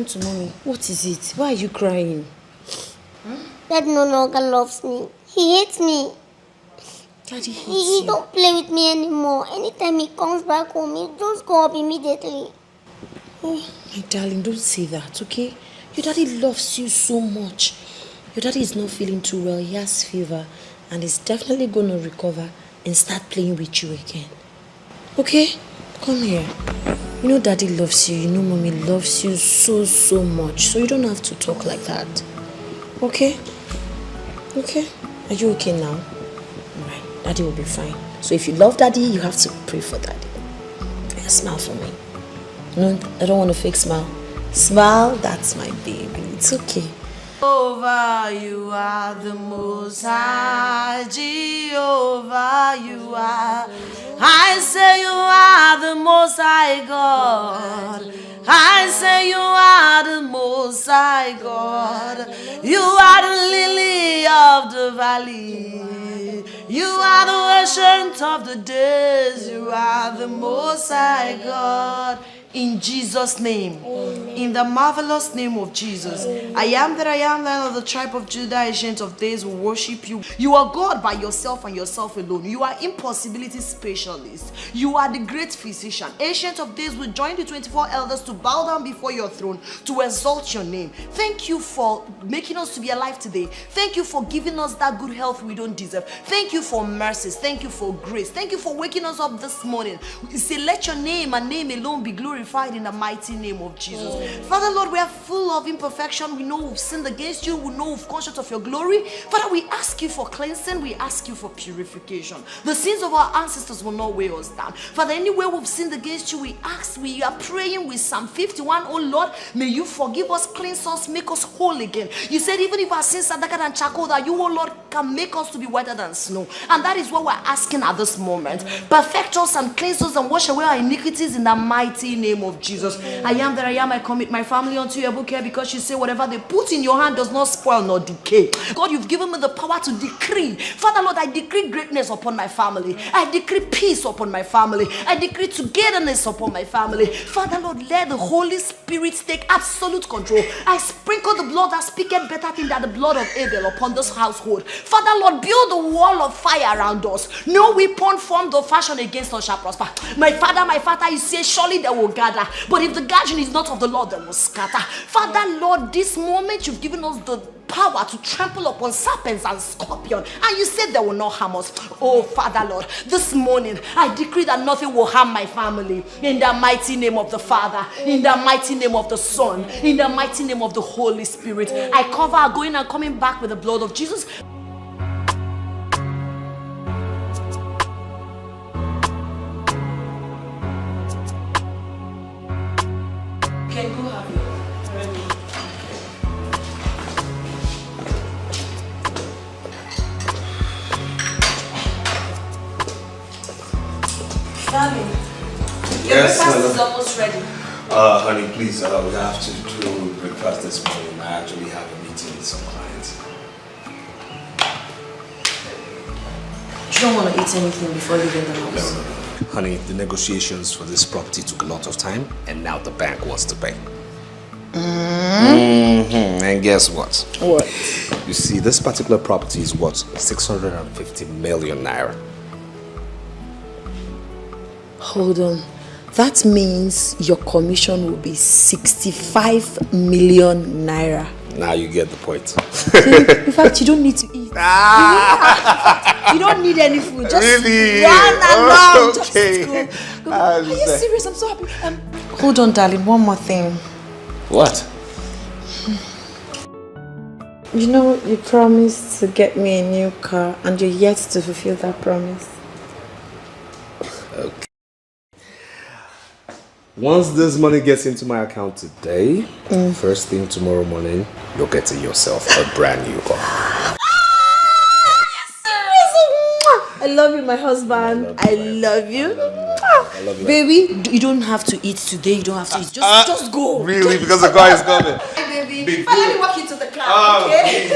happened to mommy? What is it? Why are you crying? Dad no longer loves me. He hates me. Daddy hates He you. don't play with me anymore. Anytime he comes back home, he just go up immediately. Oh, my darling, don't say that, okay? Your daddy loves you so much. Your daddy is not feeling too well. He has fever and he's definitely going to recover and start playing with you again. Okay? Come here. You know daddy loves you. You know mommy loves you so much. So you don't have to talk like that. Okay? Okay? Are you okay now? Alright. Daddy will be fine. So if you love daddy, you have to pray for daddy. Yeah, smile for me. No, I don't want a fake smile. Smile, that's my baby. It's okay. Jehovah, you are the most high. Jehovah, you are. I say you are the most high God. I say you are the most high God. You are the lily of the valley. You are the ancient of the days. You are the most high God. In Jesus' name. Amen. In the marvelous name of Jesus. Amen. I am that I am, Lion of the tribe of Judah, ancient of days, will worship you. You are God by yourself and yourself alone. You are impossibility specialist. You are the great physician. Ancient of days will join the 24 elders to bow down before your throne to exalt your name. Thank you for making us to be alive today. Thank you for giving us that good health we don't deserve. Thank you for mercies. Thank you for grace. Thank you for waking us up this morning. We say, let your name and name alone be glorified in the mighty name of Jesus. Father, Lord, we are full of imperfection. We know we've sinned against you. We know we've conscious of your glory. Father, we ask you for cleansing. We ask you for purification. The sins of our ancestors will not weigh us down. Father, anywhere we've sinned against you, we are praying with Psalm 51. Oh Lord, may you forgive us, cleanse us, make us whole again. You said even if our sins are darker than charcoal, that you, oh Lord, can make us to be whiter than snow. And that is what we're asking at this moment. Perfect us and cleanse us and wash away our iniquities in the mighty name of Jesus. I am that I am. I commit my family unto your book here, because you say whatever they put in your hand does not spoil nor decay. God, you've given me the power to decree. Father, Lord, I decree greatness upon my family. I decree peace upon my family. I decree togetherness upon my family. Father, Lord, let the Holy Spirit take absolute control. I sprinkle the blood that speaketh better thing than the blood of Abel upon this household. Father, Lord, build a wall of fire around us. No weapon formed or fashioned against us shall prosper. My Father, you say surely they will gather. But if the gathering is not of the Lord, they will scatter. Father, Lord, this moment you've given us the power to trample upon serpents and scorpions, and you said they will not harm us. Oh Father, Lord, this morning I decree that nothing will harm my family, in the mighty name of the Father, in the mighty name of the Son, in the mighty name of the Holy Spirit. I cover our going and coming back with the blood of Jesus. Can go have it ready. Darling, your breakfast is almost ready. Honey, please, we have to do breakfast this morning. I actually have a meeting with some clients. You don't want to eat anything before leaving the house? No. Honey, the negotiations for this property took a lot of time, and now the bank wants to pay. And guess what? What? You see, this particular property is worth 650 million naira. Hold on. That means your commission will be 65 million naira. Now you get the point. In fact, you don't need to eat. You don't need any food. Just really? run around. Okay. Just go. Are you serious? I'm so happy. Hold on, darling. One more thing. What? You know, you promised to get me a new car, and you're yet to fulfill that promise. Okay. Once this money gets into my account today, first thing tomorrow morning, you're getting yourself a brand new car. I love you, my husband. I love you. I love you. Baby, you don't have to eat today. You don't have to eat. Just go. Really? Because the car is coming. Hey, baby. Finally walk into the car, okay?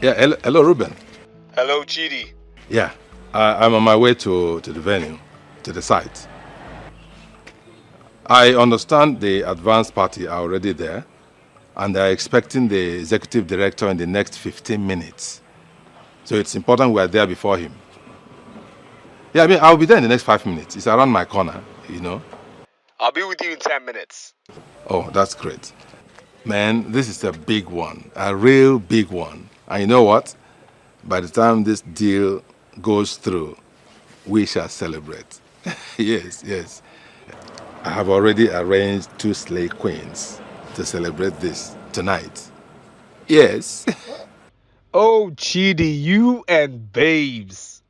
Yeah, hello, Ruben. Hello, Chidi. Yeah, I'm on my way to the venue, to the site. I understand the advance party are already there, and they're expecting the executive director in the next 15 minutes. So it's important we're there before him. Yeah, I mean, I'll be there in the next 5 minutes. It's around my corner, you know. I'll be with you in 10 minutes. Oh, that's great. Man, this is a big one, a real big one. And you know what? By the time this deal goes through, we shall celebrate. Yes. I have already arranged 2 slay queens to celebrate this tonight. Yes. Oh, Chidi, you and babes.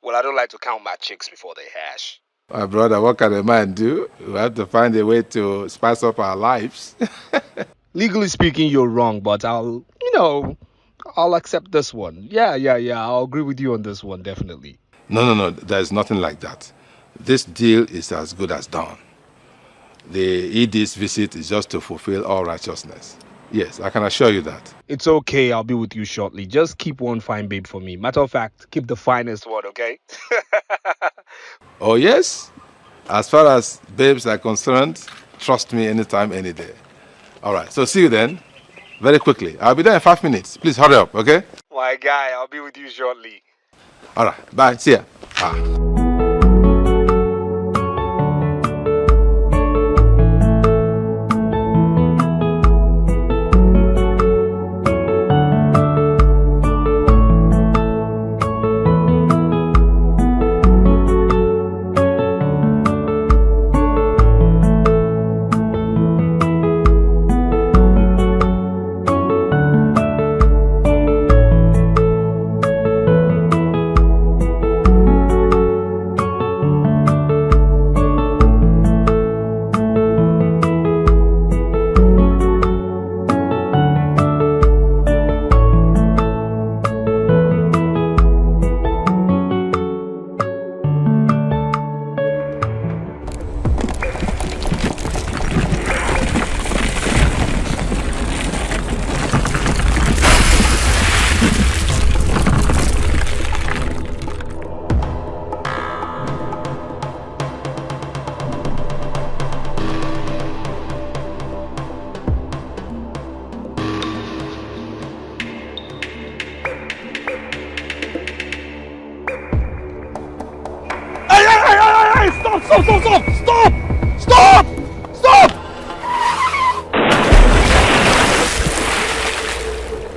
Well, I don't like to count my chicks before they hash. My brother, what can a man do? We have to find a way to spice up our lives. Legally speaking, you're wrong, but I'll accept this one. Yeah. I'll agree with you on this one, definitely. No. There's nothing like that. This deal is as good as done. The ED's visit is just to fulfill all righteousness. Yes, I can assure you that. It's okay, I'll be with you shortly. Just keep one fine babe for me. Matter of fact, keep the finest one, okay? Oh, yes? As far as babes are concerned, trust me anytime, any day. All right, so see you then. Very quickly. I'll be there in 5 minutes. Please hurry up, okay? My guy, I'll be with you shortly. All right, bye. See ya. Ah. Stop!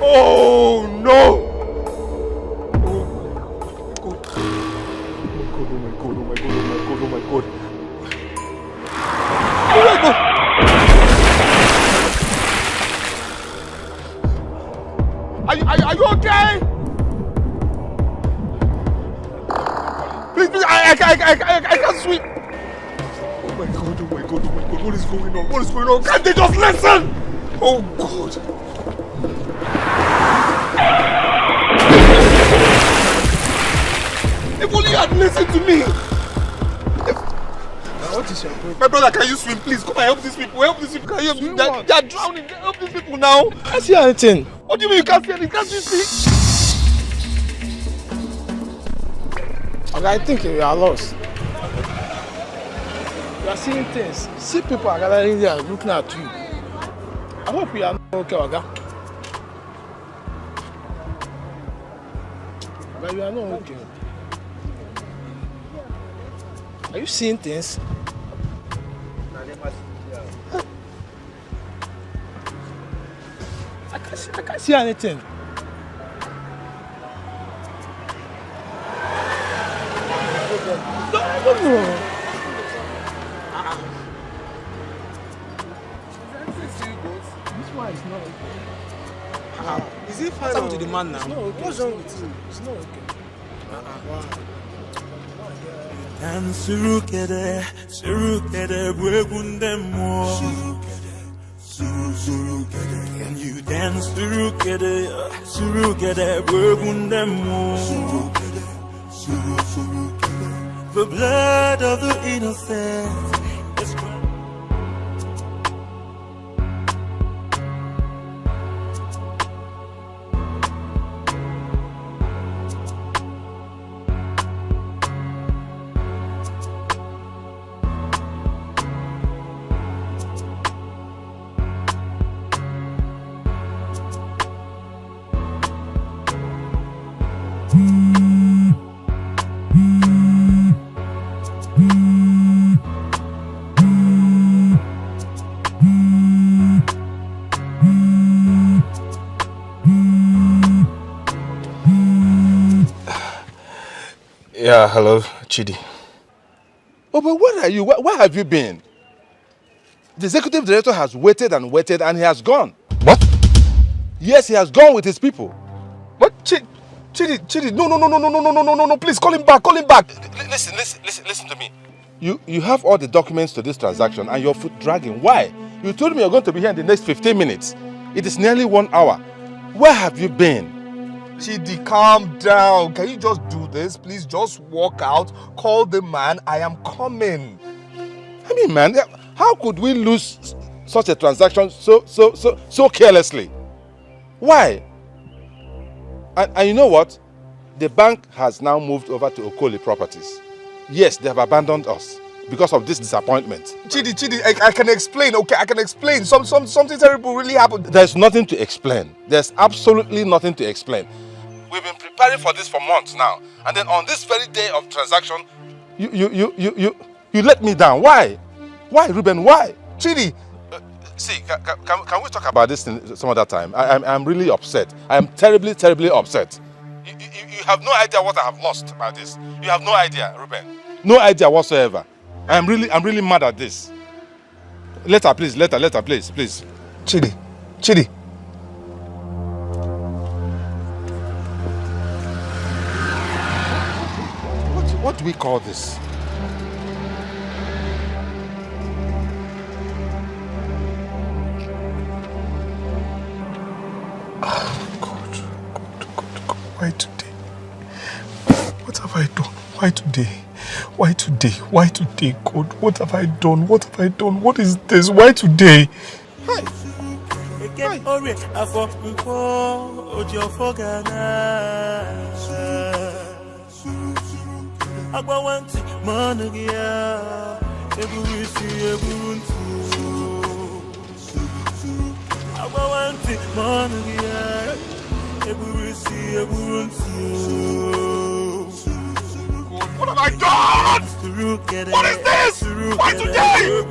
Oh no! Are you okay? Please, I can't swim. Oh my god, what is going on? What is going on? Can't they just listen? Oh god. If only you had listened to me. What is your problem? My brother, can you swim? Please come and help these people. Can you help them? They are drowning. Help these people now. I can't see anything. What do you mean you can't see anything? Can't you see? Okay, I think we are lost. You are seeing things. See people are gathering there looking at you. I hope you are not okay, Oga. But you are not okay. Are you seeing things? I can't see anything. No. This one is not okay. Is it fine? What's happened to the man now? It's not okay. What's wrong with you? It's not okay. Wow. And surukere bwegundemo surukere and you dance surukere bwegundemo surukere the blood of the innocent is Yeah, hello, Chidi. Oh, but where are you? Where have you been? The executive director has waited and waited and he has gone. What? Yes, he has gone with his people. What? Chidi, no, please call him back, Listen to me. You have all the documents to this transaction and your foot dragging. Why? You told me you're going to be here in the next 15 minutes. It is nearly 1 hour. Where have you been? Chidi, calm down. Can you just do this? Please just walk out, call the man, I am coming. I mean, man, how could we lose such a transaction so carelessly? Why? And you know what? The bank has now moved over to Okoli Properties. Yes, they have abandoned us because of this disappointment. Chidi, I can explain, okay? I can explain. Something terrible really happened. There's nothing to explain. There's absolutely nothing to explain. We've been preparing for this for months now. And then on this very day of transaction, you let me down. Why? Why, Ruben? Why? Chidi! See, can we talk about this some other time? I'm really upset. I am terribly, terribly upset. You have no idea what I have lost about this. You have no idea, Ruben. No idea whatsoever. I'm really mad at this. Letter, please. Chidi. What do we call this? God. Why today? What have I done? Why today, God? What have I done? What is this? Why today? What have I done? What is this? Why today?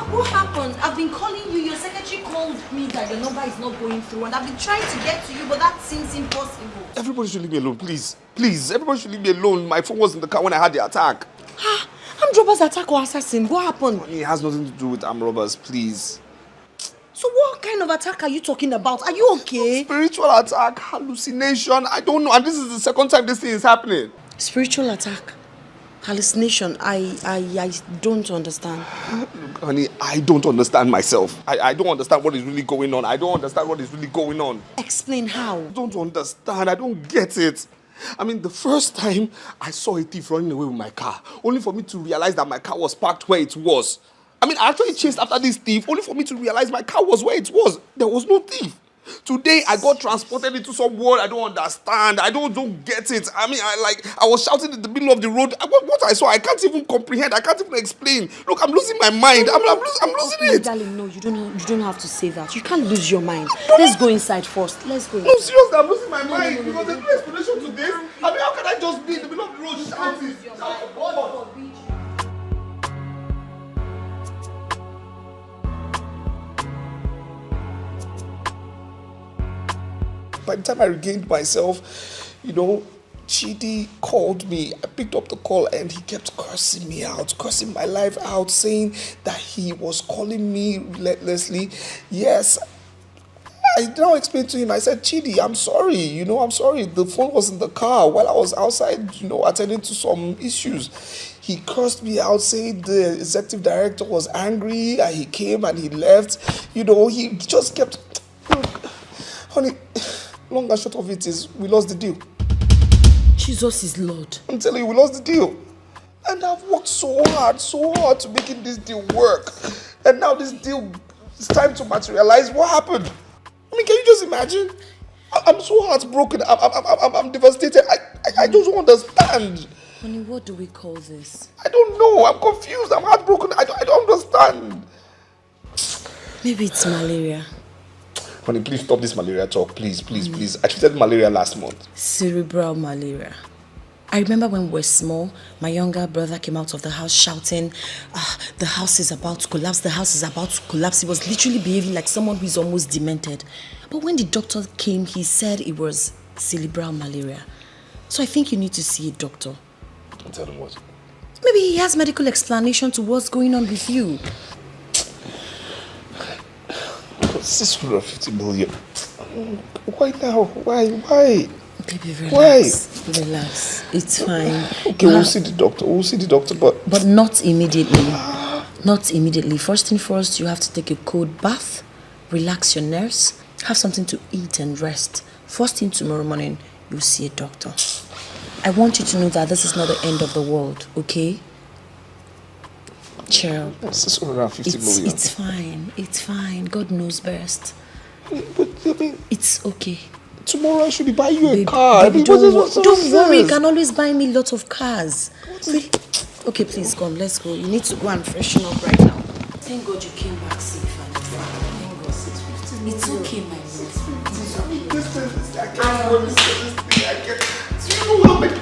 What happened? I've been calling you. Your secretary called me that your number is not going through, and I've been trying to get to you, but that seems impossible. Everybody should leave me alone, please. Everybody should leave me alone. My phone was in the car when I had the attack. Armed robbers attack or assassin? What happened? It has nothing to do with armed robbers, please. So what kind of attack are you talking about? Are you okay? Spiritual attack, hallucination. I don't know. And this is the second time this thing is happening. Spiritual attack? Hallucination? I don't understand. Look, honey, I don't understand myself. I don't understand what is really going on. Explain how. I don't understand. I don't get it. I mean, the first time I saw a thief running away with my car, only for me to realize that my car was parked where it was. I mean, I actually chased after this thief, only for me to realize my car was where it was. There was no thief. Today, I got transported into some world I don't understand. I don't get it. I mean, I was shouting in the middle of the road. What I saw, I can't even comprehend. I can't even explain. Look, I'm losing my mind. I'm losing it. Darling, no, you don't have to say that. You can't lose your mind. Let's go inside first. Let's go. No, seriously, I'm losing my mind. Because there's no explanation to this. I mean, how can I just be in the middle of the road shouting? By the time I regained myself, Chidi called me. I picked up the call and he kept cursing me out, cursing my life out, saying that he was calling me relentlessly. Yes, I now explained to him, I said, Chidi, I'm sorry, I'm sorry. The phone was in the car while I was outside, attending to some issues. He cursed me out, saying the executive director was angry, and he came and he left. He just kept... Look, honey, long and short of it is, we lost the deal. Jesus is Lord. I'm telling you, we lost the deal. And I've worked so hard to making this deal work. And now this deal, it's time to materialize. What happened? I mean, can you just imagine? I'm so heartbroken. I'm devastated. I just don't understand. Honey, what do we call this? I don't know. I'm confused. I'm heartbroken. I don't understand. Maybe it's malaria. Honey, please stop this malaria talk. Please. I treated malaria last month. Cerebral malaria. I remember when we were small, my younger brother came out of the house shouting, the house is about to collapse, the house is about to collapse. He was literally behaving like someone who is almost demented. But when the doctor came, he said it was cerebral malaria. So I think you need to see a doctor. Don't tell him what? Maybe he has medical explanation to what's going on with you. 650 million. Why now? Why? Baby, relax. Why? Relax. It's fine. Okay, we'll see the doctor, but not immediately. Not immediately. First thing first, you have to take a cold bath, relax your nerves, have something to eat and rest. First thing tomorrow morning, you'll see a doctor. I want you to know that this is not the end of the world, okay? Cheer up. That's 650 million. It's fine. God knows best. But I mean, it's okay. Tomorrow I should buy you a car. Baby, don't worry, you can always buy me lots of cars. Really? Okay, please come, let's go. You need to go and freshen up right now. Thank God you came back safe and thank God. It's okay, my love. I understand this thing. I can't. Do you know how many...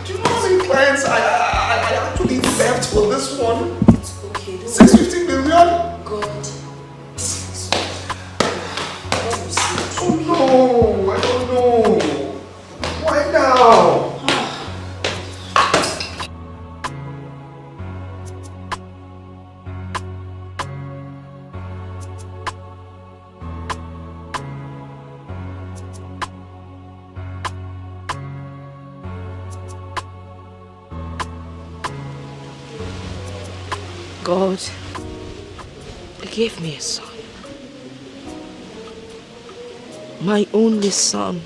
Do you know how many clients I actually left for this one? It's okay. 650 million? God. Oh no, I don't know. Why now? God, He gave me a son. My only son.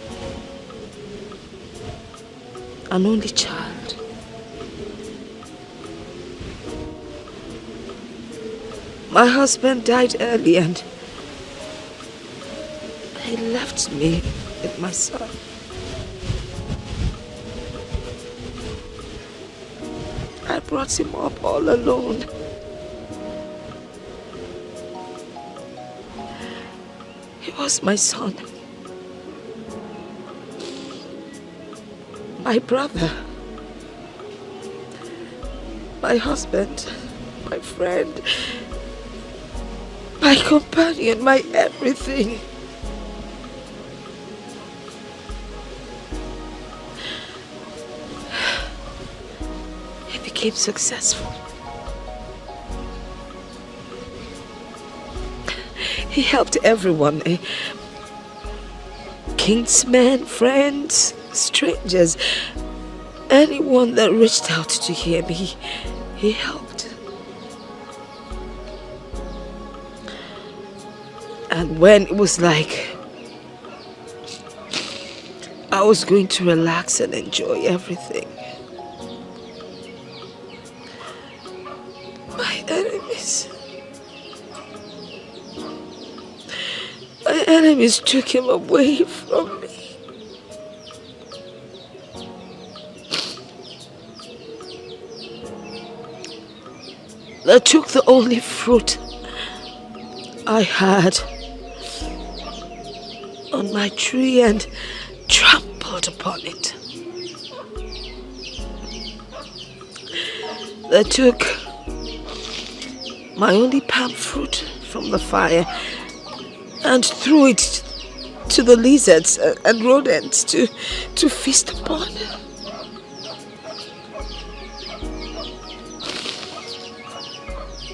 An only child. My husband died early and he left me with my son. I brought him up all alone. He was my son. My brother. My husband. My friend. My companion. My everything. He became successful. He helped everyone. Kinsmen, friends, strangers, anyone that reached out to hear me, he helped. And when it was like I was going to relax and enjoy everything, my enemies took him away from me. They took the only fruit I had on my tree and trampled upon it. They took my only palm fruit from the fire and threw it to the lizards and rodents to feast upon.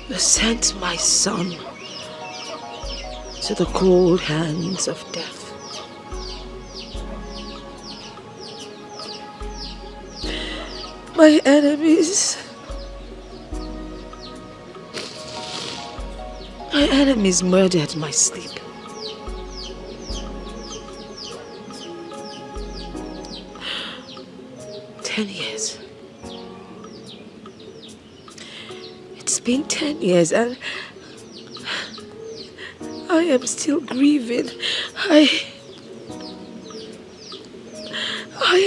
You sent my son to the cold hands of death. My enemies murdered my sleep. $10. It's been 10 years and I am still grieving. I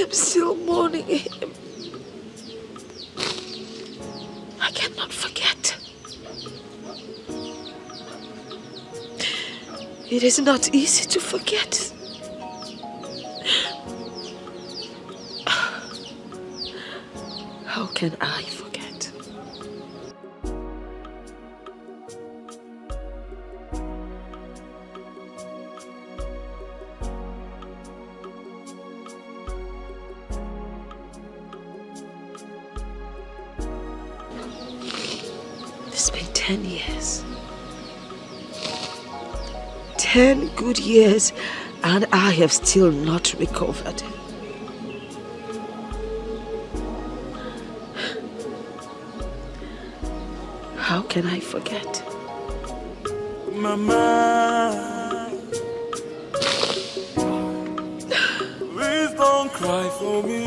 am still mourning him. I cannot forget. It is not easy to forget. How can I forget? It's been 10 years. 10 good years, and I have still not recovered. How can I forget? Mama, please don't cry for me.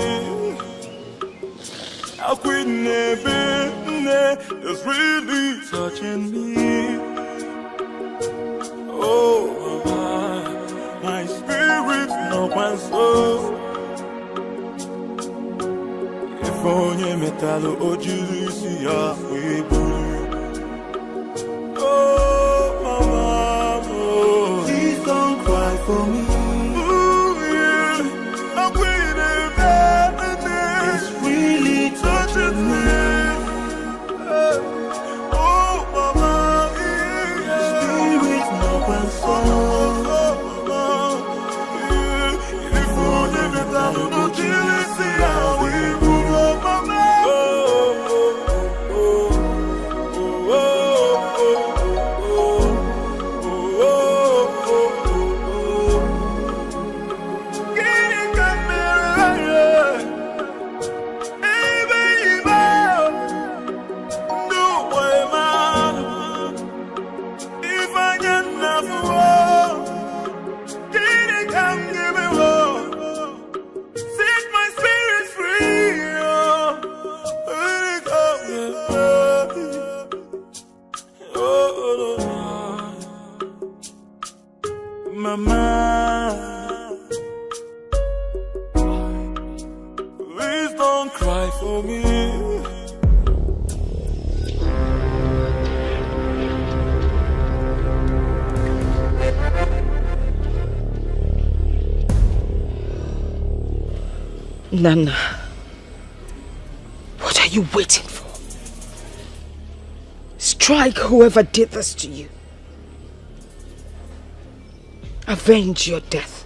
How quit is really touching me. Oh, mama, my spirit, no my soul. If only metal or juicy, we please don't cry for me. Ooh, yeah. I'm waiting back. It's really touching me. Oh, mama, yeah. Spirit, no one soul. If only me down, no jealousy, I will move, mama. Mama, please don't cry for me. Nana, what are you waiting for? Strike whoever did this to you. Avenge your death.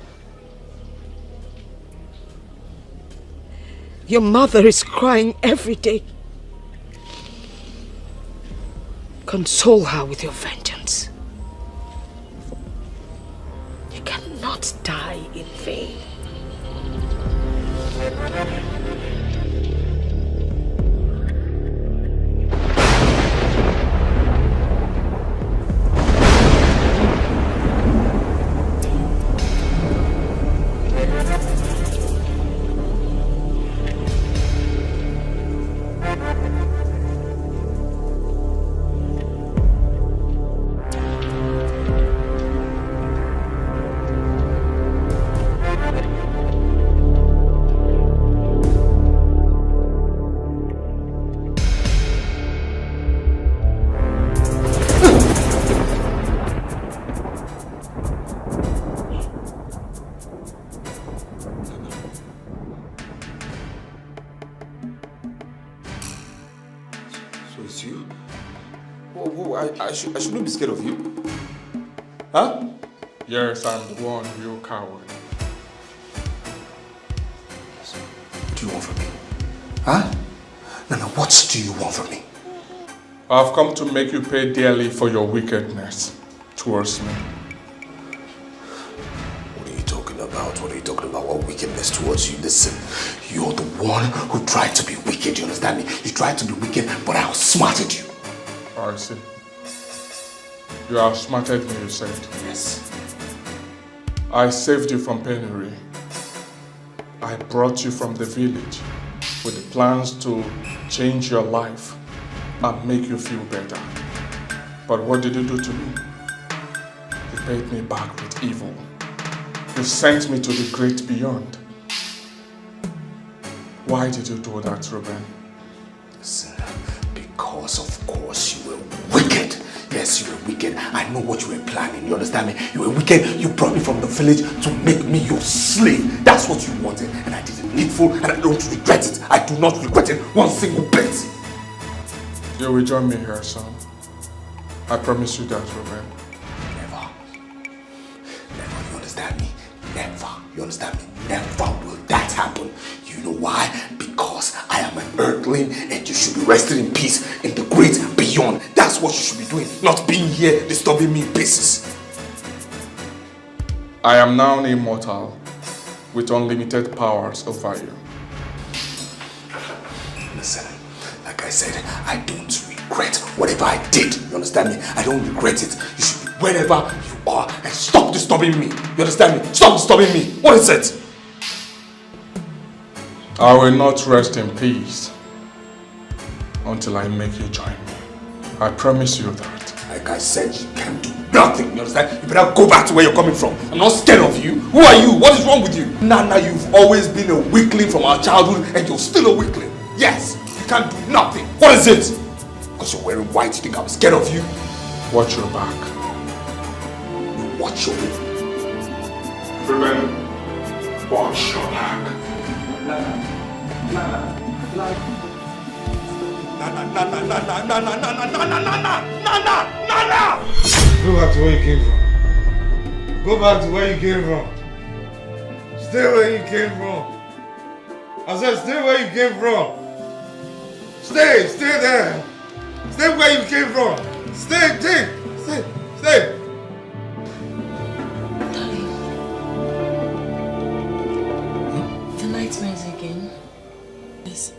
Your mother is crying every day. Console her with your vengeance. You cannot die in vain. I shouldn't be scared of you. Huh? Yes, I'm the one, you coward. What do you want from me? Huh? Nana, what do you want from me? I've come to make you pay dearly for your wickedness towards me. What are you talking about? What are you talking about? What wickedness towards you? Listen, you're the one who tried to be wicked, you understand me? You tried to be wicked, but I outsmarted you. I see. You outsmarted me, you said. Yes. I saved you from penury. I brought you from the village with the plans to change your life and make you feel better. But what did you do to me? You paid me back with evil. You sent me to the great beyond. Why did you do that, Ruben? Listen, because of course you were wicked. Yes, you were wicked. I know what you were planning. You understand me? You were wicked. You brought me from the village to make me your slave. That's what you wanted. And I did it needful and I don't regret it. I do not regret it one single bit. You will join me here, son. I promise you that, Ruben. Never. Never. You understand me? Never. You understand me? Never will that happen. You know why? Because I am an earthling and you should be resting in peace in the great beyond. That's what you should be doing, not being here disturbing me in pieces. I am now immortal with unlimited powers over you. Listen, like I said, I don't regret whatever I did. You understand me? I don't regret it. You should be wherever you are and stop disturbing me. You understand me? Stop disturbing me. What is it? I will not rest in peace until I make you join me. I promise you that. Like I said, you can do nothing. You understand? You better go back to where you're coming from. I'm not scared of you. Who are you? What is wrong with you? Nana, you've always been a weakling from our childhood and you're still a weakling. Yes, you can't do nothing. What is it? Because you're wearing white, you think I'm scared of you? Watch your back. Watch your back. Ruben, watch your back. Nana. Go back to where you came from. Go back to where you came from. Stay where you came from. I said stay where you came from. Stay there. Stay where you came from. Stay. The nightmares again. Yes.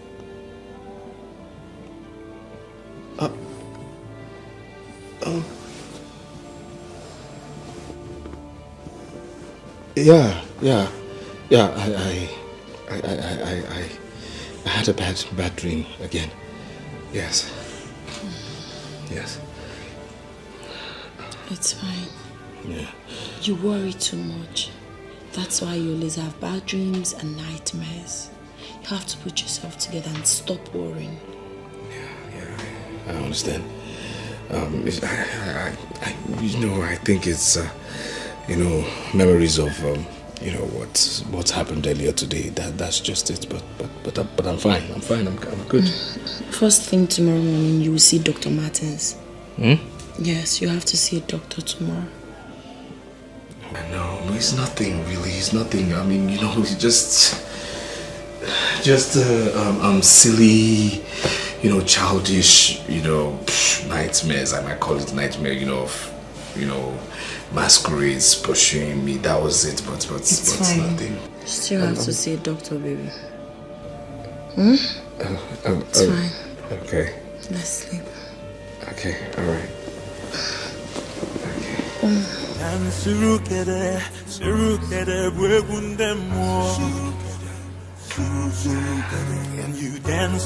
Yeah. I had a bad dream again. Yes. It's fine. Yeah. You worry too much. That's why you always have bad dreams and nightmares. You have to put yourself together and stop worrying. I understand. I think it's, memories of, what's happened earlier today. That's just it. But I'm fine. I'm good. First thing tomorrow morning, you will see Dr. Martins. Yes, you have to see a doctor tomorrow. No, it's nothing really. It's nothing. I mean, it's just silly, childish, nightmares. I might call it nightmare, masquerades pursuing me. That was it, but it's nothing. You still have to see a doctor, baby. It's fine. Okay. Let's sleep. Okay, alright. And surukere bwegundemo. Can you dance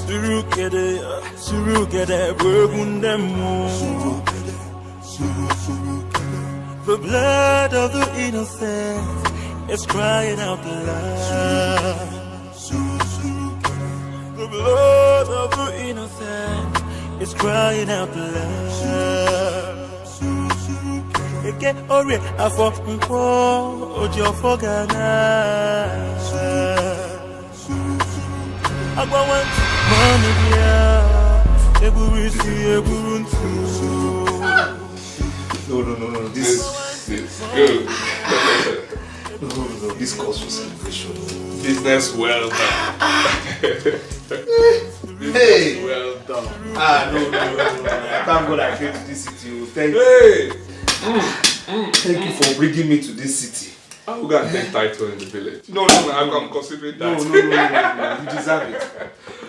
surukere bwegundemo? The blood of the innocent is crying out loud. The blood of the innocent is crying out loud. Eke ore afọ nkwo ojo fogana. Agbawan money bia eburisi eburuntu. No. This is good. No. This calls for celebration. Business well done. Hey! Well done. No. Thank God I came to this city. Thank you. Hey! Thank you for bringing me to this city. I'm going to take title in the village. No, I'm considering that. No. You deserve it.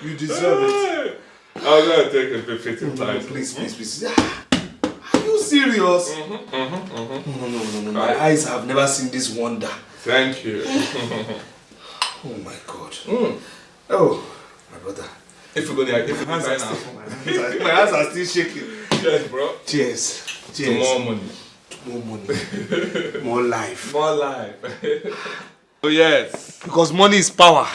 You deserve it. I'm going to take a befitting title. Please. Are you serious? No. My eyes have never seen this wonder. Thank you. Oh my God. Oh, my brother. If you're going to my hands are still shaking. Cheers, bro. Cheers. To more money. More life. More life. Oh, yes. Because money is power.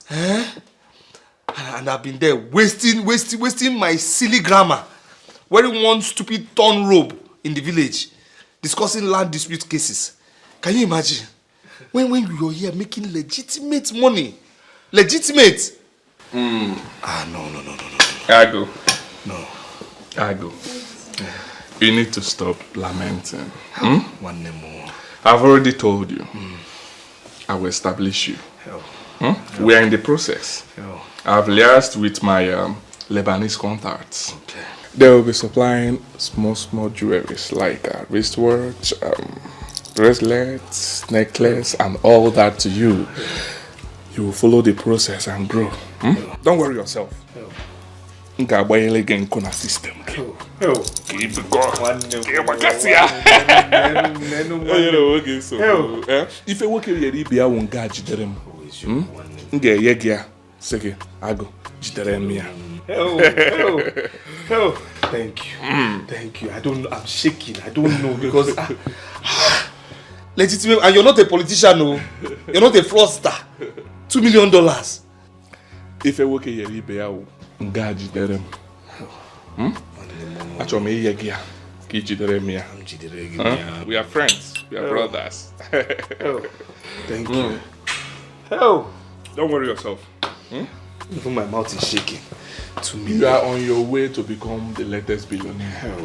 And I've been there wasting my silly grammar, wearing one stupid torn robe in the village, discussing land dispute cases. Can you imagine? When you're here making legitimate money. Legitimate. No. I go. No. I go. You need to stop lamenting. One more. I've already told you. I will establish you. We are in the process. I've liaised with my Lebanese contacts. Okay. They will be supplying small jewelries like wristwatch, bracelets, necklace, and all that to you. You will follow the process and grow. Don't worry yourself. System. Keep going. If you work here, you won't get them. Thank you. I'm shaking. I don't know because legitimate, and you're not a politician, no. You're not a fraudster. $2 million. If you work here, you Ngaji derem. We are friends. We are brothers. Thank you. Don't worry yourself. Even my mouth is shaking. You are on your way to become the latest billionaire.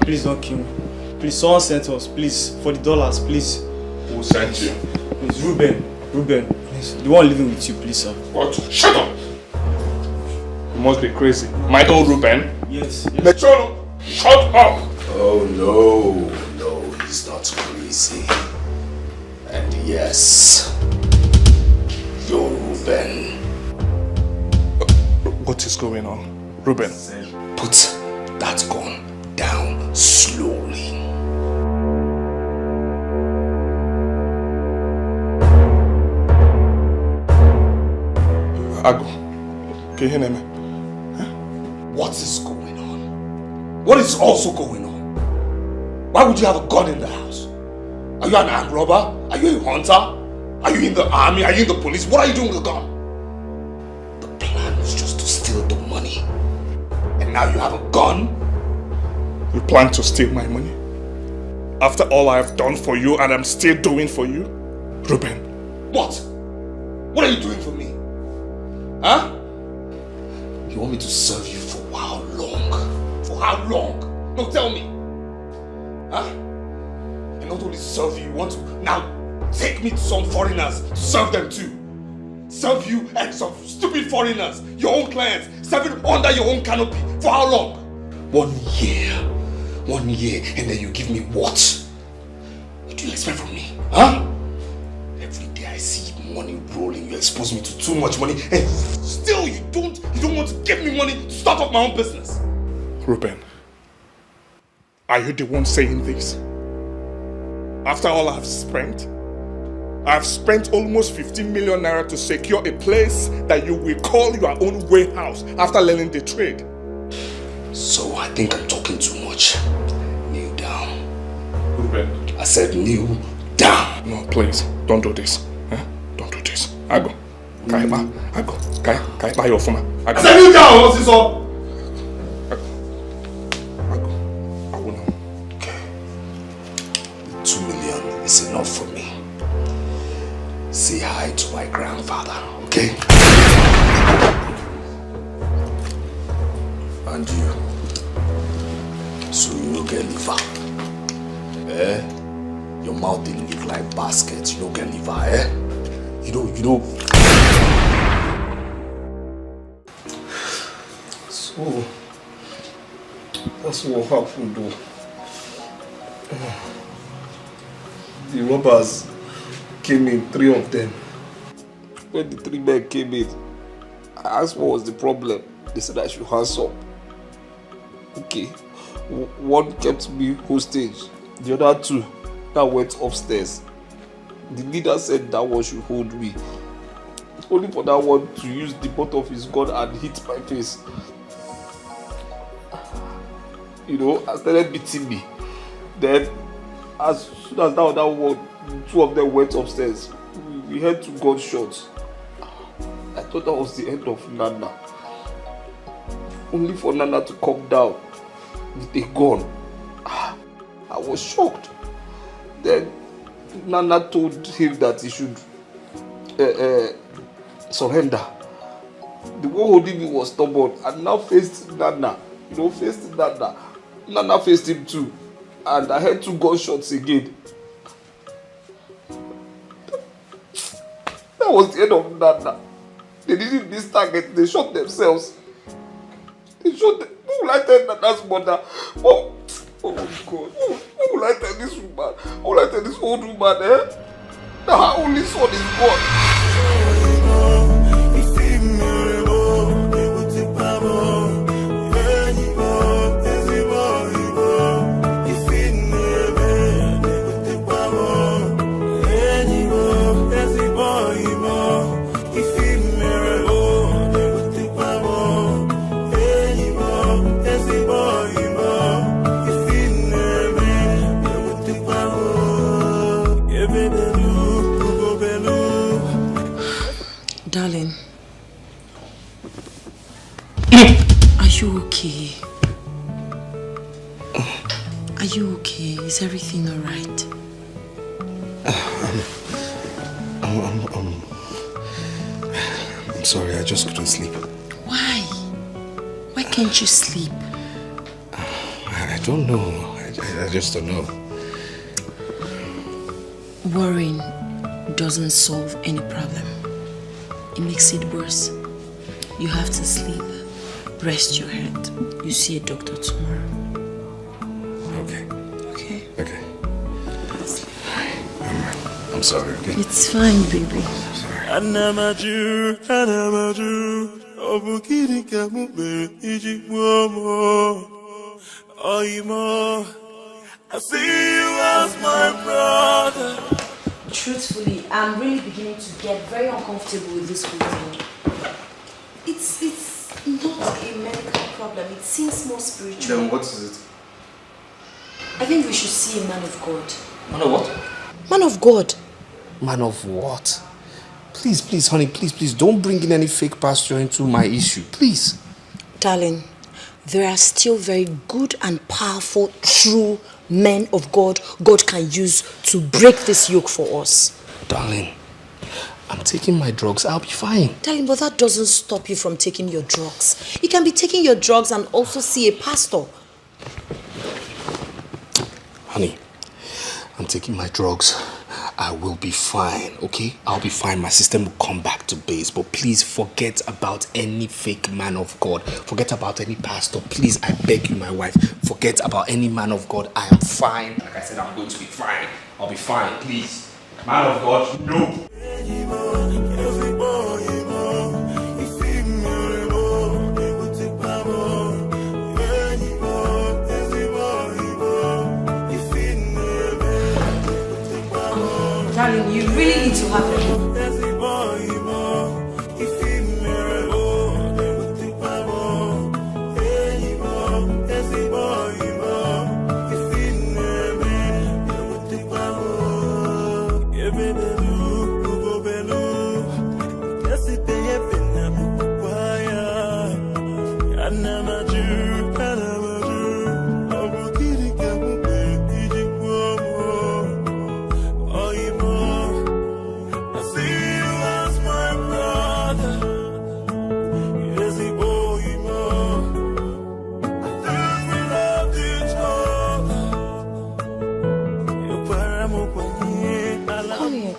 Please don't kill me. Please, someone sent us. Please, for the dollars, please. Who sent you? Please, Ruben, please. The one living with you, please, sir. What? Shut up! You must be crazy. My old Ruben? Yes. Metro, shut up! Oh no, he's not crazy. And yes, you're Ruben. What is going on? Ruben? Put that gun down slowly. Ago, can you hear me? What is going on? What is also going on? Why would you have a gun in the house? Are you an armed robber? Are you a hunter? Are you in the army? Are you in the police? What are you doing with a gun? The plan was just to steal the money. And now you have a gun? You plan to steal my money? After all I have done for you and I'm still doing for you? Ruben. What? What are you doing for me? Huh? You want me to serve you for how long? For how long? No, tell me. Huh? And not only serve you, you want to now take me to some foreigners to serve them too. Serve you and some stupid foreigners, your own clients, serving under your own canopy. For how long? 1 year. 1 year, and then you give me what? What do you expect from me? Huh? Every day I see money rolling, you expose me to too much money, and still you don't want to give me money to start up my own business. Ruben, are you the one saying this? After all I've spent almost 15 million naira to secure a place that you will call your own warehouse after learning the trade. So I think I'm talking too much. Kneel down. Ruben. I said kneel down. No, please, don't do this. Don't do this. I go. Kaiba, I go. Kaiba, your phone. I said kneel down, what's this all? I will know. Okay. 2 million is enough for me. Say hi to my grandfather, okay? And you. So you no get liver. Your mouth didn't look like basket. You don't get liver, You know. So that's what happened though. The robbers came in, 3 of them. When the 3 men came in, I asked what was the problem. They said I should hands up. Okay. One kept me hostage. The other 2 that went upstairs. The leader said that one should hold me. Only for that one to use the butt of his gun and hit my face. I started beating me. Then, as soon as that other one, 2 of them went upstairs, we heard 2 gunshots. I thought that was the end of Nana. Only for Nana to come down with a gun. I was shocked. Then Nana told him that he should surrender. The one holding me was stubborn and now faced Nana. Faced Nana. Nana faced him too. And I heard 2 gunshots again. That was the end of Nana. They didn't miss target. They shot themselves. Who will I tell Nana's mother? Oh my God. Who will I tell this woman? Who will I tell this old woman, That her only son is gone. Darling, are you okay? Are you okay? Is everything all right? I'm sorry, I just couldn't sleep. Why? Why can't you sleep? I don't know. I just don't know. Worrying doesn't solve any problem. It makes it worse. You have to sleep. Rest your head. You see a doctor tomorrow. Okay. Okay? Okay. I'm sorry, okay? It's fine, baby. I'm sorry. I see you as my brother. Truthfully, I'm really beginning to get very uncomfortable with this whole thing. It's not a medical problem. It seems more spiritual. Then what is it? I think we should see a man of God. Man of what? Man of God. Man of what? Please, honey, please, don't bring in any fake pastor into my issue, please. Darling, there are still very good and powerful, true men of God can use to break this yoke for us. Darling, I'm taking my drugs. I'll be fine. Darling, but that doesn't stop you from taking your drugs. You can be taking your drugs and also see a pastor. Honey, I'm taking my drugs. I will be fine, okay? I'll be fine. My system will come back to base. But please forget about any fake man of God. Forget about any pastor. Please, I beg you, my wife. Forget about any man of God. I am fine. Like I said, I'm going to be fine. I'll be fine, please. Man of God, no. really need to have it.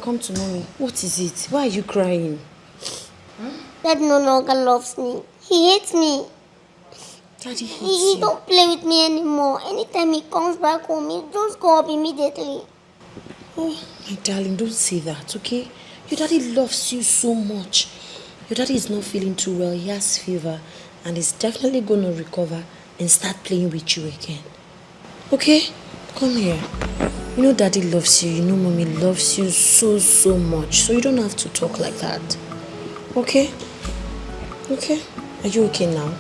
Come to mommy. What is it? Why are you crying? Dad no longer loves me. He hates me. Daddy hates He you. don't play with me anymore. Anytime he comes back home, he just go up immediately. Oh, my darling, don't say that, okay? Your daddy loves you so much. Your daddy is not feeling too well. He has fever and he's definitely going to recover and start playing with you again. Okay? Come here. You know daddy loves you. You know mommy loves you so much. So you don't have to talk like that. Okay? Okay? Are you okay now?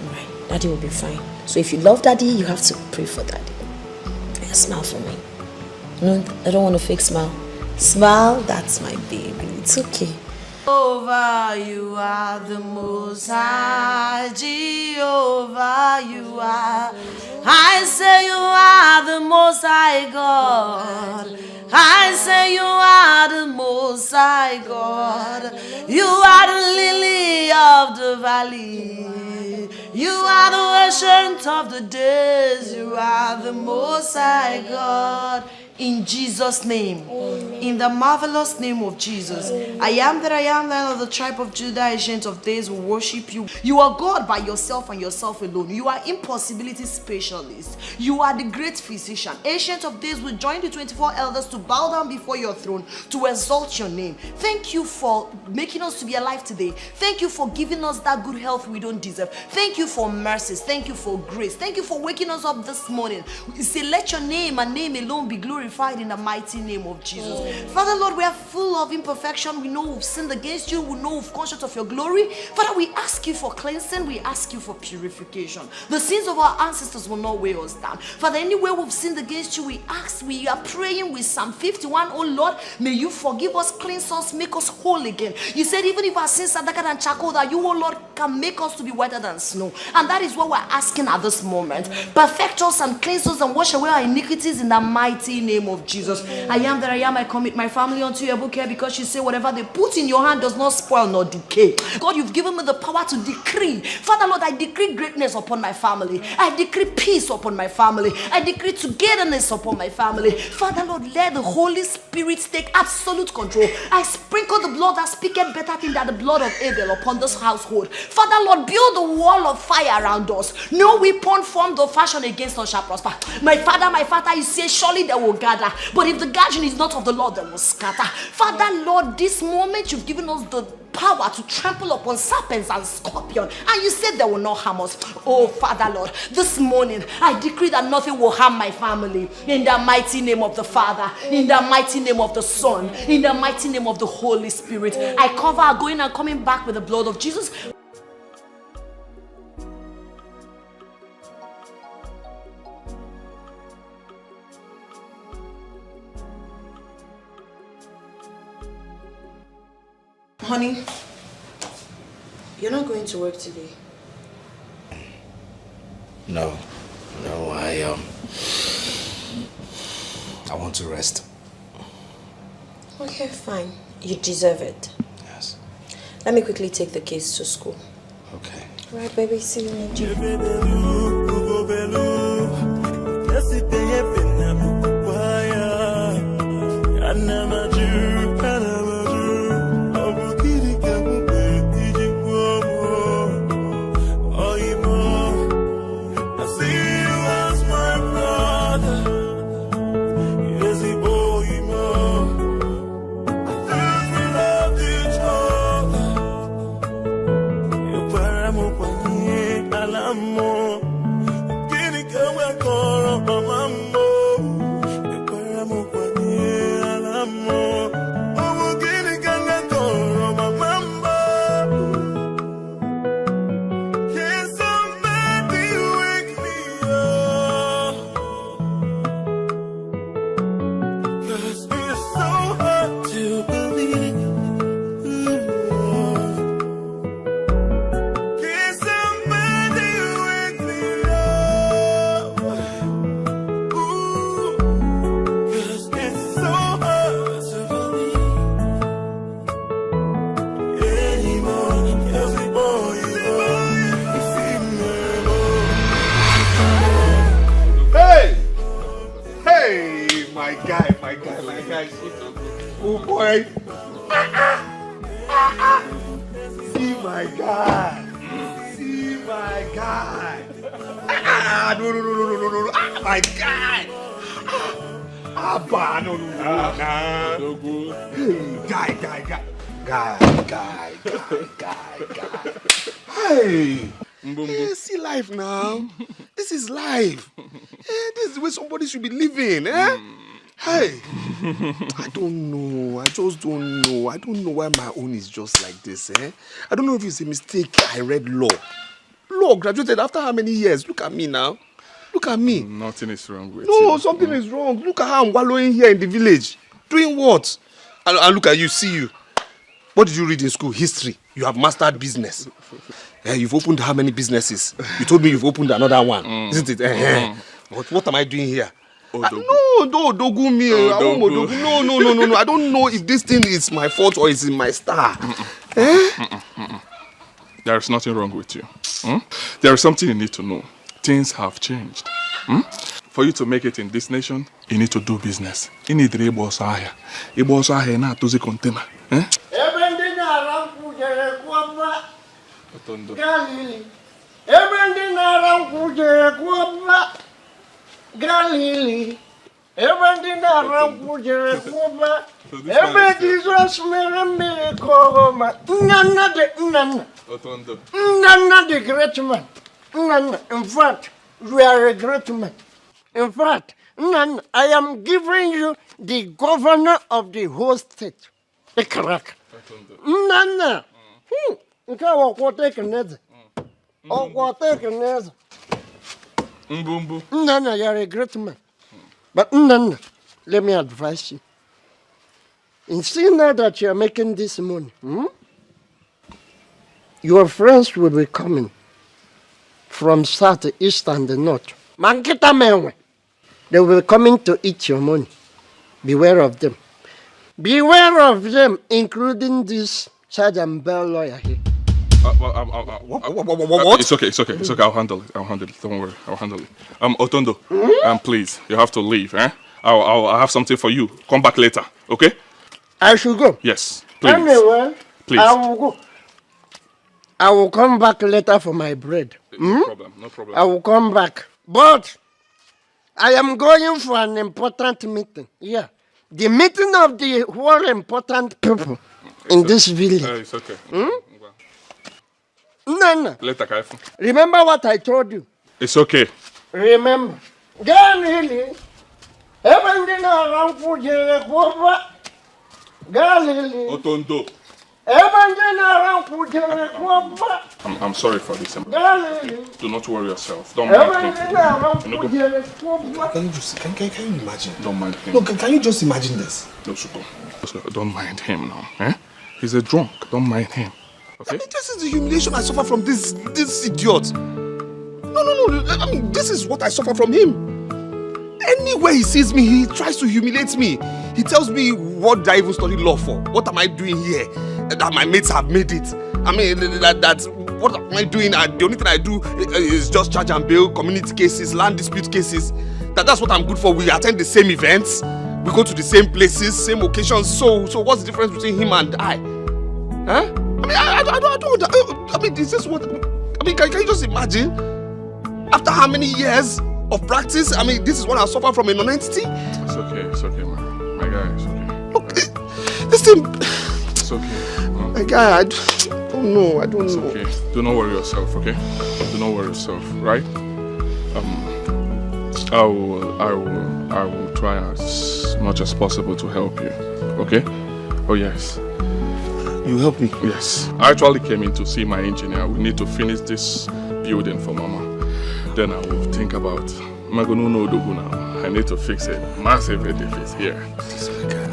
Alright. Daddy will be fine. So if you love daddy, you have to pray for daddy. Yeah, smile for me. No, I don't want a fake smile. Smile, that's my baby. It's okay. Jehovah, you are the most high. Jehovah, you are. I say you are the most high God. I say you are the most high God. You are the lily of the valley. You are the ancient of the days. You are the most high God. In Jesus' name. In the marvelous name of Jesus. I am that I am, Lion of the tribe of Judah, ancient of days, will worship you. You are God by yourself and yourself alone. You are impossibility specialist. You are the great physician. Ancient of days will join the 24 elders to bow down before your throne to exalt your name. Thank you for making us to be alive today. Thank you for giving us that good health we don't deserve. Thank you for mercies. Thank you for grace. Thank you for waking us up this morning. We say, let your name and name alone be glorified in the mighty name of Jesus. Father, Lord, we are full of imperfection. We know we've sinned against you. We know we've conscious of your glory. Father, we ask you for cleansing. We ask you for purification. The sins of our ancestors will not weigh us down. Father, anywhere we've sinned against you, we are praying with Psalm 51. Oh Lord, may you forgive us, cleanse us, make us whole again. You said even if our sins are darker than charcoal, that you, oh Lord, can make us to be whiter than snow. And that is what we're asking at this moment. Perfect us and cleanse us and wash away our iniquities in the mighty name of Jesus. I am that I am. I commit my family unto your book here because you say whatever they put in your hand does not spoil nor decay. God, you've given me the power to decree. Father, Lord, I decree greatness upon my family. I decree peace upon my family. I decree togetherness upon my family. Father, Lord, let the Holy Spirit take absolute control. I sprinkle the blood that speaketh better thing than the blood of Abel upon this household. Father, Lord, build a wall of fire around us. No weapon formed or fashioned against us shall prosper. My Father, you say surely they will gather. But if the gathering is not of the Lord, they will scatter. Father, Lord, this moment you've given us the power to trample upon serpents and scorpions, and you said they will not harm us. Oh Father, Lord, this morning I decree that nothing will harm my family in the mighty name of the Father, in the mighty name of the Son, in the mighty name of the Holy Spirit. I cover our going and coming back with the blood of Jesus. Honey, you're not going to work today. No, I want to rest. Okay, fine. You deserve it. Yes. Let me quickly take the kids to school. Okay. All right, baby. See you in the Oh boy. See my guy. See my guy. No. My guy. Abba, no. Guy. Hey. See life now. This is life. This is the way somebody should be living. Hey. I don't know. I just don't know. I don't know why my own is just like this. I don't know if it's a mistake. I read law. Law, graduated after how many years? Look at me now. Look at me. Nothing is wrong with you. No, something is wrong. Look at how I'm wallowing here in the village. Doing what? And look at you, see you. What did you read in school? History. You have mastered business. You've opened how many businesses? You told me you've opened another one. Isn't it? What am I doing here? No, Dogu me. No. I don't know if this thing is my fault or it's in my star. There is nothing wrong with you. There is something you need to know. Things have changed. For you to make it in this nation, you need to do business. You need to do container. Galili, everything around Pujere, every Jesus me Koma, none the great man. In fact, we are a great man. In fact, I am giving you the governor of the whole state. A crack. Nana. Nana, you are a great man. But Nana, let me advise you. In seeing now that you are making this money, your friends will be coming from south, east, and the north. They will be coming to eat your money. Beware of them. Beware of them, including this Sergeant Bell lawyer here. What? It's okay. I'll handle it. Don't worry. I'll handle it. Otondo, please, you have to leave. I'll have something for you. Come back later, okay? I should go. Yes, please. Anyway, please. I will go. I will come back later for my bread. No problem. I will come back. But I am going for an important meeting. Yeah. The meeting of the whole important people in this village. It's okay. No. Later, Kaifu. Remember what I told you. It's okay. Remember. Galili. Everything around Pujere Kuba. Galili. Otondo. Everything around Pujere Kuba. I'm sorry for this. Galili. Do not worry yourself. Don't mind Everything him. around Pujere Kuba. Can you imagine? Don't mind him. No, can you just imagine this? No, Suko. Don't mind him now. He's a drunk. Don't mind him. Okay? I mean, this is the humiliation I suffer from this idiot. No. I mean, this is what I suffer from him. Anywhere he sees me, he tries to humiliate me. He tells me, what did I even study law for? What am I doing here? That my mates have made it. I mean, that what am I doing? The only thing I do is just charge and bail, community cases, land dispute cases. That's what I'm good for. We attend the same events. We go to the same places, same occasions. So what's the difference between him and I? Huh? I mean, I don't. I mean, this is what. I mean, can you just imagine? After how many years of practice? I mean, this is what I suffer from a non-entity. It's okay, man. My guy, it's okay. Look, this thing. It's okay. My guy, I don't know. It's okay. Do not worry yourself, okay? Do not worry yourself, right? I will try as much as possible to help you, okay? Oh yes. You help me? Yes. I actually came in to see my engineer. We need to finish this building for Mama. Then I will think about Magonu no Dogu now. I need to fix a massive edifice here.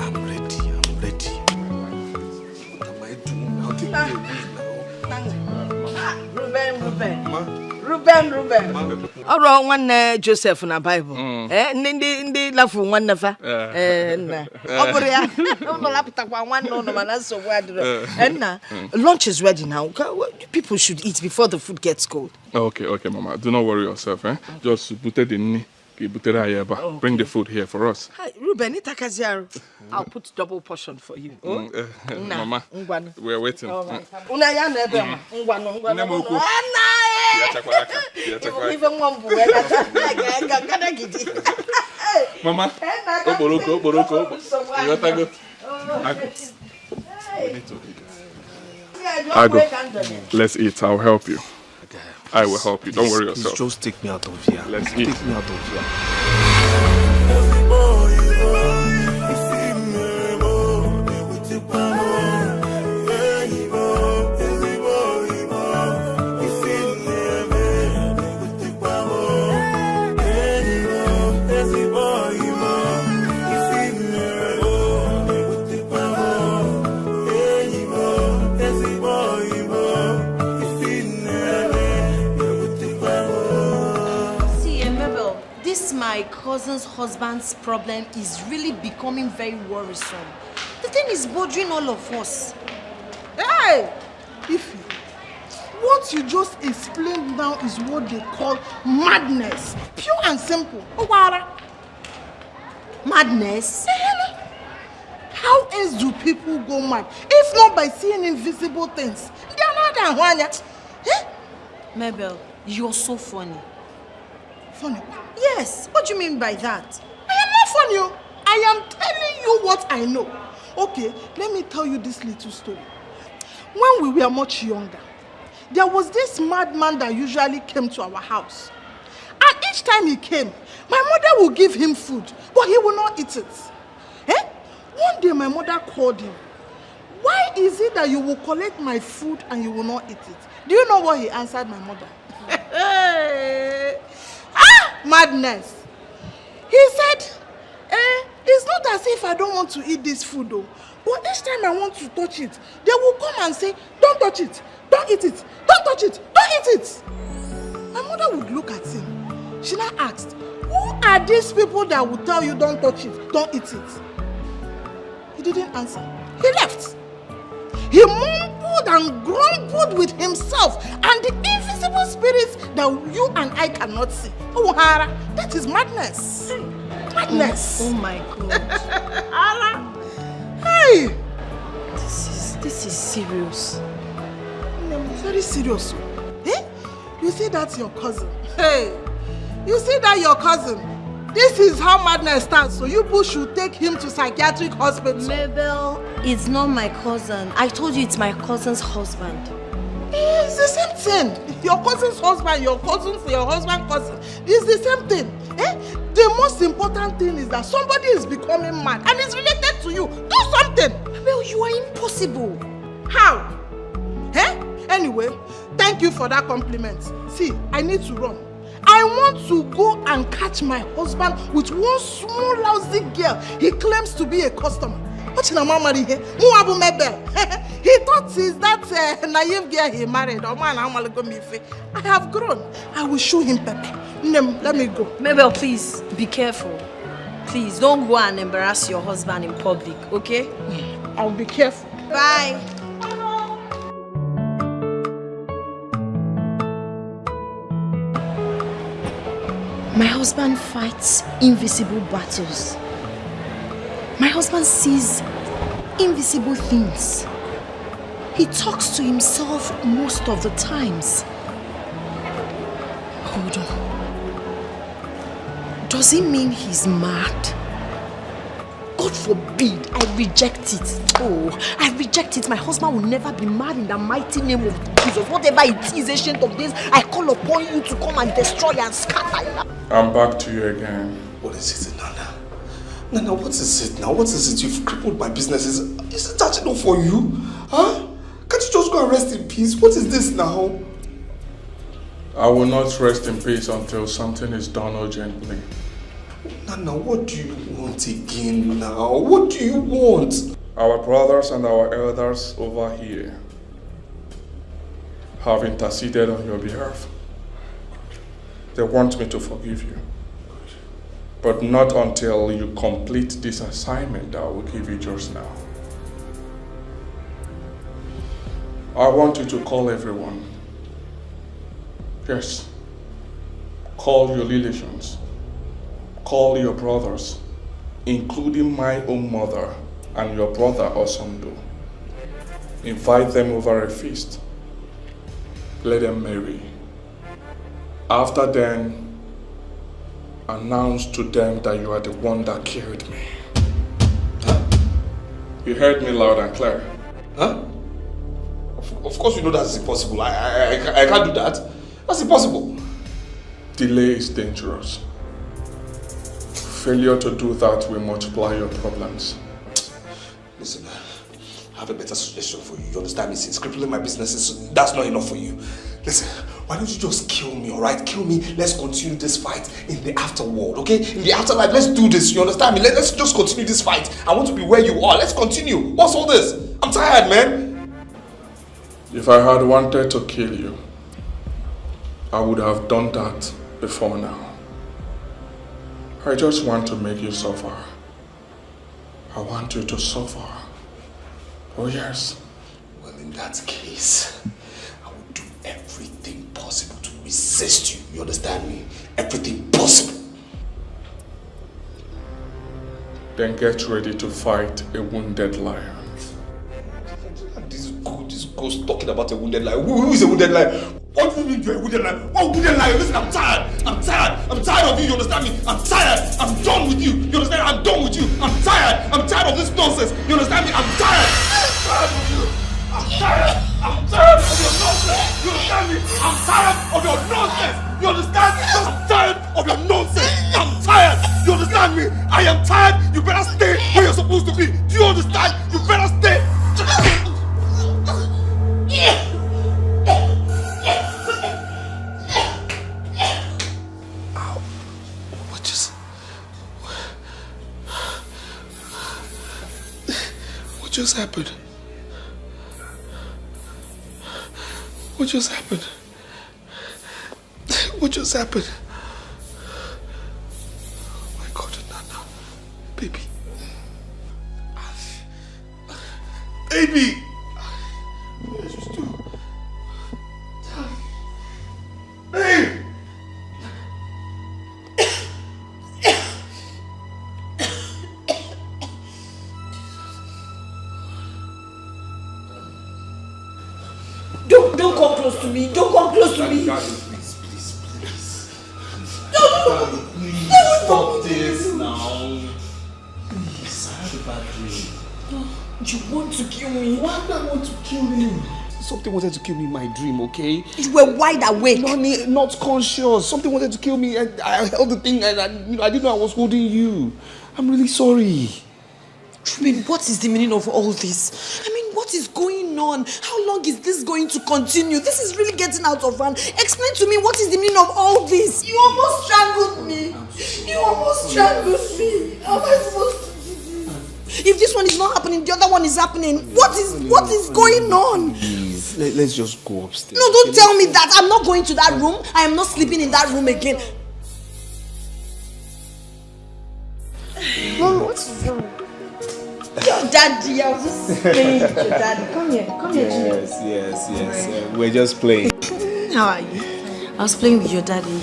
I'm ready. What am I doing? I'll take me Ruben. Oro nwanne Joseph na Bible. Ndị lafu nwanne fa. Na. Obere ya. No lapta kwa nwanne no mana so wadro. Na. Lunch is ready now. People should eat before the food gets cold. Okay, Mama. Do not worry yourself, Just put it in. Bring the food here for us. Hi, Ruben, I'll put double portion for you. Mama, we're waiting. Mama, Ago, let's eat. I'll help you. I will help you. Don't worry yourself. Just take me out of here. Let's eat. Take me out of here. My cousin's husband's problem is really becoming very worrisome. The thing is bothering all of us. Hey! Ify, what you just explained now is what they call madness. Pure and simple. Madness? How else do people go mad? If not by seeing invisible things. They are not that. Mabel, you're so funny. Funny? Yes. What do you mean by that? I am not funny. I am telling you what I know. Okay, let me tell you this little story. When we were much younger, there was this madman that usually came to our house. And each time he came, my mother would give him food, but he would not eat it. One day my mother called him. Why is it that you will collect my food and you will not eat it? Do you know what he answered my mother? Madness. He said, it's not as if I don't want to eat this food though. But each time I want to touch it, they will come and say, don't touch it, don't eat it, don't touch it, don't eat it. My mother would look at him. She now asked, who are these people that will tell you don't touch it, don't eat it? He didn't answer. He left. He mumbled and grumbled with himself and the invisible spirits that you and I cannot see. Oh, Hara, that is madness. Madness. Oh my God. Hara. Hey. This is serious. Very serious. You see that's your cousin. Hey. You see that your cousin. This is how madness starts. So you both should take him to psychiatric hospital. Mabel, it's not my cousin. I told you it's my cousin's husband. It's the same thing. Your cousin's husband, your husband's cousin. It's the same thing. The most important thing is that somebody is becoming mad and it's related to you. Do something. Mabel, you are impossible. How? Anyway, thank you for that compliment. See, I need to run. I want to go and catch my husband with one small lousy girl he claims to be a customer. What in a mama here? He thought he's that naive girl he married. I have grown. I will show him Pepe. Let me go. Mabel, please be careful. Please don't go and embarrass your husband in public, okay? I'll be careful. Bye. My husband fights invisible battles. My husband sees invisible things. He talks to himself most of the times. Hold on. Does it mean he's mad? God forbid, I reject it. Oh, I reject it. My husband will never be mad in the mighty name of Jesus. Whatever it is, ancient of days, I call upon you to come and destroy and scatter. I'm back to you again. What is it, Nana? Nana, what is it now? What is it? You've crippled my business. Is it that enough for you? Huh? Can't you just go and rest in peace? What is this now? I will not rest in peace until something is done urgently. Nana, what do you want again now? What do you want? Our brothers and our elders over here have interceded on your behalf. They want me to forgive you. But not until you complete this assignment that I will give you just now. I want you to call everyone. Yes. Call your relations. call your brothers, including my own mother and your brother Osando. Invite them over a feast. Let them marry. After then, announce to them that you are the one that killed me. Huh? You heard me loud and clear. Huh? Of course you know that's impossible. I can't do that. That's impossible. Delay is dangerous. Failure to do that will multiply your problems. Listen, I have a better suggestion for you. You understand me? Since crippling my businesses, that's not enough for you. Listen, why don't you just kill me, alright? Kill me. Let's continue this fight in the afterworld, okay? In the afterlife, let's do this. You understand me? Let's just continue this fight. I want to be where you are. Let's continue. What's all this? I'm tired, man. If I had wanted to kill you, I would have done that before now. I just want to make you suffer. I want you to suffer. Oh yes. Well, in that case, I will do everything possible to resist you. You understand me? Everything possible. Then get ready to fight a wounded lion. This ghost talking about a wounded lion. Who is a wounded lion? What do you mean you're a wounded lion? What wounded lion? Listen, I'm tired. I'm tired. I'm tired of you. You understand me? I'm tired. I'm done with you. You understand? I'm done with you. I'm tired. I'm tired of this nonsense. You understand me? I'm tired. I'm tired of you. I'm tired. I'm tired of your nonsense. You understand me? I'm tired of your nonsense. You understand? I'm tired of your nonsense. I'm tired. You understand me? I am tired. You better stay where you're supposed to be. Do you understand? You better stay. What just happened? What just happened? What just happened? Oh my God, Nana. Baby. Baby! What did you do? Babe! Don't come close to me. Don't come close to me. Please. Please stop this now. Please, I have a bad dream. You want to kill me? Why do I want to kill you? Something wanted to kill me in my dream, okay? You were wide awake. Not conscious. Something wanted to kill me and I held the thing and I didn't know I was holding you. I'm really sorry. I mean, what is the meaning of all this? I mean, what is going on? How long is this going to continue? This is really getting out of hand. Explain to me what is the meaning of all this? You almost strangled me. You almost strangled me. How am I supposed to do this? If this one is not happening, the other one is happening. What is going on? Please, let's just go upstairs. No, don't tell me that. I'm not going to that room. I am not sleeping in that room again. Mom, what's wrong? Your daddy, I was just playing with your daddy. Come here, Junior. Yes. We're just playing. How are you? I was playing with your daddy.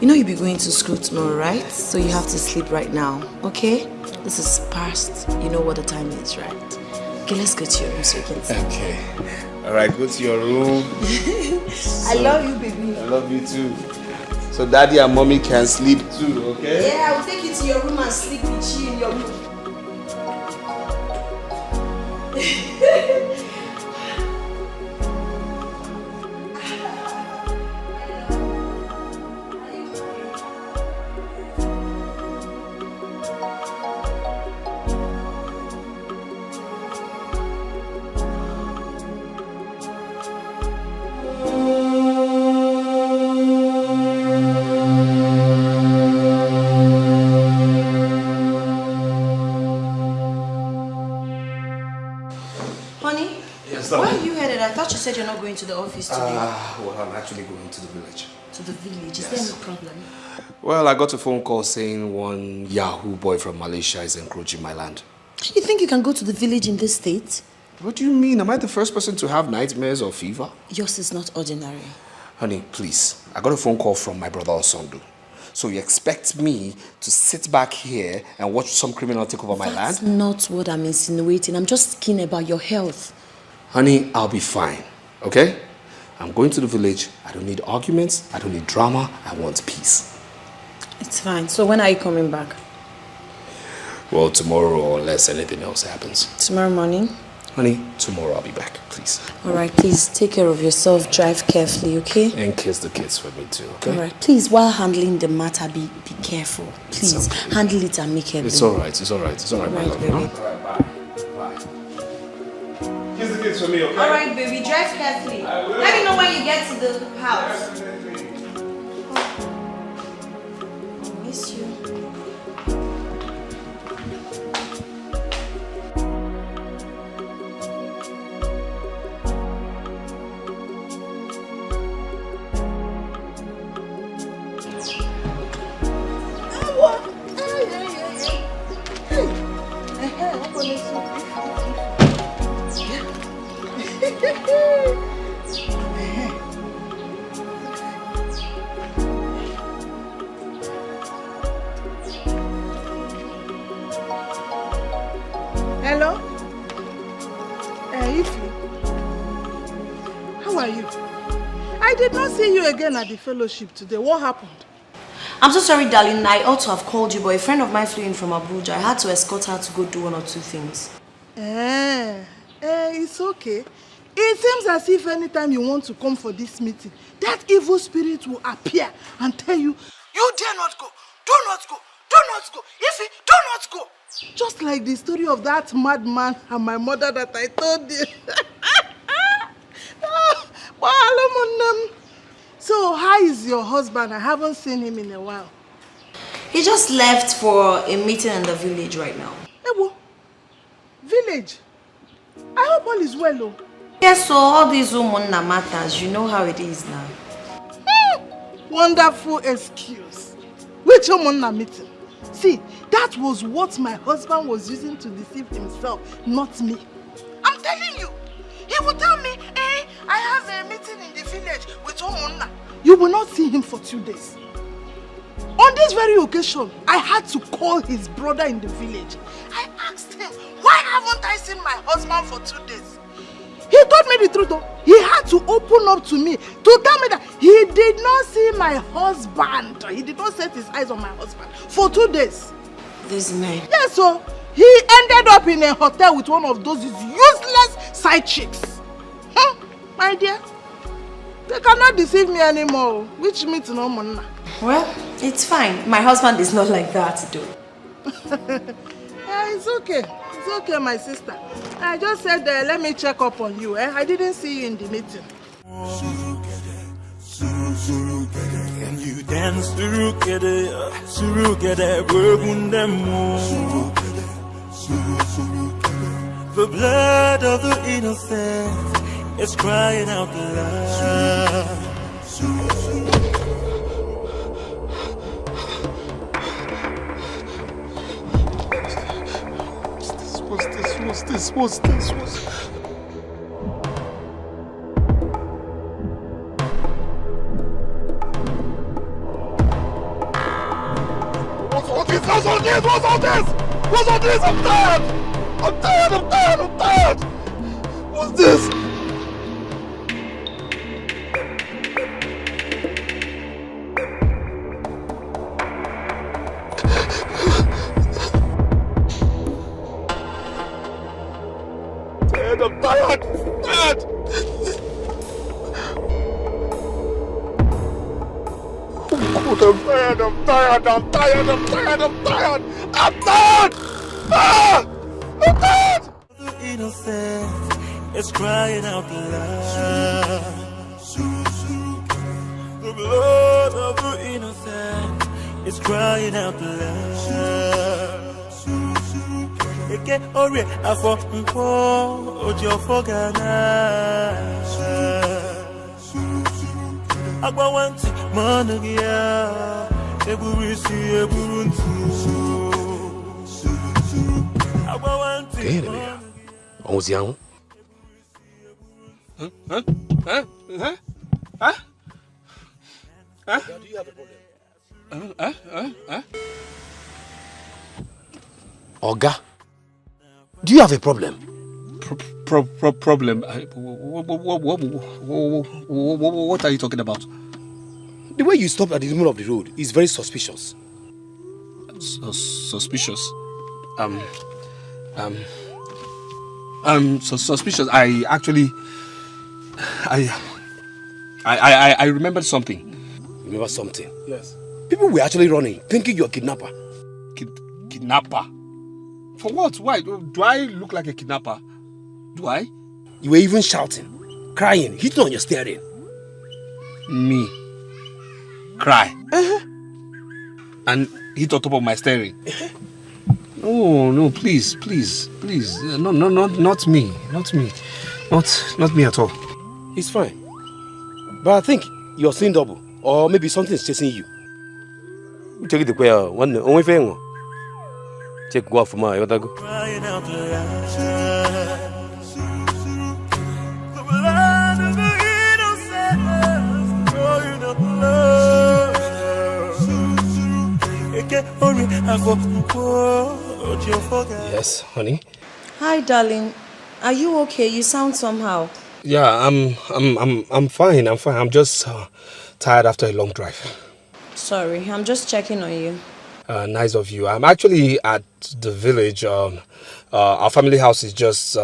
You know you'll be going to school tomorrow, right? So you have to sleep right now, okay? This is past. You know what the time is, right? Okay, let's go to your room so you can sleep. Okay. Alright, go to your room. I love you, baby. I love you too. So daddy and mommy can sleep too, okay? Yeah, I will take you to your room and sleep with you in your room. You said you're not going to the office today. Well, I'm actually going to the village. To the village? Is there any problem? Well, I got a phone call saying one Yahoo boy from Malaysia is encroaching my land. You think you can go to the village in this state? What do you mean? Am I the first person to have nightmares or fever? Yours is not ordinary. Honey, please. I got a phone call from my brother Osando. So you expect me to sit back here and watch some criminal take over my That's land? not what I'm insinuating. I'm just keen about your health. Honey, I'll be fine, okay? I'm going to the village. I don't need arguments. I don't need drama. I want peace. It's fine. So when are you coming back? Well, tomorrow or unless anything else happens. Tomorrow morning? Honey, tomorrow I'll be back, please. Alright, please take care of yourself. Drive carefully, okay? And kiss the kids for me too, okay? Alright, please, while handling the matter, be careful. Please, okay. handle it amicably. It's alright, it's alright, it's alright, my love. baby. Alright, bye. Kiss the kids for me, okay? Alright, baby, drive carefully. Let me know when you get to the house. I miss you. Hello? Ify. How are you? I did not see you again at the fellowship today. What happened? I'm so sorry, darling. I ought to have called you, but a friend of mine flew in from Abuja. I had to escort her to go do one or two things. It's okay. It seems as if anytime you want to come for this meeting, that evil spirit will appear and tell you, you dare not go, do not go, do not go, Ify, do not go. Just like the story of that madman and my mother that I told you. So how is your husband? I haven't seen him in a while. He just left for a meeting in the village right now. Ewo, village? I hope all is well, oh. Yes, so all these Umunna matters, you know how it is now. Wonderful excuse. Which Umunna meeting? See, that was what my husband was using to deceive himself, not me. I'm telling you. He would tell me, I have a meeting in the village with Umunna. You will not see him for 2 days. On this very occasion, I had to call his brother in the village. I asked him, why haven't I seen my husband for 2 days? He told me the truth, though. He had to open up to me to tell me that he did not see my husband. He did not set his eyes on my husband for 2 days. This man. Yes, so he ended up in a hotel with one of those useless side chicks. My dear, they cannot deceive me anymore. Which means no money. Well, it's fine. My husband is not like that, though. It's okay. It's okay, my sister. I just said, let me check up on you. I didn't see you in the meeting. Can you dance surugede, the blood of the innocent is crying out loud. What's this? What's all this? I'm tired! What's this? I'm tired! The innocent is crying out loud. The blood of the innocent is crying out loud. Eke ore afọ nkwo ojo fogana. Agbawanti manugia eburisi eburuntu. Agbawanti. Onzian. Huh? Do you have a problem? Oga, do you have a problem? Problem? What are you talking about? The way you stopped at the middle of the road is very suspicious. Suspicious? Suspicious. I actually... I remembered something. Remember something? Yes. People were actually running, thinking you're a kidnapper. Kidnapper? For what? Why? Do I look like a kidnapper? Do I? You were even shouting, crying, hitting on your steering. Me? Cry? And hit on top of my steering? No, please. No, not me. Not me at all. It's fine. But I think you're seeing double. Or maybe something is chasing you. Check it the one only thing. Check go for my other go. Crying out loud. Yes, honey. Hi, darling. Are you okay? You sound somehow. Yeah, I'm fine. I'm just tired after a long drive. Sorry, I'm just checking on you. Nice of you. I'm actually at the village. Our family house is just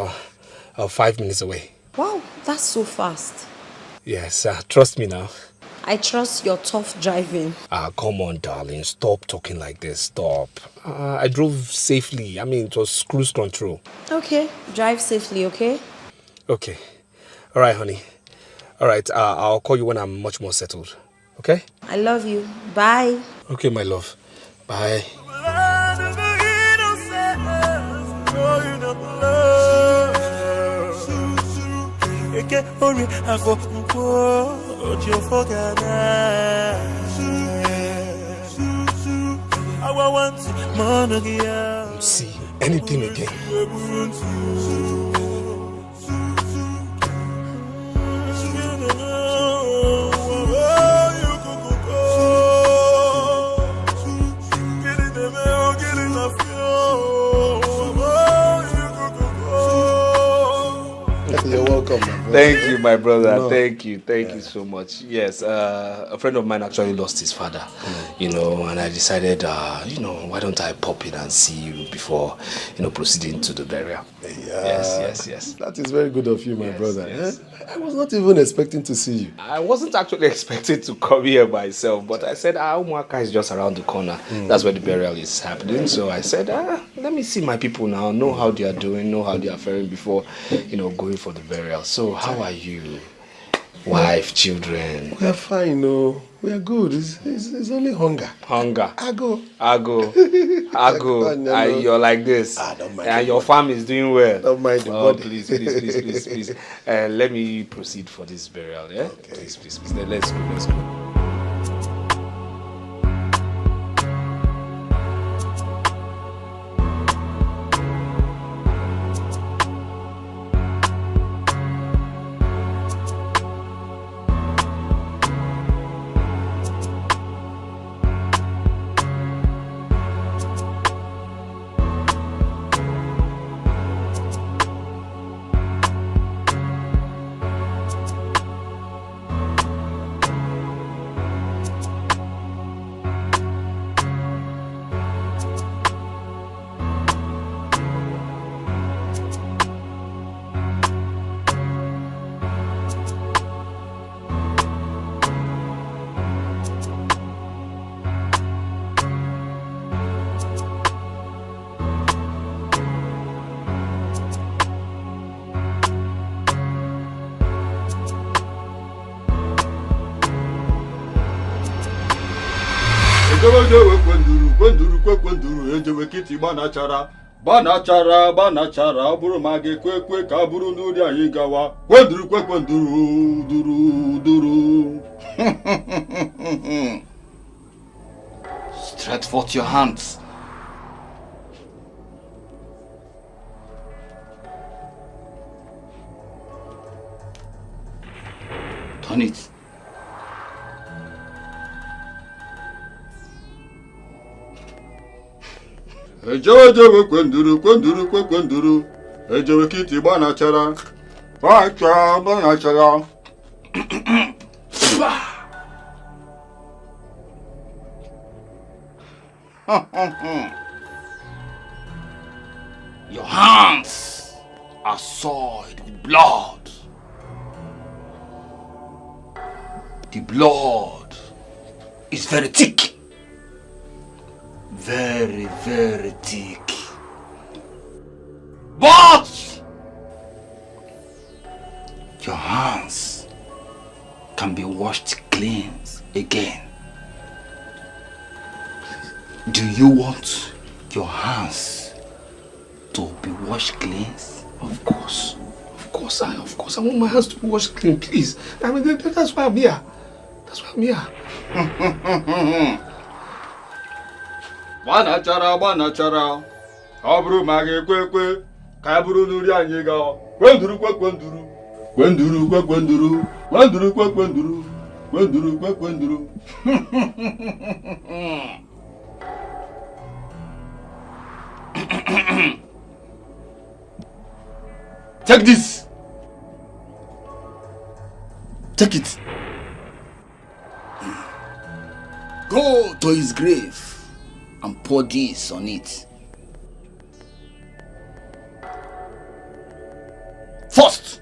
5 minutes away. Wow, that's so fast. Yes, trust me now. I trust your tough driving. Come on, darling. Stop talking like this. Stop. I drove safely. I mean, it was cruise control. Okay, drive safely, okay? Okay. All right, honey. All right, I'll call you when I'm much more settled. Okay? I love you. Bye. Okay, my love. Bye. See anything again. You're welcome, my brother. Thank you, my brother. No. Thank you so much. Yes, a friend of mine actually lost his father, and I decided, why don't I pop in and see you before, proceeding to the burial. Yeah. Yes. That is very good of you, my brother. Yes. I was not even expecting to see you. I wasn't actually expecting to come here myself, but I said, Umwaka is just around the corner. That's where the burial is happening. So I said, let me see my people now, know how they are doing, know how they are faring before, going for the burial. So how are you? Wife, children? We are fine, we are good. It's only hunger. Hunger? Ago. And you're like this. Don't mind. And your farm is doing well. Don't mind the body. Please. Let me proceed for this burial, yeah? Okay. Please. Let's go. kwenduru ejewe kiti banachara bụrụ ma ga-ekwe ka bụrụ n'ụdị anyị gawa kwenduru duru. Stretch forth your hands. Turn it. Ejewe kwenduru kwenduru. Ejewe kiti bana chara. Bana chara. Your hands are soiled with blood. The blood is very thick. Very, very thick. But your hands can be washed clean again. Do you want your hands to be washed clean? Of course. Of course. I want my hands to be washed clean, please. I mean, that's why I'm here. That's why I'm here. Bana chara. Abru mage kwe. Kaburu nuri anyega. Kwenduru. Take this. Take it. Go to his grave and pour this on it. First,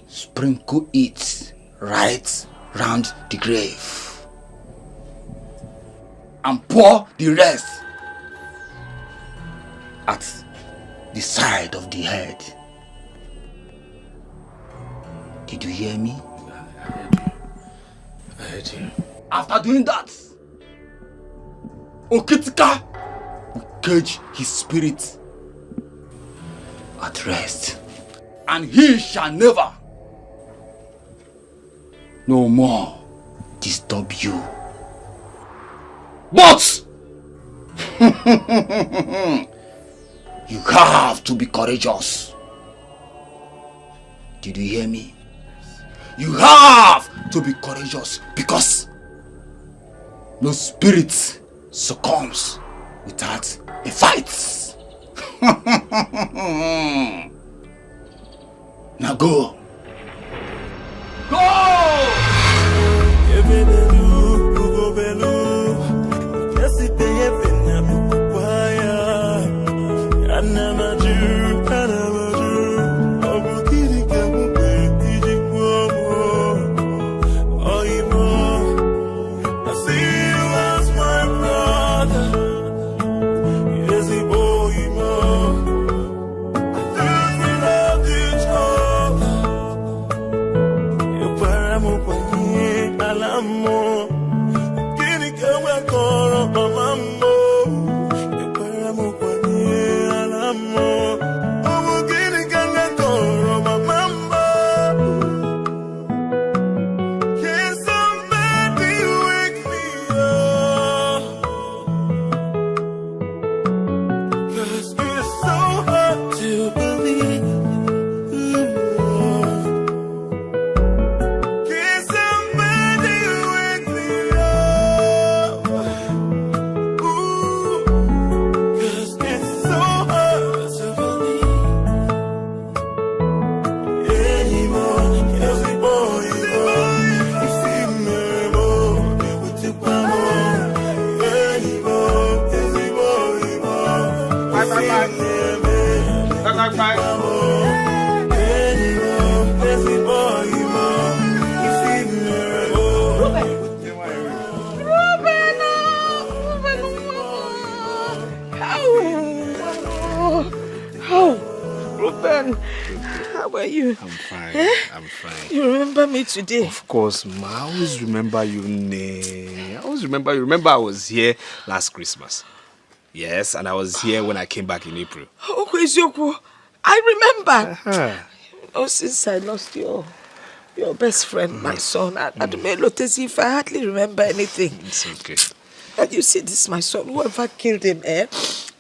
sprinkle it right round the grave and pour the rest at the side of the head. Did you hear me? I heard you. After doing that, Okitika will cage his spirit at rest, and he shall never no more disturb you. But you have to be courageous. Did you hear me? You have to be courageous because no spirit succumbs without a fight. Now go. I'm fine. You remember me today? Of course, ma. I always remember you. I always remember you. Remember I was here last Christmas. Yes, and I was here when I came back in April. Oh, Kwezioku, I remember. Oh, since I lost your best friend, my son, I don't know if I hardly remember anything. It's okay. And you see, this my son, whoever killed him,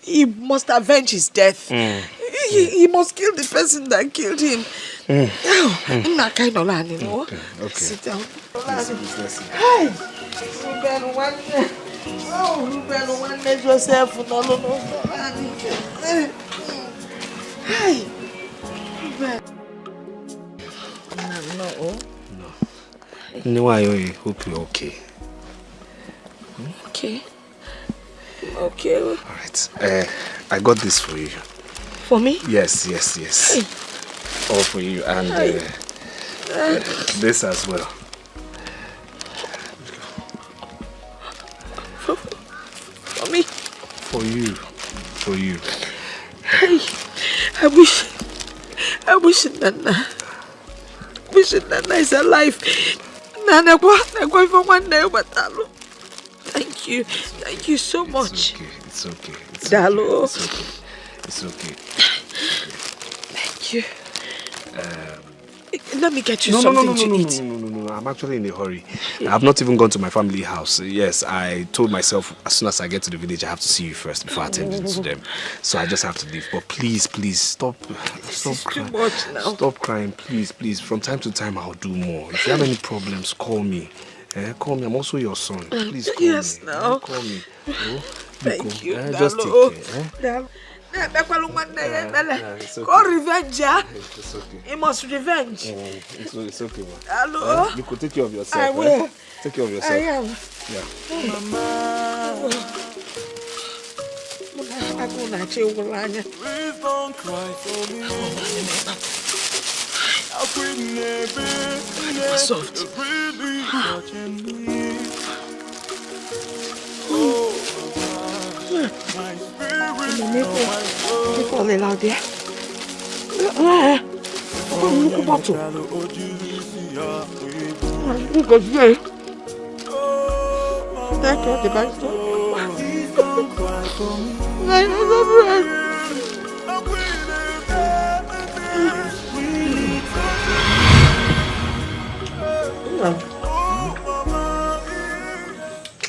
he must avenge his death. He must kill the person that killed him. Not kind of land, you know. Okay. Sit down. Let's sit down. Hi. Oh, Ruben, one day yourself no. Hey, Ruben. No, I hope you're okay. Okay. Okay. Alright. I got this for you. For me? Yes. Hey. All for you and this as well. For me? For you. Hey, I wish Nana is alive. Nana, for one day, but thank you so much. It's okay. Dalo. It's okay. Thank you. Let me get you something to eat. No. I'm actually in a hurry. I've not even gone to my family house. Yes, I told myself as soon as I get to the village, I have to see you first before attending to them. So I just have to leave. But please, stop crying. Too much now. Stop crying, please. From time to time, I'll do more. If you have any problems, call me. Call me. I'm also your son. Please call me. Yes, now. Call me. Oh, Thank you. just take care. Call revenge, yeah? It's okay. He must revenge. It's okay, man. Hello? You could take care of yourself. I will. Take care of yourself. I am. Yeah. Please don't cry for me. Soft. Really touching me. My spirit, Fall out there.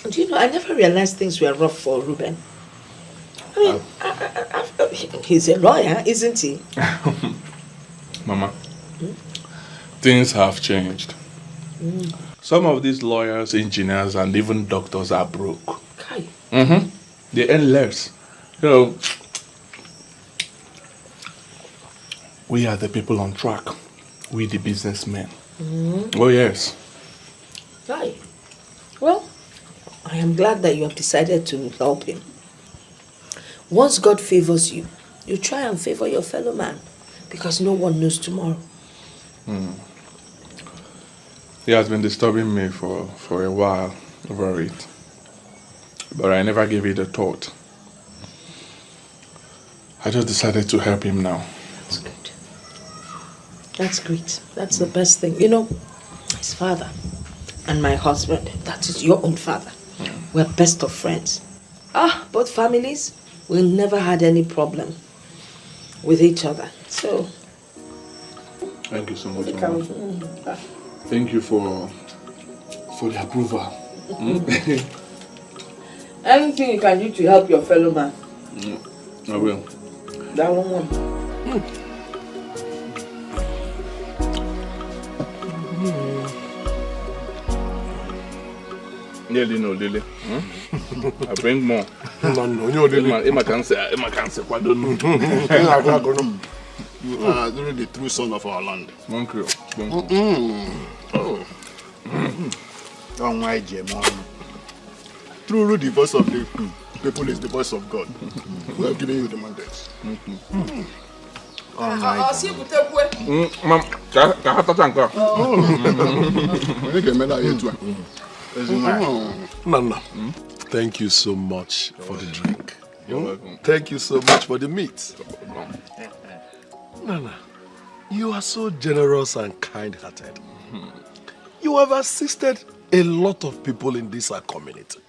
Do you know, I never realized things were rough for Ruben. I mean, he's a lawyer, isn't he? Mama, things have changed. Some of these lawyers, engineers, and even doctors are broke. They earn less. You know, we are the people on track. We the businessmen. Oh, yes. Right. Well, I am glad that you have decided to help him. Once God favors you, you try and favor your fellow man, because no one knows tomorrow. He has been disturbing me for a while over it. But I never gave it a thought. I just decided to help him now. That's good. That's great. That's the best thing. You know, his father and my husband, that is your own father, we're best of friends. Both families, we never had any problem with each other. So, thank you so much, Mama. Thank you for the approval. Anything you can do to help your fellow man. I will. That one. Lily. I bring more. You are really the true son of our land. Thank you. Don't mind, Truly, the voice of the people is the voice of God. We are giving you the mandate. Nana, thank you so much for the drink. You're welcome. Thank you so much for the meat. Nana, you are so generous and kind-hearted. You have assisted a lot of people in this community.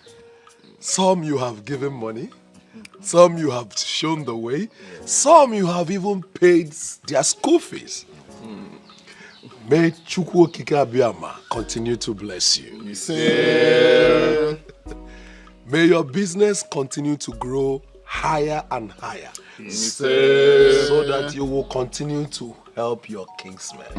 Some you have given money, some you have shown the way, some you have even paid their school fees. May Chukwu Okike Abiyama continue to bless you. May your business continue to grow higher and higher, so that you will continue to help your kingsmen.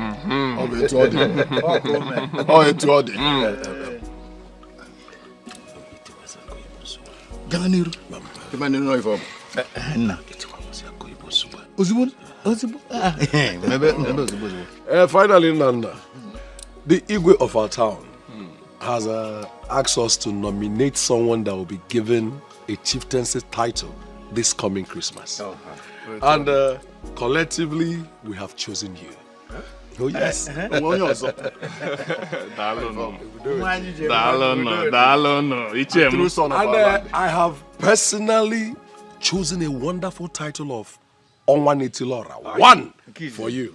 Gamaniru. Gamaniru no ifo. Na. Ozugbo. Finally, Nanda, the Igwe of our town has asked us to nominate someone that will be given a chieftaincy title this coming Christmas. And collectively, we have chosen you. Oh, yes. And I have personally chosen a wonderful title of Onwanitilora. One for you.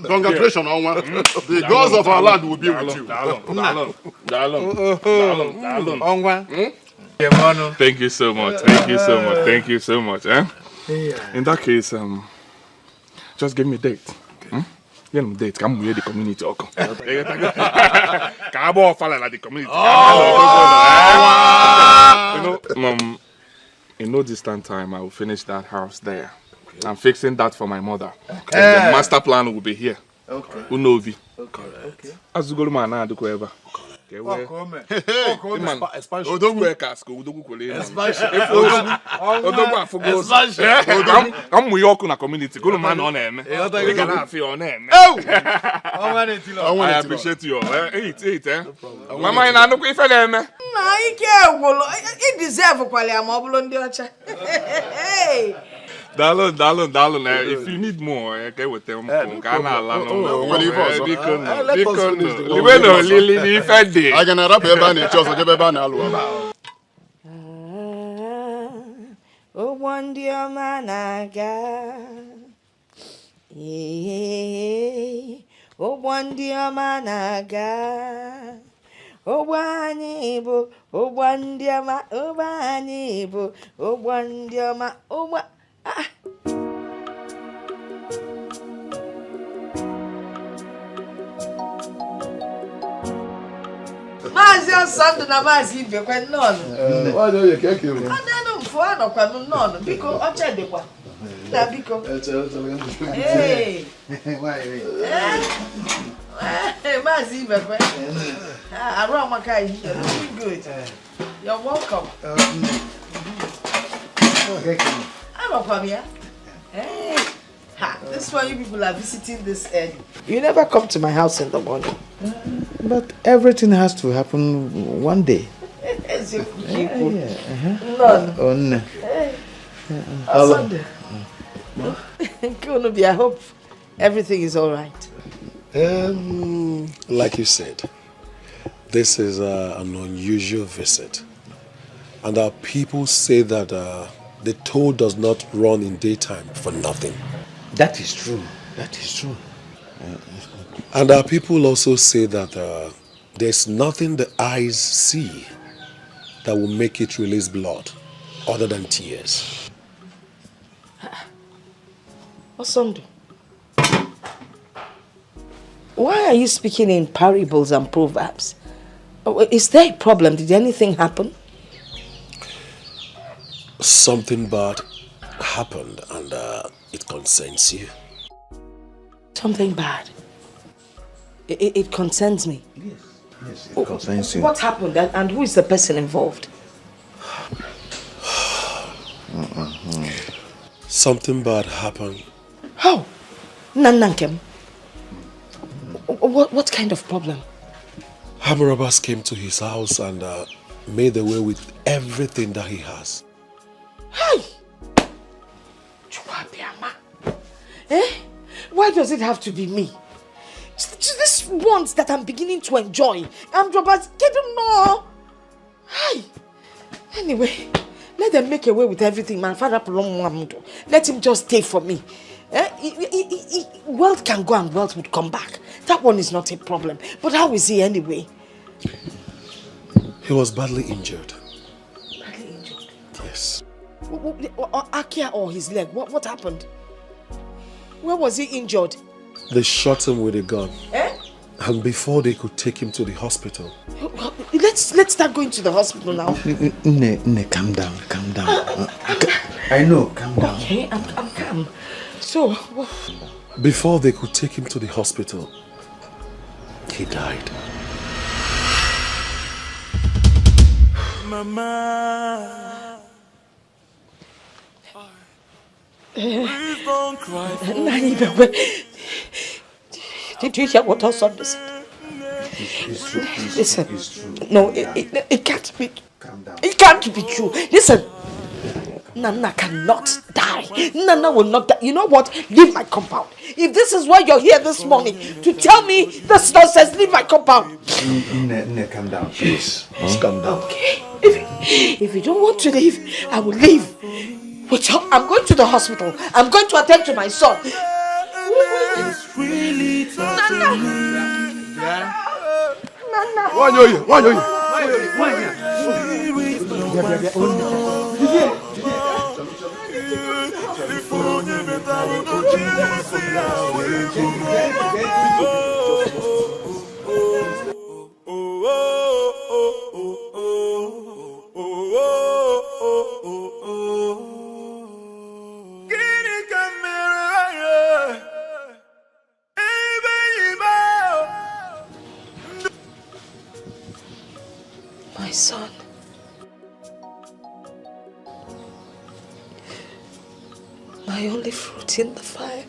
Congratulations, Onwa. The gods of our land will be with you. Thank you so much. Thank you so much. Thank you so much. In that case, just give me a date. Date. Come with the community. In no distant time, I will finish that house there. Okay. I'm fixing that for my mother. Okay. The master plan will be here. Okay. Unovi. Okay. As you go to my nana, do whatever. I'm we all kuna community. Go to man on him. I appreciate you. Eat. Mama, I know if I am. No, I can't. It deserves quality. I'm oblong the ocha. Hey. Darling, if you need more, okay, with them. I can wrap your band in church. Oh, one dear man, I got. Oh, one dear man, I got. Oh, one able. Oh, one dear man. Oh, one able. Oh, one dear man. Oh, what? Mazi on Sunday na mazi ibe kwa none. Why do you care him? No for no kwa none because oche de kwa. Na biko. Hey. Why? Hey, mazi ibe kwa. Around Makai, you're looking good. You're welcome. I'm a here. Hey. Ha, this is why you people are visiting this early. You never come to my house in the morning. But everything has to happen one day. It's your people. None. Oh, no. Sunday. I hope everything is all right. Like you said, this is an unusual visit. And our people say that the toll does not run in daytime for nothing. That is true. And our people also say that there's nothing the eyes see that will make it release blood other than tears. Osondu, why are you speaking in parables and proverbs? Is there a problem? Did anything happen? Something bad happened and it concerns you. Something bad? It concerns me? Yes, it concerns you. What happened and who is the person involved? Something bad happened. How? Nanankem? What kind of problem? Armed robbers came to his house and made away with everything that he has. Hey! Eh? Why does it have to be me? These ones that I'm beginning to enjoy. I'm robbers. Get them no. Hey! Anyway, let them make away with everything. Man, father, let him just stay for me. Wealth can go and wealth would come back. That one is not a problem. But how is he anyway? He was badly injured. Badly injured? Yes. Akia or his leg? What happened? Where was he injured? They shot him with a gun. Eh? And before they could take him to the hospital. Let's start going to the hospital now. Calm down. I know, calm down. Okay, I'm calm. So, Before they could take him to the hospital, he died. Mama, please don't cry for me. Did you hear what our son said? It's true. Listen, It's true. no, it can't be. Calm down. It can't be true. Listen, Nana cannot die. Nana will not die. You know what? Leave my compound. If this is why you're here this morning, to tell me this nonsense, leave my compound. Nne, calm down, please. Just calm down. Okay. If you don't want to leave, I will leave. Wait, I'm going to the hospital. I'm going to attend to my son. Nana. Why are you? My son. My only fruit in the fire.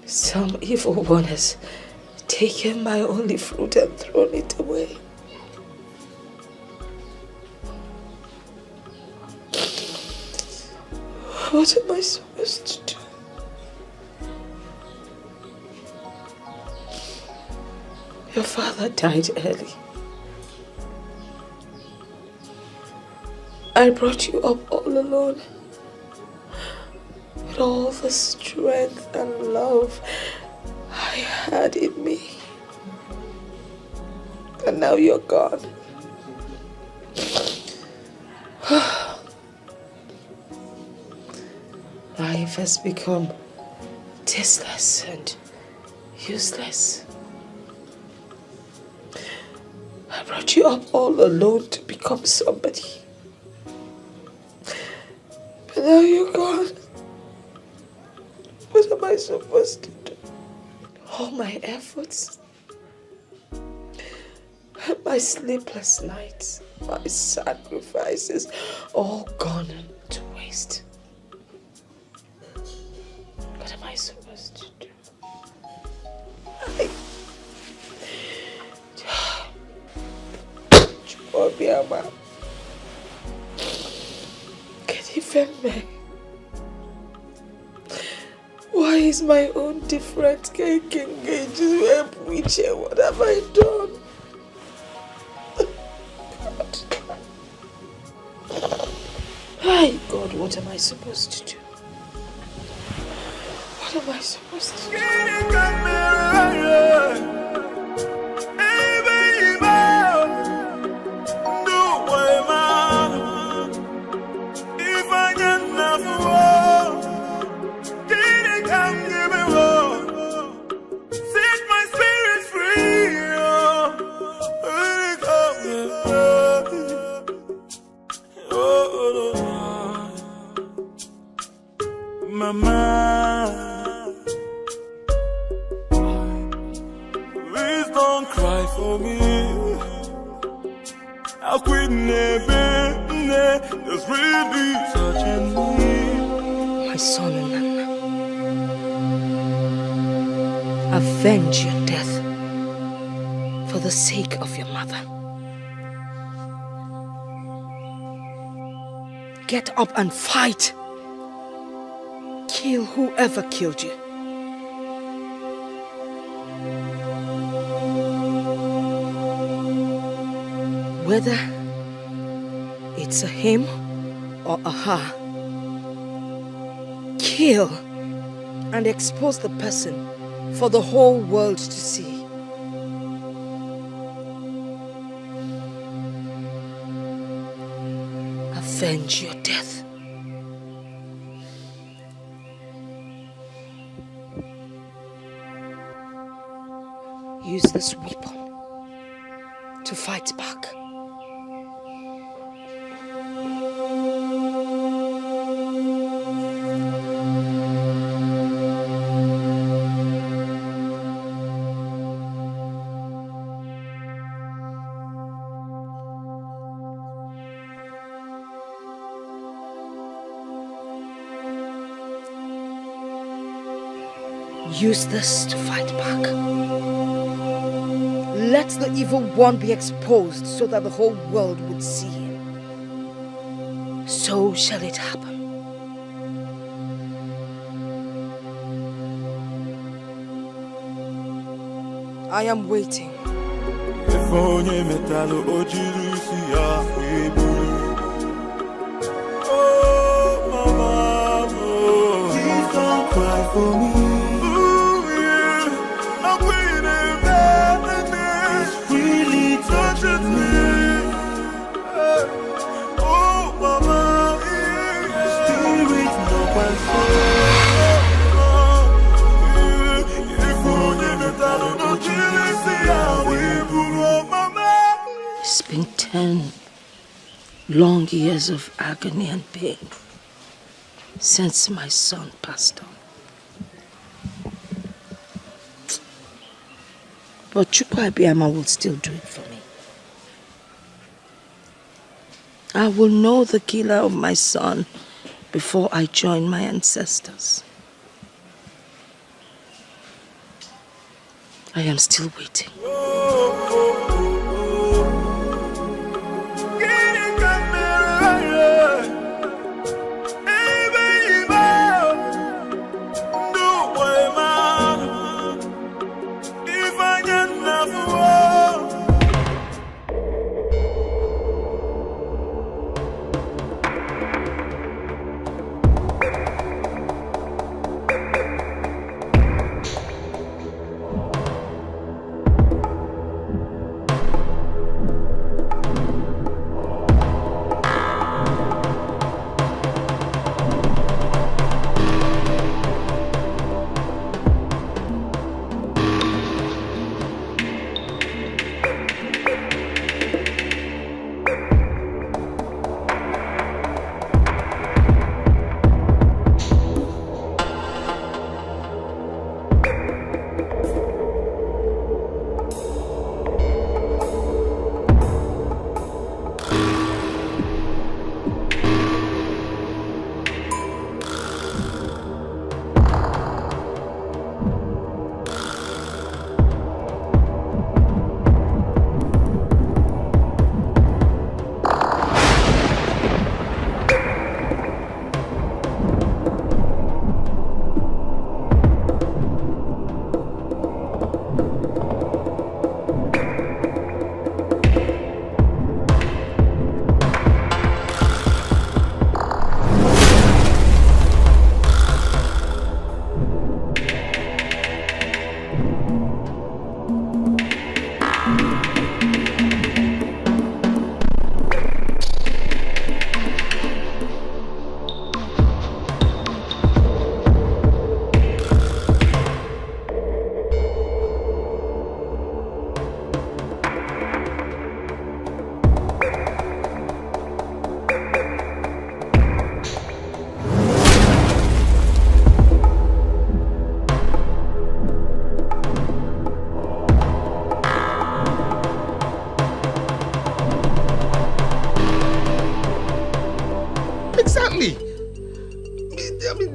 Some evil one has taken my only fruit and thrown it away. What am I supposed to do? Your father died early. I brought you up all alone. With all the strength and love I had in me. And now you're gone. Life has become tasteless and useless. I brought you up all alone to become somebody. But now you're gone. What am I supposed to do? All my efforts, my sleepless nights, my sacrifices, all gone to waste. What am I supposed to do? Why is my own different cake engaged? What have I done? Hi, God, what am I supposed to do? What am I supposed to do? Mama, please don't cry for me. I quit there's really touching me. My son and Nana, avenge your death for the sake of your mother. Get up and fight. Kill whoever killed you. Whether it's a him or a her, kill and expose the person for the whole world to see. Avenge your death. Use this weapon to fight back. Use this to fight back. Let the evil one be exposed so that the whole world would see him. So shall it happen. I am waiting. Oh, mama, please don't cry for me. Ooh, yeah. I'm waiting, madness really touches me. Oh, mama, yeah. Spirit, no one It's been 10 long years of agony and pain since my son passed on. But Chukwu Abiyama will still do it for me. I will know the killer of my son before I join my ancestors. I am still waiting.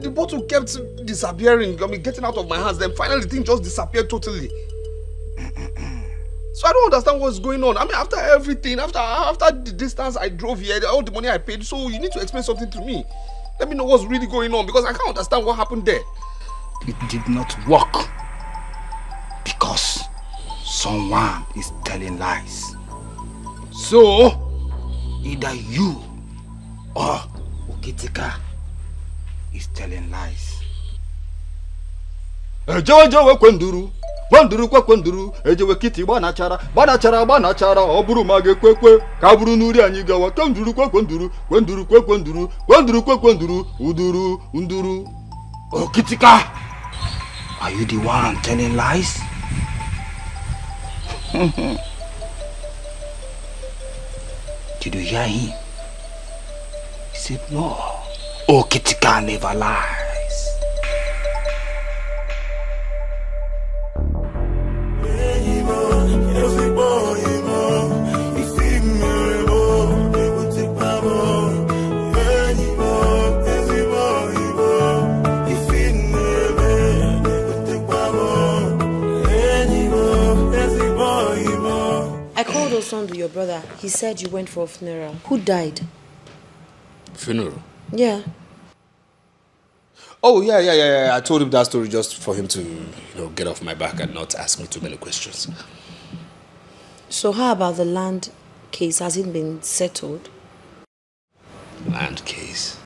The bottle kept disappearing, getting out of my hands. Then finally the thing just disappeared totally. So I don't understand what's going on. After everything, after the distance I drove here, all the money I paid, so you need to explain something to me. Let me know what's really going on, because I can't understand what happened there. It did not work because someone is telling lies. So, either you or Okitika is telling lies. Ejewe kwenduru kwa kwenduru ejewe kiti banachara oburu mage kwekwe ka buru nuri anyi gawa kwenduru kwa kwenduru kwa kwenduru uduru. Okitika, are you the one telling lies? Did you hear him? He said no. Okitika never lies. He said you went for a funeral. Who died? Funeral? Yeah. Oh, yeah. I told him that story just for him to, get off my back and not ask me too many questions. So how about the land case? Has it been settled? Land case?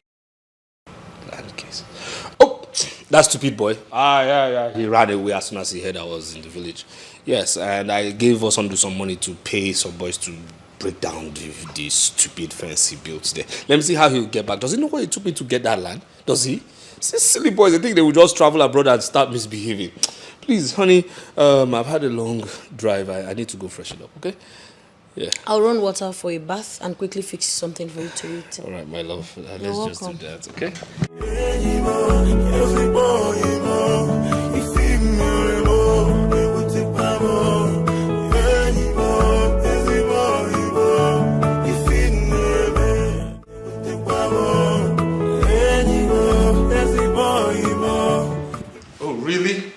Oh, that stupid boy. Yeah. He ran away as soon as he heard I was in the village. Yes, and I gave us some money to pay some boys to break down the stupid fence he built there. Let me see how he'll get back. Does he know where it took me to get that land? Does he? These silly boys, they think they will just travel abroad and start misbehaving. Please, honey, I've had a long drive. I need to go freshen up, okay? Yeah. I'll run water for a bath and quickly fix something for you to eat. All right, my love. Let's just do that, okay? Oh, really?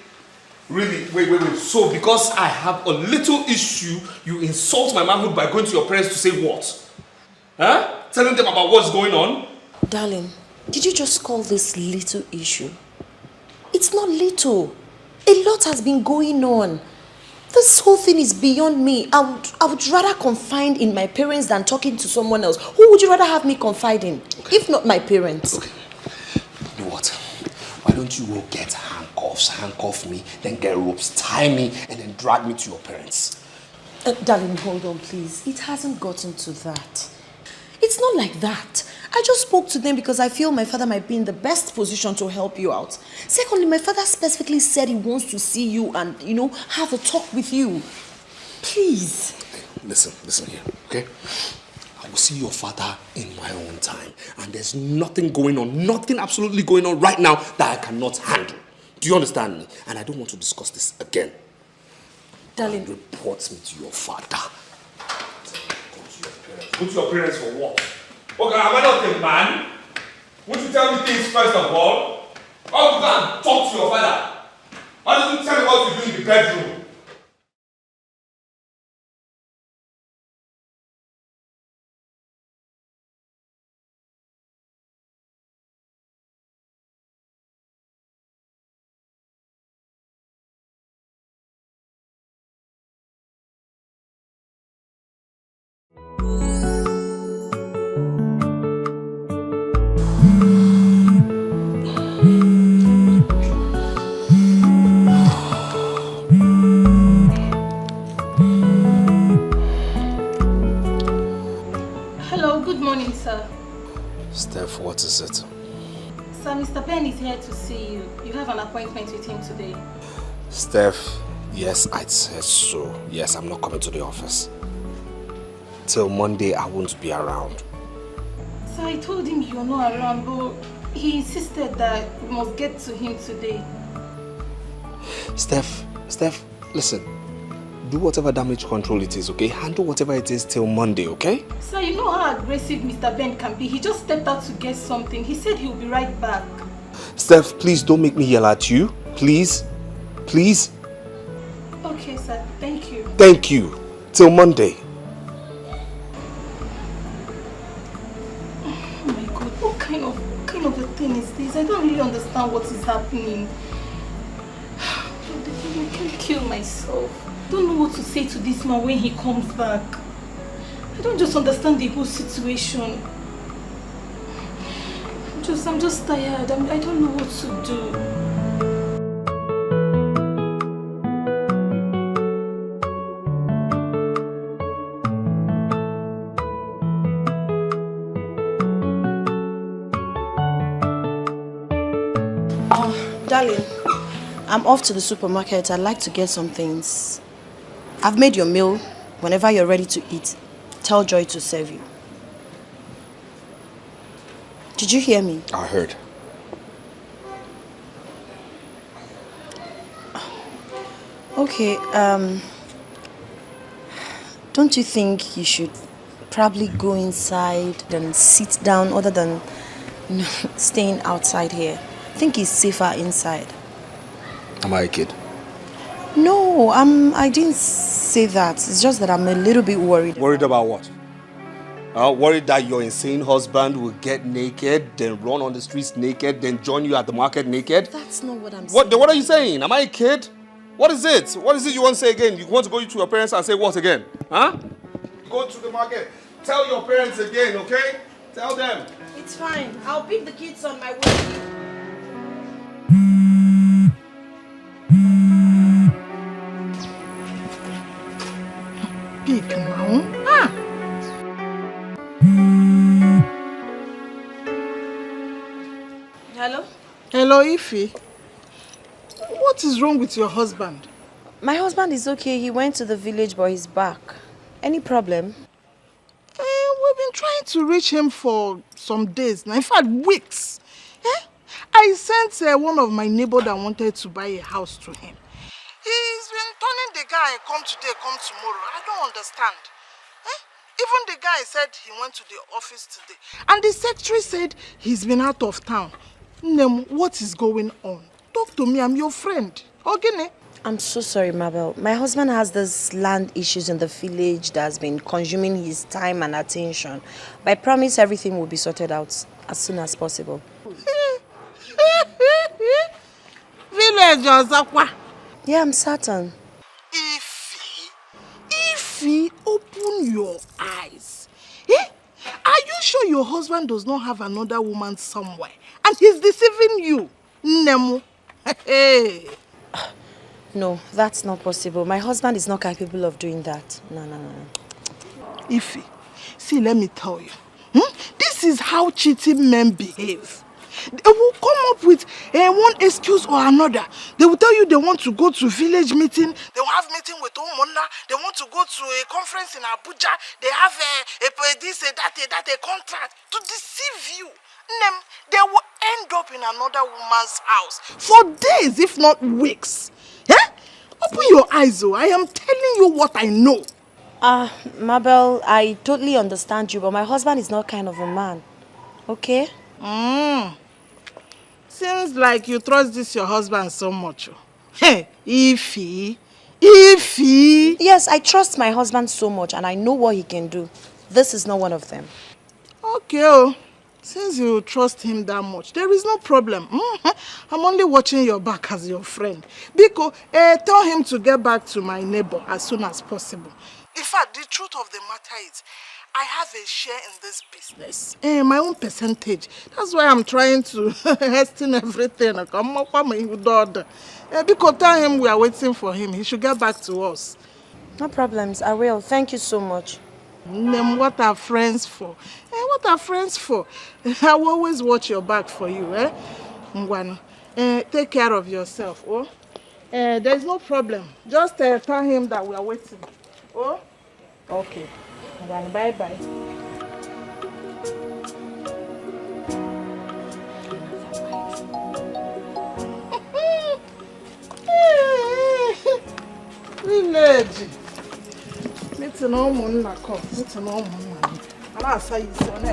Really? Wait. So because I have a little issue, you insult my manhood by going to your parents to say what? Huh? Telling them about what's going on? Darling, did you just call this little issue? It's not little. A lot has been going on. This whole thing is beyond me. I would rather confide in my parents than talking to someone else. Who would you rather have me confide in? Okay. If not my parents. Okay. You know what? Why don't you go get handcuff me, then get ropes, tie me, and then drag me to your parents? Darling, hold on, please. It hasn't gotten to that. It's not like that. I just spoke to them because I feel my father might be in the best position to help you out. Secondly, my father specifically said he wants to see you and, have a talk with you. Please. Listen here, okay? I will see your father in my own time. And there's nothing absolutely going on right now that I cannot handle. Do you understand me? And I don't want to discuss this again. Darling. Report me to your father. Go to your parents for what? Okay, am I not a man? Won't you tell me things first of all? Why would you go and talk to your father? Why don't you tell me what to do in the bedroom? Steph, what is it? Sir, Mr. Ben is here to see you. You have an appointment with him today. Steph, yes, I said so. Yes, I'm not coming to the office. Till Monday, I won't be around. Sir, I told him you're not around, but he insisted that we must get to him today. Steph, listen. Do whatever damage control it is, okay? Handle whatever it is till Monday, okay? Sir, you know how aggressive Mr. Ben can be. He just stepped out to get something. He said he'll be right back. Steph, please don't make me yell at you. Please. Please. Okay, sir. Thank you. Thank you. Till Monday. Oh my God. What kind of a thing is this? I don't really understand what is happening. I can't kill myself. I don't know what to say to this man when he comes back. I don't just understand the whole situation. I'm just tired. I don't know what to do. Oh, darling, I'm off to the supermarket. I'd like to get some things. I've made your meal. Whenever you're ready to eat, tell Joy to serve you. Did you hear me? I heard. Okay, don't you think you should probably go inside and sit down other than staying outside here? I think it's safer inside. Am I a kid? No, I didn't say that. It's just that I'm a little bit worried. Worried about what? Worried that your insane husband will get naked, then run on the streets naked, then join you at the market naked? That's not what I'm saying. What are you saying? Am I a kid? What is it? What is it you want to say again? You want to go to your parents and say what again? Huh? Go to the market. Tell your parents again, okay? Tell them. It's fine. I'll pick the kids on my way. Pick now. Ah. Hello? Hello, Ify. What is wrong with your husband? My husband is okay. He went to the village, but he's back. Any problem? We've been trying to reach him for some days now. In fact, weeks. I sent one of my neighbors that wanted to buy a house to him. He's been telling the guy, come today, come tomorrow. I don't understand. Even the guy said he went to the office today. And the secretary said he's been out of town. Nem, what is going on? Talk to me, I'm your friend. Okay? I'm so sorry, Mabel. My husband has this land issues in the village that's been consuming his time and attention. But I promise everything will be sorted out as soon as possible. Village or Zakwa? Yeah, I'm certain. Ify, open your eyes. Are you sure your husband does not have another woman somewhere? And he's deceiving you? Nemo. No, that's not possible. My husband is not capable of doing that. No. Ify, see, let me tell you. This is how cheating men behave. They will come up with one excuse or another. They will tell you they want to go to village meeting. They will have meeting with Omona. They want to go to a conference in Abuja. They have a contract to deceive you. They will end up in another woman's house for days, if not weeks. Open your eyes, oh. I am telling you what I know. Mabel, I totally understand you, but my husband is not kind of a man. Okay? Seems like you trust this your husband so much. Hey, Ify. Yes, I trust my husband so much and I know what he can do. This is not one of them. Okay, since you trust him that much, there is no problem. I'm only watching your back as your friend. Biko, tell him to get back to my neighbor as soon as possible. In fact, the truth of the matter is, I have a share in this business. My own percentage. That's why I'm trying to hasten everything. Because tell him we are waiting for him. He should get back to us. No problems. I will. Thank you so much. What are friends for? What are friends for? I will always watch your back for you. Take care of yourself. Oh? There's no problem. Just tell him that we are waiting. Oh? Okay. Bye-bye. Village. Meeting all morning na come. Meeting all morning. I say you say na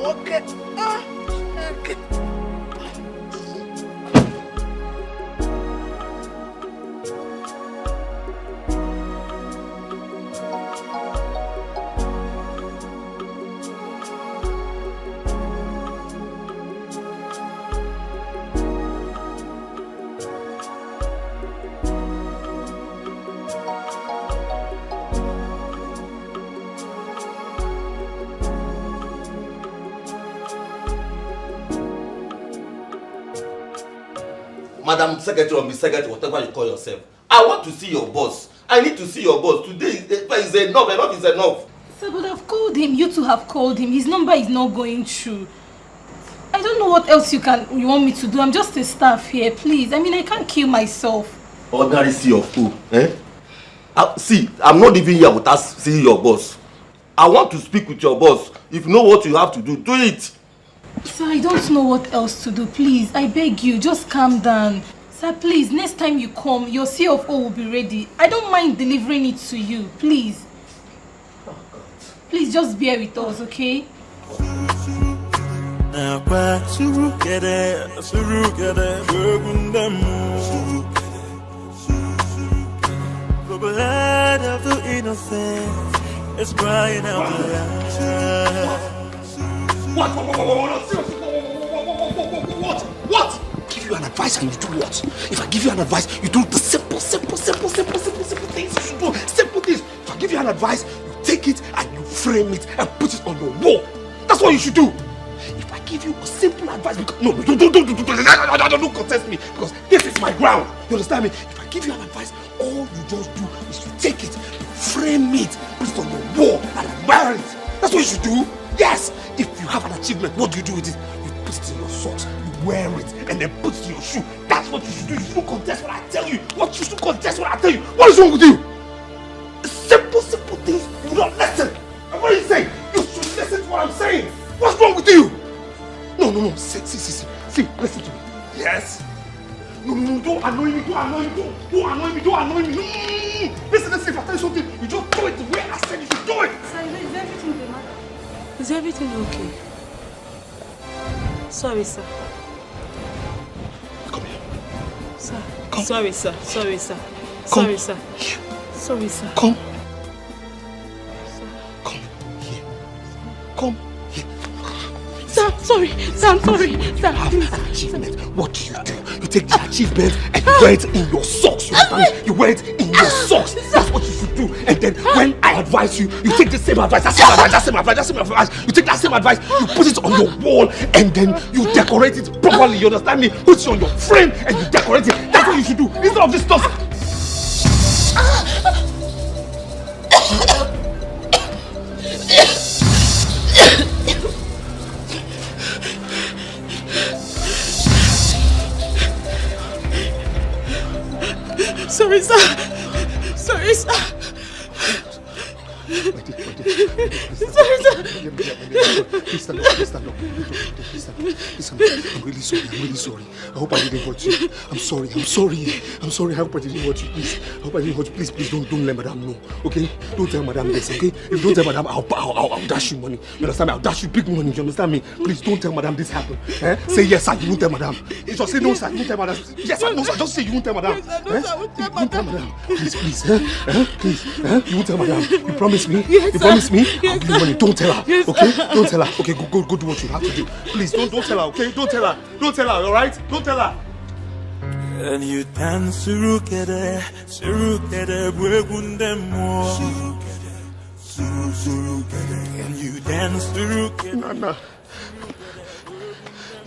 okay. Okay. Madam Secretary or Miss Secretary, whatever you call yourself. I want to see your boss. I need to see your boss. Today is enough. Enough is enough. Sir, but I've called him. You two have called him. His number is not going through. I don't know what else you want me to do. I'm just a staff here, please. I mean, I can't kill myself. Ordinary see of who? See, I'm not even here without seeing your boss. I want to speak with your boss. If you know what you have to do, do it. Sir, I don't know what else to do. Please, I beg you, just calm down. Sir, please, next time you come, your CFO will be ready. I don't mind delivering it to you, please. Please, just bear with us, okay? blood of the innocent is crying out loud. What? Give you an advice and you do what? If I give you an advice, you do the simple things you should do. Simple things. If I give you an advice, you take it and you frame it and put it on your wall. That's what you should do. If I give you a simple advice, because don't contest me, because this is my ground. You understand me? If I give you an advice, all you just do is to take it, frame it, put it on your wall and admire it. That's what you should do. Yes. If you have an achievement, what do you do with it? You put it in your socks, you wear it, and then put it in your shoe. That's what you should do. You shouldn't contest what I tell you. You should contest what I tell you. What is wrong with you? Simple things. You don't listen. And what are you saying? You should listen to what I'm saying. What's wrong with you? No. See, listen to me. Yes. No, don't annoy me. Don't annoy me. Listen, if I tell you something, you just do it the way I said you should do it. Sir, is everything the matter? Is everything okay? Sorry, sir. Come here. Sir. Come. Sorry, sir. Sorry, sir. Come. Sorry, sir. Sorry, sir. Come. Sir. Come here. Come here. Sir, sorry. Sir, I'm sorry. Sir, have please. an achievement. What do? You take the achievement and you wear it in your socks. You understand me? You wear it in your socks. That's what you should do. And then when I advise you, you take the same advice. You take that same advice, you put it on your wall, and then you decorate it properly. You understand me? Put it on your frame and you decorate it. That's what you should do. Instead of this stuff. Sorry, sir. Sorry, sir. Sorry, sir. Please stand up. I'm really sorry. I hope I didn't hurt you. I'm sorry. I hope I didn't hurt you. Please. I hope I didn't hurt you. Please don't let madam know. Okay? Don't tell madam this, okay? If you don't tell madam, I'll dash you money. You understand me? I'll dash you big money. You understand me? Please don't tell madam this happened. Eh? Say yes, sir. You won't tell madam. Just say no, sir. You won't tell madam. Yes, sir. No, sir. Just say you won't tell madam. Yes, I won't tell madam. Please. Please. You won't tell madam. You promise me? Yes, You promise me? Yes, I'll give you money. Don't tell her. Yes, Okay? Don't tell her. Okay, go do what you have to do. Please, don't tell her, okay? Don't tell her, alright? Don't tell her. And you dance surukere, bwegunde mo. Surukere, and you dance surukere.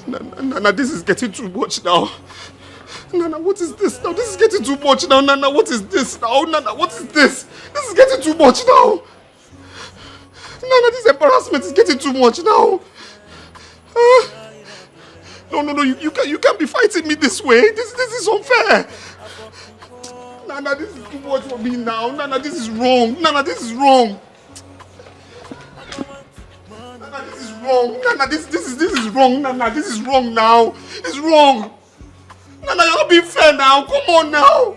Nana, this is getting too much now. Nana, what is this now? This is getting too much now. Nana, what is this now? Nana, what is this? This is getting too much now. Nana, this embarrassment is getting too much now. No, you can't be fighting me this way. This is unfair. Nana, this is too much for me now. Nana, this is wrong. Nana, this is wrong. Nana, this is wrong. Nana, this is wrong. Nana, this is wrong now. It's wrong. Nana, you're not being fair now. Come on now.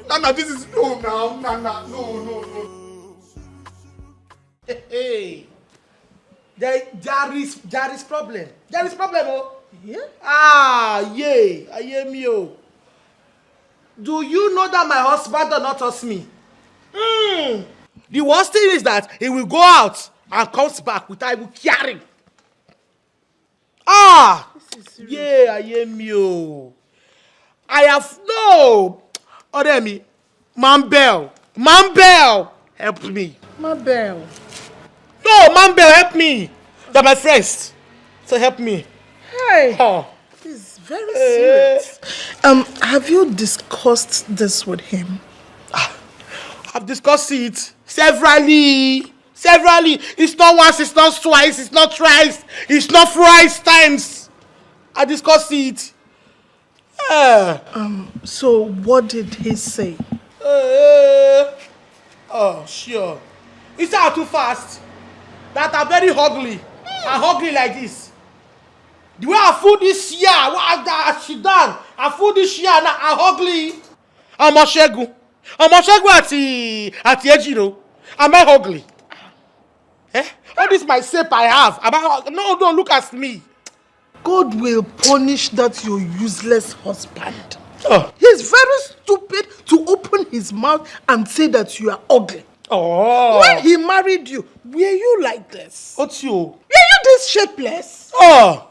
Nana, this is no now. Nana, no. Hey, there is problem. There is problem, oh. Yeah? Yeah. I hear me, oh. Do you know that my husband does not trust me? The worst thing is that he will go out and comes back without even caring. Yeah, I hear me, oh. I have no. Odemi, Mambel, help me. Mabel. No, Mambel, help me. They're my friends. So help me. Hey. This is very serious. Have you discussed this with him? I've discussed it severally. It's not once, it's not twice, it's not thrice, it's not thrice times. I discussed it. So what did he say? Sure. He said I'm too fast. That I'm very ugly. I'm ugly like this. The way I food this year, what she done? I food this year now. I'm ugly. I'm Oshegu at Ejiro. Am I ugly? All this my shape I have. No, don't look at me. God will punish that your useless husband. He's very stupid to open his mouth and say that you are ugly. Oh. When he married you, were you like this? What's you? Were you this shapeless? Oh.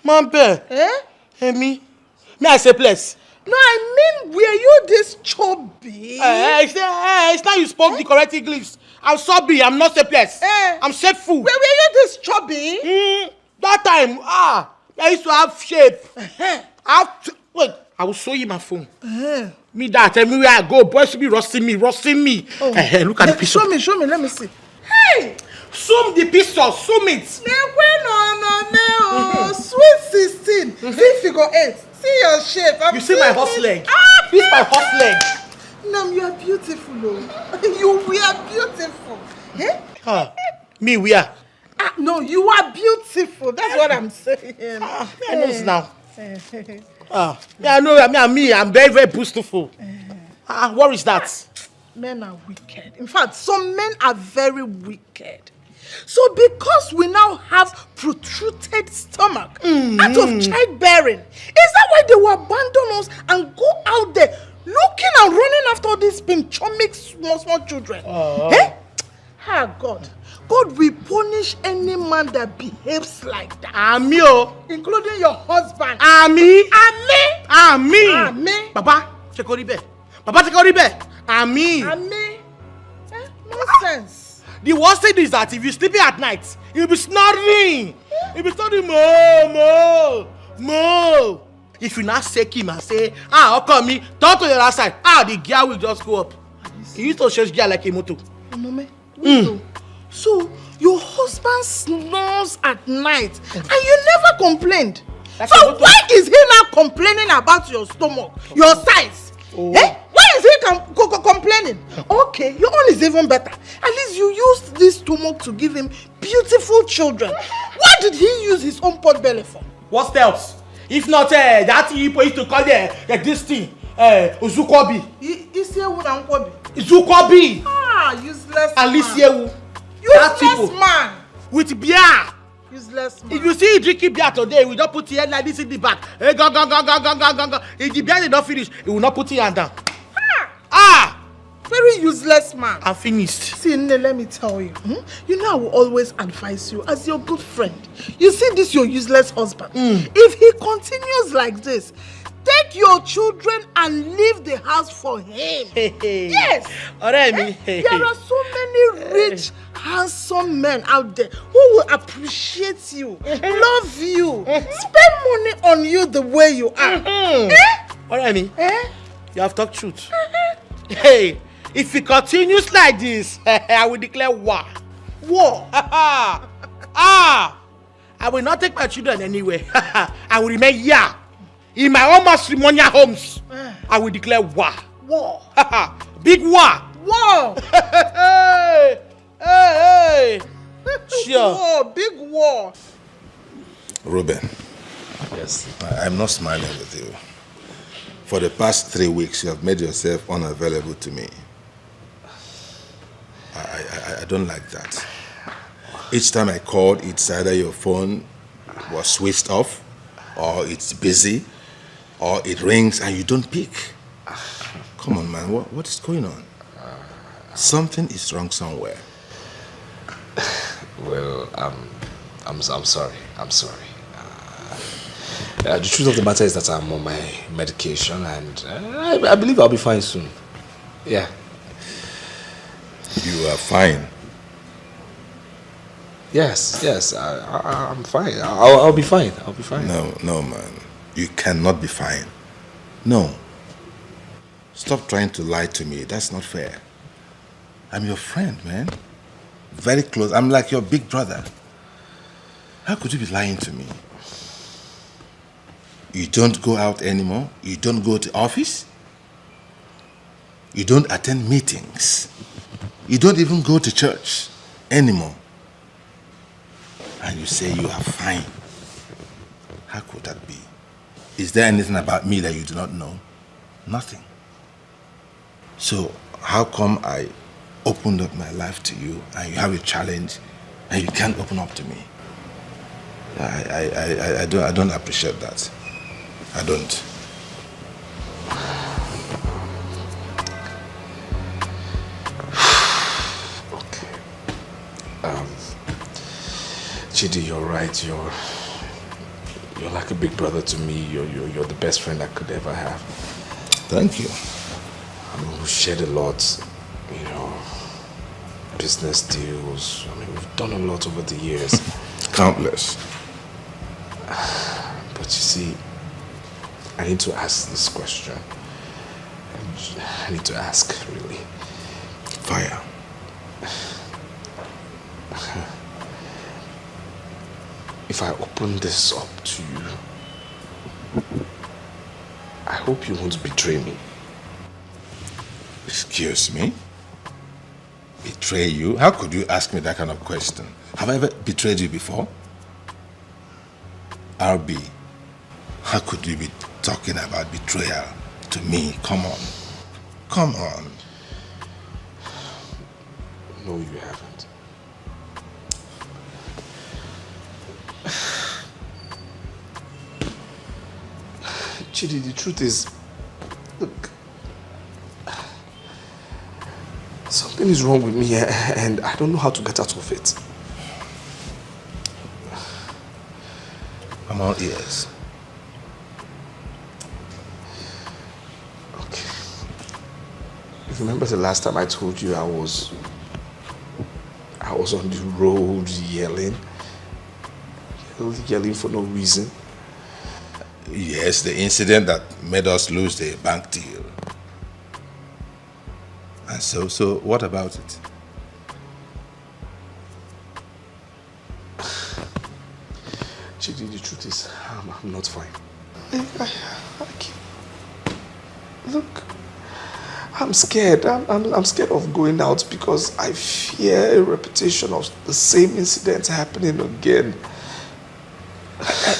Mampe. Eh? Me I say place. No, I mean, were you this chubby? It's now you spoke the correct English. I'm sorry, I'm not shapeless. I'm shapeful. Were you this chubby? That time, I used to have shape. Wait, I will show you my phone. Me that, tell me where I go. Boys should be roasting me. Look at the picture. Show me, let me see. Hey! Zoom the picture, zoom it. No. Sweet 16. See figure 8. See your shape. You see my horse leg? This is my horse leg. Nam, you are beautiful, oh. You are beautiful. Me, we are. No, you are beautiful. That's what I'm saying. I know it now. I know. Me, I'm very, very boastful. What is that? Men are wicked. In fact, some men are very wicked. So because we now have protruded stomach out of childbearing, is that why they will abandon us and go out there looking and running after all these pinchomic small children? God. God will punish any man that behaves like that. Amio. Including your husband. Ami. Ami. Papa, take a ribe. Ami. Nonsense. The worst thing is that if you're sleeping at night, you'll be snoring. Mo. If you not shake him and say, how come me? Turn to the other side. The gear will just go up. He used to change gear like a motor. So, your husband snores at night and you never complained. So why is he now complaining about your stomach, your size? Why is he complaining? Okay, your own is even better. At least you used this stomach to give him beautiful children. What did he use his own pot belly for? What else? If not that he used to call this thing Uzukobi. Uzukobi. Useless man. Useless man. With beer. Useless man. If you see drinking beer today, we don't put your hand like this in the back. Hey, go. If the beer did not finish, he will not put your hand down. Very useless man. I'm finished. See, let me tell you. You know I will always advise you as your good friend. You see this your useless husband. If he continues like this, take your children and leave the house for him. Yes. There are so many rich, handsome men out there who will appreciate you, love you, spend money on you the way you are. You have talked truth. Hey, if he continues like this, I will declare war. War? I will not take my children anywhere. I will remain here. In my own matrimonial homes, I will declare war. War. Big war. War. Hey. Sure. War. Big war. Ruben. Yes. I'm not smiling with you. For the past 3 weeks, you have made yourself unavailable to me. I don't like that. Each time I called, it's either your phone was switched off, or it's busy, or it rings and you don't pick. Come on, man, what is going on? Something is wrong somewhere. Well, I'm sorry. The truth of the matter is that I'm on my medication and I believe I'll be fine soon. Yeah. You are fine? Yes, I'm fine. I'll be fine. No, man. You cannot be fine. No. Stop trying to lie to me. That's not fair. I'm your friend, man. Very close. I'm like your big brother. How could you be lying to me? You don't go out anymore? You don't go to office? You don't attend meetings? You don't even go to church anymore? And you say you are fine. How could that be? Is there anything about me that you do not know? Nothing. So how come I opened up my life to you and you have a challenge and you can't open up to me? I don't appreciate that. I don't. Chidi, you're right. You're like a big brother to me. You're the best friend I could ever have. Thank you. I mean, we've shared a lot, you know, business deals. I mean, we've done a lot over the years. Countless. But you see, I need to ask this question. I need to ask, really. Fire. If I open this up to you, I hope you won't betray me. Excuse me? Betray you? How could you ask me that kind of question? Have I ever betrayed you before? RB, how could you be talking about betrayal to me? Come on. Come on. No, you haven't. Chidi, the truth is, look, something is wrong with me and I don't know how to get out of it. I'm all ears. Okay. You remember the last time I told you I was on the road yelling for no reason? Yes, the incident that made us lose the bank deal. And so what about it? Chidi, the truth is, I'm not fine. Look, I'm scared. I'm scared of going out because I fear a repetition of the same incident happening again.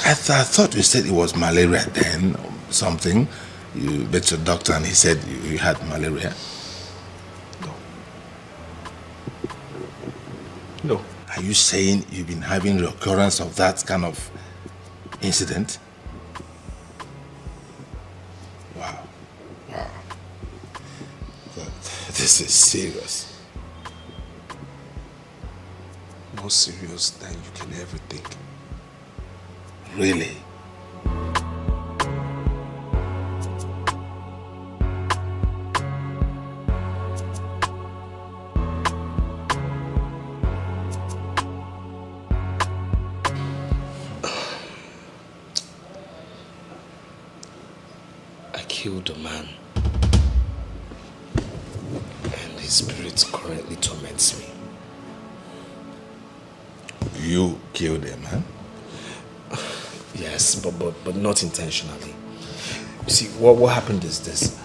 I thought you said it was malaria then, or something. You met your doctor and he said you had malaria. No. Are you saying you've been having recurrence of that kind of incident? Wow. This is serious. More serious than you can ever think. Really? I killed a man. And his spirit currently torments me. You killed a man? Yes, but not intentionally. You see, what happened is this.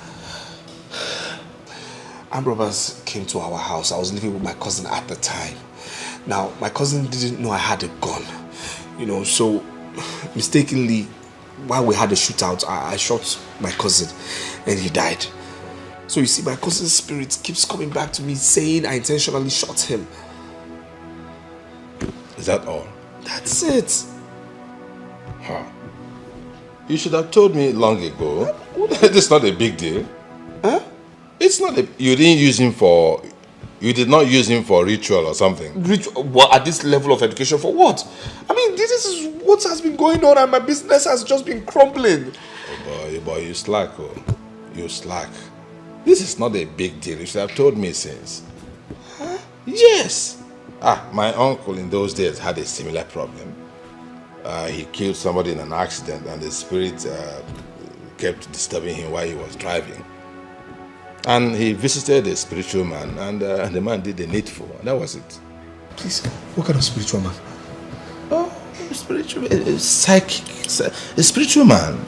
Armed robbers came to our house. I was living with my cousin at the time. Now, my cousin didn't know I had a gun. You know, so mistakenly, while we had a shootout, I shot my cousin and he died. So you see, my cousin's spirit keeps coming back to me saying I intentionally shot him. Is that all? That's it. Huh. You should have told me long ago. This is not a big deal. Huh? It's not you did not use him for ritual or something. Ritual? What, at this level of education, for what? I mean, this is what has been going on and my business has just been crumbling. Oh boy, you slack, oh. You slack. This is not a big deal. You should have told me since. Huh? Yes. My uncle in those days had a similar problem. He killed somebody in an accident and the spirit kept disturbing him while he was driving. And he visited a spiritual man and the man did the needful. And that was it. Please, what kind of spiritual man? Oh, spiritual, psychic, a spiritual man.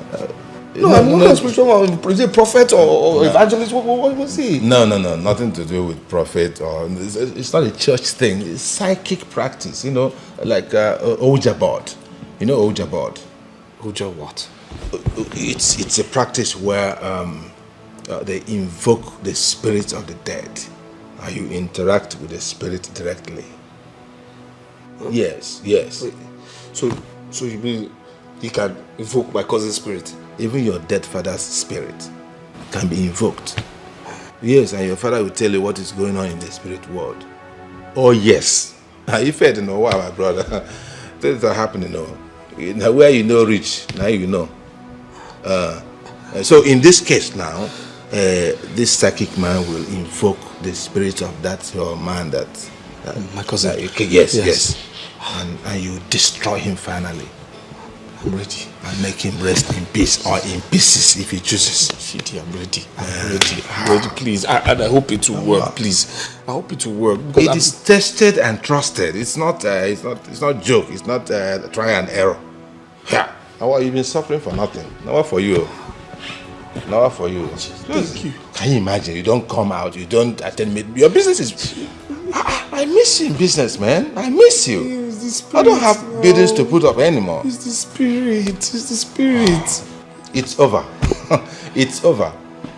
No, I'm not a spiritual man. Is he a prophet or evangelist? What was he? No, nothing to do with prophet or it's not a church thing. It's psychic practice, you know, like Oja board. You know Oja board? Oja what? It's a practice where they invoke the spirits of the dead and you interact with the spirit directly. Huh? Yes. Wait, so you mean you can invoke my cousin's spirit? Even your dead father's spirit can be invoked. Yes, and your father will tell you what is going on in the spirit world. Oh yes. You fed, you know, my brother. Things are happening, Now, where you know rich, now you know. So in this case now, this psychic man will invoke the spirit of that your man that my cousin. Yes. And you destroy him finally. I'm ready. And make him rest in peace or in pieces if he chooses. Shitty, I'm ready. I'm ready, please. I hope it will work, please. I hope it will work. It is tested and trusted. It's not joke. It's not try and error. Yeah. Now you've been suffering for nothing. Now for you. Now for you. Thank you. Can you imagine? You don't come out. You don't attend meet. Your business is. I miss you in business, man. I miss you. I don't have buildings to put up anymore. It's the spirit. It's the spirit. It's over. It's over.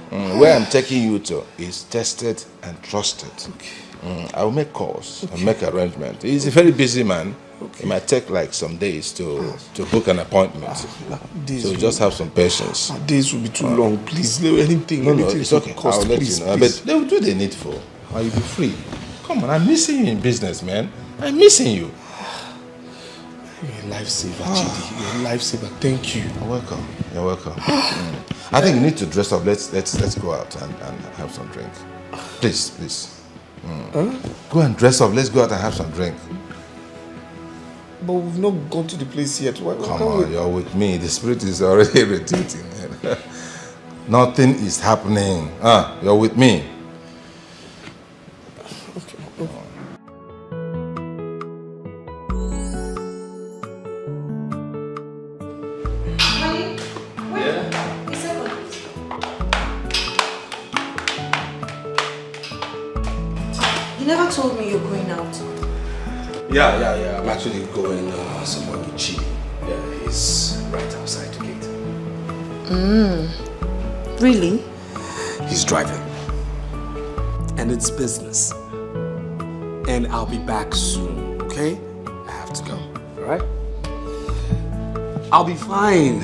Where I'm taking you to is tested and trusted. Okay. I will make calls and make arrangements. He's a very busy man. Okay. It might take like some days to book an appointment. So just have some patience. Days will be too long. Please, anything. No, it's okay. I'll let you know. But they will do the needful. Or you'll be free. Come on, I'm missing you in business, man. I'm missing you. You're a lifesaver, Chidi. You're a lifesaver. Thank you. You're welcome. You're welcome. I think you need to dress up. Let's go out and have some drink. Please. Go and dress up. Let's go out and have some drink. But we've not gone to the place yet. Come on, you're with me. The spirit is already irritating. Nothing is happening. You're with me. You never told me you're going out. Yeah. I'm actually going somewhere with Chidi. Yeah, he's right outside the gate. Really? He's driving. And it's business. And I'll be back soon, okay? I have to go, alright? I'll be fine.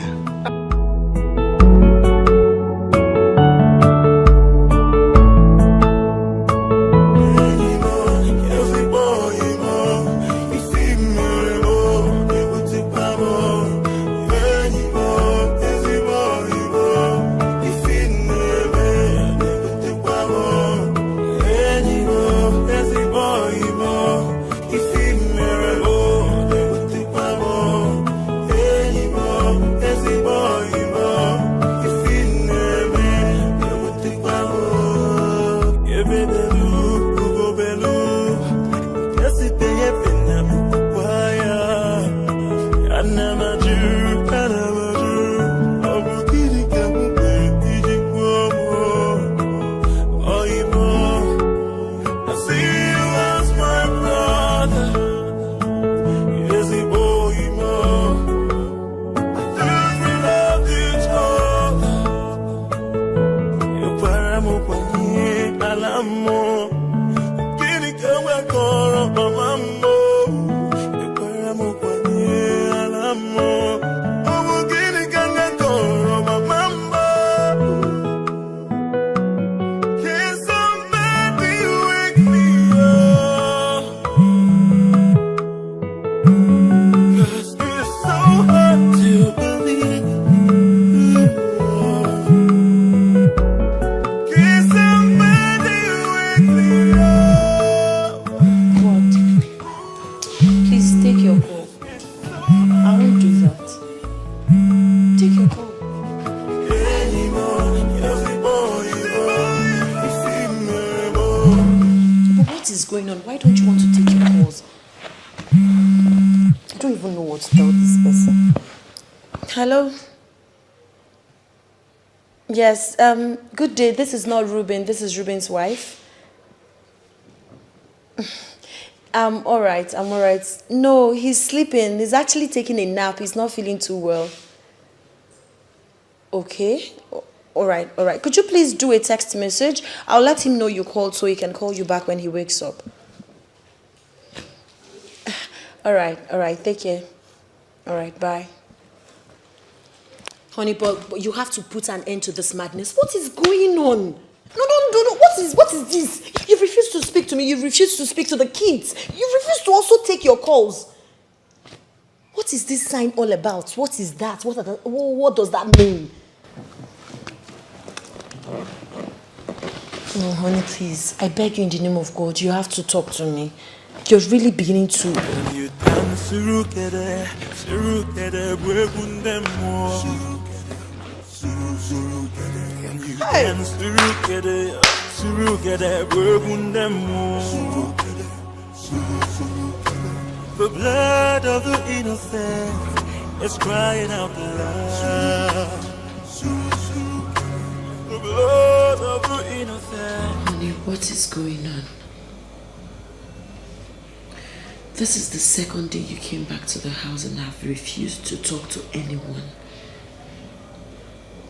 Hello? Yes, good day. This is not Ruben. This is Ruben's wife. I'm all right. No, he's sleeping. He's actually taking a nap. He's not feeling too well. Okay. All right. Could you please do a text message? I'll let him know you called so he can call you back when he wakes up. All right. Take care. All right, bye. Honey, but you have to put an end to this madness. What is going on? No. What What is this? You refuse to speak to me. You refuse to speak to the kids. You refuse to also take your calls. What is this sign all about? What is that? What does that mean? No, honey, please. I beg you in the name of God, you have to talk to me. You're really beginning to... The blood of the innocent is crying out loud. The blood of the innocent. Honey, what is going on? This is the second day you came back to the house and have refused to talk to anyone.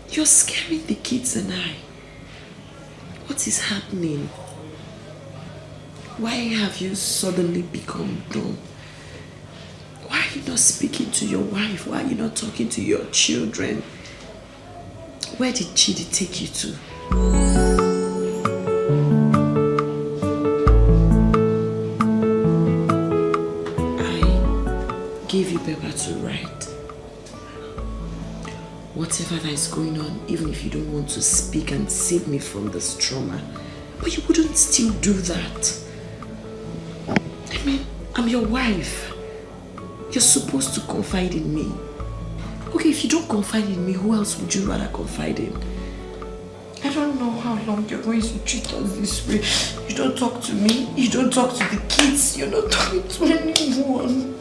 You're scaring the kids and I. What is happening? Why have you suddenly become dumb? Why are you not speaking to your wife? Why are you not talking to your children? Where did Chidi take you to? I gave you paper to write. Whatever that is going on, even if you don't want to speak and save me from this trauma, but you wouldn't still do that. I mean, I'm your wife. You're supposed to confide in me. Okay, if you don't confide in me, who else would you rather confide in? I don't know how long you're going to treat us this way. You don't talk to me, you don't talk to the kids, you're not talking to anyone.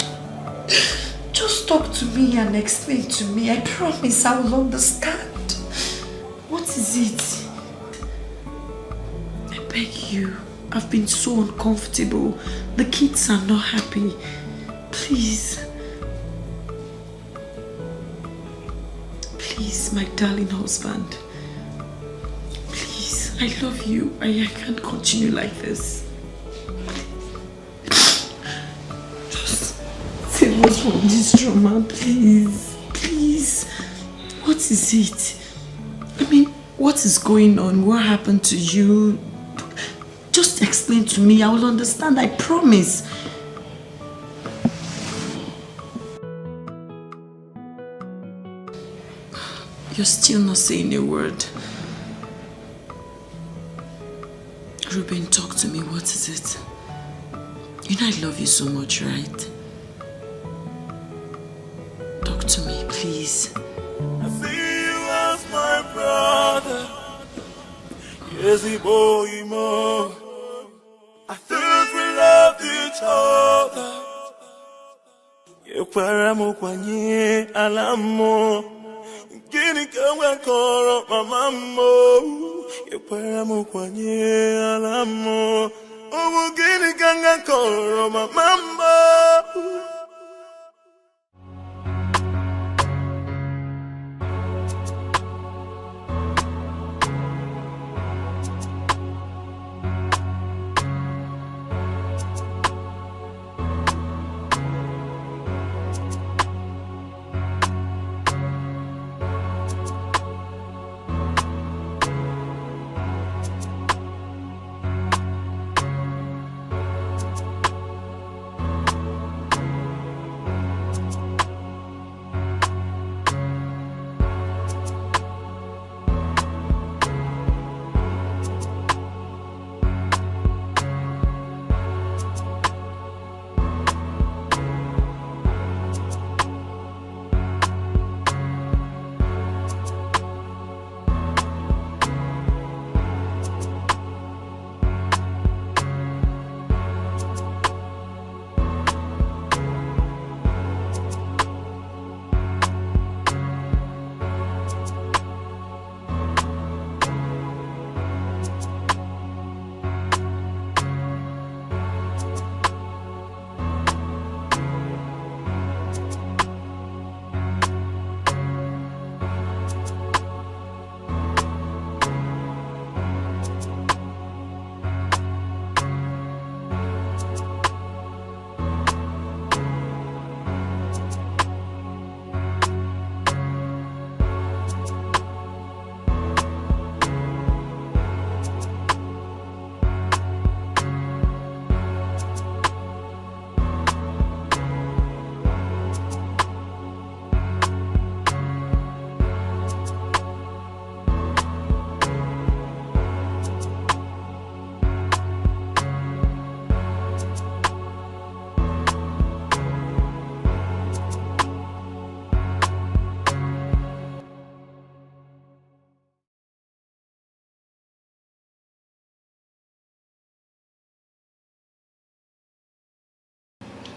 Just talk to me and explain to me. I promise I will understand. What is it? I beg you. I've been so uncomfortable. The kids are not happy. Please. Please, my darling husband. Please, I love you. I can't continue like this. Just save us from this trauma, please. Please. What is it? I mean, what is going on? What happened to you? Just explain to me. I will understand. I promise. You're still not saying a word. Ruben, talk to me. What is it? You know I love you so much, right? Talk to me, please. I see you as my brother. Yes, boy, more. I thought we loved each other. You paramu kwanye alamo. Gini kama koro mamamo. You paramu kwanye alamo. Oh, gini kama koro mamamo.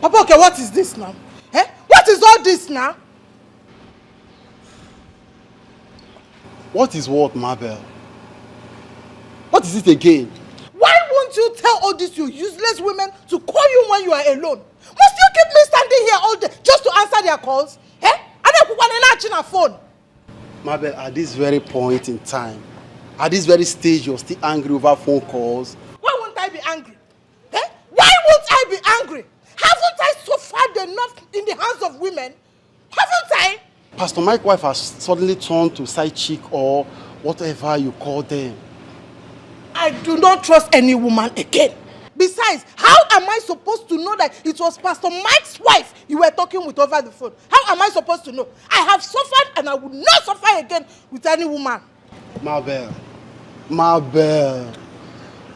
Papa, okay, what is this now? Eh? What is all this now? What is what, Mabel? What is it again? Why won't you tell all these you useless women to call you when you are alone? Must you keep me standing here all day just to answer their calls? Eh? I don't put one phone. Mabel, at this very point in time, at this very stage, you're still angry over phone calls. Why won't I be angry? Eh? Why won't I be angry? Haven't I suffered enough in the hands of women? Haven't I? Pastor Mike's wife has suddenly turned to side chick or whatever you call them. I do not trust any woman again. Besides, how am I supposed to know that it was Pastor Mike's wife you were talking with over the phone? How am I supposed to know? I have suffered and I will not suffer again with any woman. Mabel,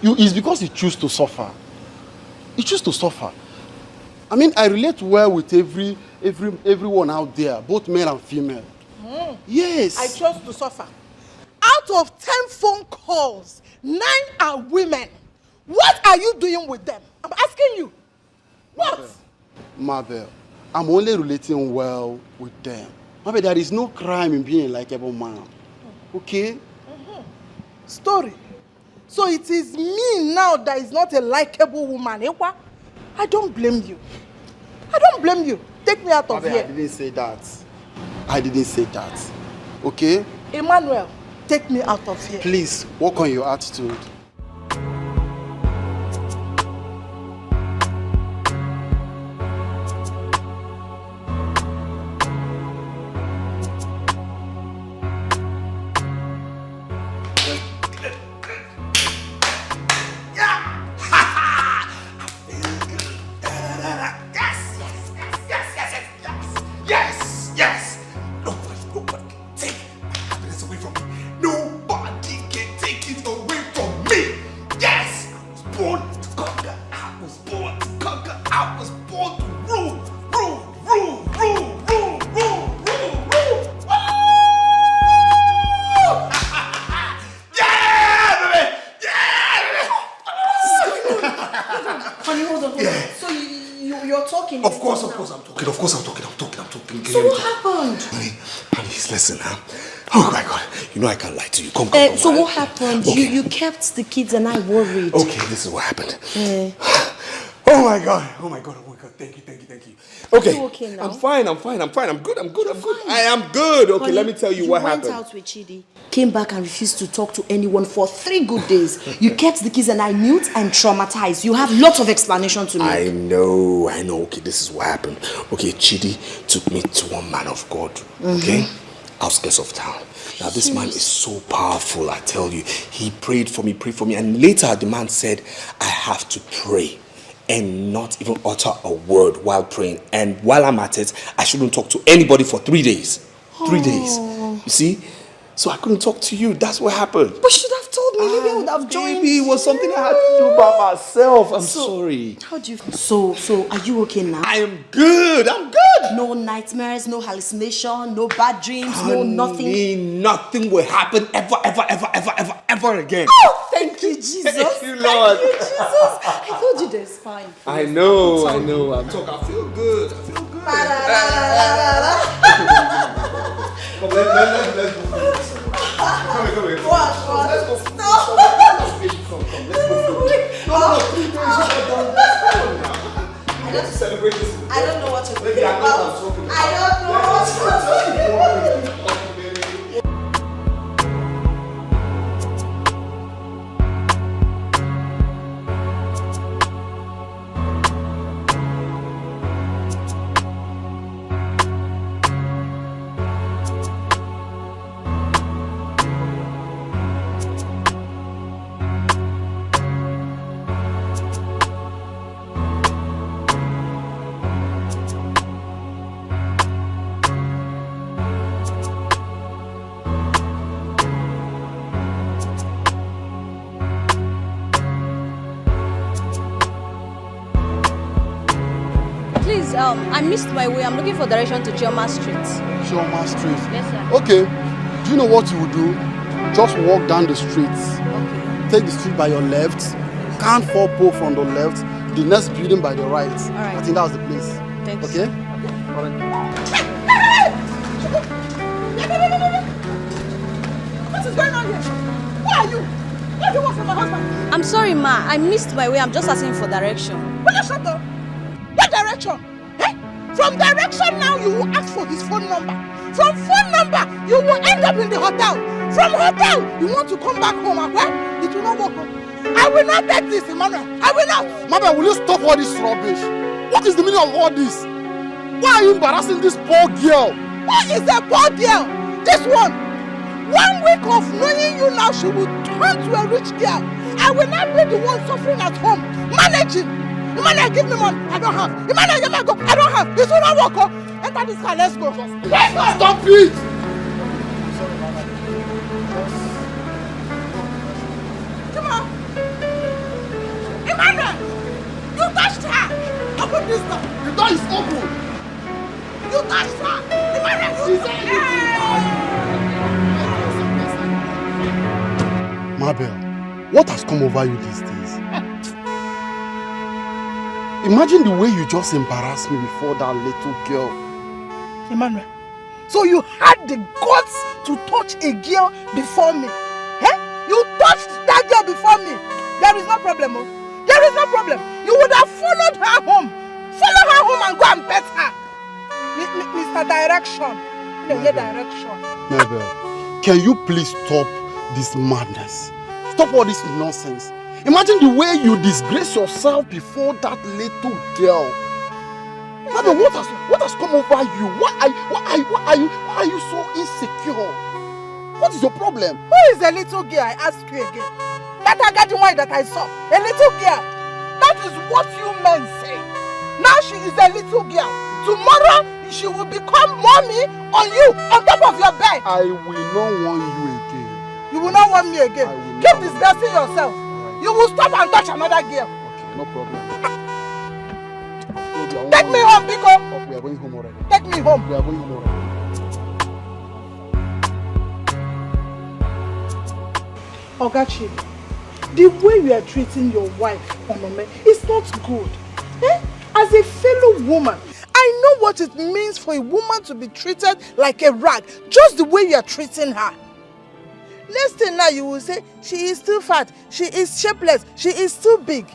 it's because you choose to suffer. You choose to suffer. I mean, I relate well with everyone out there, both male and female. Yes. I chose to suffer. Out of 10 phone calls, 9 are women. What are you doing with them? I'm asking you. What? Mabel, I'm only relating well with them. Mabel, there is no crime in being a likable man. Okay? Story. So it is me now that is not a likable woman. I don't blame you. I don't blame you. Take me out of Mabel, here. I didn't say that. Okay? Emmanuel, take me out of here. Please, work on your attitude. Listen, oh my God, you know I can't lie to you. Come. So what happened? Okay. You kept the kids and I worried. Okay, this is what happened. Oh my God, thank you. Okay, you okay now? I'm fine. I'm good. I am good. Okay, Honey, let me tell you what happened. You went out with Chidi, came back and refused to talk to anyone for 3 good days. You kept the kids and I mute and traumatized. You have lots of explanation to make. I know. Okay, this is what happened. Okay, Chidi took me to one man of God. Okay? Outskirts of town. Now this man is so powerful, I tell you. He prayed for me, and later the man said, I have to pray and not even utter a word while praying. And while I'm at it, I shouldn't talk to anybody for 3 days. 3 days. You see? So I couldn't talk to you. That's what happened. But you should have told me. Maybe I would have joined. Maybe it was something I had to do by myself. I'm sorry. How do you feel? So are you okay now? I am good. I'm good. No nightmares, no hallucination, no bad dreams, no nothing. Nothing will happen ever again. Oh, thank you, Jesus. Thank you, Lord. Thank you, Jesus. I told you there's fine. I know. I feel good. Come, let's go. Come here. What? Let's go. Stop. Let's go. No, 3 days. I want to celebrate this. I don't know what to do. Maybe I know what I'm talking about. I don't know what to do. I missed my way. I'm looking for direction to Chioma Street. Chioma Street? Yes, sir. Okay. Do you know what you would do? Just walk down the street. Okay. Take the street by your left. Can't fall pole from the left. the next building by the right. Alright. I think that's the place. Thanks. Okay? What is going on here? Who are you? What do you want from my husband? I'm sorry, ma. I missed my way. I'm just asking for direction. Will you shut up? What direction? Eh? From direction now, you will ask for his phone number. From phone number, you will end up in the hotel. From hotel, you want to come back home. Okay? It will not work. I will not take this, Emmanuel. I will not. Mama, will you stop all this rubbish? What is the meaning of all this? Why are you embarrassing this poor girl? What is a poor girl? This one. 1 week of knowing you now, she will turn to a rich girl. I will not be the one suffering at home. Managing. Emmanuel, give me money. I don't have. Emmanuel, give me go. I don't have. This will not work. Oh. Enter this car. Let's go. Let's go. Stop it! Come on. Emmanuel, you touched her. Open this door. The door is open. You touched her. Emmanuel, you touched her. Mabel, what has come over you these days? Imagine the way you just embarrassed me before that little girl. Emmanuel, so you had the guts to touch a girl before me? Eh? You touched that girl before me. There is no problem. Oh. There is no problem. You would have followed her home. Follow her home and go and pet her. Mr. Direction. Direction. Mabel, can you please stop this madness? Stop all this nonsense. Imagine the way you disgrace yourself before that little girl. Mabel, what has come over you? Why are you so insecure? What is your problem? Who is the little girl? I ask you again. That Agadi one that I saw. A little girl. That is what you men say. Now she is a little girl. Tomorrow she will become mommy on you, on top of your bed. I will not want you again. You will not want me again. Keep disgracing yourself. You will stop and touch another girl. Okay, no problem. Take me home, Biko. Oh, we are going home already. Take me home. We are going home already. Ogachi, the way you are treating your wife, Onome, is not good. Eh? As a fellow woman, I know what it means for a woman to be treated like a rag, just the way you are treating her. Next thing now you will say, she is too fat, she is shapeless, she is too big.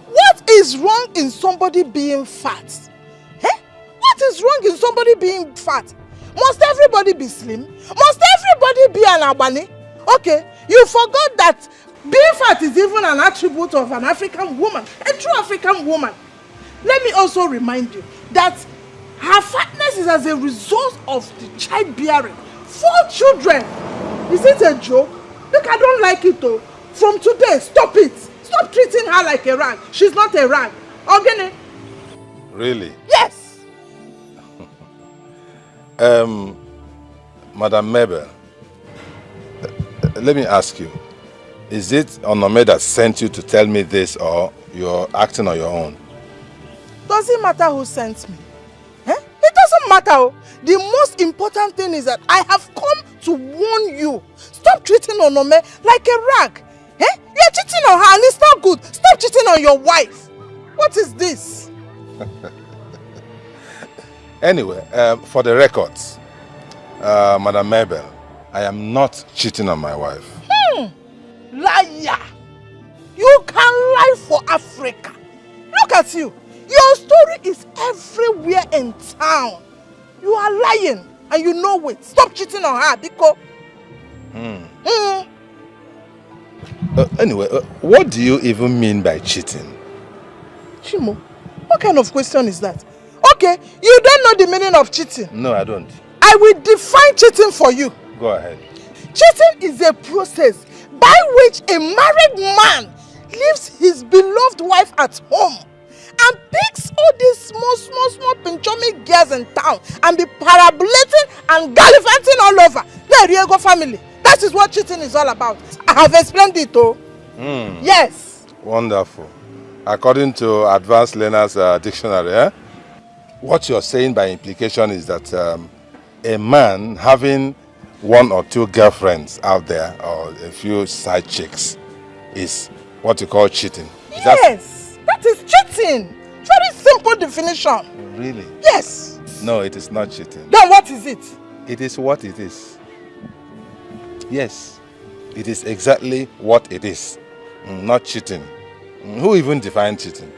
What is wrong in somebody being fat? Eh? What is wrong in somebody being fat? Must everybody be slim? Must everybody be an abani? Okay, you forgot that being fat is even an attribute of an African woman, a true African woman. Let me also remind you that her fatness is as a result of the childbearing. 4 children. Is it a joke? Look, I don't like it though. From today, stop it. Stop treating her like a rag. She's not a rag. Ogene? Really? Yes. Madam Mabel, let me ask you. Is it Onome that sent you to tell me this, or you're acting on your own? Does it matter who sent me? Eh? It doesn't matter. The most important thing is that I have come to warn you. Stop treating Onome like a rag. Eh? You're cheating on her and it's not good. Stop cheating on your wife. What is this? Anyway, for the records, Madam Mabel, I am not cheating on my wife. Liar! You can lie for Africa. Look at you. Your story is everywhere in town. You are lying and you know it. Stop cheating on her, Biko. Anyway, what do you even mean by cheating? Chimo, what kind of question is that? Okay, you don't know the meaning of cheating. No, I don't. I will define cheating for you. Go ahead. Cheating is a process by which a married man leaves his beloved wife at home and picks all these small pinchomi girls in town and be parabolating and gallivanting all over. The Riego family. That is what cheating is all about. I have explained it, oh. Yes. Wonderful. According to Advanced Learner's Dictionary, what you're saying by implication is that a man having 1 or 2 girlfriends out there, or a few side chicks, is what you call cheating. Yes, that That is cheating. Very simple definition. Really? Yes. No, it is not cheating. Then what is it? It is what it is. Yes, it is exactly what it is. Not cheating. Who even defined cheating?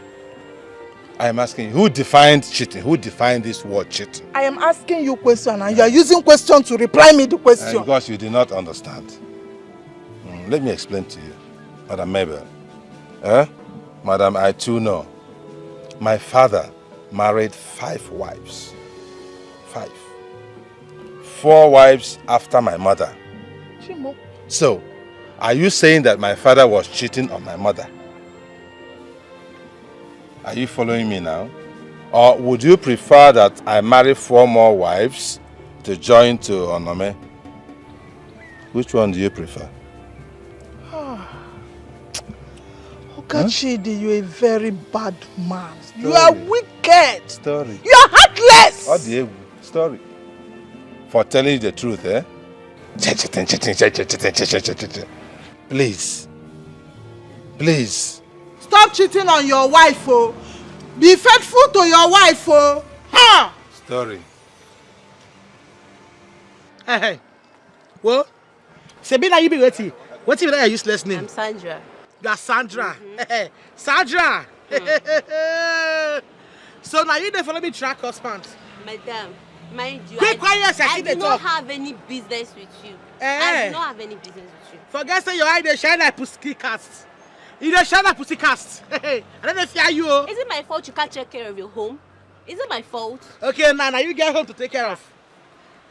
I am asking, who defined cheating? Who defined this word cheating? I am asking you a question and you are using question to reply me the question. Because you did not understand. Let me explain to you, Madam Mabel. Madam, I too know. My father married 5 wives. 5. 4 wives after my mother. Chimo. So, are you saying that my father was cheating on my mother? Are you following me now? Or would you prefer that I marry 4 more wives to join to Onome? Which one do you prefer? Okachidi, you're a very bad man. You are wicked. Story. You are heartless. What the story? For telling you the truth, eh? Please. Please. Stop cheating on your wife, oh. Be faithful to your wife, oh. Ha! Story. Hey. What? Sabina, you be waiting. What's your useless name? I'm Sandra. You are Sandra. Sandra. So now you follow me track husband. Madam, mind you, Quick, quiet, I do not have any business with you. I do not have any business with you. Forget say your eye they shine like pussy cast. You dey shine like pussy cast. I don't know if you are. Is it my fault you can't take care of your home? Is it my fault? Okay, now you get home to take care of.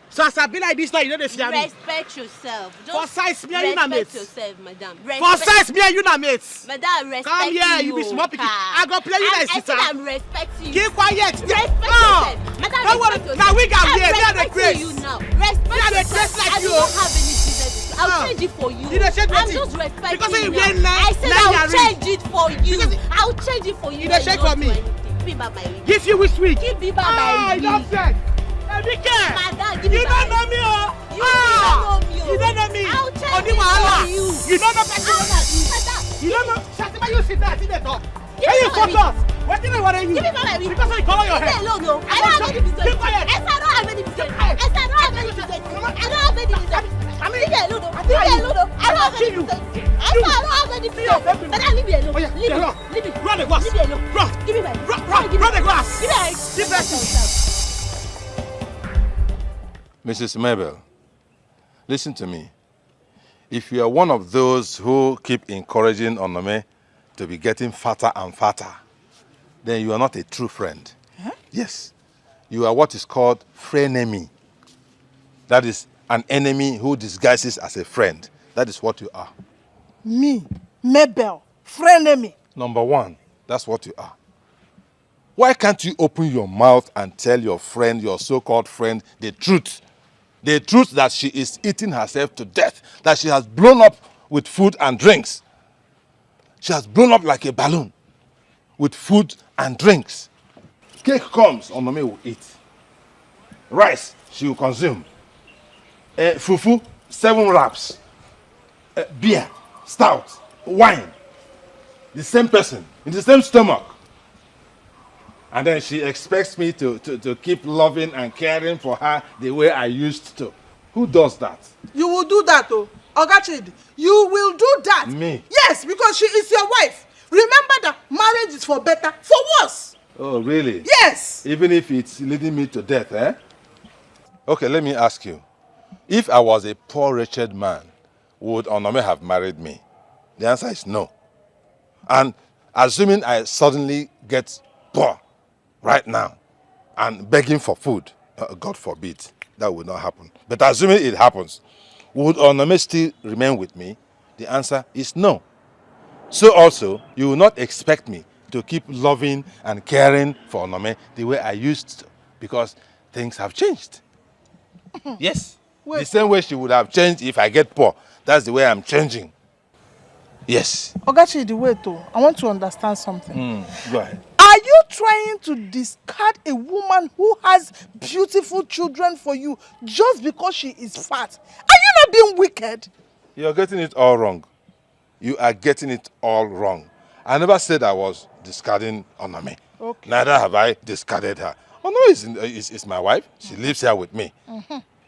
So as I be like this now, you know the fear me. Respect yourself. Just for size me and you na mates. Respect yourself, madam. For size me and you na mates. Madam, respect Come here, you be small pikin. I go play you like sister. I said I'm respecting you. Keep quiet. Respect yourself. Madam, don't worry. Now we got here. We are the grace. You now. Respect yourself. Like I do not have any business. I'll change it for you. I'm just respecting because you now. I said I'll change it for you. I'll change it for you. You don't shake for me. Give me back my ring. Give you which week? Give me back my ring. Don't shake. Madam, give me you don't know me, oh. You don't know me. I'll change it for you. You don't know person. You don't know. Shatima, you sit there, sit there, talk. Hey, you focus. What do you want to use? Give me back my ring. Because I color your hair. Leave me alone, no. I don't have any business. Keep quiet. I don't have any business. I don't have any business. I don't have any business. Leave me alone, no. Leave me alone, no. I don't have any business. I don't have any business. Madam, leave me alone. Leave me. Leave me. Run the glass. Leave me alone. Run. Give me my ring. Run the glass. Give me my ring. Give that. Mrs. Mabel, listen to me. If you are one of those who keep encouraging Onome to be getting fatter and fatter, then you are not a true friend. Huh? Yes. You are what is called frenemy. That is an enemy who disguises as a friend. That is what you are. Me, Mabel, frenemy. Number 1, that's what you are. Why can't you open your mouth and tell your friend, your so-called friend, the truth? The truth that she is eating herself to death, that she has blown up with food and drinks. She has blown up like a balloon with food and drinks. Cake comes, Onome will eat. Rice, she will consume. Fufu, 7 wraps. Beer, stout, wine. The same person, in the same stomach. And then she expects me to keep loving and caring for her the way I used to. Who does that? You will do that, oh. Ogachid, you will do that. Me? Yes, because she is your wife. Remember that marriage is for better, for worse. Oh, really? Yes. Even if it's leading me to death, eh? Okay, let me ask you. If I was a poor, wretched man, would Onome have married me? The answer is no. And assuming I suddenly get poor right now and begging for food, God forbid, that would not happen. But assuming it happens, would Onome still remain with me? The answer is no. So also, you will not expect me to keep loving and caring for Onome the way I used to, because things have changed. Yes. Wait. The same way she would have changed if I get poor. That's the way I'm changing. Yes. Ogachi, the way to, I want to understand something. Go ahead. Are you trying to discard a woman who has beautiful children for you just because she is fat? Are you not being wicked? You're getting it all wrong. You are getting it all wrong. I never said I was discarding Onome. Okay. Neither have I discarded her. Ono is my wife. She lives here with me.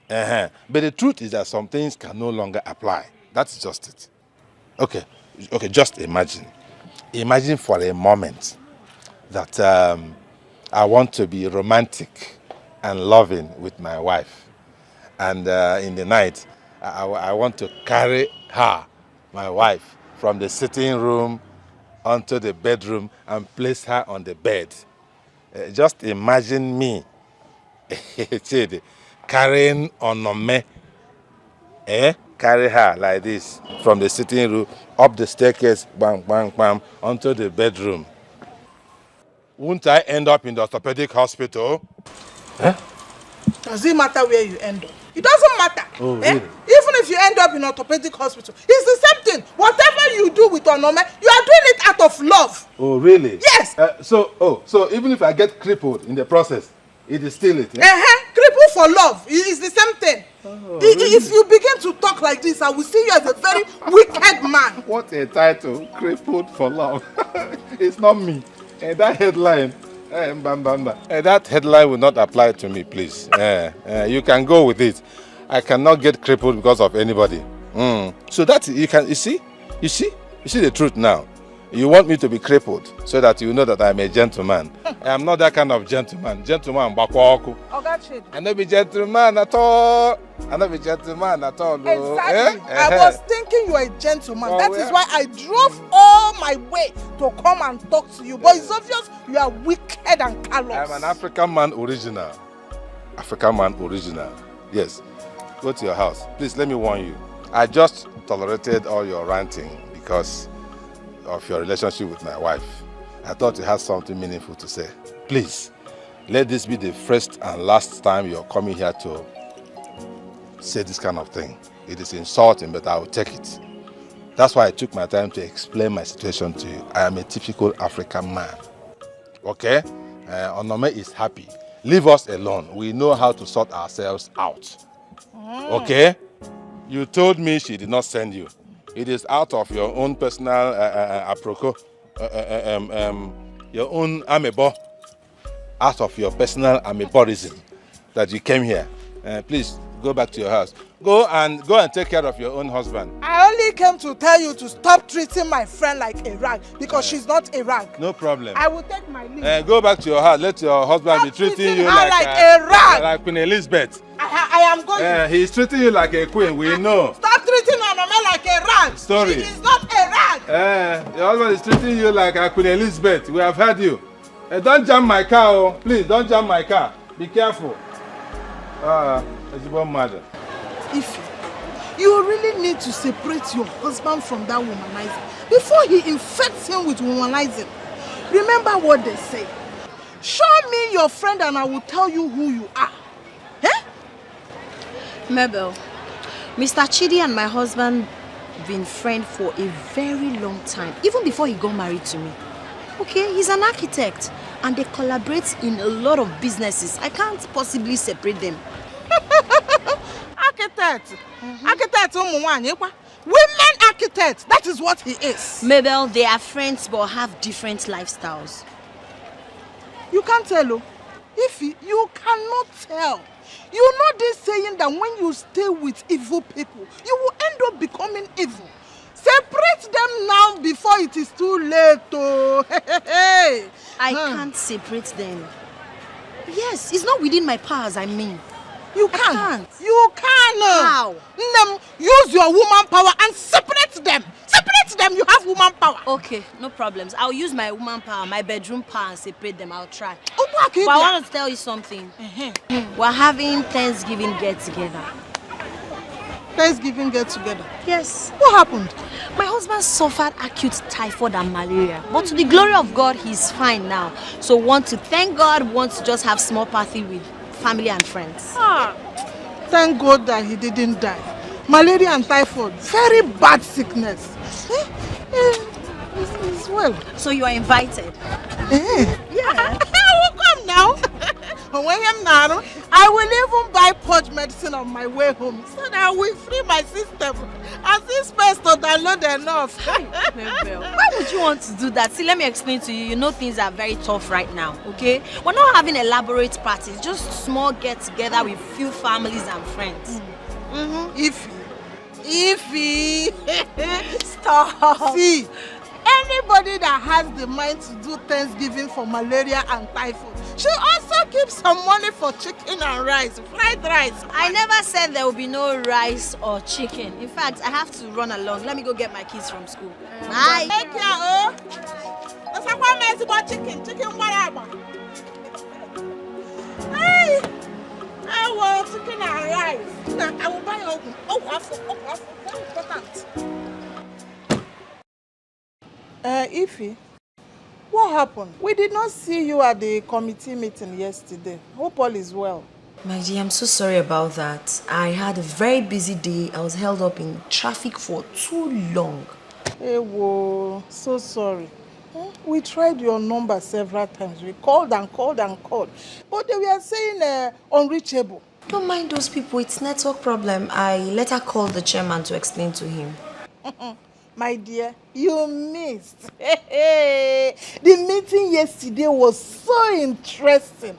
But the truth is that some things can no longer apply. That's just it. Okay, just imagine. Imagine for a moment that I want to be romantic and loving with my wife. And in the night, I want to carry her, my wife, from the sitting room onto the bedroom and place her on the bed. Just imagine me carrying Onome, carry her like this from the sitting room up the staircase, bam, bam, bam, onto the bedroom. Won't I end up in the orthopedic hospital? Does it matter where you end up? It doesn't matter. Oh, really? Even if you end up in orthopedic hospital, it's the same thing. Whatever you do with Onome, you are doing it out of love. Oh, really? Yes. So even if I get crippled in the process, it is still it. Cripple for love. It's the same thing. If you begin to talk like this, I will see you as a very wicked man. What a title, crippled for love. It's not me. That headline, that headline will not apply to me, please. You can go with it. I cannot get crippled because of anybody. So that you see the truth now. You want me to be crippled so that you know that I'm a gentleman. I am not that kind of gentleman. Gentleman, bakwaku. I not be gentleman at all. Exactly. I was thinking you are a gentleman. That is why I drove all my way to come and talk to you. But it's obvious you are wicked and callous. I'm an African man original. Yes. Go to your house. Please, let me warn you. I just tolerated all your ranting because of your relationship with my wife. I thought you had something meaningful to say. Please, let this be the first and last time you're coming here to say this kind of thing. It is insulting, but I will take it. That's why I took my time to explain my situation to you. I am a typical African man. Okay? Onome is happy. Leave us alone. We know how to sort ourselves out. Okay? You told me she did not send you. It is out of your own personal your own amebo, out of your personal ameborism that you came here. Please go back to your house. Go and take care of your own husband. I only came to tell you to stop treating my friend like a rag because she's not a rag. No problem. I will take my leave. Go back to your house. Let your husband be treating you like a rag. Like Queen Elizabeth. I am going. He's treating you like a queen. We know. Stop treating Onome like a rag. Story. She is not a rag. Your husband is treating you like a Queen Elizabeth. We have heard you. Don't jam my car, oh. Please, don't jam my car. Be careful. It's about mother. If you really need to separate your husband from that womanizer before he infects him with womanizing. Remember what they say. Show me your friend and I will tell you who you are. Mabel, Mr. Chidi and my husband been friends for a very long time, even before he got married to me. Okay, he's an architect and they collaborate in a lot of businesses. I can't possibly separate them. Architect. Architect, women architects, that is what he is. Mabel, they are friends but have different lifestyles. You can't tell, oh. You cannot tell. You know this saying that when you stay with evil people, you will end up becoming evil. Separate them now before it is too late. Oh. I can't separate them. Yes, it's not within my powers, I mean. You can't. You can. How? Use your woman power and separate them. Separate them. You have woman power. Okay, no problems. I'll use my woman power, my bedroom power and separate them. I'll try. But I want to tell you something. We're having Thanksgiving get-together. Thanksgiving get-together? Yes. What happened? My husband suffered acute typhoid and malaria. But to the glory of God, he's fine now. So want to thank God, want to just have small party with family and friends. Thank God that he didn't die. Malaria and typhoid, very bad sickness. It's well. So you are invited. Yeah. I will come now. I will even buy purge medicine on my way home so that I will free my system and see space to download enough. Why would you want to do that? See, let me explain to you. You know things are very tough right now, okay? We're not having elaborate parties, just small get-together with few families and friends. Ify. Stop. See, anybody that has the mind to do Thanksgiving for malaria and typhoid should also keep some money for chicken and rice, fried rice. I never said there will be no rice or chicken. In fact, I have to run along. Let me go get my kids from school. Bye. Take care, oh. There's a one mess about chicken whatever. Hey, I want chicken and rice. I will buy oven. Very important. Ify, what happened? We did not see you at the committee meeting yesterday. Hope all is well. My dear, I'm so sorry about that. I had a very busy day. I was held up in traffic for too long. Hey, whoa, so sorry. We tried your number several times. We called and called and called. But they were saying unreachable. Don't mind those people. It's network problem. I later called the chairman to explain to him. My dear, you missed. The meeting yesterday was so interesting.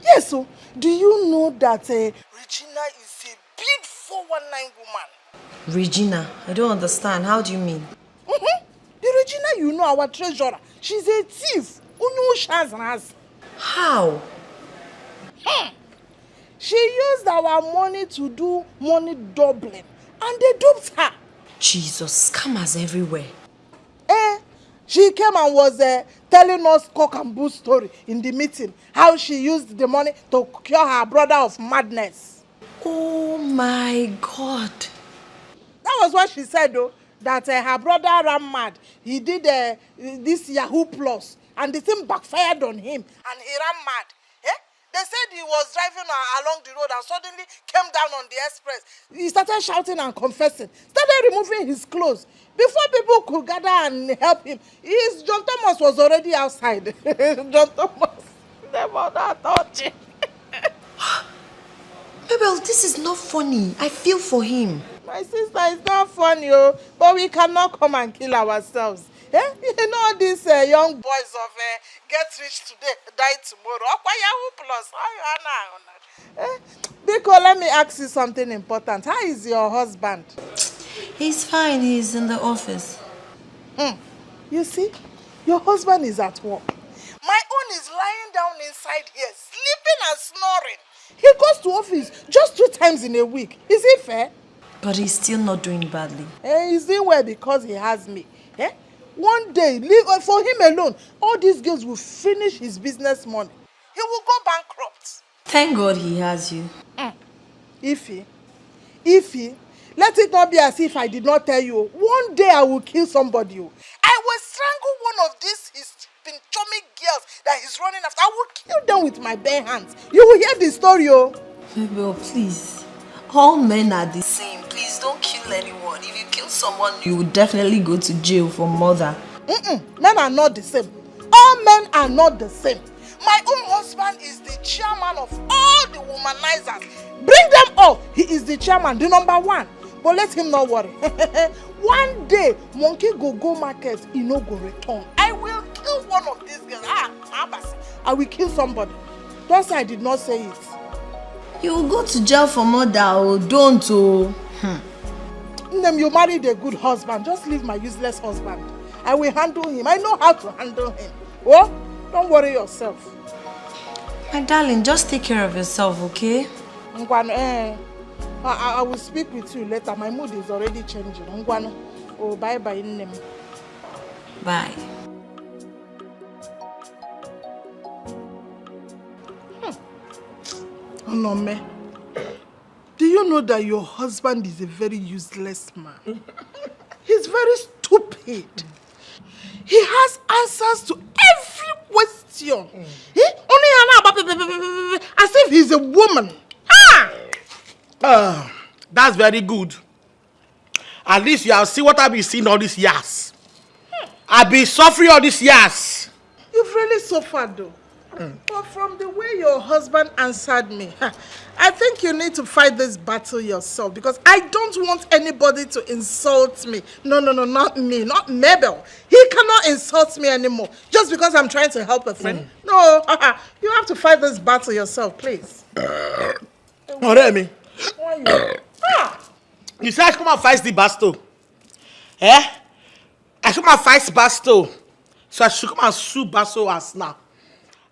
Yes, so do you know that Regina is a big 419 woman? Regina? I don't understand. How do you mean? The Regina, you know, our treasurer. She's a thief. How? She used our money to do money doubling. And they duped her. Jesus, scammers everywhere. She came and was telling us cock and bull story in the meeting. How she used the money to cure her brother of madness. Oh my God. That was what she said though. That her brother ran mad. He did this Yahoo Plus. And the thing backfired on him. And he ran mad. They said he was driving along the road and suddenly came down on the express. He started shouting and confessing. Started removing his clothes. Before people could gather and help him, John Thomas was already outside. John Thomas never touched him. Mabel, this is not funny. I feel for him. My sister, it's not funny, but we cannot come and kill ourselves. You know these young boys of get rich today, die tomorrow. Biko, let me ask you something important. How is your husband? He's fine. He's in the office. You see, your husband is at work. My own is lying down inside here, sleeping and snoring. He goes to office just 2 times in a week. Is it fair? But he's still not doing badly. He's doing well because he has me. One day, for him alone, all these girls will finish his business money. He will go bankrupt. Thank God he has you. Ify, let it not be as if I did not tell you. One day I will kill somebody. I will strangle one of these his pinchomic girls that he's running after. I will kill them with my bare hands. You will hear the story, Mabel, please. All men are the same. Please don't kill anyone. If you kill someone, you will definitely go to jail for murder. Men are not the same. All men are not the same. My own husband is the chairman of all the womanizers. Bring them all. He is the chairman, the number 1. But let him not worry. One day, monkey go market, he no go return. I will kill one of these girls. I will kill somebody. Don't say I did not say it. You will go to jail for murder or don't. You married a good husband. Just leave my useless husband. I will handle him. I know how to handle him. Oh, don't worry yourself. My darling, just take care of yourself, okay? I will speak with you later. My mood is already changing. Oh, bye-bye. Bye. Onome, do you know that your husband is a very useless man? He's very stupid. He has answers to every question. As if he's a woman. That's very good. At least you have seen what I've been seeing all these years. I've been suffering all these years. You've really suffered though. But from the way your husband answered me, I think you need to fight this battle yourself because I don't want anybody to insult me. No, not me, not Mabel. He cannot insult me anymore just because I'm trying to help a friend. No, you have to fight this battle yourself, please. Oremi. You say I should come and fight the battle. Eh? I should come and fight battle. So I should come and shoot battle as now.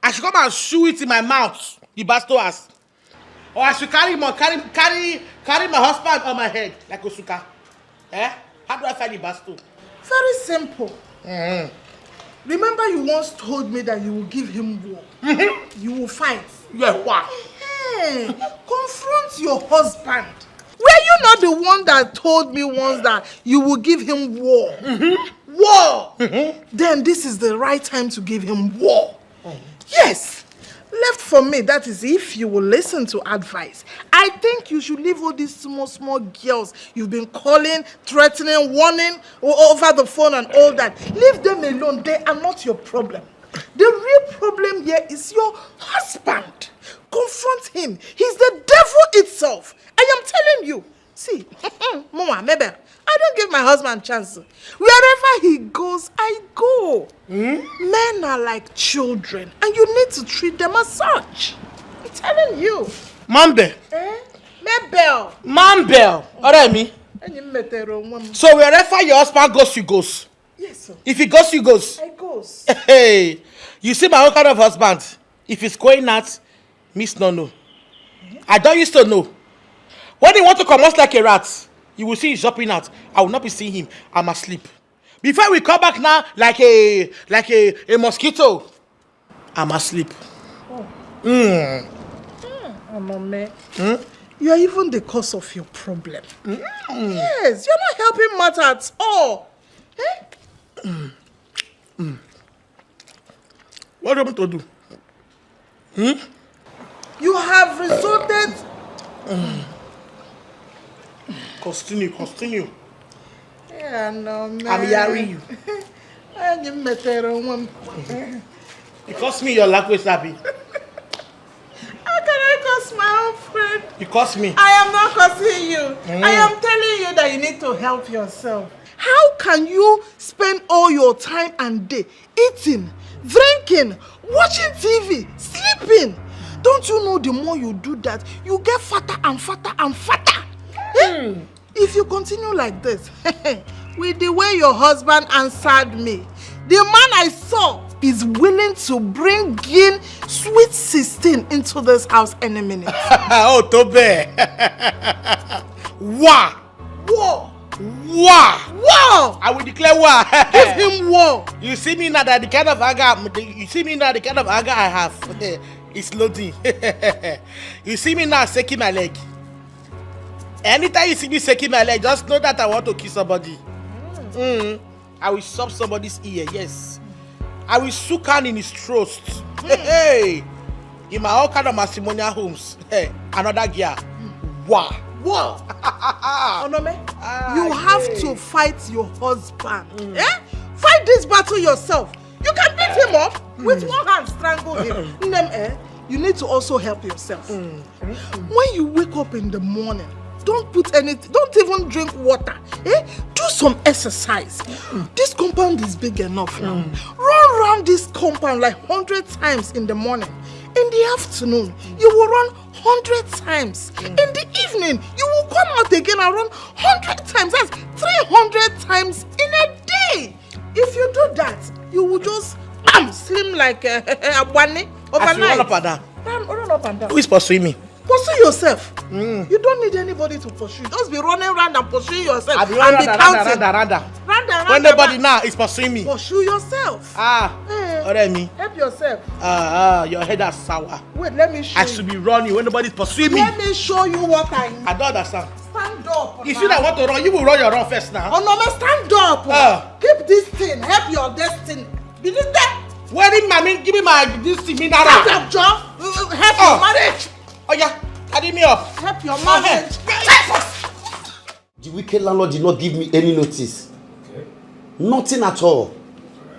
I should come and chew it in my mouth, the battle as. Or I should carry my husband on my head like Osuka. Eh? How do I fight the battle? Very simple. Remember you once told me that you will give him war. You will fight. Yeah, what? Confront your husband. Were you not the one that told me once that you will give him war? War! Then this is the right time to give him war. Yes! Left for me, that is if you will listen to advice. I think you should leave all these small girls you've been calling, threatening, warning over the phone and all that. Leave them alone. They are not your problem. The real problem here is your husband. Confront him. He's the devil itself. I am telling you. See, Mama, Mabel, I don't give my husband a chance. Wherever he goes, I go. Men are like children, and you need to treat them as such. I'm telling you. Mambe. Mabel. Mambel. Oremi. So wherever your husband goes, you goes. Yes, sir. If he goes, you goes. I goes. Hey, you see my own kind of husband. If he's going out, miss no. I don't used to know. When he want to come out like a rat, you will see he's jumping out. I will not be seeing him. I'm asleep. Before we come back now, like a mosquito, I'm asleep. Amame, you are even the cause of your problem. Yes, you're not helping matter at all. What do you want to do? You have resorted. Continue. Yeah, no, man. I'm hearing you. Because me, your language sabi. How can I curse my own friend? You curse me. I am not cursing you. I am telling you that you need to help yourself. How can you spend all your time and day eating, drinking, watching TV, sleeping? Don't you know the more you do that, you get fatter and fatter and fatter? If you continue like this, with the way your husband answered me, the man I saw is willing to bring in sweet 16 into this house any minute. Oh, Tobe. War. I will declare war. Give him war. You see me now that the kind of anger I have. It's loading. You see me now shaking my leg. Anytime you see me shaking my leg, just know that I want to kill somebody. I will stop somebody's ear, yes. I will soak hand in his throat. Hey, in my all kind of matrimonial homes. Hey, another girl. Wow. Onome, you have to fight your husband. Fight this battle yourself. You can beat him up with one hand, strangle him. You need to also help yourself. When you wake up in the morning, don't put anything, don't even drink water. Do some exercise. This compound is big enough now. Run around this compound like 100 times in the morning. In the afternoon, you will run 100 times. In the evening, you will come out again and run 100 times. That's 300 times in a day. If you do that, you will just slim like a bunny overnight. Run up and down. Run up and down. Who is pursuing me? Pursue yourself. You don't need anybody to pursue. Just be running around and pursuing yourself. I'll be counting. When nobody now is pursuing me. Pursue yourself. Oremi. Help yourself. Your head is sour. Wait, let me show you. I should be running when nobody is pursuing me. Let me show you what I need. I don't understand. Stand up. If you don't want to run, you will run your run first now. Oh no, stand up. Keep this thing. Help your destiny. Be this there. Where did mommy give me my this thing? Stand up, John. Help your marriage. Oh yeah, carry me up. Help your marriage. The wicked landlord did not give me any notice. Okay. Nothing at all.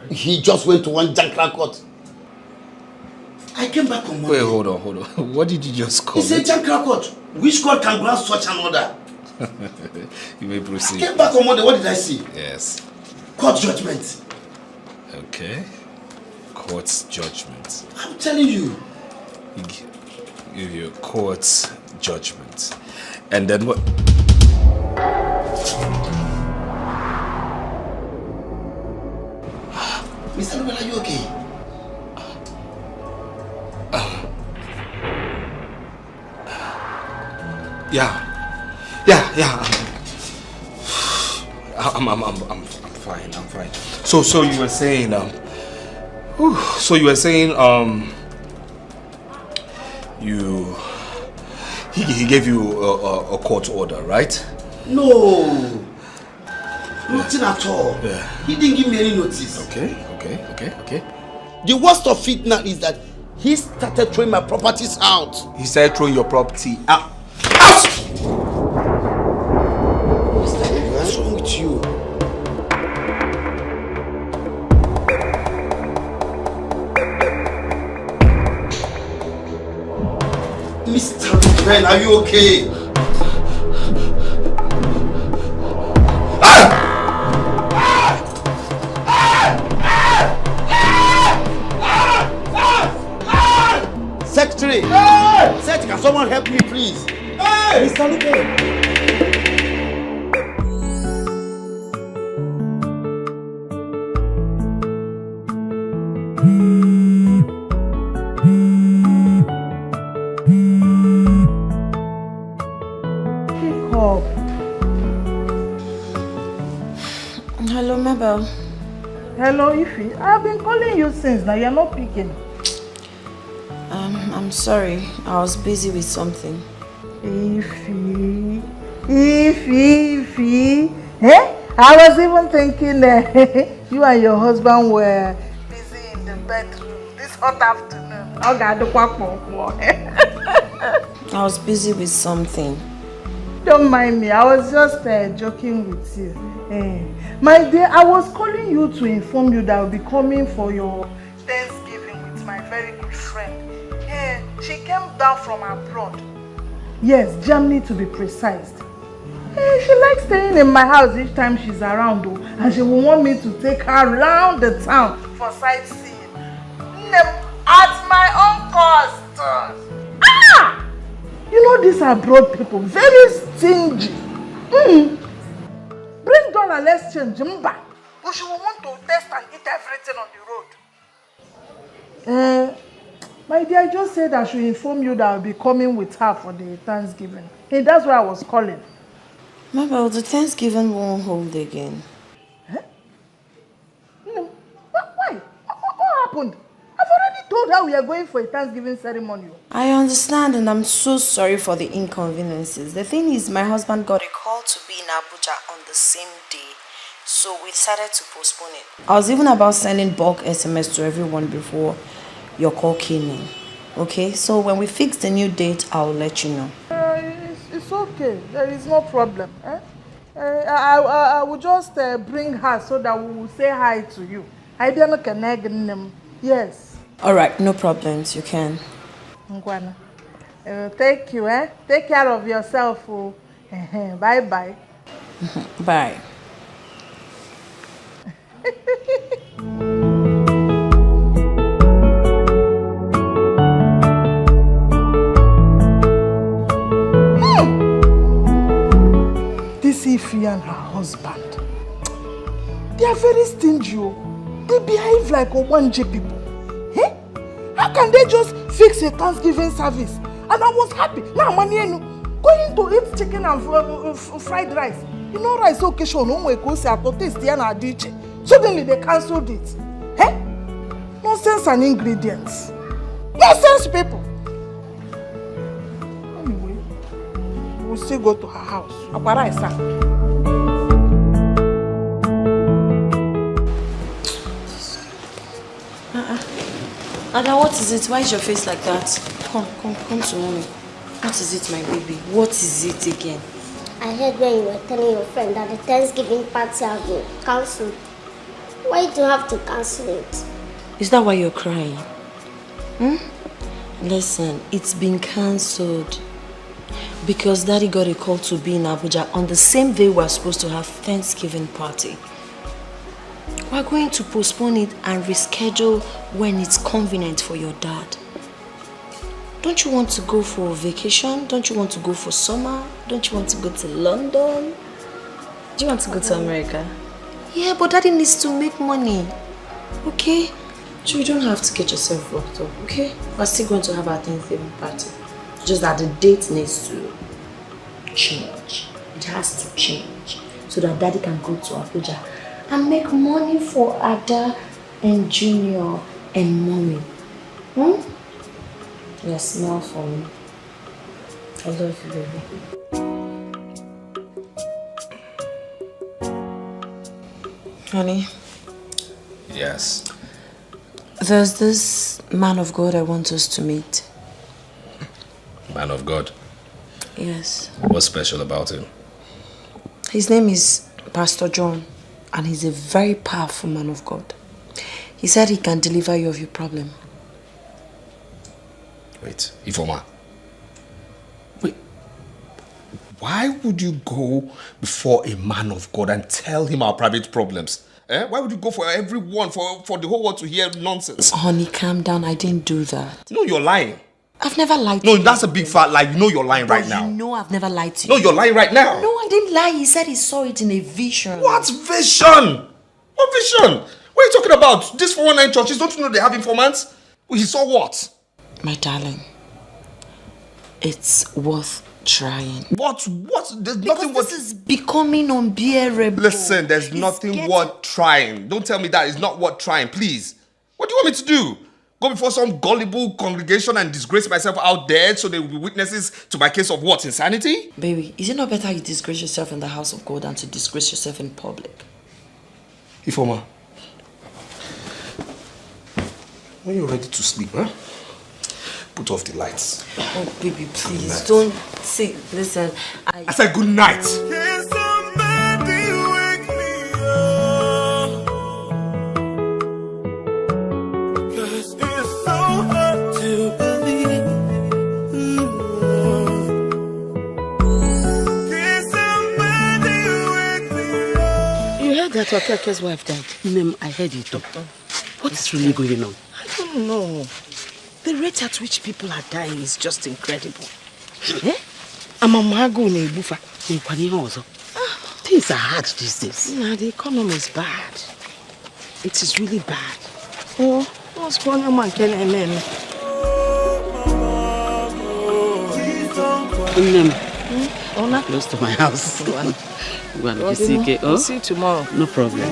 He just went to one jankra court. came back on Monday. Wait, hold on. What did you just call He said, it? Jankra court. Which court can grant such an order? You may proceed. I came back on Monday. What did I see? Yes. Court judgment. Okay. Court's judgment. I'm telling you. Give you court's judgment. And then what? Mr. Nobel, are you okay? Yeah. I'm fine. So you were saying he gave you a court order, right? No. Nothing at all. Yeah. He didn't give me any notice. Okay. The worst of it now is that he started throwing my properties out. He started throwing your property out. What's wrong with you? Mr. Ben, are you okay? Secretary! Secretary, can someone help me, please? Mr. Lupe! Hello, Mabel. Hello, Ify. I've been calling you since now. You're not picking. I'm sorry. I was busy with something. Ify. Eh? I was even thinking you and your husband were busy in the bedroom this hot afternoon. I was busy with something. Don't mind me. I was just joking with you. My dear, I was calling you to inform you that I'll be coming for your Thanksgiving with my very good friend. She came down from abroad. Yes, Germany to be precise. She likes staying in my house each time she's around though, and she will want me to take her around the town for sightseeing. At my own cost. You know these abroad people, very stingy. Bring dollar, let's change. But she will want to test and eat everything on the road. My dear, I just said I should inform you that I'll be coming with her for the Thanksgiving. Hey, that's why I was calling. Mabel, the Thanksgiving won't hold again. No. Why? What happened? I've already told her we are going for a Thanksgiving ceremony. I understand and I'm so sorry for the inconveniences. The thing is, my husband got a call to be in Abuja on the same day. So we decided to postpone it. I was even about sending bulk SMS to everyone before your call came in. Okay? So when we fix the new date, I'll let you know. It's okay. There is no problem. I will just bring her so that we will say hi to you. I don't know. Yes. Alright, no problems. You can. Ngwana. Thank you. Take care of yourself. Bye-bye. Bye. This Ify and her husband, they are very stingy. They behave like Owanje people. How can they just fix a Thanksgiving service? And I was happy. Now, going to eat chicken and fried rice. You know, rice occasion, suddenly they cancelled it. Nonsense and ingredients. Nonsense people. Anyway, we'll still go to her house. Ada, what is it? Why is your face like that? Come to mommy. What is it, my baby? What is it again? I heard when you were telling your friend that the Thanksgiving party has been cancelled. Why do you have to cancel it? Is that why you're crying? Listen, it's been cancelled because Daddy got a call to be in Abuja on the same day we're supposed to have Thanksgiving party. We're going to postpone it and reschedule when it's convenient for your dad. Don't you want to go for vacation? Don't you want to go for summer? Don't you want to go to London? Do you want to go to America? Yeah, but Daddy needs to make money. Okay? So you don't have to get yourself worked up, okay? We're still going to have our Thanksgiving party. Just that the date needs to change. It has to change. So that Daddy can go to Abuja and make money for Ada and Junior and Mommy. Yeah, smile for me. I love you, baby. Honey? Yes. There's this man of God I want us to meet. Man of God. Yes. What's special about him? His name is Pastor John, and he's a very powerful man of God. He said he can deliver you of your problem. Wait, Ifoma. Wait. Why would you go before a man of God and tell him our private problems? Why would you go for everyone, for the whole world to hear nonsense? Honey, calm down. I didn't do that. No, you're lying. I've never lied to you. you. No, that's a big fat lie. You know you're lying right now. You know I've never lied to you. No, you're lying right now. No, I didn't lie. He said he saw it in a vision. What vision? What vision? What are you talking about? These 419 churches, don't you know they have informants? He saw what? My darling, it's worth trying. What? There's nothing worth... This is becoming unbearable. Listen, there's nothing worth trying. Don't tell me that it's not worth trying, please. What do you want me to do? Go before some gullible congregation and disgrace myself out there so they will be witnesses to my case of what? Insanity? Baby, is it not better you disgrace yourself in the house of God than to disgrace yourself in public? Ifoma, when you're ready to sleep, put off the lights. Oh, baby, please don't say. Listen, I said good night. Can somebody wake me up? 'Cause it's so hard to believe. Can somebody wake me up? You heard that Okake's wife died? I heard it. What is really going on? I don't know. The rate at which people are dying is just incredible. Things are hard these days. Nah, the economy is bad. It is really bad. Oh, what's going on, man? Close to my house. I'll see you tomorrow. No problem.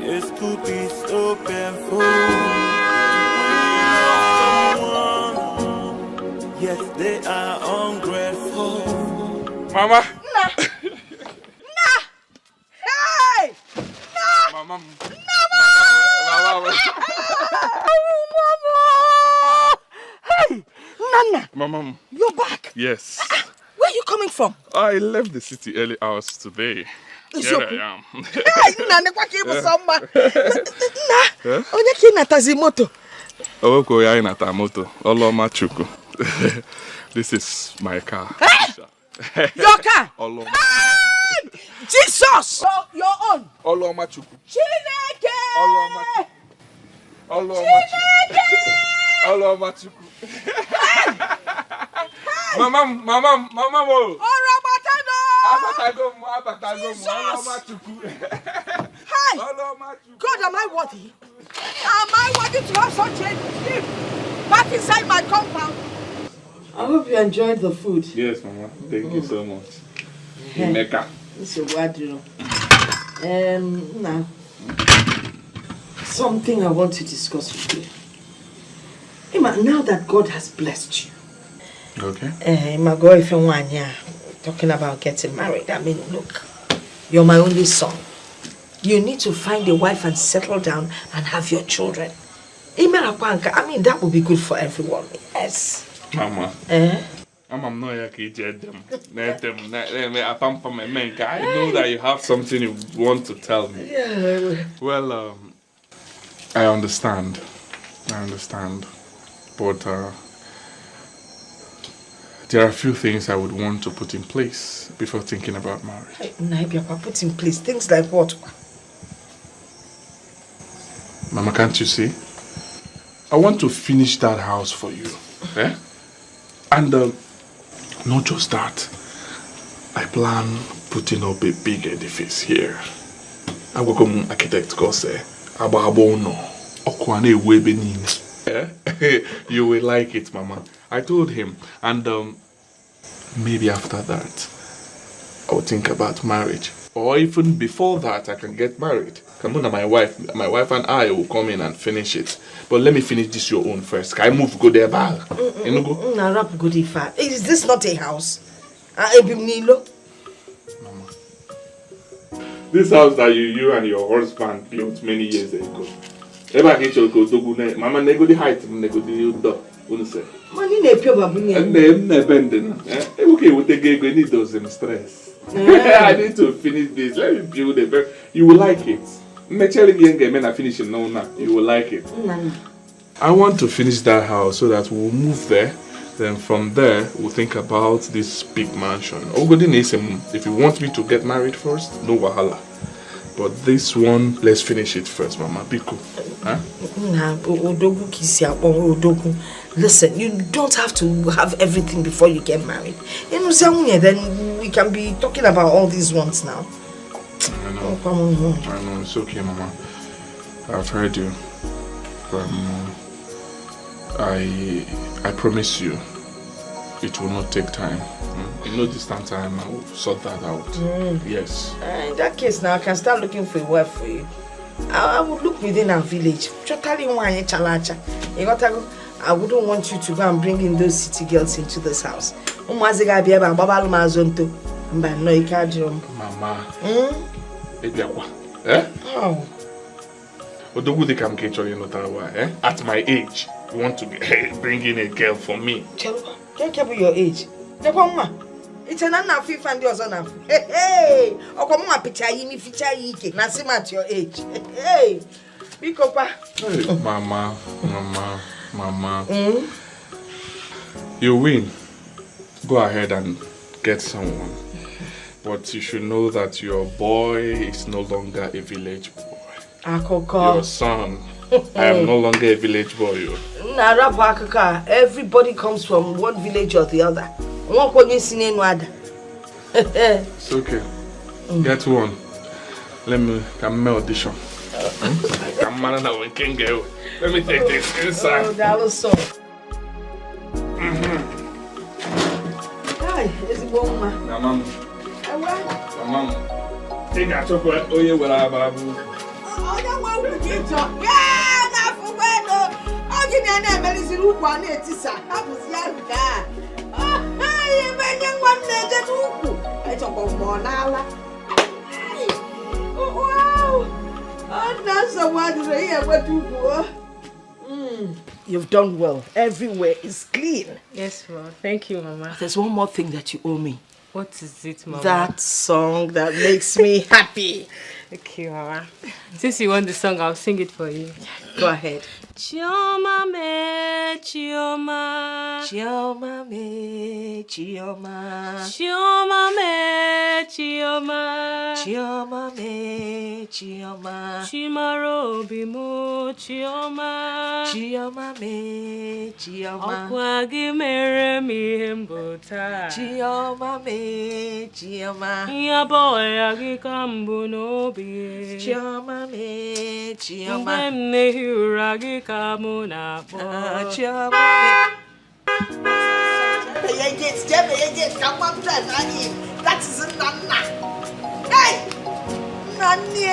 It could be so painful. Yet they are ungrateful. Mama. Nah! Hey! Nah! Mama. Mama! Hey! Nana! Mama. You're back? Yes. Where are you coming from? I left the city early hours today. Here I am. Hey, Nana, what came with someone? Nah, onye ki natazi moto. Oweko ya inata moto. Oloma chuku. This is my car. Your car? Oloma. Jesus! Your own. Oloma chuku. Chineke! Oloma chuku. Oloma chuku. Oloma chuku. Mama. Hi! God, am I worthy? Am I worthy to have such a gift back inside my compound? I hope you enjoyed the food. Yes, Mama. Thank you so much. Mecca. It's a word, now, something I want to discuss with you. Emma, now that God has blessed you, Okay. My girlfriend one year talking about getting married. I mean, look, you're my only son. You need to find a wife and settle down and have your children. I mean, that would be good for everyone. Yes. Mama. I'm not here to get them. I know that you have something you want to tell me. Yeah. Well, I understand. But there are a few things I would want to put in place before thinking about marriage. Put in place things like what? Mama, can't you see? I want to finish that house for you. And not just that. I plan putting up a big edifice here. I will come architect go say, you will like it, Mama. I told him, and maybe after that, I will think about marriage. Or even before that, I can get married. Come on, my wife and I will come in and finish it. But let me finish this your own first. Can I move go there, Bar? Is this not a house? Mama. This house that you and your husband built many years ago. Mama, nego the height, nego the door. Money ne pure babu. And then okay, we take need those stress. I need to finish this. Let me build it. You will like it. I finish it now. You will like it. I want to finish that house so that we'll move there. Then from there, we'll think about this big mansion. If you want me to get married first, no wahala. But this one, let's finish it first, Mama. Be cool. Huh? Listen, you don't have to have everything before you get married. Then we can be talking about all these ones now. I know, it's okay, Mama. I've heard you. I promise you, it will not take time. In no distant time, I will sort that out. Yes. In that case, now I can start looking for a wife for you. I would look within our village. I wouldn't want you to go and bring in those city girls into this house. Mama. How? At my age, you want to bring in a girl for me? Can't carry your age. It's an anafi and yours on. Hey, or come on, picture you, feature you, Nasim at your age. Hey, big papa. Mama. You win. Go ahead and get someone. But you should know that your boy is no longer a village boy. Your son. I am no longer a village boy. Everybody comes from one village or the other. It's okay. Get one. Let me come audition. Let me take this inside. Oh, that was so. Hi, is it woman? Mama. Take a chocolate. Oh, yeah, well, I babu. Oh, that one will get up. Yeah, not for when. Oh, you know, I'm a little one. It's a house. Yeah, oh, when you want to I talk of more now. Oh, wow. Oh, that's a wonder. Yeah, what you go. You've done well. Everywhere is clean. Yes, Mama. Thank you, Mama. There's one more thing that you owe me. What is it, Mama? That song that makes me happy. Okay, Mama. Since you want the song, I'll sing it for you. Go ahead. Chioma me, Chioma. Chioma me, Chioma. Chioma me, Chioma. Chioma me, Chioma. Chimaro bimu, Chioma. Chioma me, Chioma. Okwagi mere mi himbuta. Chioma me, Chioma. Ya boy agi kambu no bi. Chioma me, Chioma. Mne huragi kamuna bo. Chioma me. Come on, Nani. That is a Nana. Hey! Nani!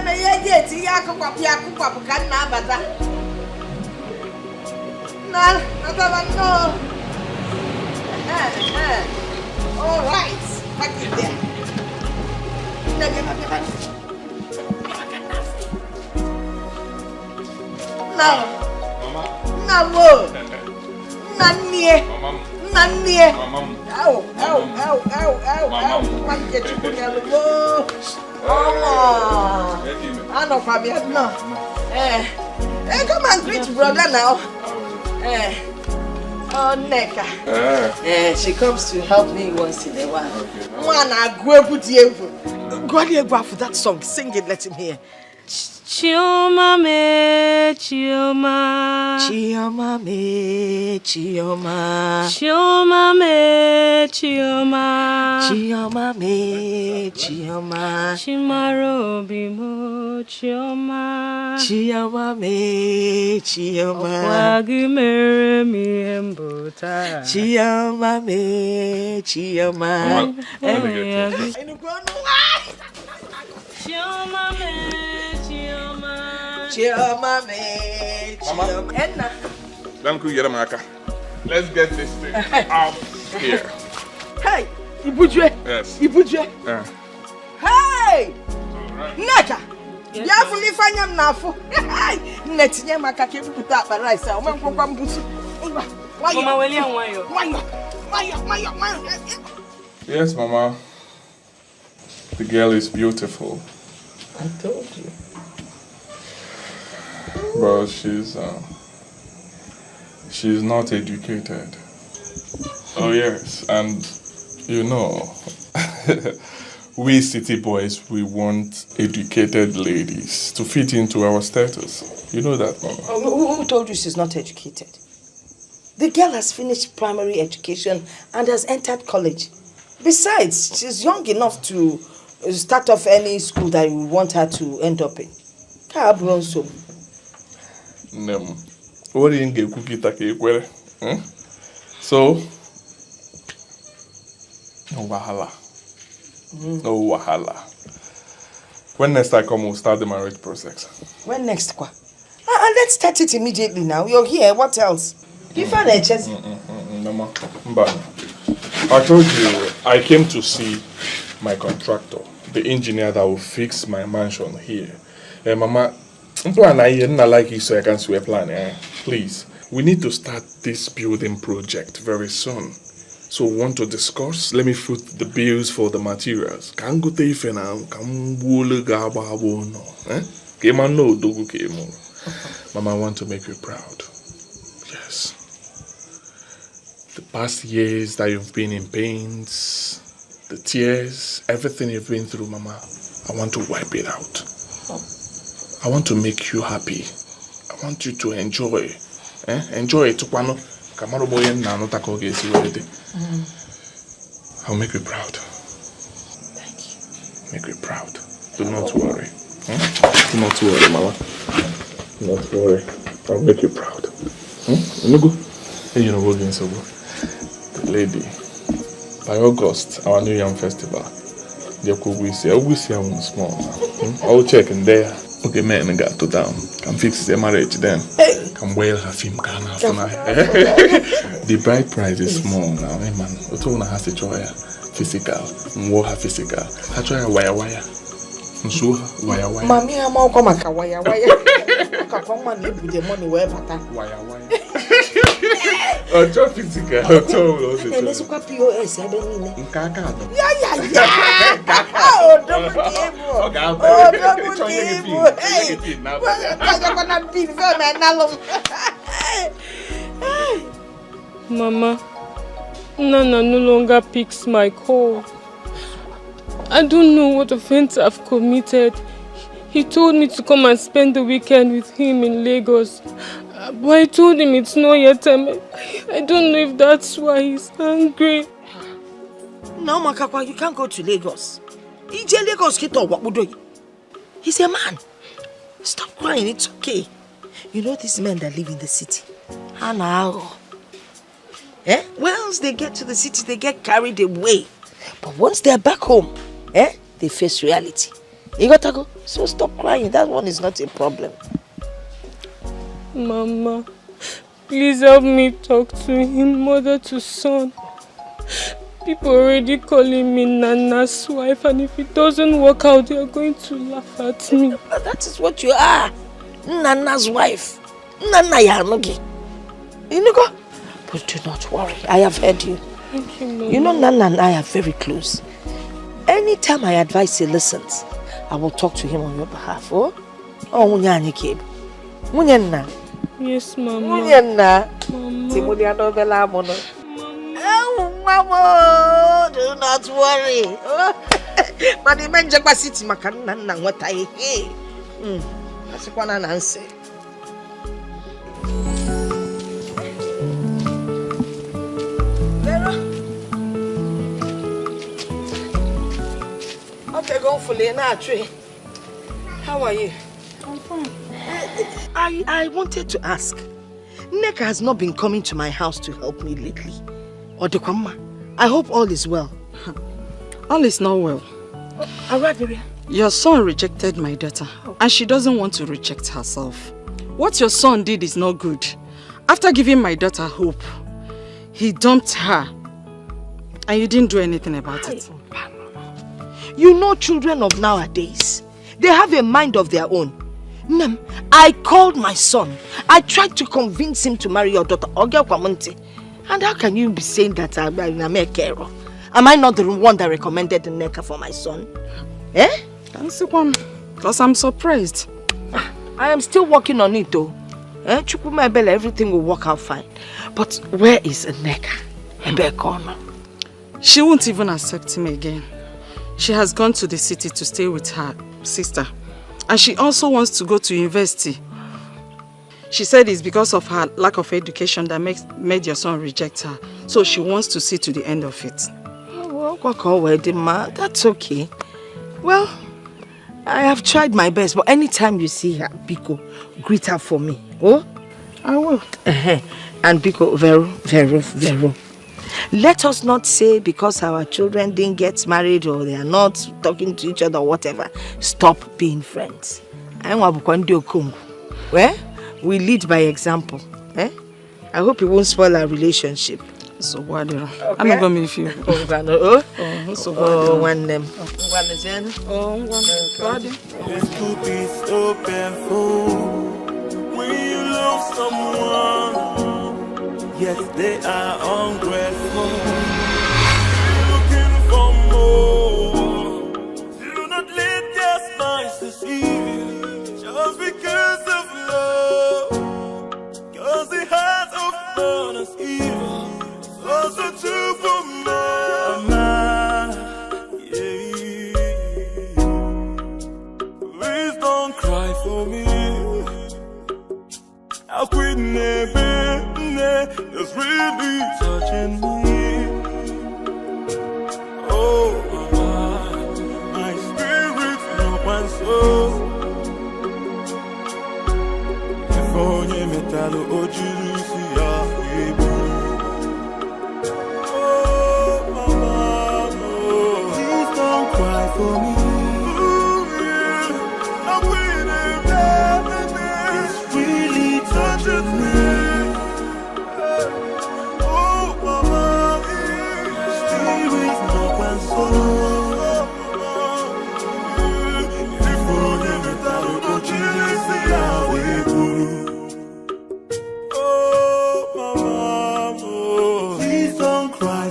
me get ya kukwap kan na abata. Na, no. All right. Back in there. No. Mama. Nanie. Ow. What get you put your low? Oh. I know Fabian. No. Come and greet brother now. Oh, Neka. She comes to help me once in a while. One, I go put you. Go ahead, go for that song. Sing it, let him hear. Chioma me, Chioma. Chioma me, Chioma. Chioma me, Chioma. Chioma me, Chioma. Chimaro bimo, Chioma. Chioma me, Chioma. Wagi mere mi embota. Chioma me, Chioma. Chioma me. Chioma me, Mama. Enna. Let's get this thing out here. Hey, Ibujwe. Yes. Ibujwe. Hey! Neka! Yes, Ya fuli fanyam nafu. Hey! Netinye maka ke buta akparaisa. O men kwakwa mbusu. Mama weli anwayo. Wayo. Yes, Mama. The girl is beautiful. I told you. But she's not educated. Oh yes, and you know, we city boys, we want educated ladies to fit into our status. You know that, Mama. Who told you she's not educated? The girl has finished primary education and has entered college. Besides, she's young enough to start off any school that you want her to end up in. What do you get cookie take? So, no wahala. No wahala. When next I come, we'll start the marriage process. When next, kwa? Let's start it immediately now. You're here. What else? Give her a chance. Mama, I told you I came to see my contractor, the engineer that will fix my mansion here. Mama, plan I not like you, so I can swear plan. Please, we need to start this building project very soon. So we want to discuss. Let me foot the bills for the materials. Can go to ife now. Can wole gabo no. Kema no dogu kemo. Mama, I want to make you proud. Yes. The past years that you've been in pains, the tears, everything you've been through, Mama, I want to wipe it out. I want to make you happy. I want you to enjoy. Enjoy it. I'll make you proud. Thank you. Make you proud. Do not worry. Do not worry, Mama. Do not worry. I'll make you proud. You know what so the lady. By August, our New Yam Festival. We see small. I'll check in there. Okay, man, got to down. Can fix the marriage then. Can wear her film can after The bride price is small now, man. What one has to try physical, more her physical. I try a wire. So wire. Mommy, I'm all come a wire. Come on, live with the money where wire. Oh, just physical. And this is what POS. I don't know. Yeah. Oh, double table. Hey, Mama, Nana no longer picks my call. I don't know what offense I've committed. He told me to come and spend the weekend with him in Lagos. But I told him it's not yet time. I don't know if that's why he's angry. No, Makakwa, you can't go to Lagos. He's a man. Stop crying, it's okay. You know these men that live in the city. Once they get to the city, they get carried away. But once they're back home, they face reality. You got to go. So stop crying. That one is not a problem. Mama, please help me talk to him, mother to son. People already calling me Nana's wife, and if it doesn't work out, they are going to laugh at me. That is what you are. Nana's wife. Nana Yanogi. You know, but do not worry. I have heard you. Thank you, Mama. You know, Nana and I are very close. Anytime I advise he listens, I will talk to him on your behalf. Oh, Munyani Kib. Munyana. Yes, Mama. Munyana. Mama. Timuliano Bella Mono. Oh, Mama, do not worry. But the man Jagba City Makan what I hear. That's what I answer. Okay, go for Leonard. How are you? I'm fine. I wanted to ask. Neka has not been coming to my house to help me lately. Odekwama, I hope all is well. All is not well. Your son rejected my daughter, and she doesn't want to reject herself. What your son did is not good. After giving my daughter hope, he dumped her, and you didn't do anything about it. You know children of nowadays, they have a mind of their own. I called my son. I tried to convince him to marry your daughter, Ogia Kwamonte. And how can you be saying that I'm a carer? Am I not the one that recommended the Neka for my son? Eh? That's the one. Because I'm surprised. I am still working on it though. Chukuma Ebele, everything will work out fine. But where is Neka? She won't even accept him again. She has gone to the city to stay with her sister. And she also wants to go to university. She said it's because of her lack of education that made your son reject her. So she wants to see to the end of it. That's okay. Well, I have tried my best, but anytime you see her, Biko, greet her for me. Oh? I will. And Biko, Vero. Let us not say because our children didn't get married or they are not talking to each other or whatever, stop being friends. Well, we lead by example. I hope it won't spoil our relationship. So what do I'm not going to miss you. One them. This could be so painful when you love someone. Yes, they are ungrateful. Looking for more. Do not let their smiles deceive you. Just because of love. Cause the heart of man is evil. Also true for man. Please don't cry for me. How quit it's really touching me. Oh, my spirit, no one soul. If only metal or juicy, oh, mama, please don't cry for me. I'm waiting, it's really touching me.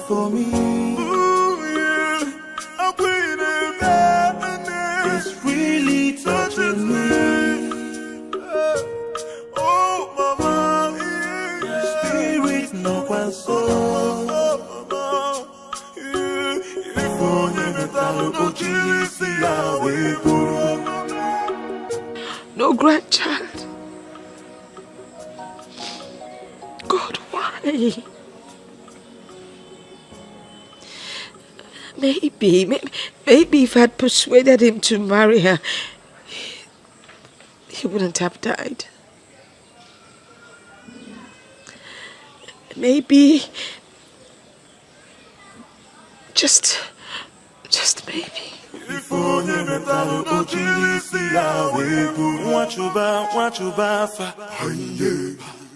For me, I'm waiting, it's really touching me. Oh, mama, spirit no one soul. If only no grandchild. God, why? Maybe if I'd persuaded him to marry her, he wouldn't have died. Maybe, just maybe. If Ifonye metalo no chilisi ya weku. Wachuba fa.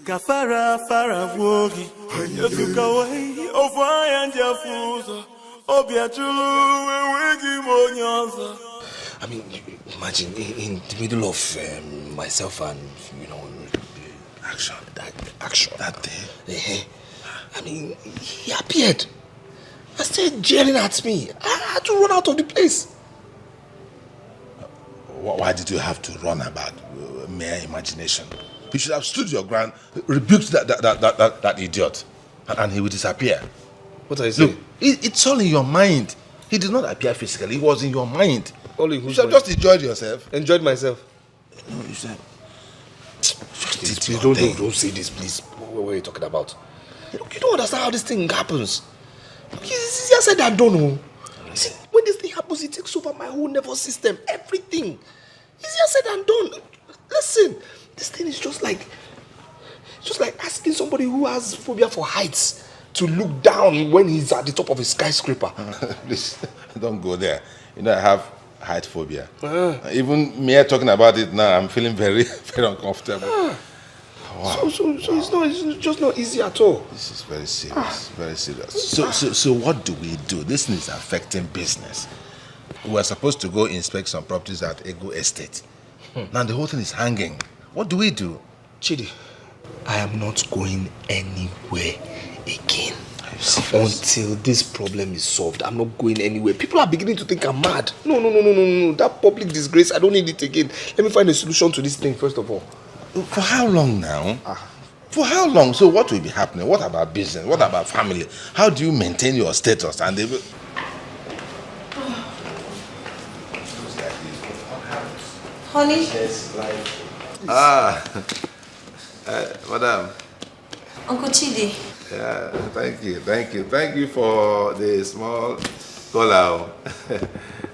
Kafara fara wogi. Yosuka wei ofaya njafuzo. Obiachulu wegi monyoza. I mean, imagine in the middle of myself and, that day. I mean, he appeared. I started jeering at me. I had to run out of the place. Why did you have to run about mere imagination? You should have stood your ground, rebuked that idiot, and he would disappear. What are you saying? Look, it's all in your mind. He did not appear physically. It was in your mind. Only you should have just enjoyed yourself. Enjoyed myself. No, you said. Please don't say this, please. What are you talking about? Look, you don't understand how this thing happens. It's easier said than done. See, when this thing happens, it takes over my whole nervous system, everything. Easier said than done. Listen, this thing is just like asking somebody who has phobia for heights to look down when he's at the top of a skyscraper. Please, don't go there. I have height phobia. Even me talking about it now, I'm feeling very, very uncomfortable. Wow. So it's just not easy at all. This is very serious, very serious. So what do we do? This thing is affecting business. We were supposed to go inspect some properties at Ego Estate. Now the whole thing is hanging. What do we do? Chidi, I am not going anywhere again. Until this problem is solved, I'm not going anywhere. People are beginning to think I'm mad. No. That public disgrace, I don't need it again. Let me find a solution to this thing first of all. For how long now? For how long? So what will be happening? What about business? What about family? How do you maintain your status? And they Honey? Madam. Uncle Chidi. Yeah, thank you for the small call.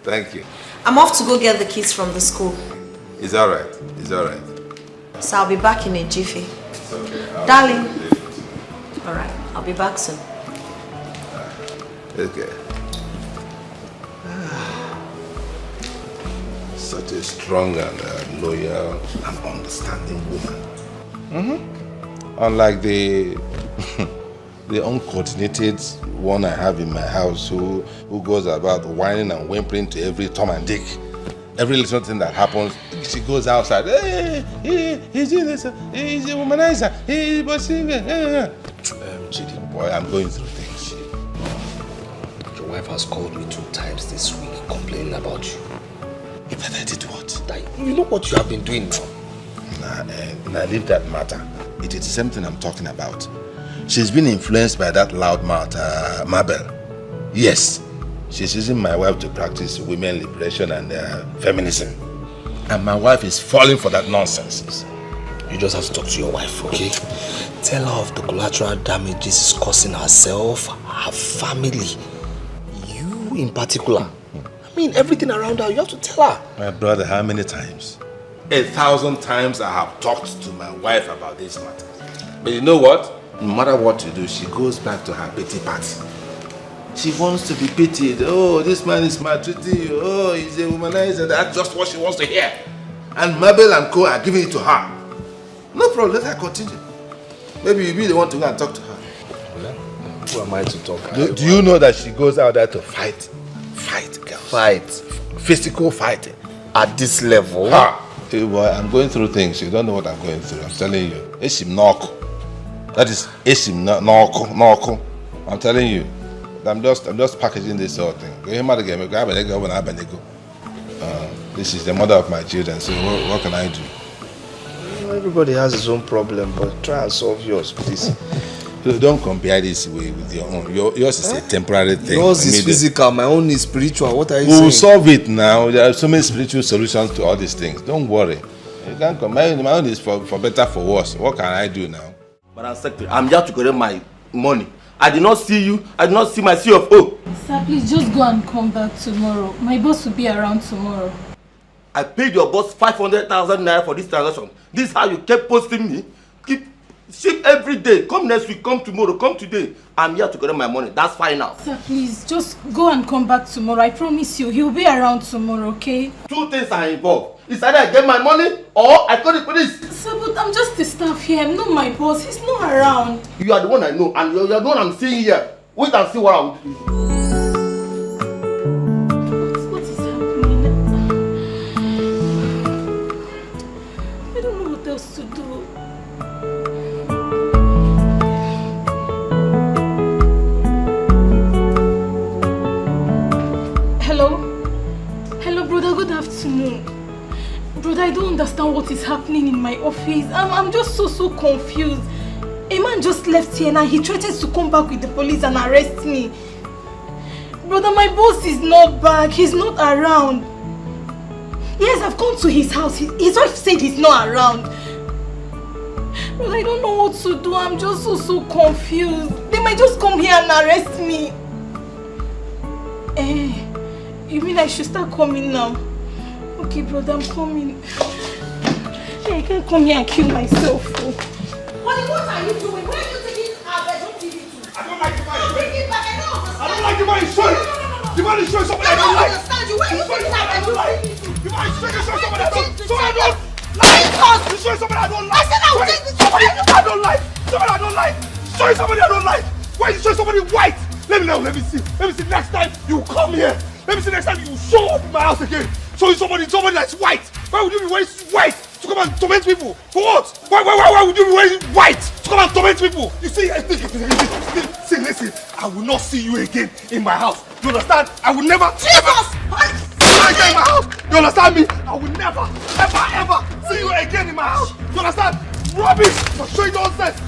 Thank you. I'm off to go get the kids from the school. It's all right. So I'll be back in a jiffy. Okay. Darling. All right, I'll be back soon. Okay. Such a strong and loyal and understanding woman. Unlike the uncoordinated one I have in my house who goes about whining and whimpering to every Tom and Dick. Every little thing that happens, she goes outside. Hey, he's doing this. He's a womanizer. He's bossing. Chidi, boy, I'm going through things. Your wife has called me 2 times this week complaining about you. If I did what? You know what you have been doing now. Now leave that matter. It is the same thing I'm talking about. She's been influenced by that loudmouth, Mabel. Yes. She's using my wife to practice women liberation and feminism. And my wife is falling for that nonsense. You just have to talk to your wife, okay? Tell her of the collateral damage this is causing herself, her family, you in particular. I mean, everything around her, you have to tell her. My brother, how many times? 1,000 times I have talked to my wife about this matter. But you know what? No matter what you do, she goes back to her pity party. She wants to be pitied. Oh, this man is maltreating you. Oh, he's a womanizer. That's just what she wants to hear. And Mabel and Co are giving it to her. No problem, let her continue. Maybe you be the one to go and talk to her. Who am I to talk? Do you know that she goes out there to fight? Fight, girls. Fight? Physical fighting. At this level? Hey boy, I'm going through things. You don't know what I'm going through. I'm telling you. Eshim Noko. That is Eshim Noko. I'm telling you. I'm just packaging this whole thing. This is the mother of my children, so what can I do? Everybody has his own problem, but try and solve yours, please. Don't compare this with your own. Yours is a temporary thing. Yours is physical, my own is spiritual. What are you saying? We'll solve it now. There are so many spiritual solutions to all these things. Don't worry. You can't compare. My own is for better, for worse. What can I do now? Madam Secretary, I'm here to collect my money. I did not see you. I did not see my CFO. Sir, please just go and come back tomorrow. My boss will be around tomorrow. I paid your boss 500,000 naira for this transaction. This is how you kept posting me? Ship every day. Come next week, come tomorrow, come today. I'm here to collect my money. That's fine now. Sir, please, just go and come back tomorrow. I promise you, he'll be around tomorrow, okay? 2 things are involved. It's either I get my money or I call the police. Sir, but I'm just a staff here. I'm not my boss. He's not around. You are the one I know, and you're the one I'm seeing here. Wait and see what I will do. What is happening? I don't know what else to do. Hello, brother. Good afternoon. Brother, I don't understand what is happening in my office. I'm just so confused. A man just left here and he threatens to come back with the police and arrest me. Brother, my boss is not back. He's not around. Yes, I've gone to his house. His wife said he's not around. Brother, I don't know what to do. I'm just so confused. They might just come here and arrest me. You mean I should start coming now? Okay, brother, I'm coming. I can't come here and kill myself. Honey, what are you doing? Where are you taking our bedroom TV to? I don't like the man. Bring it back. I don't understand. I don't like the man he's showing. The man is showing something I don't like. understand you. Where are you taking our bedroom TV to? The man is showing something I don't like. He's showing something I don't like. I said I will take this. Somebody I don't like. Somebody I don't like. Showing somebody I don't like. Why are you showing somebody white? Let me see. Next time you come here. Let me see next time you show up in my house again. Showing somebody that's white. Why would you be wearing white to come and torment people? For what? Why would you be wearing white to come and torment people? You see, listen. I will not see you again in my house. You understand? I will never. Jesus! Again in my house. You understand me? I will never, ever see you again in my house. You understand? Rubbish! You're showing nonsense.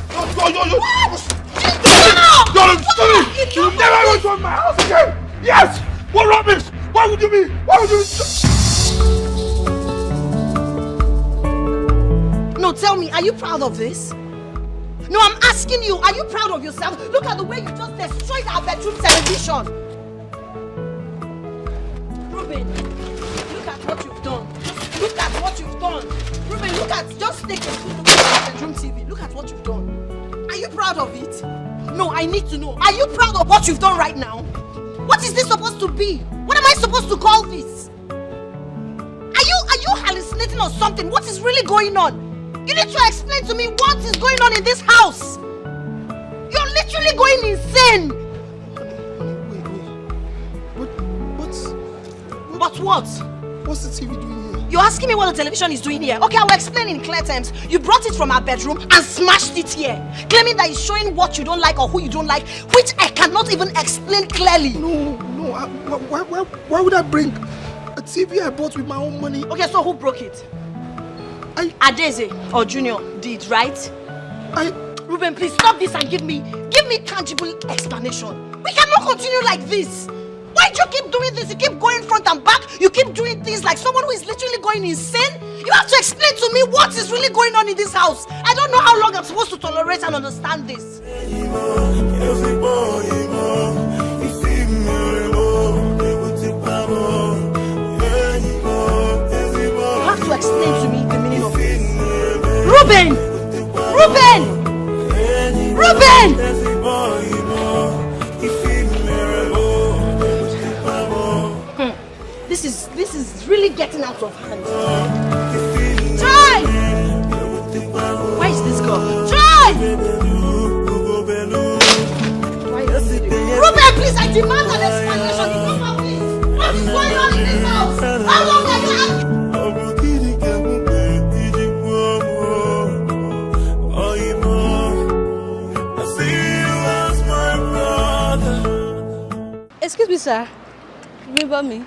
You will never go to my house again. Yes. What rubbish? Why would you be? No, tell me, are you proud of this? No, I'm asking you, are you proud of yourself? Look at the way you just destroyed our bedroom television. Ruben, look at what you've done. Look at what you've done. Ruben, just take a good look at our bedroom TV. Look at what you've done. Are you proud of it? No, I need to know. Are you proud of what you've done right now? What is this supposed to be? What am I supposed to call this? Are you hallucinating or something? What is really going on? You need to explain to me what is going on in this house. You're literally going insane. But what? What's the TV doing here? You're asking me what the television is doing here. Okay, I will explain in clear terms. You brought it from our bedroom and smashed it here, claiming that it's showing what you don't like or who you don't like, which I cannot even explain clearly. No. Why would I bring a TV I bought with my own money? Okay, so who broke it? Adeze or Junior did, right? Ruben, please stop this and give me tangible explanation. We cannot continue like this. Why do you keep doing this? You keep going front and back. You keep doing things like someone who is literally going insane. You have to explain to me what is really going on in this house. I don't know how long I'm supposed to tolerate and understand this. You have to explain to me the meaning of this. Ruben! This is really getting out of hand. Try! Where is this girl? Try! Ruben, please, I demand an explanation. You know how this. What is going on in this house? How long are you? Excuse me, sir. Remember me?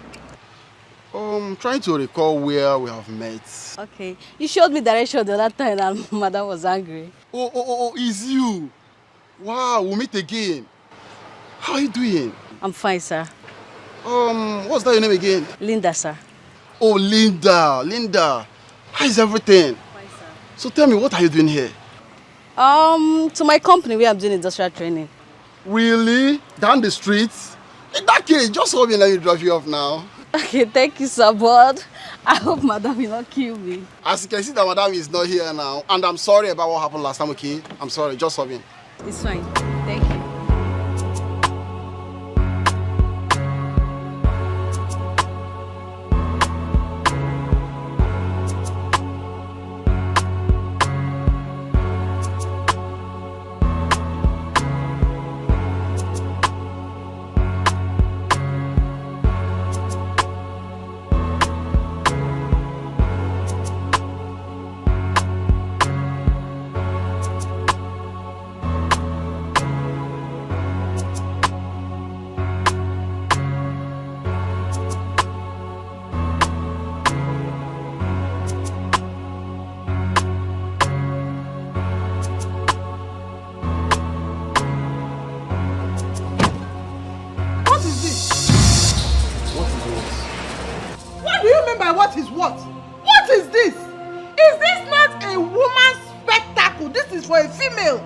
Trying to recall where we have met. Okay. You showed me direction the other time and madam was angry. Oh, it's you. Wow, we'll meet again. How are you doing? I'm fine, sir. What's that your name again? Linda, sir. Oh, Linda. How is everything? Fine, sir. So tell me, what are you doing here? To my company where I'm doing industrial training. Really? Down the street? In that case, just hold me and let me drop you off now. Okay, thank you, sir, but I hope Madam will not kill me. As you can see, that Madam is not here now, and I'm sorry about what happened last time, okay? I'm sorry, just for me. It's fine. Thank you. What is what? What is this? Is this not a woman's spectacle? This is for a female.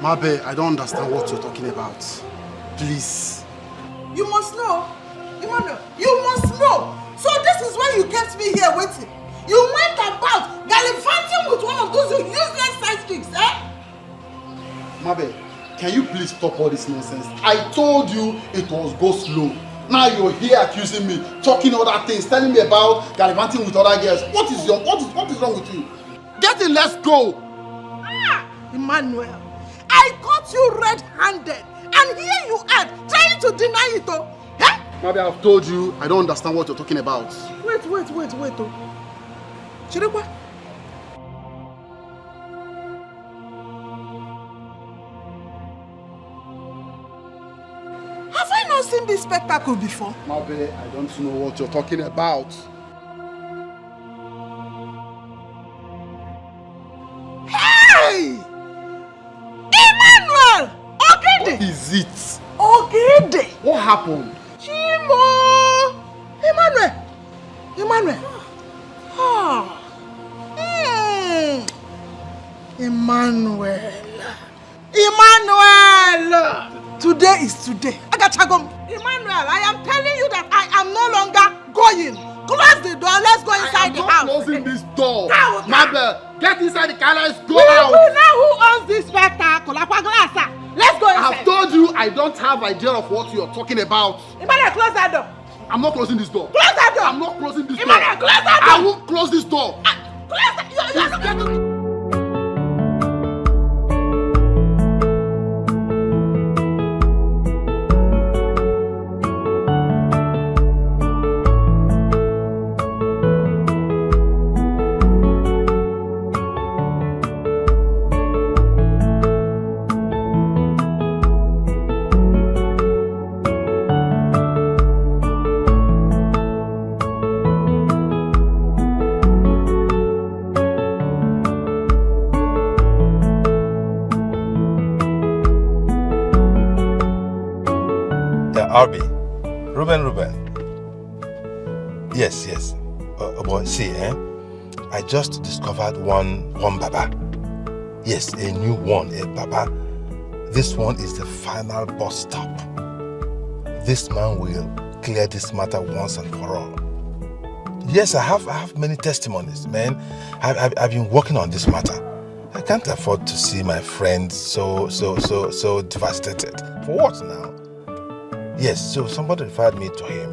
Mabe, I don't understand what you're talking about. Please. You must know. Emmanuel, you must know. So this is why you kept me here waiting. You went about gallivanting with one of those useless side chicks, eh? Mabe, can you please stop all this nonsense? I told you it was go slow. Now you're here accusing me, talking other things, telling me about gallivanting with other girls. What is wrong with you? Get in, let's go. Ah, Emmanuel, I caught you red-handed, and here you are trying to deny it, oh. Eh? Maybe I've told you I don't understand what you're talking about. Wait, oh. Chirikwa. Have I not seen this spectacle before? Mabe, I don't know what you're talking about. Hey! Emmanuel! Ogede! What is it? Ogede! What happened? Chimo! Emmanuel! Ah! Emmanuel! Today is today. Agachagom. Emmanuel, I am telling you that I am no longer going. Close the door. Let's go inside the house. I'm not closing this door. Mabel, get inside the car. Let's go We out. know who owns this spectacle. Let's go inside. I have told you I don't have idea of what you're talking about. Emmanuel, close that door. I'm not closing this door. Close that door. I'm not closing this door. Emmanuel, close that door. I won't close this door. Close that door. Arby, Ruben. Yes. But see, I just discovered one Baba. Yes, a new one, a Baba. This one is the final bus stop. This man will clear this matter once and for all. Yes, I have many testimonies, man. I've been working on this matter. I can't afford to see my friend so devastated. For what now? Yes, so somebody referred me to him.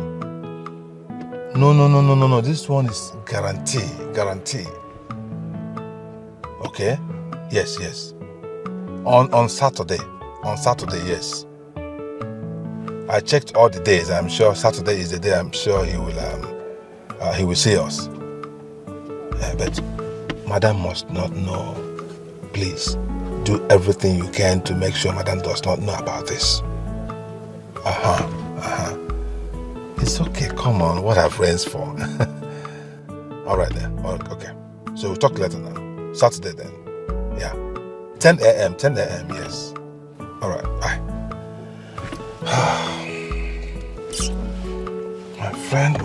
No. This one is guarantee. Okay? Yes. On Saturday, yes. I checked all the days. I'm sure Saturday is the day I'm sure he will see us. But Madam must not know. Please, do everything you can to make sure Madam does not know about this. It's okay, come on, what are friends for? Alright then, okay. So we'll talk later now. Saturday then. Yeah. 10 a.m., yes. Alright, bye. My friend.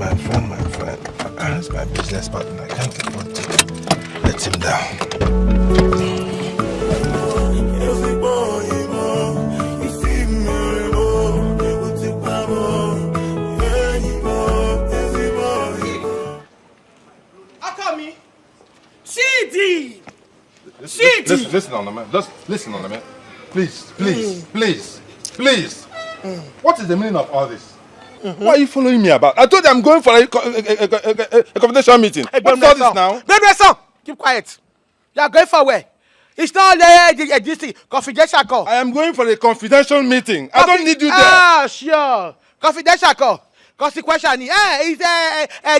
That's my business partner. I can't afford to let him down. Listen on the man. Just listen on the man. Please. What is the meaning of all this? Why are you following me about? I told you I'm going for a confidential meeting. Hey, What's all this now? Keep quiet. You are going for where? It's not this confidential call. I am going for a confidential meeting. I don't need you there. Ah, sure. Confidential call. Consequential. It's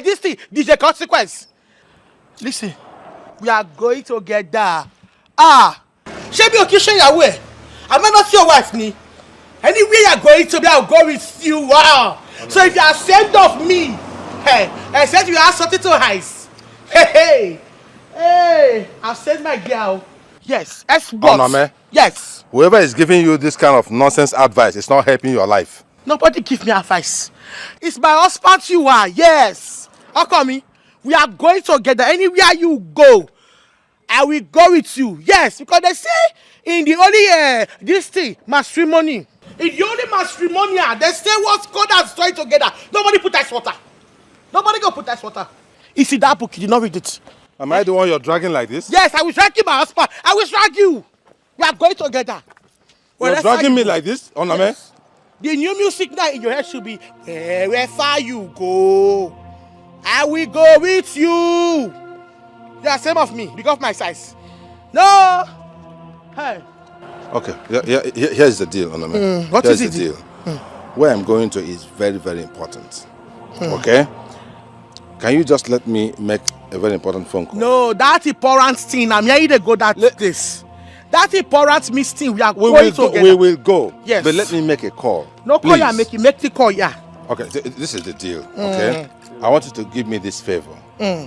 this thing. This is a consequence. Listen, we are going together. She be occasion your way. I'm not your wife, ni. Anywhere you are going to be, I'll go with you. Wow. So if you are ashamed of me, except you have something to hide. Hey, I've sent my girl. Yes, Onome. Yes. Whoever is giving you this kind of nonsense advice is not helping your life. Nobody give me advice. It's my husband you are. Yes. How come? We are going together. Anywhere you go, I will go with you. Yes, because they say in the only this thing matrimony. In the only matrimonial, they say what's God has joined together. Nobody put ice water. Nobody go put ice water. You see that book? You did not read it. Am I the one you're dragging like this? Yes, I will drag you, my husband. I will drag you. We are going together. You're dragging me like this, Onome? Yes. The new music now in your head should be wherever you go, I will go with you. They are same of me because of my size. No. Hey. Okay, here's the deal, Onome. What here's is the it? deal? Where I'm going to is very, very important. Okay? Can you just let me make a very important phone call? No, that important thing. I'm here to go this. That important meeting we are going together. We will go. Yes. But let me make a call. No call, you make the call, yeah. Okay, this is the deal, okay? I want you to give me this favor.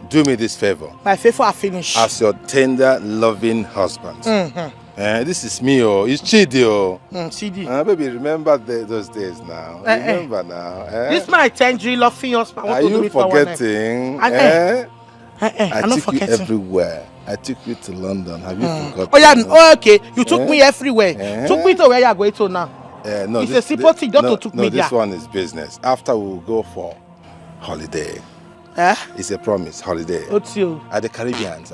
Do me this favor. My favor are finished. As your tender, loving husband. This is me, it's Chidi, Chidi. Baby, remember those days now. Remember now. This is my tender, loving husband. Are you forgetting? I took you everywhere. I took you to London. Have you forgotten? Oh yeah, okay. You took me everywhere. Took me to where you are going to now. No, it's a simple thing just to took me there. This one is business. After we will go for holiday. It's a promise, holiday. What's you? At the Caribbeans.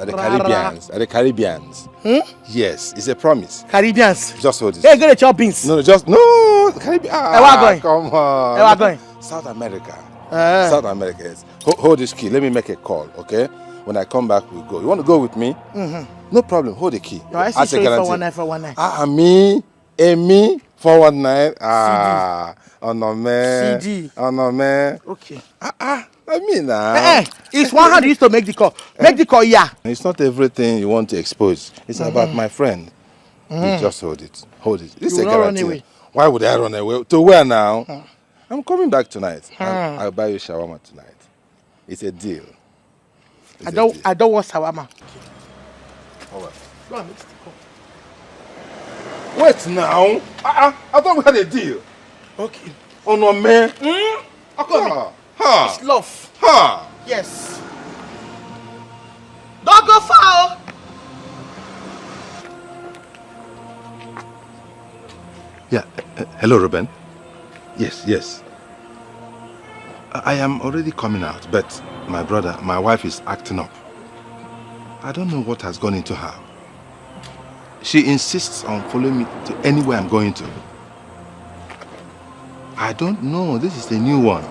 Yes, it's a promise. Caribbeans. Just hold this. Hey, get a chop beans. No, Caribbean. Going? Come on. Where are going? South America. South America. Yes. Hold this key. Let me make a call, okay? When I come back, we'll go. You want to go with me? No problem. Hold the key. I see you for 1 night. Me, 419. Onome. CD. Onome. Okay. I mean now. It's 100 used to make the call. Make the call, yeah. It's not everything you want to expose. It's about my friend. You just hold it. Hold it. This is a guarantee. Run away. Why would I run away? To where now? I'm coming back tonight. I'll buy you shawarma tonight. It's a deal. I don't want shawarma. All right. Go and mix the call. Wait now. I thought we had a deal. Okay. Oh no, man. It's love. Yes. Don't go far. Yeah. Hello, Ruben. Yes. I am already coming out, but my wife is acting up. I don't know what has gone into her. She insists on following me to anywhere I'm going to. I don't know. This is the new one.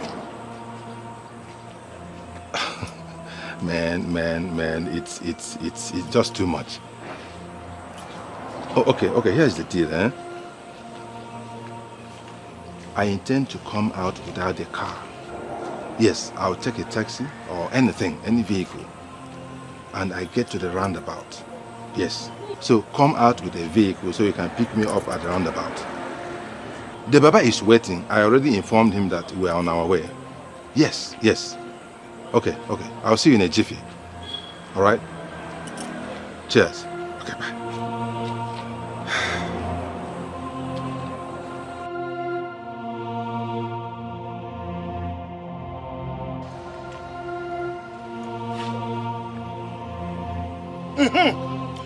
Man, it's just too much. Oh, okay, here's the deal, I intend to come out without a car. Yes, I'll take a taxi or anything, any vehicle. And I get to the roundabout. Yes. So come out with a vehicle so you can pick me up at the roundabout. The Baba is waiting. I already informed him that we are on our way. Yes. Okay. I'll see you in a jiffy. All right? Cheers. Okay, bye.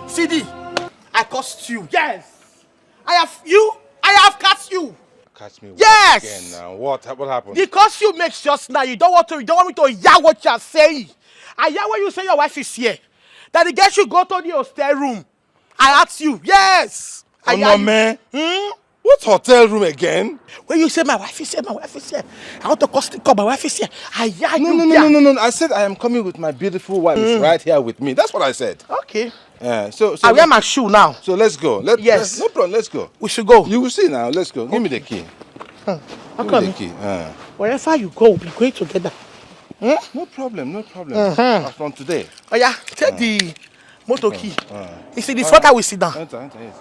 CD, I cursed you. Yes. I have cursed you. Catch me yes. Again now. What happened? Because you make just now, you don't want me to hear what you are saying. I hear when you say your wife is here. That the girl should go to the hostel room I asked you. Yes. Oh, no, man. What hotel room again? When you say my wife is here, my wife is here. I want to call my wife is here. No. I said I am coming with my beautiful wife. It's right here with me. That's what I said. Okay. So I wear my shoe now. So let's go. Yes. No problem. Let's go. We should go. You will see now. Let's go. Give me the key. How Give come? me the key. Wherever you go, we'll be going together. No problem. From today. Oh yeah, take the motor key. You see the front I will sit down. Enter, yes.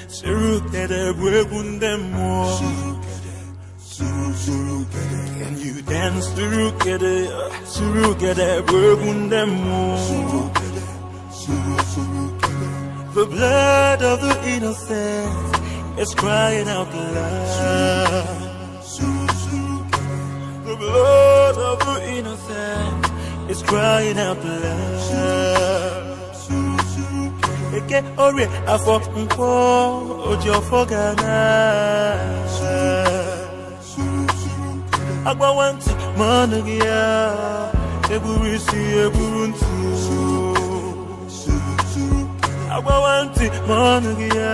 Surukere, Bwegundemo. Can you dance, Surukere, Bwegundemo. The blood of the innocent is crying out loud. The blood of the innocent is crying out loud. Eke ore afọ nkwo ojo fogana agbawanti manugia eburisi eburuntu agbawanti manugia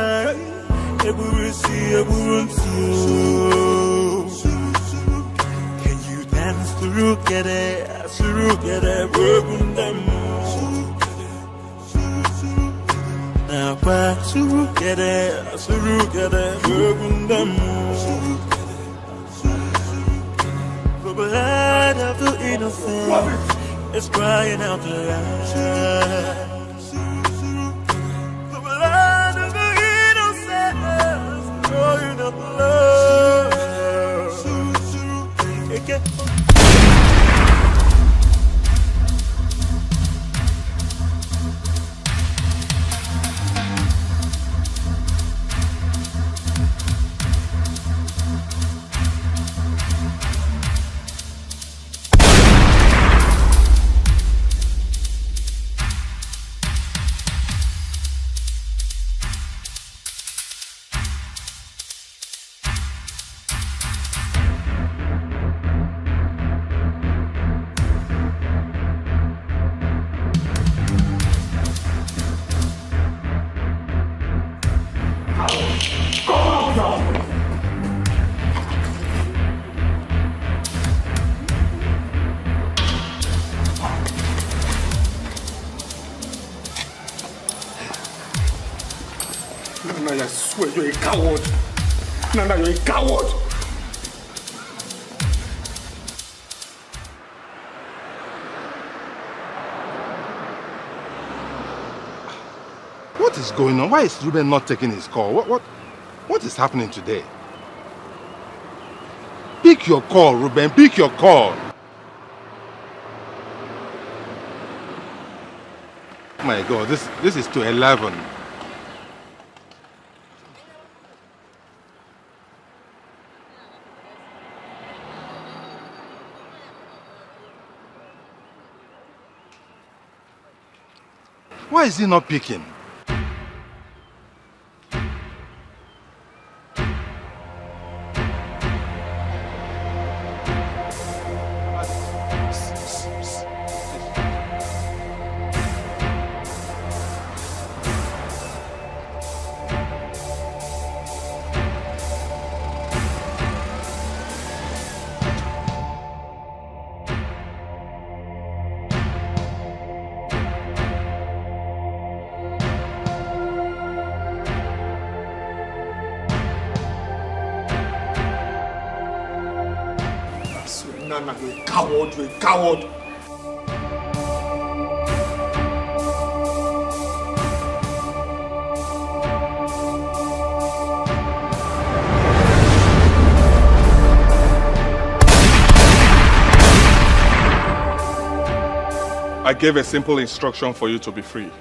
eburisi eburuntu. Can you dance surukere bwegundemo. Now back surukere, bwegundemo. The blood of the innocent is crying out loud. The blood of the innocent is crying out loud. Nana, I swear you're a coward. Nana, you're a coward. What is going on? Why is Ruben not taking his call? What is happening today? Pick your call, Ruben. Pick your call. My God, this is to 11. Why is he not picking? Nana, you're a coward, you're a coward. I gave a simple instruction for you to be free.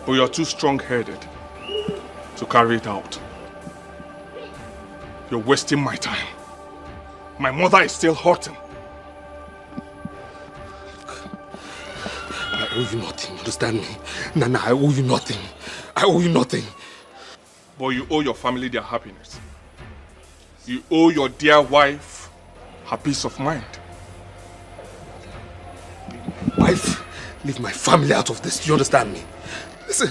But you're too strong-headed to carry it out. You're wasting my time. My mother is still hurting. I owe you nothing, understand me? Nana, I owe you nothing. I owe you nothing. But you owe your family their happiness. You owe your dear wife her peace of mind. Wife, leave my family out of this. Do you understand me? Listen,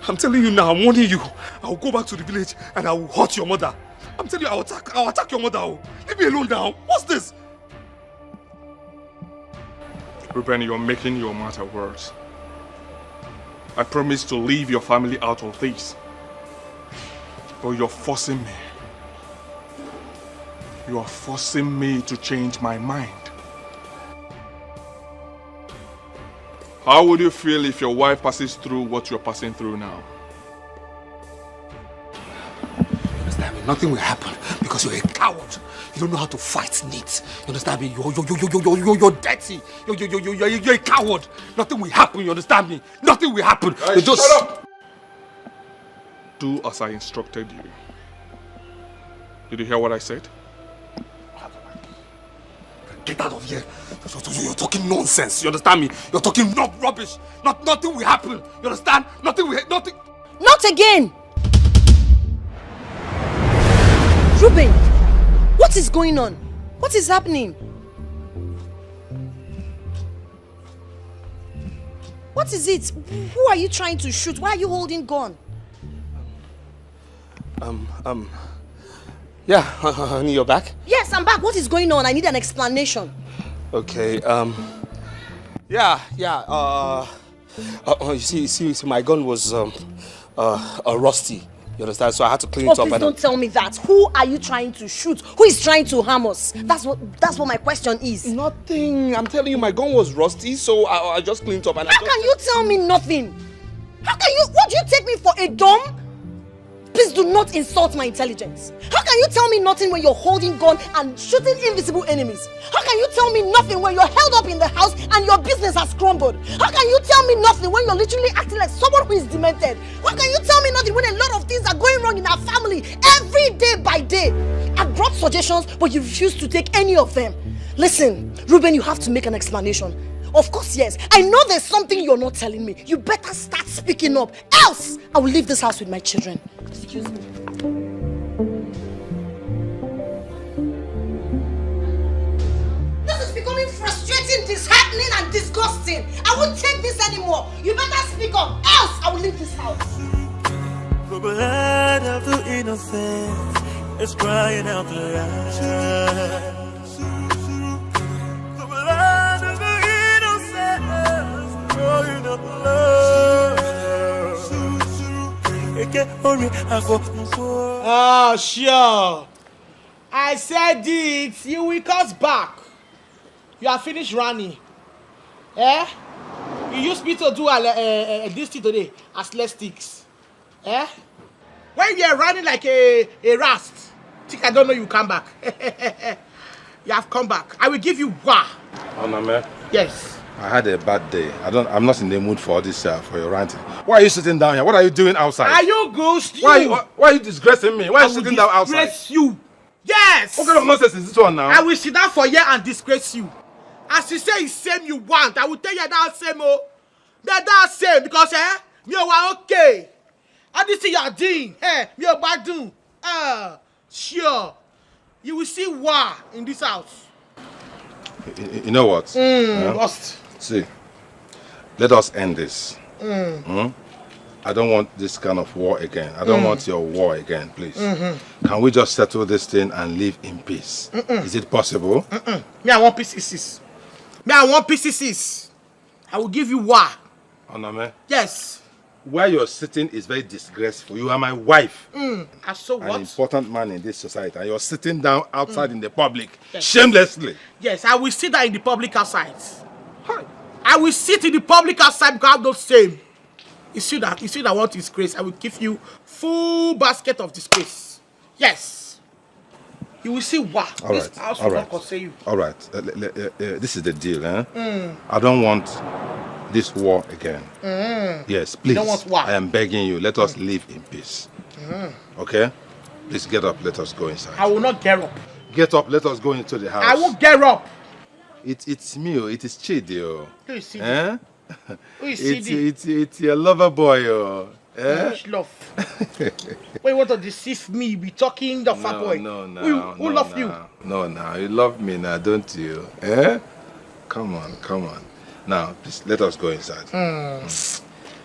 I'm telling you now, I'm warning you. I'll go back to the village and I will hurt your mother. I'm telling you, I'll attack your mother. Leave me alone now. What's this? Ruben, you're making your matter worse. I promised to leave your family out of this. But you're forcing me. You are forcing me to change my mind. How would you feel if your wife passes through what you're passing through now? Understand me? Nothing will happen because you're a coward. You don't know how to fight needs. You understand me? You're dirty. You're a coward. Nothing will happen. You understand me? Nothing will happen. Hey, just shut up! Do as I instructed you. Did you hear what I said? Get out of here. You're talking nonsense. You understand me? You're talking rubbish. Nothing will happen. You understand? Nothing. Not again! Ruben, what is going on? What is happening? What is it? Who are you trying to shoot? Why are you holding gun? Yeah, honey, you're back? Yes, I'm back. What is going on? I need an explanation. Okay, you see, my gun was, rusty. You understand? So I had to clean it up. Please don't tell me that. Who are you trying to shoot? Who is trying to harm us? That's what my question is. Nothing. I'm telling you, my gun was rusty, so I just cleaned it up and How can you tell me nothing? How can you? What do you take me for, a dumb? Please do not insult my intelligence. How can you tell me nothing when you're holding gun and shooting invisible enemies? How can you tell me nothing when you're held up in the house and your business has crumbled? How can you tell me nothing when you're literally acting like someone who is demented? How can you tell me nothing when a lot of things are going wrong in our family every day by day? I've brought suggestions, but you refuse to take any of them. Listen, Ruben, you have to make an explanation. Of course, yes. I know there's something you're not telling me. You better start speaking up. Else, I will leave this house with my children. Excuse me. This is becoming frustrating, disheartening, and disgusting. I won't take this anymore. You better speak up. Else, I will leave this house. The blood of the innocent is crying out loud. Oh, sure. I said it. You will cut back. You are finished running. Eh? You used me to do this thing today as less sticks. Eh? When you are running like a rust, think I don't know you come back. You have come back. I will give you one. Oname. Yes. I had a bad day. I'm not in the mood for this for your ranting. Why are you sitting down here? What are you doing outside? Are you ghost? Why are you disgracing me? Why are you sitting down outside? Disgrace you. Yes. What kind of nonsense is this one now? I will sit down for you and disgrace you. As you say, it's same you want. I will tell you that same that same because me are okay. I did see you are doing. Me are bad doing. Sure. You will see war in this house. You know what? See, let us end this. I don't want this kind of war again. I don't want your war again, please. Can we just settle this thing and live in peace? Is it possible? Me, I want pieces. I want pieces. I will give you war. Oname? Yes. Where you're sitting is very disgraceful. You are my wife. I saw what? An important man in this society. And you're sitting down outside in the public. Yes. Shamelessly. Yes, I will sit down in the public outside. I will sit in the public outside because I'm not same. You see that what disgrace? I will give you full basket of disgrace. Yes. You will see what? All this right. house All will right. not say you. All right. This is the deal, eh? I don't want this war again. Yes, please. You don't want war. I am begging you. Let us live in peace. Okay? Please get up. Let us go inside. I will not get up. Get up. Let us go into the house. I won't get up. It's me. It is Chidi. Who is Chidi? Eh? Who is Chidi? It's your lover boy. Eh? Which love? Wait, you want to deceive me? Be talking the fat boy. Who love you? No, you love me now, don't you? Eh? Come on. Now, please, let us go inside.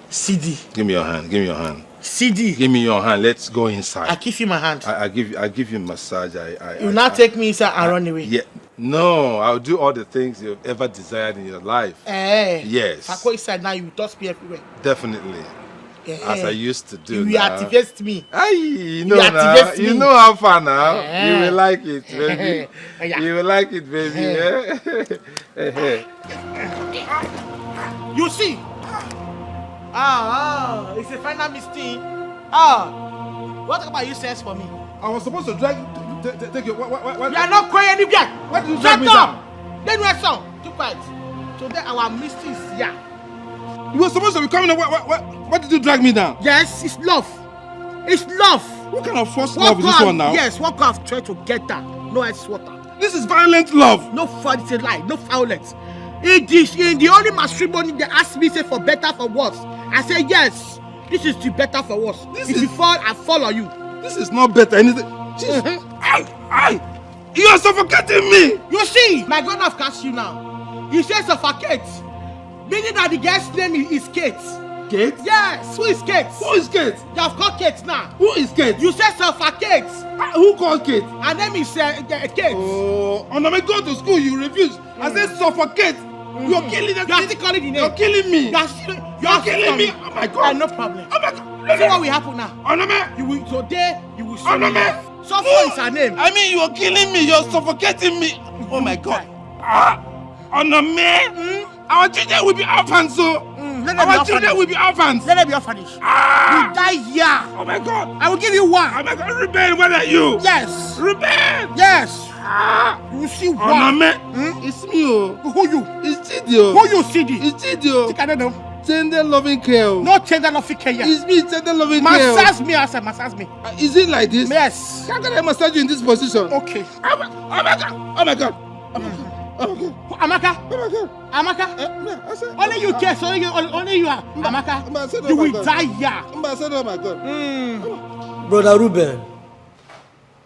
CD. Give me your hand. CD. Give me your hand. Let's go inside. I give you my hand. I give you massage. You now take me inside and run away. Yeah. No, I'll do all the things you've ever desired in your life. Yes. If I go inside now, you will dust me everywhere. Definitely. As I used to do. You activate me. You know how far now. You will like it, baby. You will like it, baby. You see? It's a final mistake. What about you says for me? I was supposed to take you. What? You are not going anywhere. What did you drag me down? Then we're song. Too quiet. Today our mistake is here. You were supposed to be coming. What did you drag me down? Yes, it's love. It's love. What kind of first love is this one now? Yes, what kind of try to get that? No ice water. This is violent love. No fun, it's a lie. No violence. In the only matrimony they asked me say for better for worse. I say yes. This is the better for worse. If you fall, I follow you. This is not better. Anything. You are suffocating me. You see, my God have cast you now. You say suffocate. Meaning that the girl's name is Kate. Kate? Yes. Who is Kate? Who is Kate? You have called Kate now. Who is Kate? You say suffocate. Who called Kate? Her name is Kate. Oh, when I go to school, you refuse. I said suffocate. You're killing us. You are still calling the name. You're killing me. You're killing me. Oh my God. No problem. Oh my God. See what will happen now. Onome. You will today. You will see. Onome. Suffer is her name. I mean, you are killing me. You're suffocating me. Oh my God. Onome. Our children will be orphans, so. Our children will be orphans. Let them be orphanage. You die here. Oh my God. I will give you one. Oh my God. Ruben, where are you? Yes. Ruben. Yes. You will see one. Onome. It's me. Who you? It's Chidio. Who you, Chidi? It's Chidio. I don't know. Tender loving care. No tender loving care. It's me, tender loving care. Massage me, I said, massage me. Is it like this? Yes. How can I massage you in this position? Okay. Oh my God. Oh my God. Amaka. Only you care, only you are. Amaka. You will die here. Oh my God. Brother Ruben,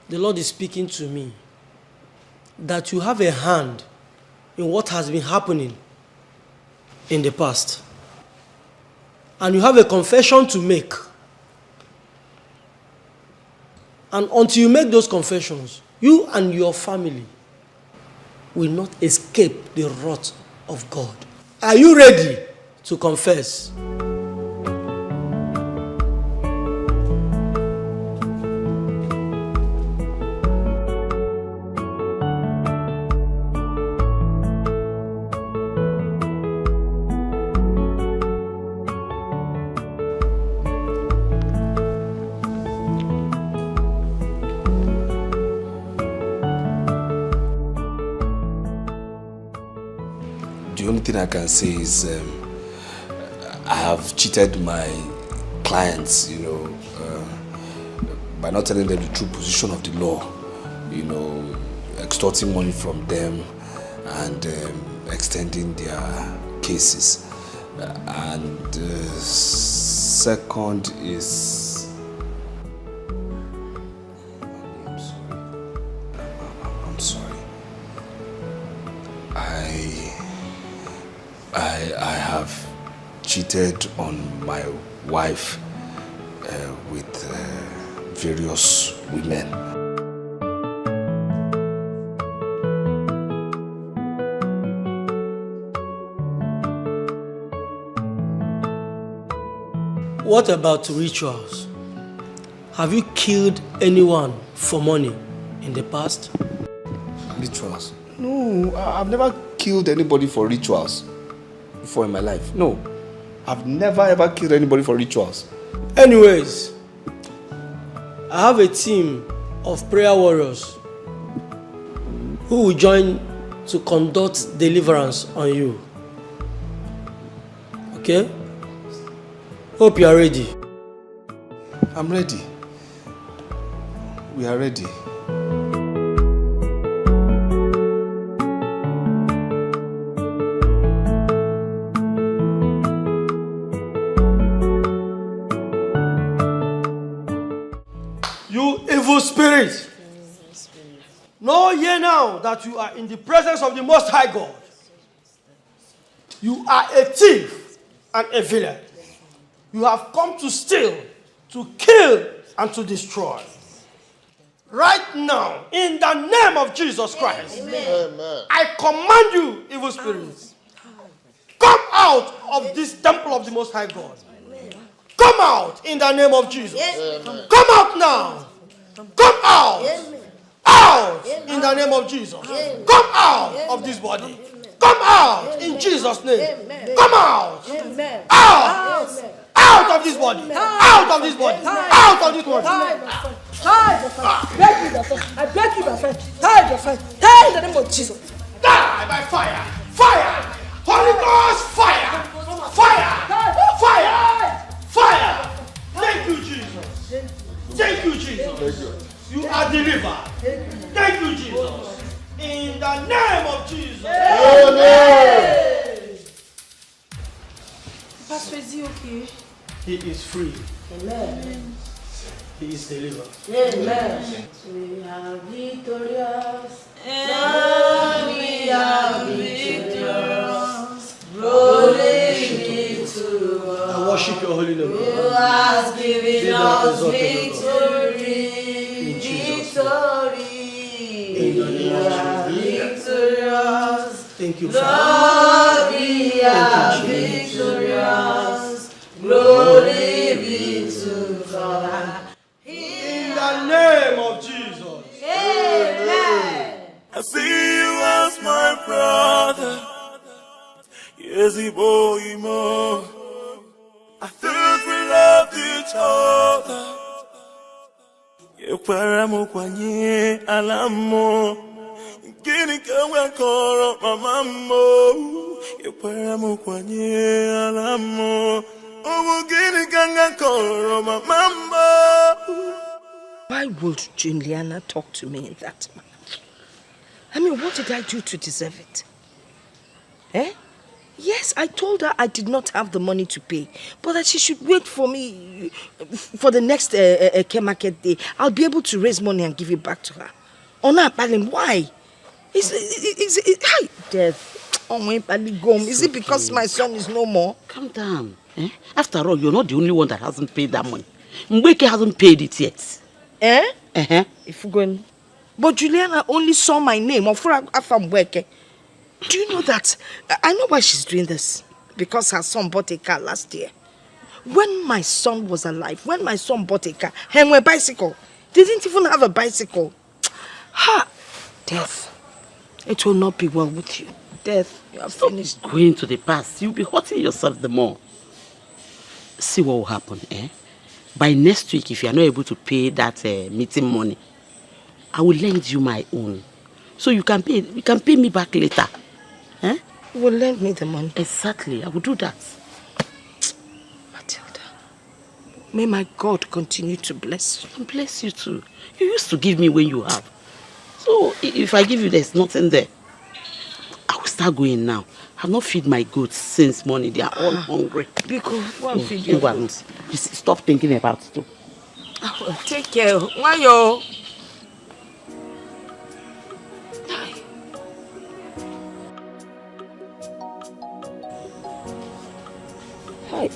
the Lord is speaking to me that you have a hand in what has been happening in the past. And you have a confession to make. And until you make those confessions, you and your family will not escape the wrath of God. Are you ready to confess? The only thing I can say is I have cheated my clients, by not telling them the true position of the law, extorting money from them and extending their cases. And second is... I'm sorry. I have cheated on my wife with various women. What about rituals? Have you killed anyone for money in the past? Rituals? No, I've never killed anybody for rituals before in my life. No, I've never ever killed anybody for rituals. Anyways, I have a team of prayer warriors who will join to conduct deliverance on you. Okay? Hope you are ready. I'm ready. We are ready. You evil spirit. Know ye now that you are in the presence of the Most High God. You are a thief and a villain. You have come to steal, to kill, and to destroy. Right now, in the name of Jesus Christ, Amen. I command you, evil spirits, come out of this temple of the Most High God. Come out in the name of Jesus. Amen. Come out now. Come out. Out in the name of Jesus. Come out of this body. Come out in Jesus' name. Come out. Out. Out of this body. Out of this body. Out of this body. I beg you, my friend. Die, my friend. Die in the name of Jesus. Die by fire. Fire. Holy Ghost fire. Fire. Fire. Fire. Thank you, Jesus. Thank you, Jesus. You are delivered. Thank you, Jesus. In the name of Jesus. Amen. Pastor, is he okay? He is free. Amen. He is delivered. Amen. We are victorious. And we are victorious. Glory be to God. I worship your holy name. Who has given us victory. Victory. We are victorious. Thank you, Lord, we are victorious. Glory be to God. In the name of Jesus. Amen. I see you as my brother. Yes, he boy, more. I thought we loved each other. Yekwara mo kwanye alamo. Gini kawa koro mama mo. Yekwara mo kwanye alamo. Omo gini kanga koro mama mo. Why would Juliana talk to me in that manner? I mean, what did I do to deserve it? Eh? Yes, I told her I did not have the money to pay, but that she should wait for me for the next market day. I'll be able to raise money and give it back to her. Ona Palim, why? Is death? Is it because my son is no more? Calm down. Eh? After all, you're not the only one that hasn't paid that money. Mbeke hasn't paid it yet. Eh? If we're going. But Juliana only saw my name. Do you know that? I know why she's doing this. Because her son bought a car last year. When my son was alive, when my son bought a car, and a bicycle, they didn't even have a bicycle. Ha! Death. It will not be well with you. Death, you are finished. Going to the past, you'll be hurting yourself the more. See what will happen, eh? By next week, if you are not able to pay that meeting money, I will lend you my own. So you can pay me back later. Eh? You will lend me the money? Exactly, I will do that. Matilda, may my God continue to bless you. And bless you too. You used to give me when you have. So if I give you, there's nothing there. I will start going now. I have not fed my goats since morning. They are all hungry. Because one feed your goats. Stop thinking about it too. Take care. Why yo? Hi.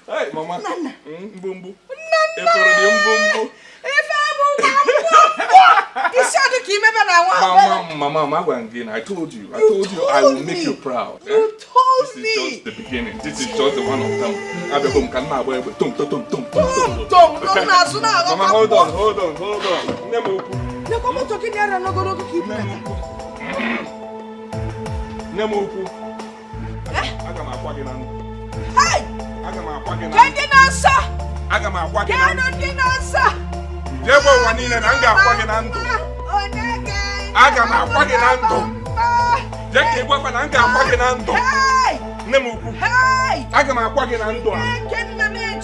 Hey, Mama. Bumbu. Mama, I told you I will make you proud. You told me. This is just the beginning. This is just the one of them. Mama, hold on. Hey! Kendi nasa! Kendi nasa! Jebo wanine na nga akwa gị na ndụ. Aga m akwa gị na ndụ. Jeke egwe kwa na nga akwa gị na ndụ. Nne m ukwu. Aga m akwa gị na ndụ a.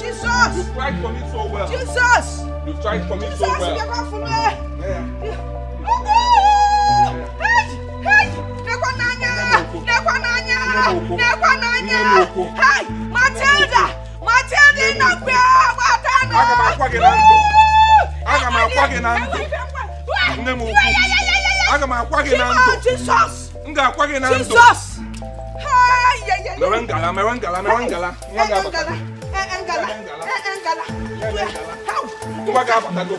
Jesus! You tried for me so well. Jesus! You tried for me so well. Hey! Matilda! Matilda inakwa! Aga m akwa gị na ndụ. Aga m akwa gị na ndụ. Nne m ukwu. Aga m akwa gị na ndụ. Jesus! M ga-akwa gị na ndụ. Jesus! Mewe ngala. Nwa ga-abata. Nwa ga-abatago.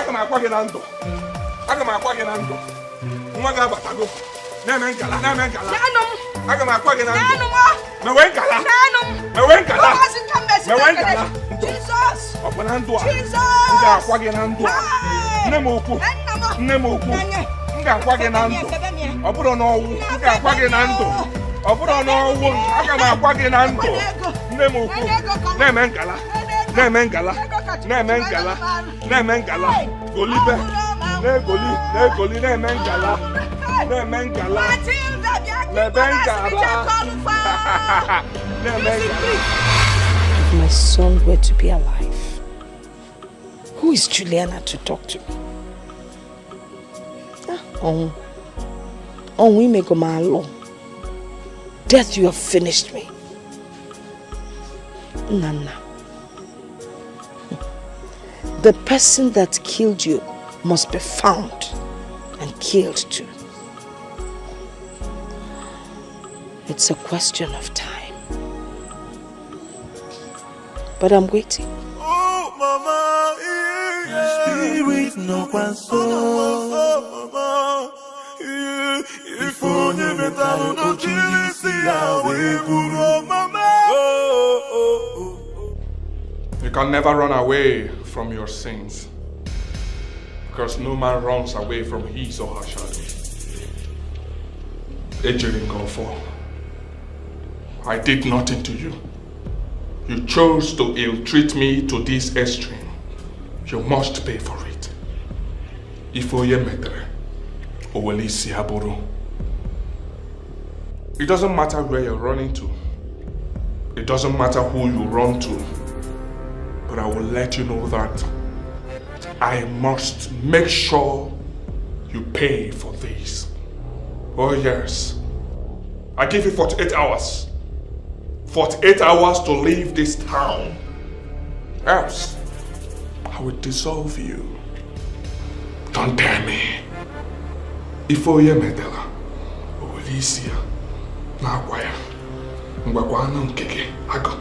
Aga m akwa gị na ndụ. Nwa ga-abatago. Na-eme ngala. Aga m akwa gị na ndụ. Mewe ngala. Ọ bụ na ndụ a. M ga-akwa gị na ndụ a. Nne m ukwu. M ga-akwa gị na ndụ. Ọ bụrụ n'ọnwụ. M ga-akwa gị na ndụ. Ọ bụrụ n'ọnwụ. Aga m akwa gị na ndụ. Nne m ukwu. Na-eme ngala. Golibe. Na-egoli. Na-eme ngala. If my son were to be alive, who is Juliana to talk to? We may go my law. Death, you have finished me. Nana. The person that killed you must be found and killed too. It's a question of time. But I'm waiting. Oh, mama, spirit no mama. If only better no You can never run away from your sins, because no man runs away from his or her shadow. I did nothing to you. You chose to ill-treat me to this extreme. You must pay for it. It doesn't matter where you're running to. It doesn't matter who you run to. But I will let you know that I must make sure you pay for this. Oh yes. I give you 48 hours. 48 hours to leave this town. Else, I will dissolve you. Don't dare me. Ifoye medela. Olisia. Nakwaya. Ngwakwana nkeke. Aga.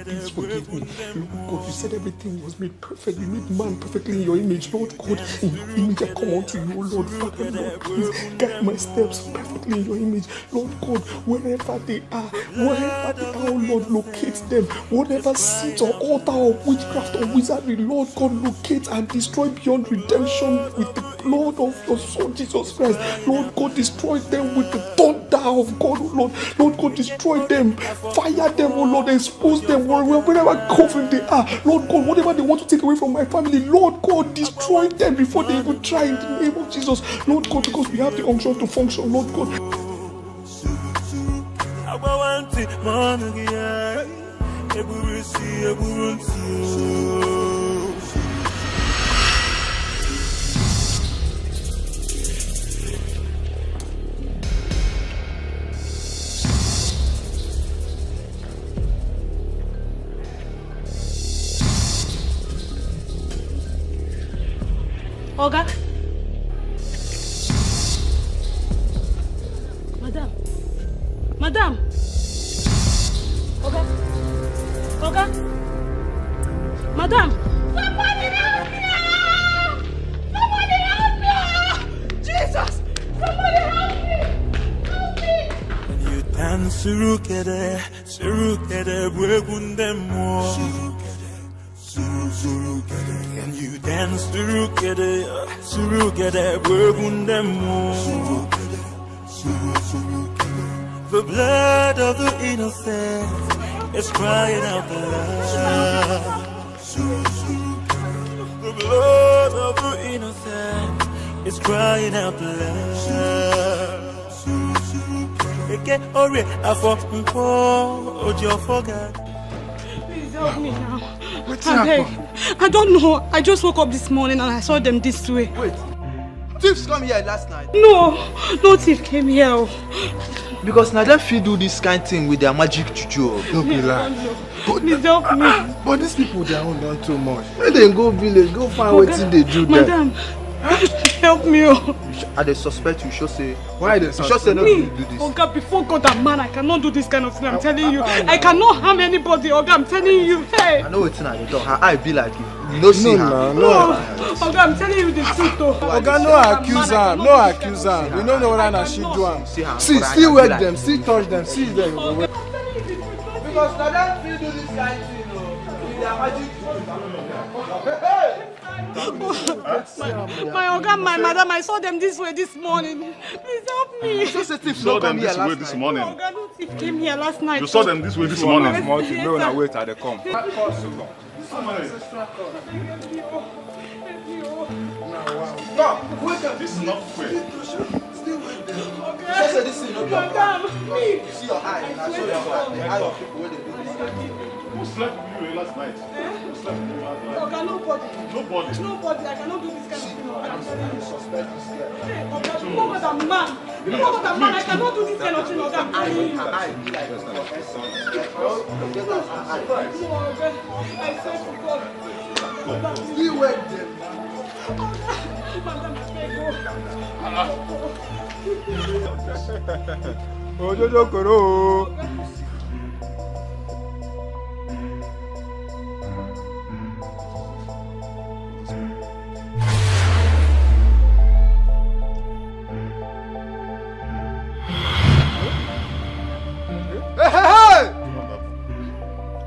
Please forgive me. Lord God, you said everything was made perfect. You made man perfectly in your image. Lord God, in your image I come unto you, Lord Father. Lord, please guide my steps perfectly in your image. Lord God, wherever they are, oh Lord, locate them. Whatever seat or altar of witchcraft or wizardry, Lord God, locate and destroy beyond redemption with the blood of your Son, Jesus Christ. Lord God, destroy them with the thunder of God, oh Lord. Lord God, destroy them. Fire them, oh Lord. Expose them wherever coven they are. Lord God, whatever they want to take away from my family, Lord God, destroy them before they even try in the name of Jesus. Lord God, because we have the unction to function, Lord God. Oga? Madam. Okay. Okay. Madam. Somebody help me! Somebody help me! Jesus! Somebody help me! Help me! You dance surukere, bwegundemo. Can you dance surukere, bwegundemo. The blood of the innocent is crying out loud. The blood of the innocent is crying out loud. Please help me now. I don't know. I just woke up this morning and I saw them this way. Wait. Thieves come here last night? No thief came here. Because now them fit do this kind of thing with their magic juju. Don't be like. Please help me. But these people, they are done too much. When they go village, go find what they do there. Madam, help me. I dey suspect you should say. Why they you should say not me? to do this. Oga, before God and man, I cannot do this kind of thing. I'm telling you. I cannot harm anybody. Oga, I'm telling you. Hey. I know it's not the dog. Her eye be like you. You know see her. No. Oga, I'm telling you the truth though. Oga, no accuse her. No accuse her. We don't know what she do. See, still wake them, still touch them, see them. Because now them feel do this kind of thing, with their magic My Oga, my madam, I saw them this way this morning. Please help me. So say thief saw them this way this morning. Oga, no thief came here last night. You saw them this way this morning. Yes, No, now wait till they come. Come, wake up. This is not fair. So say this is not your see your eye. I saw your eye. The eye of people where they do this. Who slept with you last night? Who slept with you last night? Oga, nobody. Nobody. Nobody. I cannot do this kind of thing. I suspect you scared. Hey, Oga, before God and man. Before God and man, I cannot do this kind of thing. Oga, I'm telling you. Her eye be like this. No, Oga, I swear to God. Still wake them. Madam, I beg you. Ojojo koro.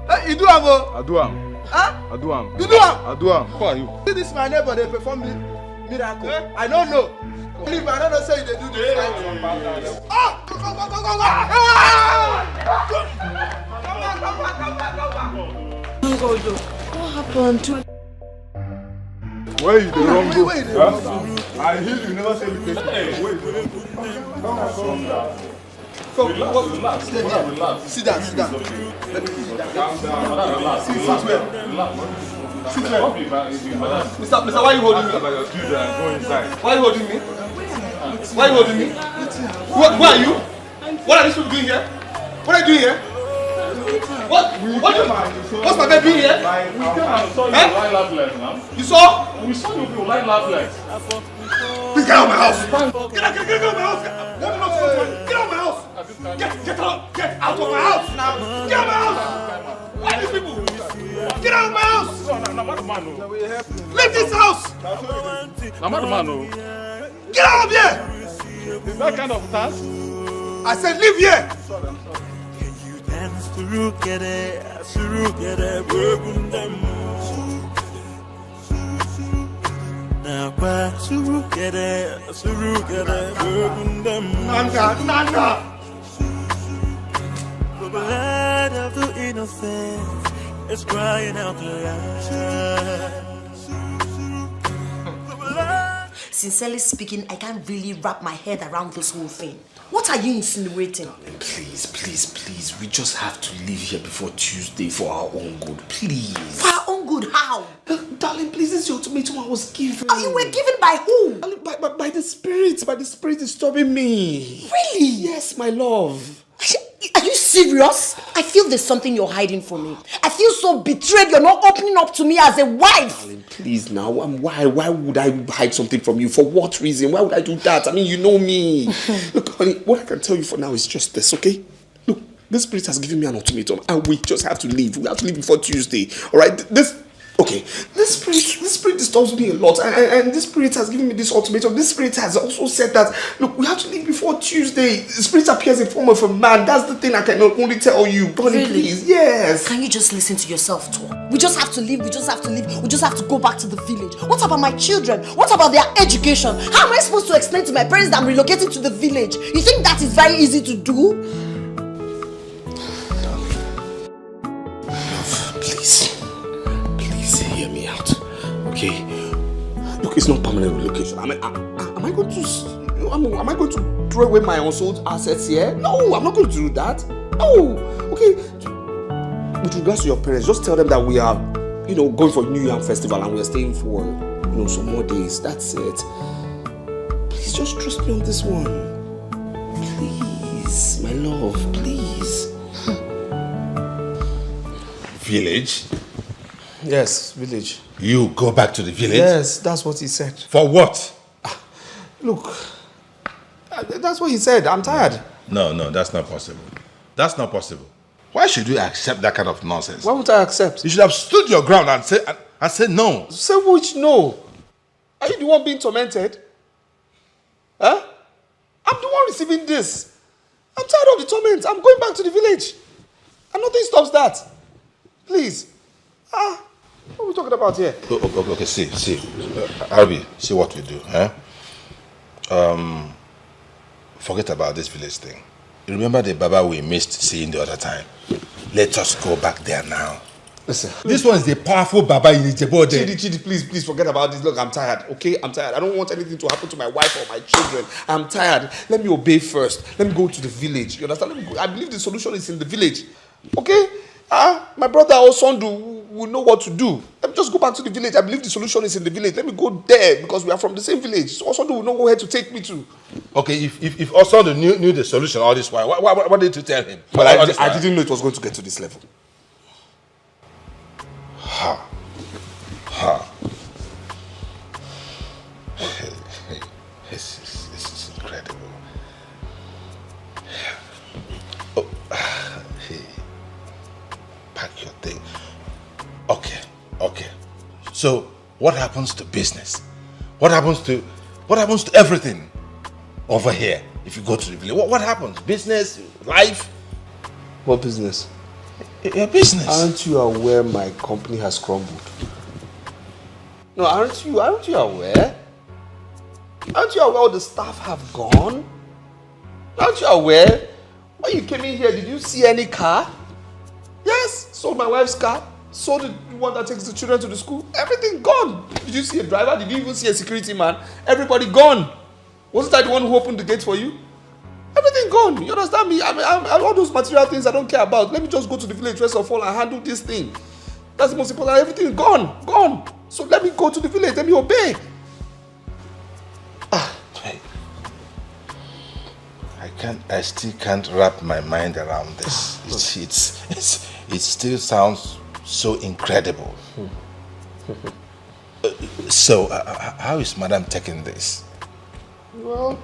Hey, you do am o? I do am. Huh? I do am. You do am? I do am. Who are you? See this my neighbor, they perform miracle. I don't know. Believe I don't know say they do this. Ah! Go! What happened? Where you the wrong go? Where you the wrong go? I hear you never say the place. Wait. Come, relax. Stay here. Relax. Sit down. Let me sit down. Calm down. Relax. Sit where? Relax. Sit where? Mr. Why are you holding me? Go inside. Why are you holding me? Why are you holding me? Who are you? What are these people doing here? What are you doing here? What's my bed doing here? You saw? We saw you people like last night. Please get out of my house. Get out of my house. Get out of my house. Get out of my house now. Get out of my house. Why are these people? Get out of my house. Leave this house. Get out of here. Is that kind of task? I said leave here. Nana. The blood of the innocent is crying out loud. Sincerely speaking, I can't really wrap my head around this whole thing. What are you insinuating? Please. We just have to leave here before Tuesday for our own good. Please. For our own good, how? Darling, please, this is the ultimatum I was given. Oh, you were given by who? By the spirit. By the spirit disturbing me. Really? Yes, my love. Are you serious? I feel there's something you're hiding from me. I feel so betrayed you're not opening up to me as a wife. Darling, please now. Why would I hide something from you? For what reason? Why would I do that? I mean, you know me. Look, honey, what I can tell you for now is just this, okay? This spirit has given me an ultimatum, and we just have to leave. We have to leave before Tuesday. All right? This spirit disturbs me a lot, and this spirit has given me this ultimatum. This spirit has also said that, look, we have to leave before Tuesday. The spirit appears in form of a man. That's the thing I can only tell you. Bonnie, Really? please. Yes. Can you just listen to yourself talk? We just have to leave. We just have to go back to the village. What about my children? What about their education? How am I supposed to explain to my parents that I'm relocating to the village? You think that is very easy to do? Please hear me out, okay? Look, it's not permanent relocation. Am I going to throw away my unsold assets here? No, I'm not going to do that. No, okay. With regards to your parents, just tell them that we are, going for New Yam Festival and we are staying for, some more days. That's it. Please just trust me on this one. Please, my love, please. Village? Yes, village. You go back to the village? Yes, that's what he said. For what? Look, that's what he said. I'm tired. No, that's not possible. That's not possible. Why should you accept that kind of nonsense? Why would I accept? You should have stood your ground and said no. Say which no? Are you the one being tormented? Huh? I'm the one receiving this. I'm tired of the torment. I'm going back to the village. And nothing stops that. Please. What are we talking about here? Okay, see. Harvey, see what we do, huh? Forget about this village thing. You remember the Baba we missed seeing the other time? Let us go back there now. Listen. This one is the powerful Baba in Ijebode. Chidi, please forget about this. Look, I'm tired, okay? I'm tired. I don't want anything to happen to my wife or my children. I'm tired. Let me obey first. Let me go to the village. You understand? Let me go. I believe the solution is in the village. Okay? My brother or son will know what to do. Let me just go back to the village. I believe the solution is in the village. Let me go there because we are from the same village. So Osondu will know where to take me to. Okay, if Osondu knew the solution all this while, what did you tell him? Well, I didn't know it was going to get to this level. This is incredible. Pack your thing. Okay. So, what happens to business? What happens to everything over here if you go to the village? What happens? Business, life? What business? Your business. Aren't you aware my company has crumbled? No, aren't you aware? Aren't you aware all the staff have gone? Aren't you aware? When you came in here, did you see any car? Yes, sold my wife's car. Sold the one that takes the children to the school. Everything gone. Did you see a driver? Did you even see a security man? Everybody gone. Wasn't I the one who opened the gate for you? Everything gone. You understand me? I mean, all those material things I don't care about. Let me just go to the village first of all and handle this thing. That's the most important. Everything gone. So let me go to the village. Let me obey. I still can't wrap my mind around this. It still sounds so incredible. So, how is Madam taking this? Well,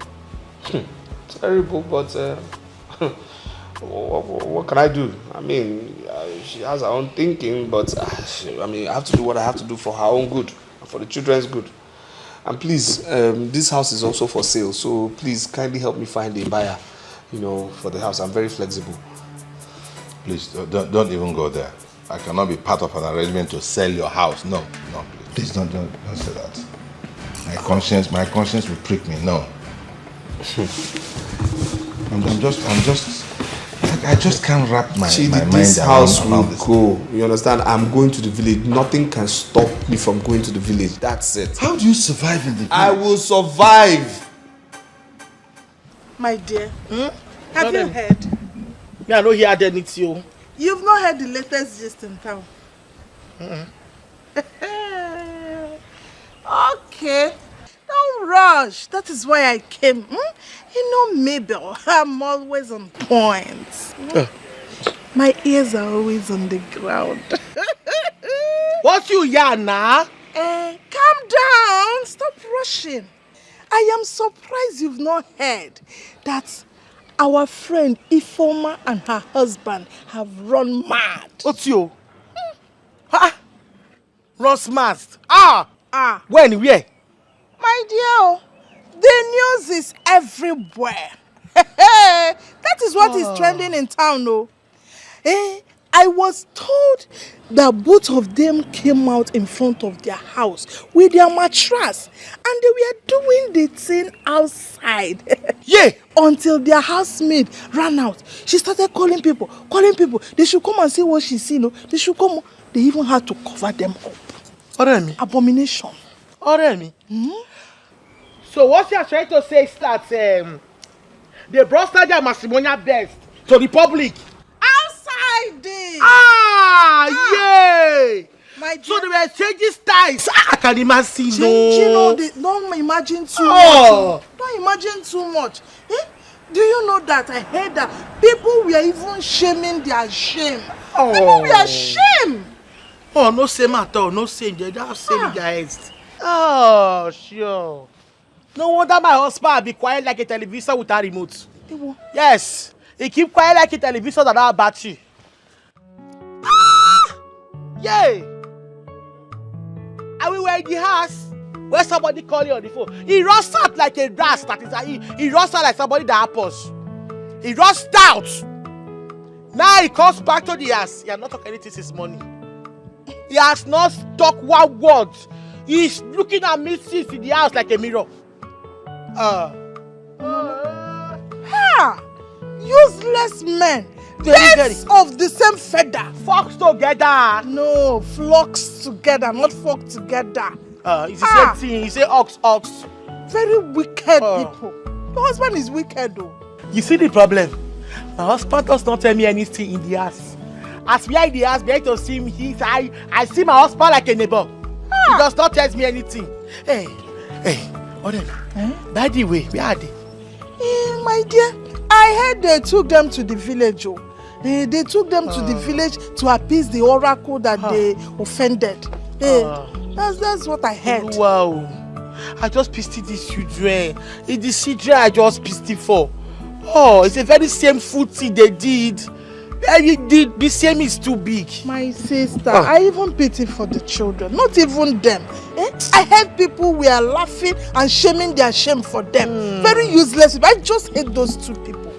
terrible, but what can I do? I mean, she has her own thinking, but I have to do what I have to do for her own good, for the children's good. And please, this house is also for sale, so please kindly help me find a buyer, for the house. I'm very flexible. Please, don't even go there. I cannot be part of an arrangement to sell your house. No, please don't say that. My conscience will prick me. No. I just can't wrap my mind this house will this. go. You understand? I'm going to the village. Nothing can stop me from going to the village. That's it. How do you survive in the village? I will survive. My dear, have you heard? Me, I don't hear anything. You've not heard the latest gist in town. Okay. Don't rush. That is why I came. Mabel, I'm always on point. My ears are always on the ground. What you hear now? Calm down. Stop rushing. I am surprised you've not heard that our friend Ifoma and her husband have run mad. What's you? Run smashed. When? Where? My dear, the news is everywhere. That is what is trending in town, no? I was told that both of them came out in front of their house with their mattress and they were doing the thing outside. Yeah. Until their housemaid ran out. She started calling people. They should come and see what she see, no? They should come. They even had to cover them up. Oremi. Abomination. Oremi. So what you are trying to say is that they brought their matrimonial best to the public. Outside this. Yay! My dear. So they were changing styles. I can imagine. Don't imagine too much. Don't imagine too much. Do you know that I heard that people were even shaming their shame? People were ashamed. No shame at all. No shame. They don't have shame in their heads. Oh, sure. No wonder my husband be quiet like a television without remote. Yes, he keep quiet like a television that have battery. Yay! And we were in the house where somebody called you on the phone. He rushed out like a rat. He rushed out like somebody that happens. He rushed out. Now he comes back to the house. He has not talked anything since morning. He has not talked one word. He's looking at me since in the house like a mirror. Useless men. Birds of the same feather. Flocks together. No, flocks together, not flock together. It's the same thing. You say ox. Very wicked people. The husband is wicked though. You see the problem? My husband does not tell me anything in the house. As we are in the house, we are to see him. I see my husband like a neighbor. He does not tell me anything. Hey, Odem. By the way, where are they? My dear, I heard they took them to the village. They took them to the village to appease the oracle that they offended. That's what I heard. Wow. I just pissed these children. It's the children I just pissed for. It's a very shameful thing they did. The same is too big. My sister, I even pity for the children. Not even them. I heard people were laughing and shaming their shame for them. Very useless. I just hate those two people.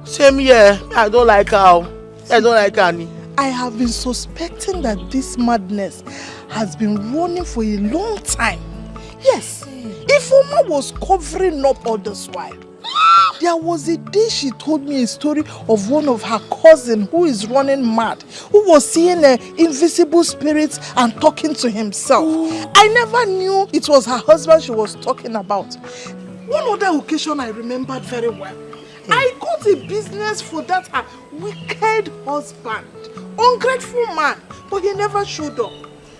Same here. I don't like her. I don't like Annie. I have been suspecting that this madness has been running for a long time. Yes. Ifoma was covering up all this while. There was a day she told me a story of one of her cousins who is running mad, who was seeing invisible spirits and talking to himself. I never knew it was her husband she was talking about. One other occasion I remembered very well. I got a business for that her wicked husband, ungrateful man, but he never showed up.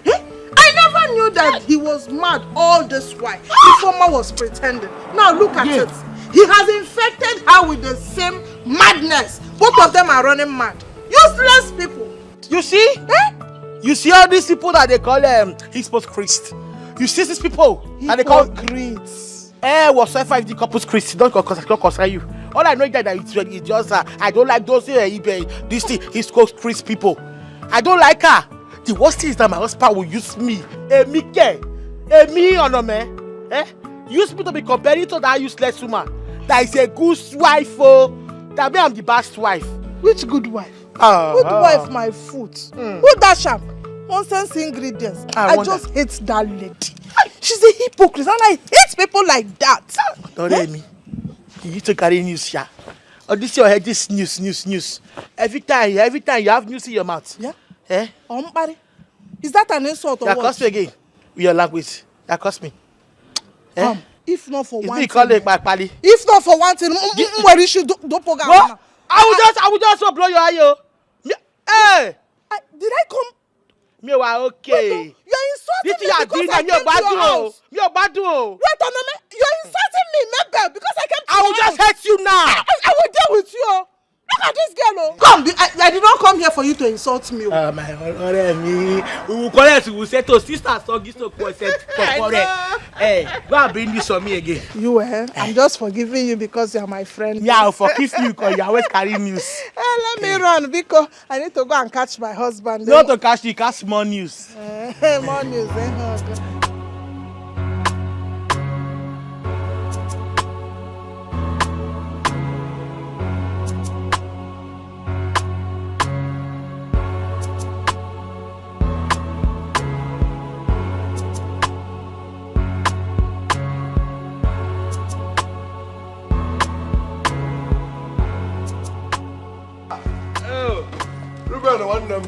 I never knew that he was mad all this while. Ifoma was pretending. Now look at it. He has infected her with the same madness. Both of them are running mad. Useless people. You see? You see all these people that they call hypocrites. You see these people that they call hypocrites. Whatsoever if the couple's Christ, don't concern you. All I know is that it's just I don't like those this thing, hypocrite people. I don't like her. The worst thing is that my husband will use me. Use me to be comparing to that useless woman. That is a good wife, that me I'm the best wife. Which good wife? Good wife, my foot. Who dash am? Nonsense ingredients. I just hate that lady. She's a hypocrite and I hate people like that. Don't hate me. You need to carry news here. Or this your head, this news. Every time you have news in your mouth. Yeah? Is that an insult or what? That cost me again. With your language. That cost me. If not for one thing. If not for one thing, where you should do program. What? I will just blow your eye. Hey! Did I come? Me wa okay. You're insulting me because I came to your house. Wait a minute. You're insulting me, Mabel, because I came to your house. I will just hate you now. I will deal with you. Look at this girl, oh. Come, I did not come here for you to insult me. My me. We will correct. We will say to sister, so give to correct. Hey, go and bring this on me again. You, I'm just forgiving you because you are my friend. Yeah, I'll forgive you because you always carry news. Let me run because I need to go and catch my husband. Not to catch you, catch more news. More news, Ruben, one them.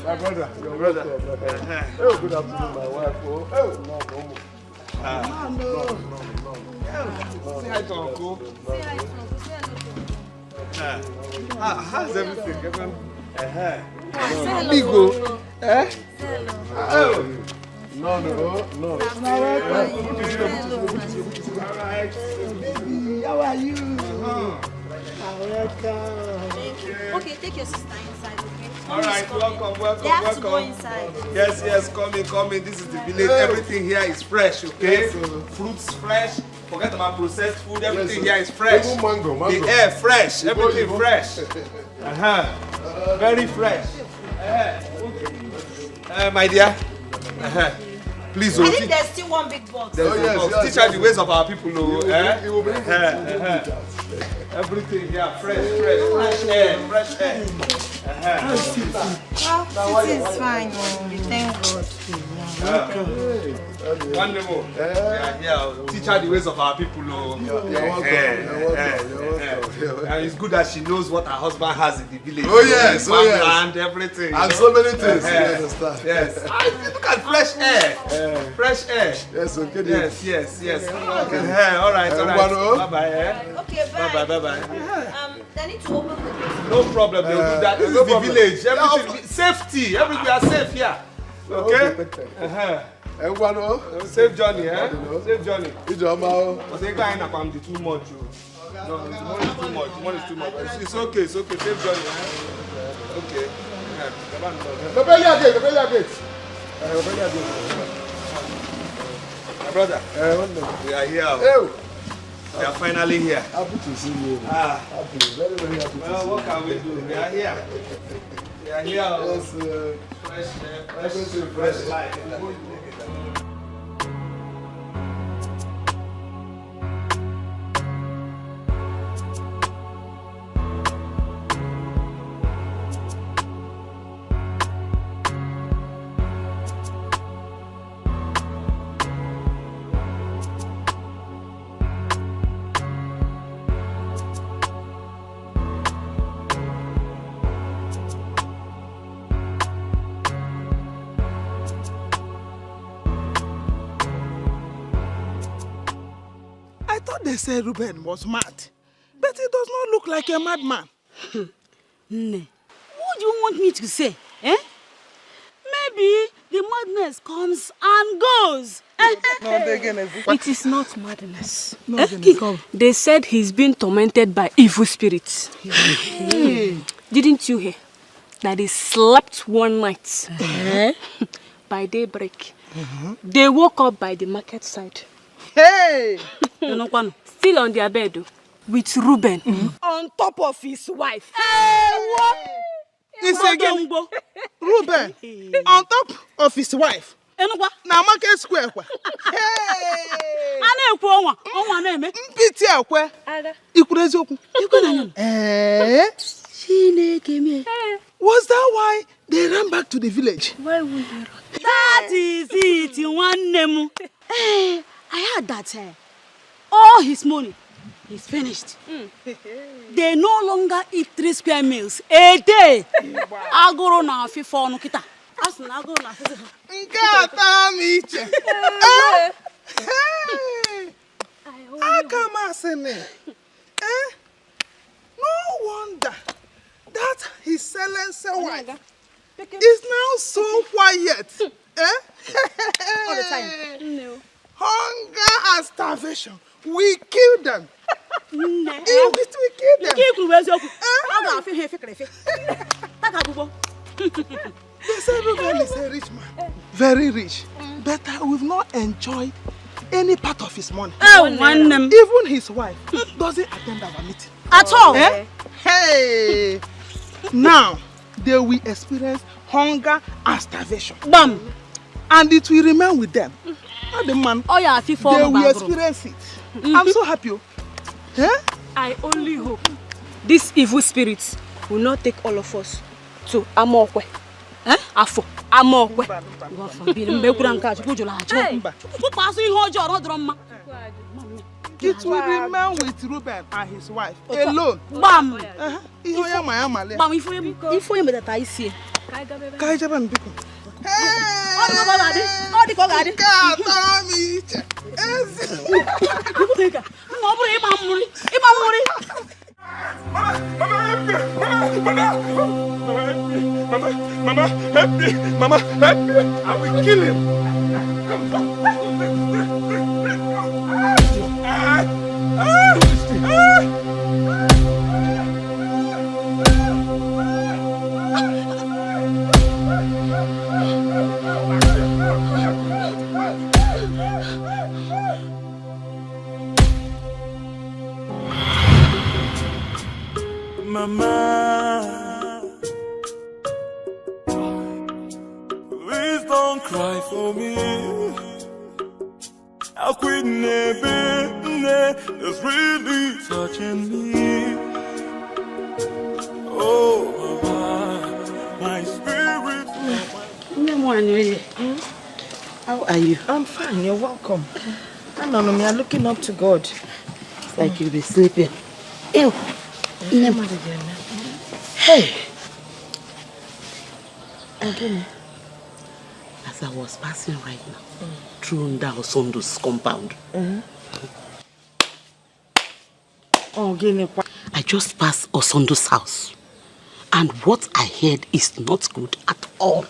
My brother, your brother. Oh, good afternoon, my wife. Say hi to Uncle. How's everything? Amigo. No. How are you? Okay, take your sister inside, okay? All right, welcome. They have to go inside. Yes, come in. This is the village. Everything here is fresh, okay? Yes, Fruits fresh. Forget about processed food. Everything here is fresh. Even mango. The air fresh. Everything fresh. Very fresh. My dear. Please, I think there's still one big box. Teach her the ways of our people. He will bring Everything here, fresh air. Well, it is fine. Thank God. One more. Teach her the ways of our people. You're welcome. And it's good that she knows what her husband has in the village. Oh yes. And everything. And so many things. You understand? Yes. Look at fresh air. Fresh air. Yes, okay. Yes. All right. Bye-bye. Okay, bye. Bye. They need to open the gate. No problem. They'll do that. This is the village. Everything. Safety. Everywhere are safe here. Okay? Safe journey, Safe journey. But they can't come too much. No, one is too much. It's okay. Safe journey, Okay. The gate. My brother, we are here. We are finally here. Happy to see you. Happy. Very, very happy to see you. Well, what can we do? We are here. Yes, fresh life. They said Ruben was mad, but he does not look like a madman. What do you want me to say? Maybe the madness comes and goes. It is not madness. They said he's been tormented by evil spirits. Didn't you hear that he slept one night? By daybreak, they woke up by the market side. Still on their bed with Ruben on top of his wife. What? It's again Ruben on top of his wife. Now market square. Was that why they ran back to the village? Why would they run? That is it, one name. I heard that all his money is finished. They no longer eat 3 square meals a day. I'll go na FIFA no kita. Asna go na FIFA. Ngata miche. Akamasene. No wonder that his silenced wife is now so quiet. All the time. No. Hunger and starvation. We kill them. You be to kill them. They say Ruben is a rich man. Very rich. But we've not enjoyed any part of his money. Even his wife doesn't attend our meeting. At all? Eh? Hey! Now, they will experience hunger and starvation. Bam! And it will remain with them. Not the man. Oh yeah, they will experience it. I'm so happy. Eh? I only hope this evil spirit will not take all of us to Amokwe. Eh? Afo. Amokwe. It will remain with Ruben and his wife alone. Bam! Bam, if you that I see. Mama, help me! Mama, help me! I will kill him! Mama, please don't cry for me. How quit is really touching me. Oh, Mama, my spirit. How are you? I'm fine, you're welcome. I'm looking up to God. It's like you'll be sleeping. Ew. Hey! Again, as I was passing right now, through that Osondo's compound, I just passed Osondo's house, and what I heard is not good at all.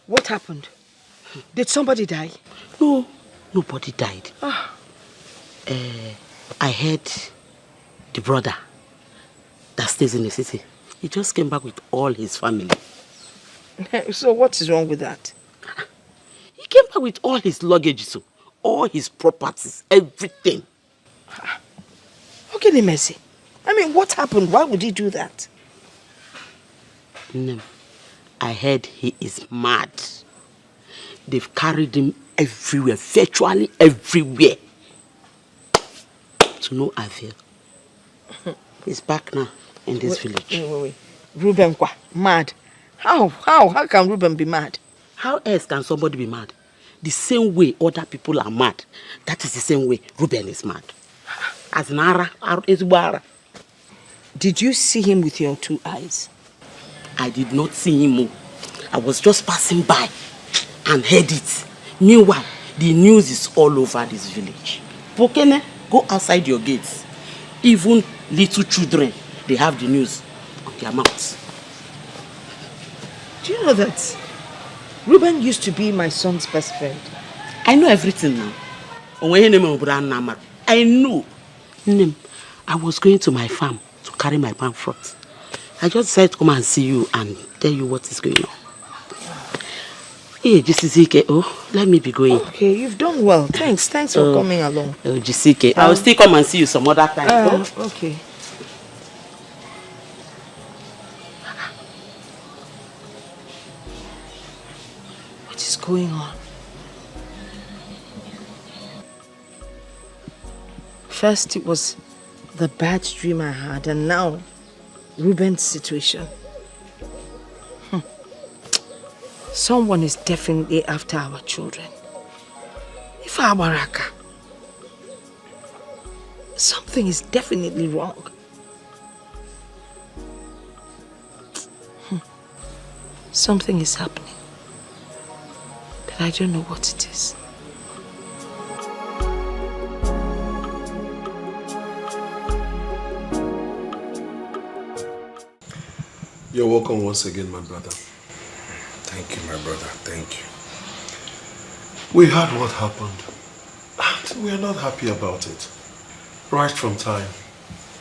What happened? Did somebody die? No, nobody died. I heard the brother that stays in the city. He just came back with all his family. So what is wrong with that? He came back with all his luggage, so all his properties, everything. Okay, Mercy. I mean, what happened? Why would he do that? No, I heard he is mad. They've carried him everywhere, virtually everywhere. To no avail. He's back now in this village. Wait. Ruben, mad? How can Ruben be mad? How else can somebody be mad? The same way other people are mad, that is the same way Ruben is mad. As Nara, Did you see him with your two eyes? I did not see him. I was just passing by and heard it. Meanwhile, the news is all over this village. Pokene, go outside your gates. Even little children, they have the news on their mouths. Do you know that Ruben used to be my son's best friend? I know everything now. I know. I was going to my farm to carry my palm fruit. I just decided to come and see you and tell you what is going on. Hey, Jisike, let me be going. Okay, you've done well. Thanks for coming along. Jisike, I'll still come and see you some other time. Okay. What is going on? First it was the bad dream I had, and now Ruben's situation. Someone is definitely after our children. If our Baraka, something is definitely wrong. Something is happening, but I don't know what it is. You're welcome once again, my brother. Thank you, my brother. Thank you. We heard what happened, and we are not happy about it. Right from time.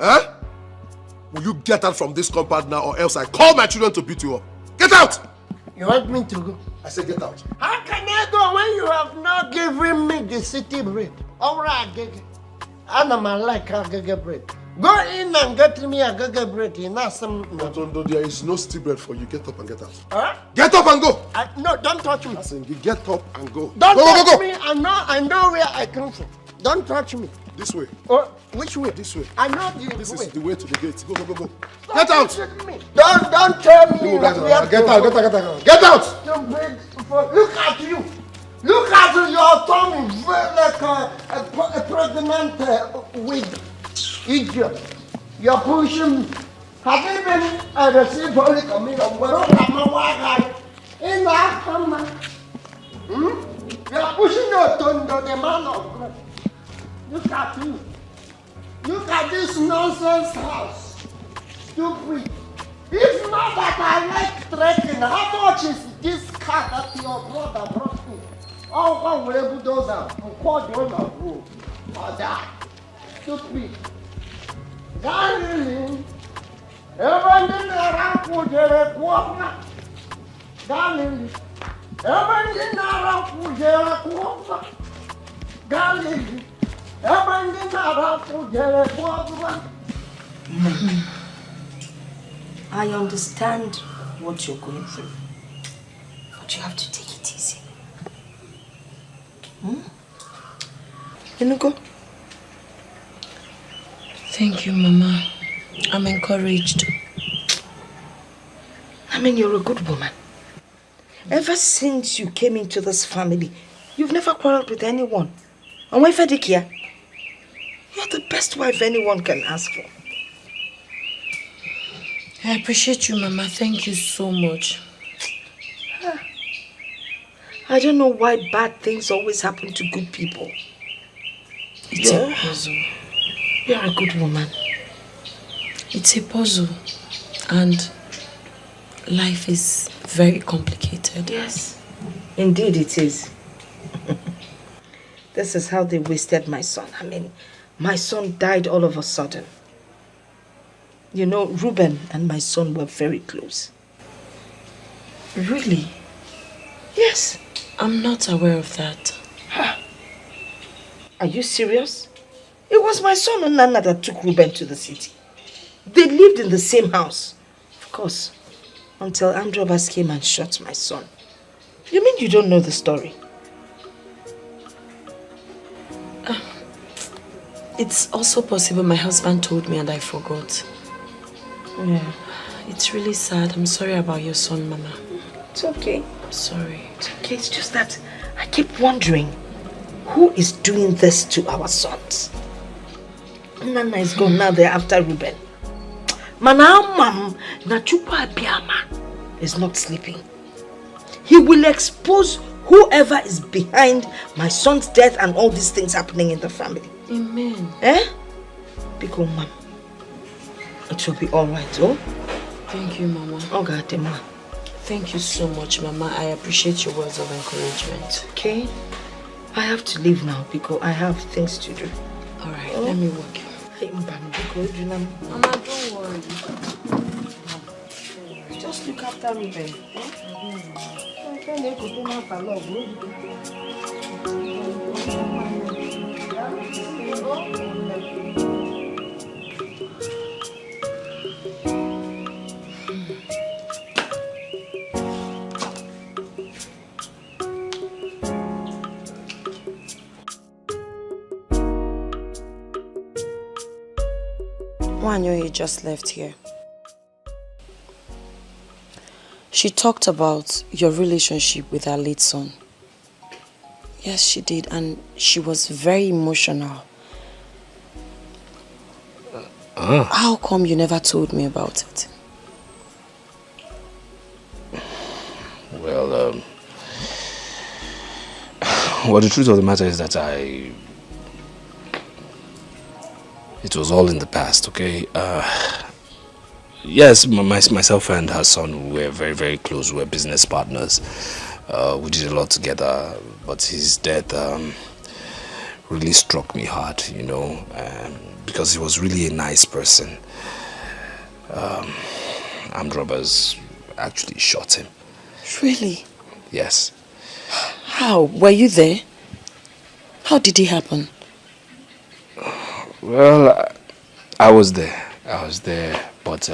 Huh? Will you get out from this compound now, or else I call my children to beat you up? Get out! You want me to go? I said get out. How can I go when you have not given me the city bread? Alright, Gege. I'm like a Gege bread. Go in and get me a Gege bread. You know some. No, there is no city bread for you. Get up and get out. Huh? Get up and go! No, don't touch me. I said you get up and go. Don't go, touch go, go, go. me. I know where I come from. Don't touch me. This way. Oh, which way? This way. I know the This way. is the way to the gate. Go, go, go, go. Stop Get out! touching me. Don't tell me. Get out, get out. Get out! Look at you. Look at you. Your tongue is very like a pregnant with idiot. You're pushing me. Have you been received Holy Communion? In that hammer. You're pushing your tongue to the man of God. Look at you. Look at this nonsense house. Stupid. If not that I like trekking, how much is this car that your brother brought me? Oh, one will able those are called the owner of road. Or that. Stupid. Darling. Everything around for the quarter. Darling. Everything around for the quarter. Darling. Everything around for the quarter. I understand what you're going through, but you have to take it easy. Enugo? Thank you, Mama. I'm encouraged. I mean, you're a good woman. Ever since you came into this family, you've never quarreled with anyone. And why Frederick here? You're the best wife anyone can ask for. I appreciate you, Mama. Thank you so much. I don't know why bad things always happen to good people. It's a puzzle. You're a good woman. It's a puzzle. And life is very complicated. Yes, indeed it is. This is how they wasted my son. I mean, my son died all of a sudden. You know, Reuben and my son were very close. Really? Yes. I'm not aware of that. Are you serious? It was my son and Nana that took Reuben to the city. They lived in the same house. Of course. Until Androbas came and shot my son. You mean you don't know the story? It's also possible my husband told me and I forgot. Yeah. It's really sad. I'm sorry about your son, Mama. It's okay. I'm sorry. It's okay. It's just that I keep wondering, who is doing this to our sons? Nana is gone now. They're after Reuben. Manamam Nachupa Biama is not sleeping. He will expose whoever is behind my son's death and all these things happening in the family. Amen. Because, Mom, it will be all right, oh? Thank you, Mama. Oh, God, Mama. Thank you so much, Mama. I appreciate your words of encouragement. Okay. I have to leave now because I have things to do. All right, let me work. Mama, don't worry. Just look after me, babe. Wanyo just left here. She talked about your relationship with her late son. Yes, she did, and she was very emotional. How come you never told me about it? Well, the truth of the matter is that it was all in the past, okay? Yes, myself and her son were very, very close. We were business partners. We did a lot together, but his death really struck me hard, you know, because he was really a nice person. Armed robbers actually shot him. Really? Yes. How? Were you there? How did it happen? Well, I was there. But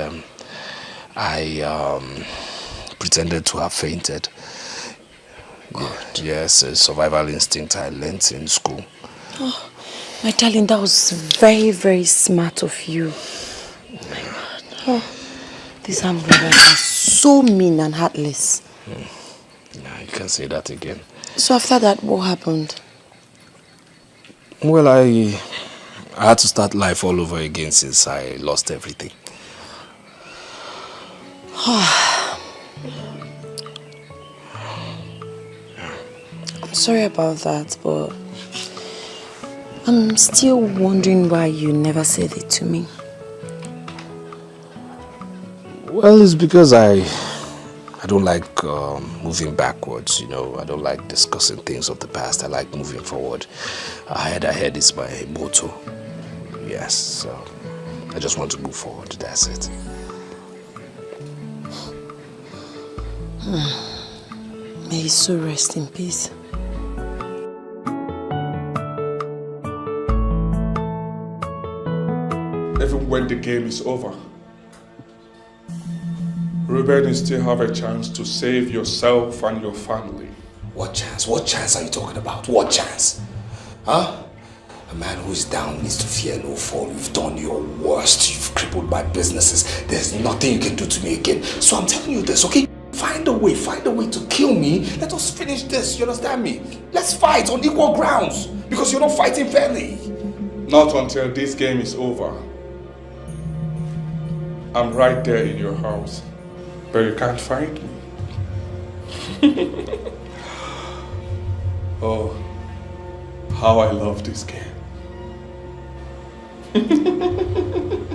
I pretended to have fainted. Yes, a survival instinct I learnt in school. Oh, my darling, that was very, very smart of you. Oh my God. Oh, these armed robbers are so mean and heartless. Yeah, you can say that again. So after that, what happened? Well, I had to start life all over again since I lost everything. I'm sorry about that, but I'm still wondering why you never said it to me. Well, it's because I don't like moving backwards, you know. I don't like discussing things of the past. I like moving forward. Ahead is my motto. Yes, so I just want to move forward. That's it. May his soul rest in peace. Even when the game is over, Ruben, you still have a chance to save yourself and your family. What chance? What chance are you talking about? What chance? Huh? A man who's down needs to fear no fall. You've done your worst. You've crippled my businesses. There's nothing you can do to me again. So I'm telling you this, okay? Find a way to kill me. Let us finish this, you understand me? Let's fight on equal grounds, because you're not fighting fairly. Not until this game is over. I'm right there in your house, but you can't find me. Oh, how I love this game. Oh,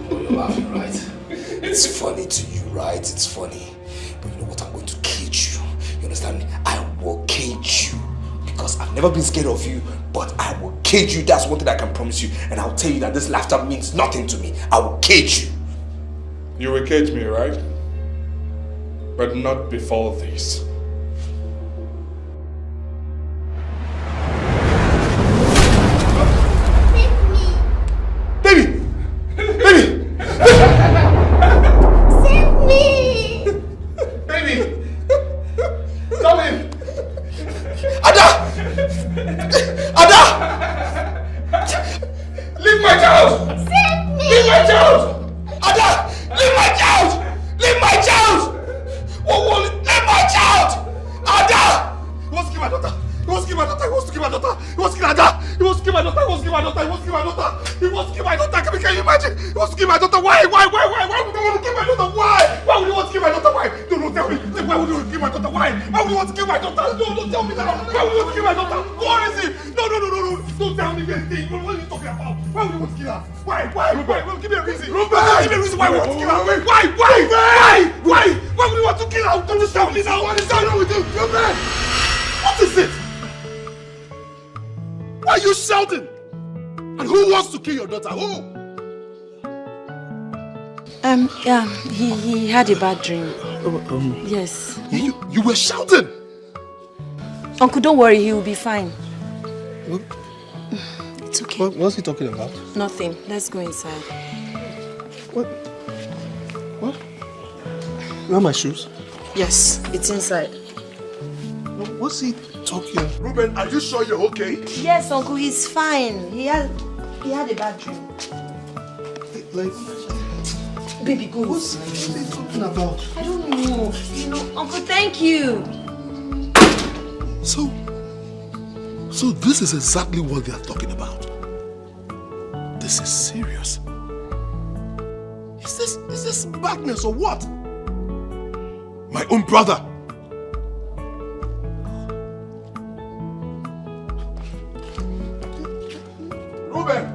you're laughing, right? It's funny to you, right? It's funny. But you know what? I'm going to cage you. You understand me? I will cage you. Because I've never been scared of you, but I will cage you. That's one thing I can promise you. And I'll tell you that this laughter means nothing to me. I will cage you. You will cage me, right? But not before this. Baby! Baby! Save me! Baby! Come in! Ada! Ada! Leave my child! Save me! Leave my child! Ada! Leave my child! Leave my child! Whoa, leave my child! Ada! He wants to kill my daughter! He wants to kill my daughter! He wants to kill my daughter! He wants to kill Ada! He wants to kill my daughter! He wants to kill my daughter! He wants to kill my daughter! He wants to kill my daughter! Can you imagine? He wants to kill my daughter! Why? Why would he want to kill my daughter? Why? Why would he want to kill my daughter? Why? No, tell me. Why would he want to kill my daughter? Why? Why would he want to kill my daughter? No, don't tell me that. Why would he want to kill my daughter? What is it? No. Don't tell me anything. What are you talking about? Why would he want to kill her? Why? Well, give me a reason. Ruben! Give me a reason why we want to kill her. Why? Why would he want to kill her? Don't just tell me now. What is going on with you? Ruben! What is it? Why are you shouting? And who wants to kill your daughter? Who? Yeah, he had a bad dream. Yes. You were shouting? Uncle, don't worry, he will be fine. What? It's okay. What's he talking about? Nothing. Let's go inside. What? Where are my shoes? Yes, it's inside. What's he talking? Ruben, are you sure you're okay? Yes, Uncle, he's fine. He had a bad dream. Like, baby, go. What's he talking about? I don't know. Uncle, thank you. So this is exactly what they are talking about. This is serious. Is this madness or what? My own brother. Ruben!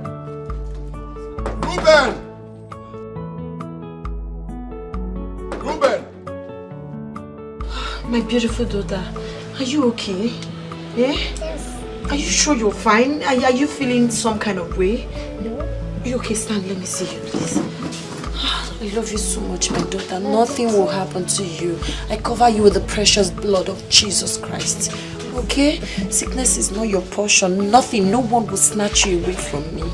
My beautiful daughter, are you okay? Yeah? Yes. Are you sure you're fine? Are you feeling some kind of way? No. You okay? Stand, let me see you, please. I love you so much, my daughter. Nothing will happen to you. I cover you with the precious blood of Jesus Christ. Okay? Sickness is not your portion. Nothing, no one will snatch you away from me.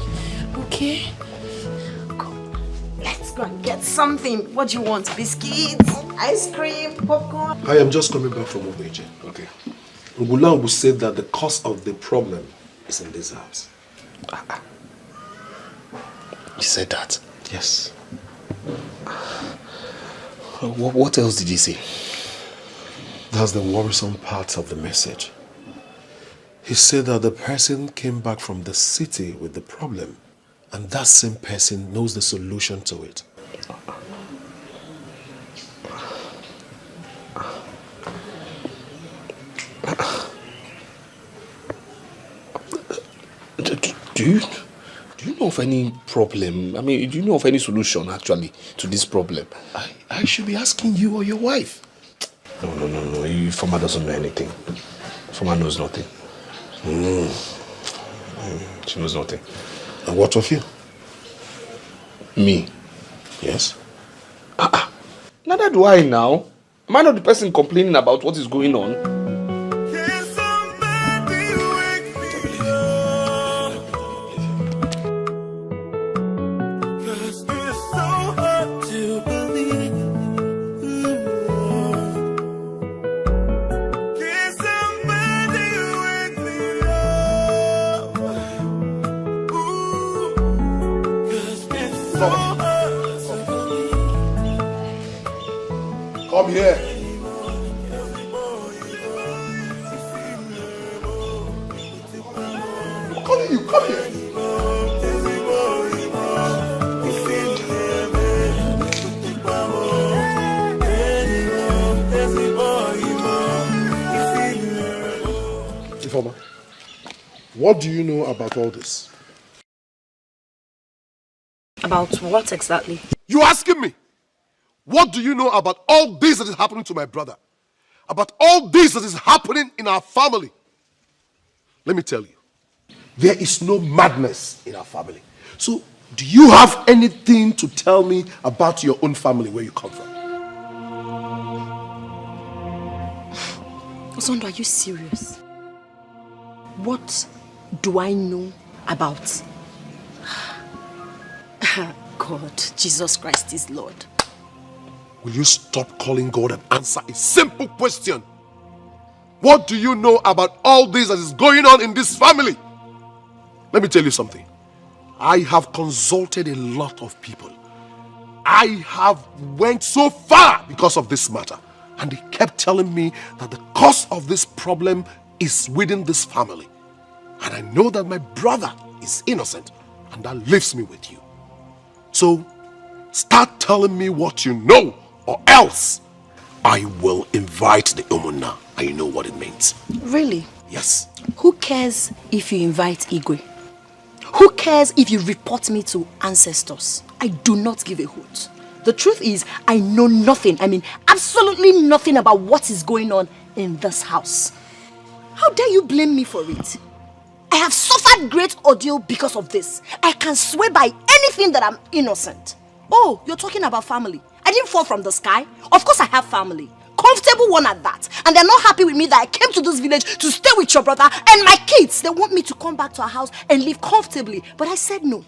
Okay? Come, let's go and get something. What do you want? Biscuits? Ice cream? Popcorn? I am just coming back from Obeje. Okay. Ngulangu said that the cause of the problem is in this house. He said that? Yes. What else did he say? That's the worrisome part of the message. He said that the person came back from the city with the problem, and that same person knows the solution to it. Do you know of any problem? I mean, do you know of any solution actually to this problem? I should be asking you or your wife. No. Former doesn't know anything. Former knows nothing. She knows nothing. And what of you? Me? Yes. Neither do I now. Am I not the person complaining about what is going on? Come here. I'm calling you. Come here. Informer, what do you know about all this? About what exactly? You asking me? What do you know about all this that is happening to my brother? About all this that is happening in our family? Let me tell you, there is no madness in our family. So, do you have anything to tell me about your own family, where you come from? Osondo, are you serious? What do I know about? God, Jesus Christ is Lord. Will you stop calling God and answer a simple question? What do you know about all this that is going on in this family? Let me tell you something. I have consulted a lot of people. I have went so far because of this matter. And they kept telling me that the cause of this problem is within this family. And I know that my brother is innocent. And that leaves me with you. So, start telling me what you know, or else I will invite the Umuna, and you know what it means. Really? Yes. Who cares if you invite Igwe? Who cares if you report me to ancestors? I do not give a hoot. The truth is, I know nothing. I mean, absolutely nothing about what is going on in this house. How dare you blame me for it? I have suffered great ordeal because of this. I can swear by anything that I'm innocent. Oh, you're talking about family. I didn't fall from the sky. Of course I have family. Comfortable one at that. And they're not happy with me that I came to this village to stay with your brother and my kids. They want me to come back to our house and live comfortably. But I said no.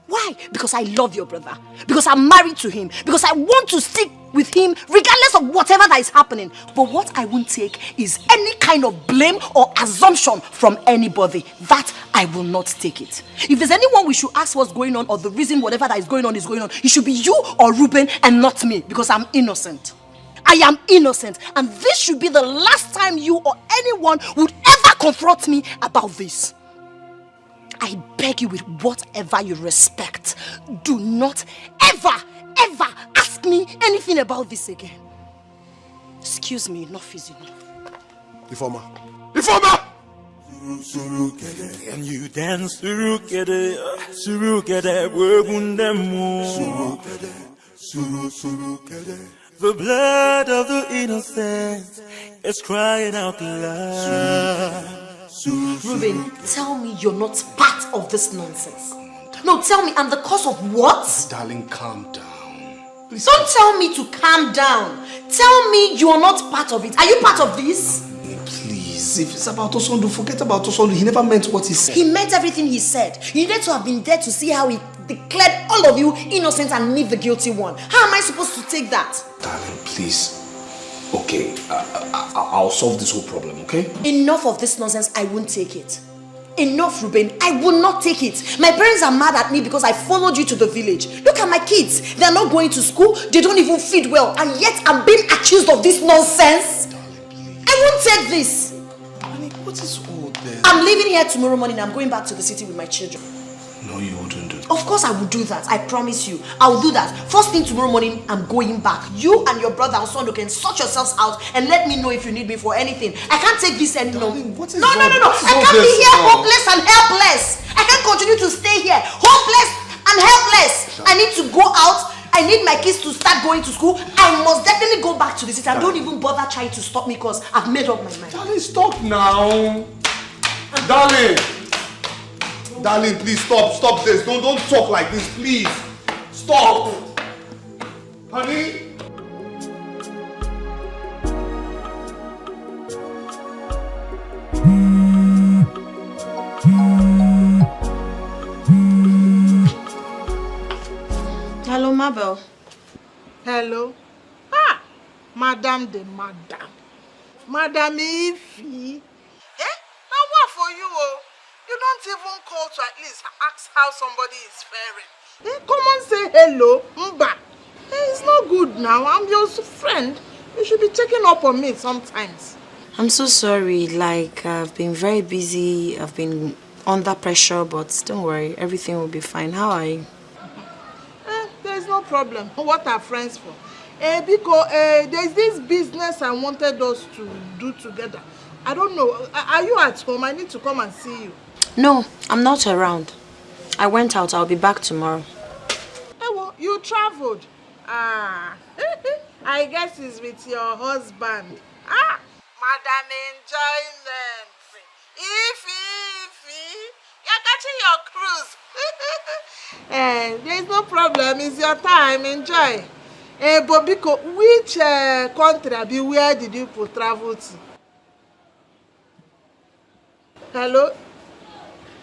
Why? Because I love your brother. Because I'm married to him. Because I want to stick with him regardless of whatever that is happening. But what I won't take is any kind of blame or assumption from anybody. That I will not take it. If there's anyone we should ask what's going on or the reason whatever that is going on, it should be you or Ruben and not me, because I'm innocent. I am innocent, and this should be the last time you or anyone would ever confront me about this. I beg you with whatever you respect, do not ever ask me anything about this again. Excuse me, enough is enough. Informer! Informer! And you dance surukede, surukede, wegundemu. The blood of the innocent is crying out loud. Ruben, tell me you're not part of this nonsense. No, tell me I'm the cause of what? Darling, calm down. Please. Don't tell me to calm down. Tell me you are not part of it. Are you part of this? Please, if it's about Osondu, forget about Osondu. He never meant what he said. He meant everything he said. You needed to have been there to see how he declared all of you innocent and me the guilty one. How am I supposed to take that? Darling, please. Okay, I'll solve this whole problem, okay? Enough of this nonsense. I won't take it. Enough, Ruben. I will not take it. My parents are mad at me because I followed you to the village. Look at my kids. They are not going to school. They don't even feed well. And yet I'm being accused of this nonsense. I won't take this. Honey, what is all this? I'm leaving here tomorrow morning. I'm going back to the city with my children. No, you wouldn't do that. Of course I will do that. I promise you. I will do that. First thing tomorrow morning, I'm going back. You and your brother Osondo can sort yourselves out and let me know if you need me for anything. I can't take this anymore. No. I can't be here hopeless and helpless. I can't continue to stay here hopeless and helpless. I need to go out. I need my kids to start going to school. I must definitely go back to the city. And don't even bother trying to stop me because I've made up my mind. Darling, stop now. Darling. Darling, please stop this. Don't talk like this, please. Stop. Honey. Hello, Mabel. Hello. Madam de Madam. Madam Ify. Now what for you? You don't even call to at least ask how somebody is faring. Come and say hello, Mba. It's not good now. I'm your friend. You should be checking up on me sometimes. I'm so sorry. I've been very busy. I've been under pressure, but don't worry. Everything will be fine. How are you? There's no problem. What are friends for? Because there's this business I wanted us to do together. I don't know. Are you at home? I need to come and see you. No, I'm not around. I went out. I'll be back tomorrow. Well, you traveled. I guess it's with your husband. Madam Enjoyment. Ify, you're catching your cruise. There's no problem. It's your time. Enjoy. But because which country, where did you travel to? Hello?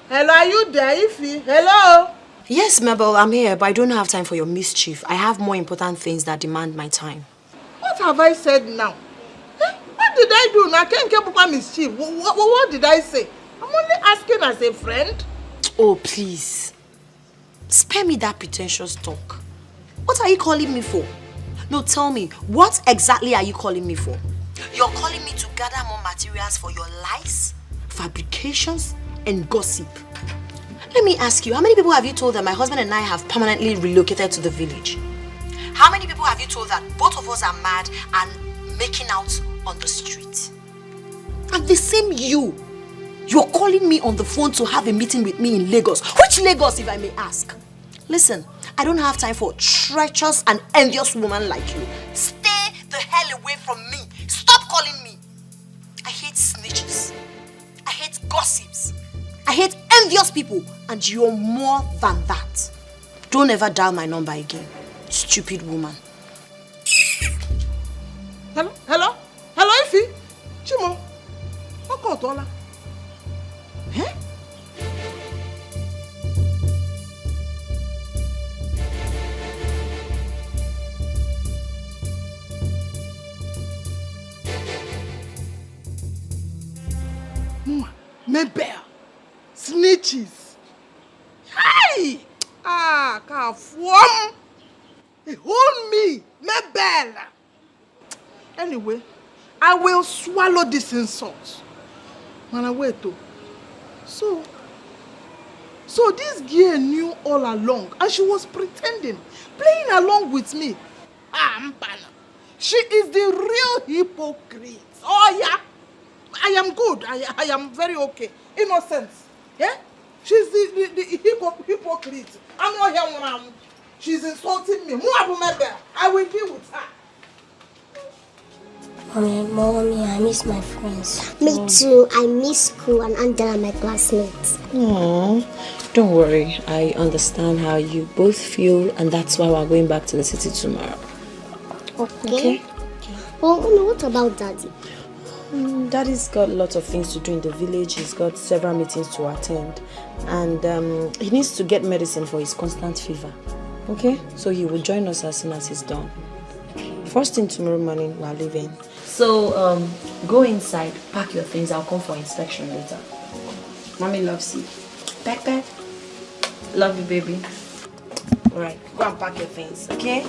Hello, are you there, Ify? Hello? Yes, Mabel, I'm here, but I don't have time for your mischief. I have more important things that demand my time. What have I said now? What did I do? I can't keep up mischief. What did I say? I'm only asking as a friend. Oh, please. Spare me that pretentious talk. What are you calling me for? No, tell me, what exactly are you calling me for? You're calling me to gather more materials for your lies, fabrications, and gossip. Let me ask you, how many people have you told that my husband and I have permanently relocated to the village? How many people have you told that both of us are mad and making out on the street? And the same you're calling me on the phone to have a meeting with me in Lagos. Which Lagos, if I may ask? Listen, I don't have time for treacherous and envious woman like you. Stay the hell away from me. Stop calling me. I hate snitches. I hate gossips. I hate envious people, and you're more than that. Don't ever dial my number again, stupid woman. Hello? Hello, Ify? Chimo? Okotola? Mabel, snitches. Hey! Kafuam! Hold me, Mabel. Anyway, I will swallow this insult. Man, wait though. So this girl knew all along, and she was pretending, playing along with me. Mpana. She is the real hypocrite. Oh yeah. I am good. I am very okay. Innocent. Yeah? She's the hypocrite. I'm not here when she's insulting me. I will deal with her. Mommy, I miss my friends. Me too. I miss school and Angela, my classmates. Aww. Don't worry. I understand how you both feel, and that's why we're going back to the city tomorrow. Okay. Well, Mommy, what about Daddy? Daddy's got lots of things to do in the village. He's got several meetings to attend. And he needs to get medicine for his constant fever. Okay? So he will join us as soon as he's done. First thing tomorrow morning, we're leaving. So, go inside, pack your things. I'll come for inspection later. Mommy loves you. Peck. Love you, baby. Alright, go and pack your things, okay?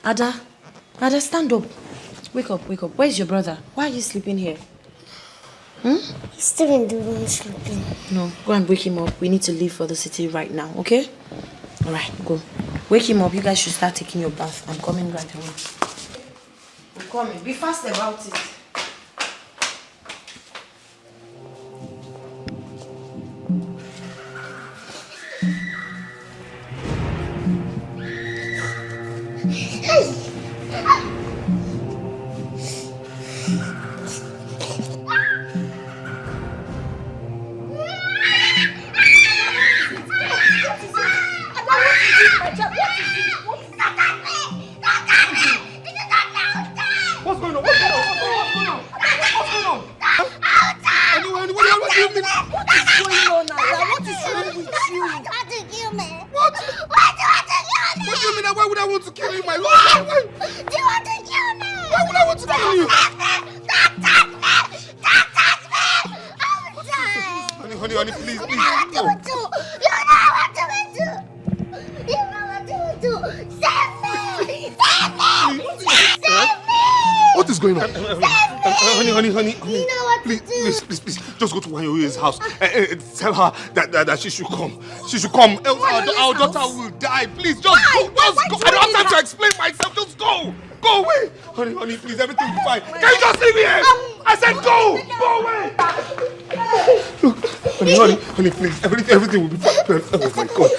Ada, stand up. Wake up. Where's your brother? Why are you sleeping here? He's still in the room sleeping. No, go and wake him up. We need to leave for the city right now, okay? Alright, go. Wake him up. You guys should start taking your bath. I'm coming right away. I'm coming. Be fast about it. Please, just go to Wanyoye's house. Tell her that she should come. She should come, else our daughter will die. Please, just go. I don't have time to explain myself. Just go. Go away. Honey, please, everything will be fine. Can you just leave me here? I said go. Go away. Look, honey, please, everything will be fine. Oh my God.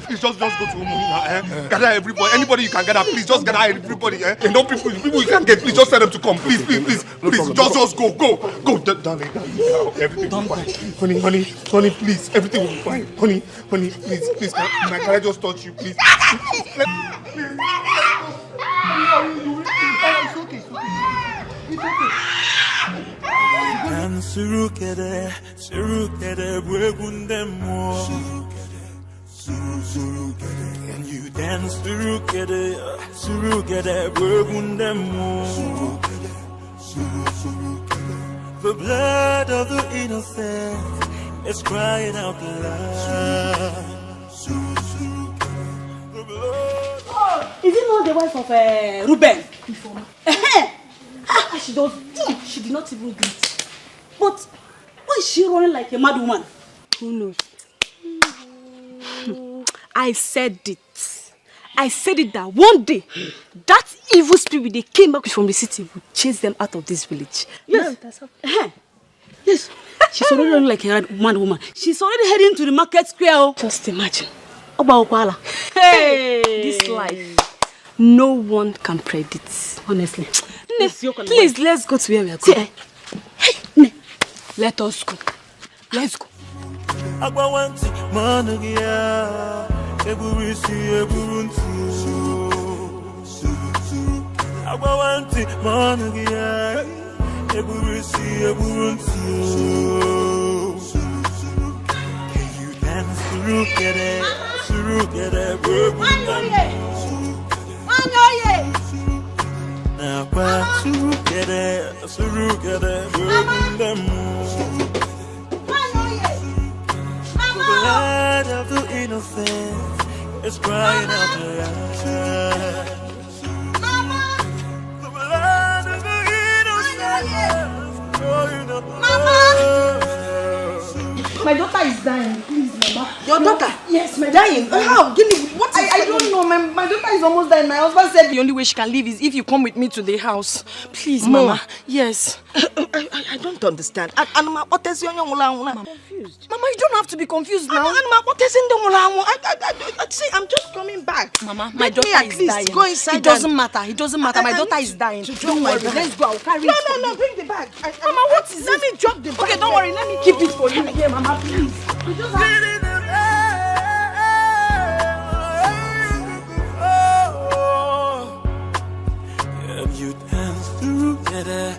Please, just go to Umumi. Gather everybody. Anybody you can gather, please, just gather everybody. And don't people you can get, please, just tell them to come. Please, just go. Go, darling. Everything will be fine. Honey, please, everything will be fine. Honey, please, can I just touch you, please? It's okay. And surukere bwegundemo. And you dance surukere bwegundemo. The blood of the innocent is crying out loud. Is it not the wife of Ruben? She did not even greet. But why is she running like a mad woman? Who knows? I said it that one day, that evil spirit they came back from the city would chase them out of this village. Yes. Yes. She's already running like a mad woman. She's already heading to the market square. Just imagine. Hey! This life, no one can predict. Honestly. Please, let's go to where we are going. Hey, let us go. Let's go. Agbawanti managia eburisi eburuntu. Agbawanti managia eburisi eburuntu. Can you dance surukere bwegundemo. Now surukere bwegundemo. The blood of the innocent is crying out loud. The blood of the innocent is My daughter is dying. Please, Mama. Your daughter? Yes, my dying. How? Give me. What is I don't know. My daughter is almost dying. My husband said the only way she can live is if you come with me to the house. Please, Mama. Yes. I don't understand. And what is your young woman? I'm confused. Mama, you don't have to be confused now. What is in the woman? See, I'm just coming back. Mama, my daughter is dying. Go inside. It doesn't matter. It doesn't matter. My daughter is dying. Don't worry. Let's go. I'll carry it. No, bring the bag. Mama, what is it? Let me drop the bag. Okay, don't worry. Let me keep it for you here, Mama, please. We just have... You dance through better,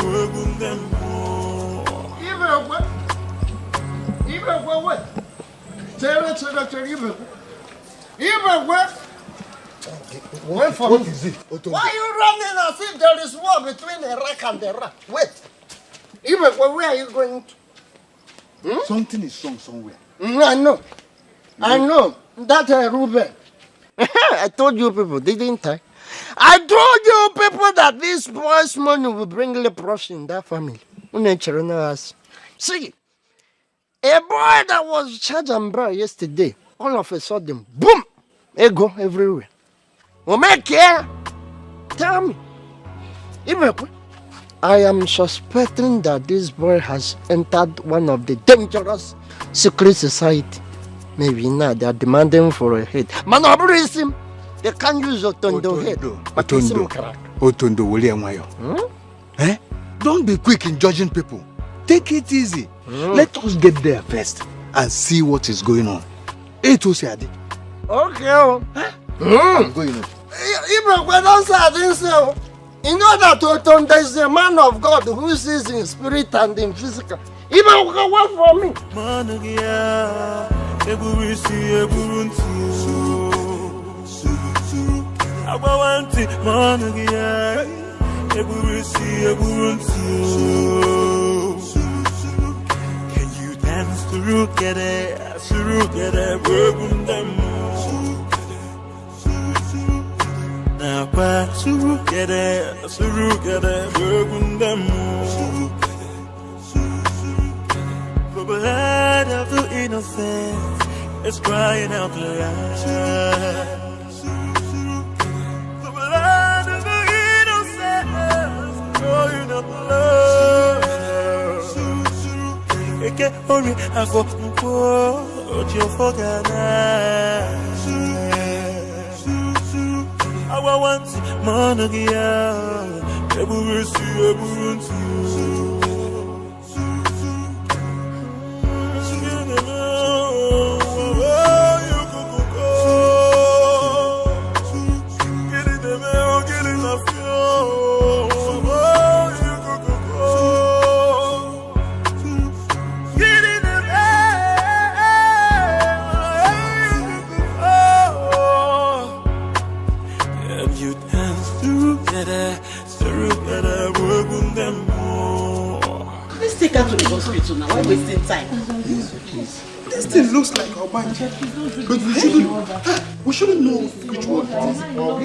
work on them more. Even what? Tell it. Even what? Wait for What me. is it? Why are you running as if there is war between a rock and a rock? Wait. Even where are you going to? Something is wrong somewhere. I know. That Ruben. I told you people, didn't I? I told you people that this boy's money will bring leprosy in that family. See, a boy that was charged and brought yesterday, all of a sudden, boom, ego everywhere. Tell me. I am suspecting that this boy has entered one of the dangerous secret society. Maybe now they are demanding for a head. Manobrism. They can't use Otondo head. Otondo, William. Don't be quick in judging people. Take it easy. Let us get there first and see what is going on. Okay. I'm going on. Even when I say, you know that Otondo is a man of God who sees in spirit and in physical. Even work for me. Can you dance through get it, work on them now, through get it, work on them the blood of the innocent is crying out loud. Hurry, I go your I want Monagia, Let's take her to the hospital now. Why wasting time? This thing looks like Obanje, but we shouldn't know which one it is.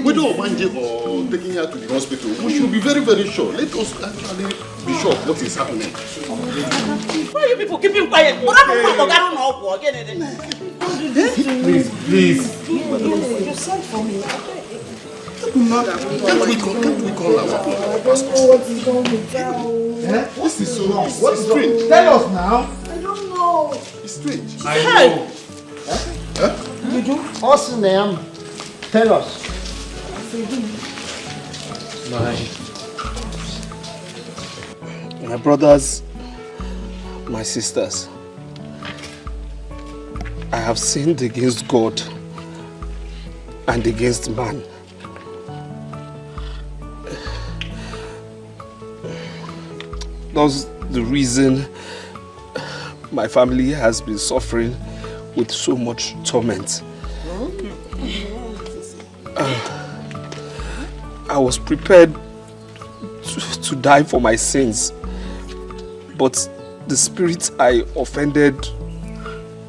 Whether Obanje or taking her to the hospital, we should be very, very sure. Let us actually be sure of what is happening. Why are you people keeping quiet? Please. You sent for me. Can't we call our pastors? What is wrong with you? This is so wrong. What's strange? Tell us now. I don't know. It's strange. I know. You do? What's the name? Tell us. My brothers, my sisters, I have sinned against God and against man. That's the reason my family has been suffering with so much torment. I was prepared to die for my sins, but the spirit I offended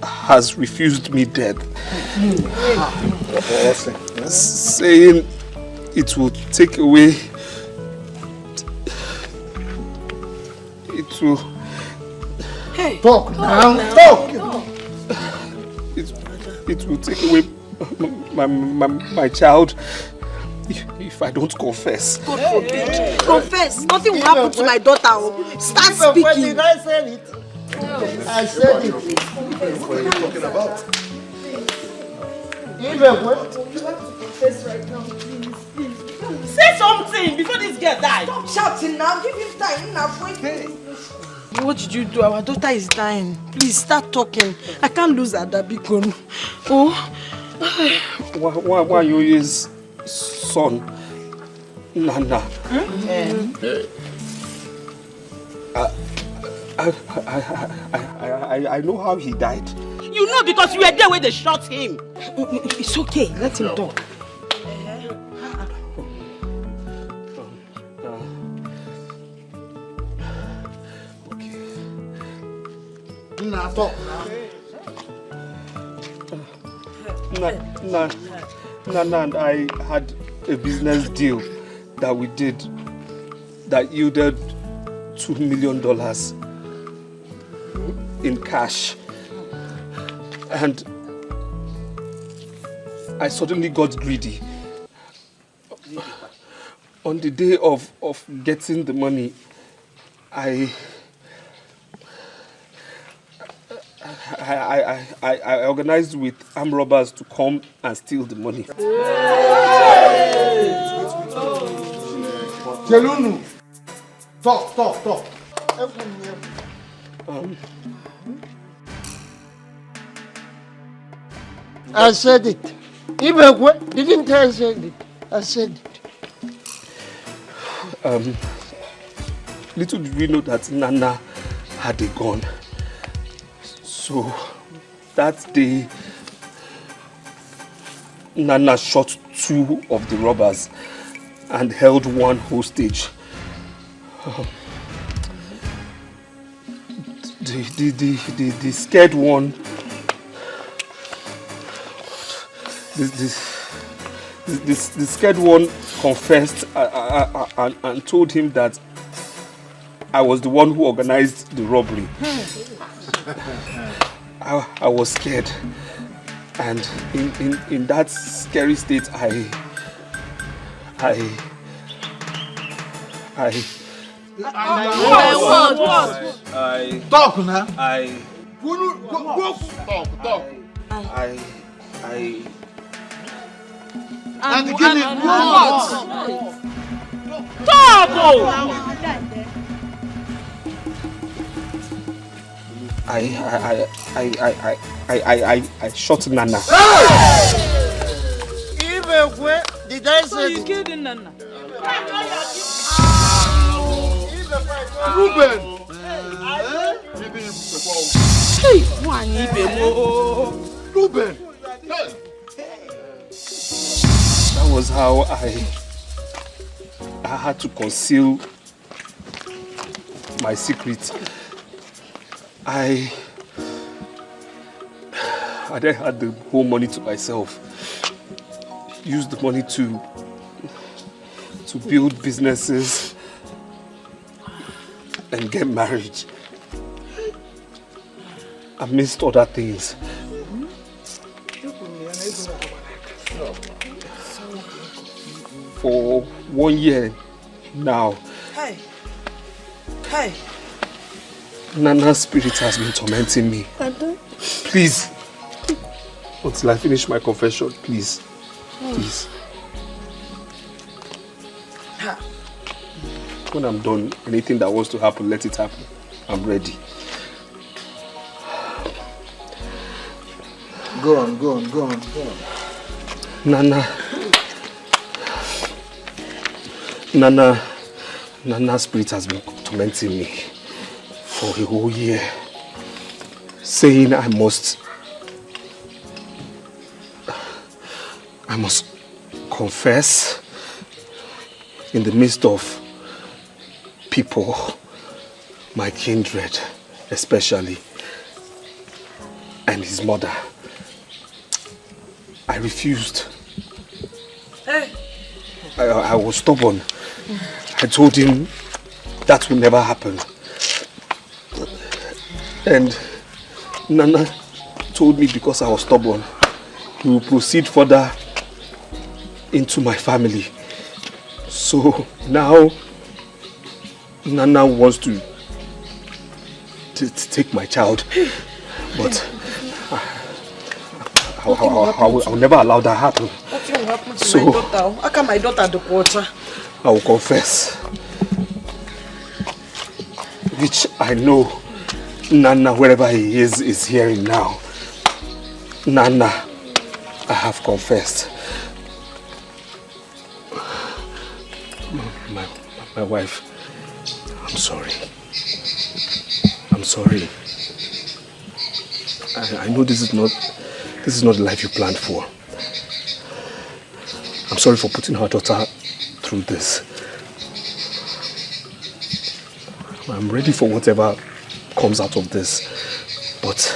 has refused me death, saying it will take away, Hey. Talk now. Talk. It will take away my child if I don't confess. God forbid. Confess. Nothing will happen to my daughter. Start speaking. Did I say it? I said it. What are you talking about? Even what? You have to confess right now, please. Say something before this girl dies. Stop shouting now. Give him time. What did you do? Our daughter is dying. Please start talking. I can't lose Adabikon. Oh. Why you his son, Nana? I know how he died. You know because you were there when they shot him. It's okay. Let him talk. Nah, talk. Nana and I had a business deal that we did that yielded $2 million in cash. And I suddenly got greedy. On the day of getting the money, I organized with armed robbers to come and steal the money. Jelunu, talk. I said it. Even what? Didn't I say it? I said it. Little did we know that Nana had a gun. So that day, Nana shot 2 of the robbers and held 1 hostage. The scared one. The scared one confessed and told him that I was the one who organized the robbery. I was scared, and in that scary state, I talk now. And give me what? Talk! I shot Nana. Even where did I say? So you killed Nana? Ruben. Hey, Ruben. That was how I had to conceal my secret. I then had the whole money to myself. Used the money to build businesses and get married. Amidst other things. For 1 year now, Hey. Nana's spirit has been tormenting me. Please, until I finish my confession, please. Please. When I'm done, anything that wants to happen, let it happen. I'm ready. Go on. Nana's spirit has been tormenting me for a whole year, saying I must confess in the midst of people, my kindred especially, and his mother. I refused. Hey. I was stubborn. I told him that will never happen. And Nana told me because I was stubborn, he will proceed further into my family. So now, Nana wants to take my child. But I will never allow that happen. What will happen to my daughter? How can my daughter do quarter? I will confess. Which I know Nana, wherever he is hearing now. Nana, I have confessed. My wife, I'm sorry. I'm sorry. I know this is not the life you planned for. I'm sorry for putting our daughter through this. I'm ready for whatever comes out of this, but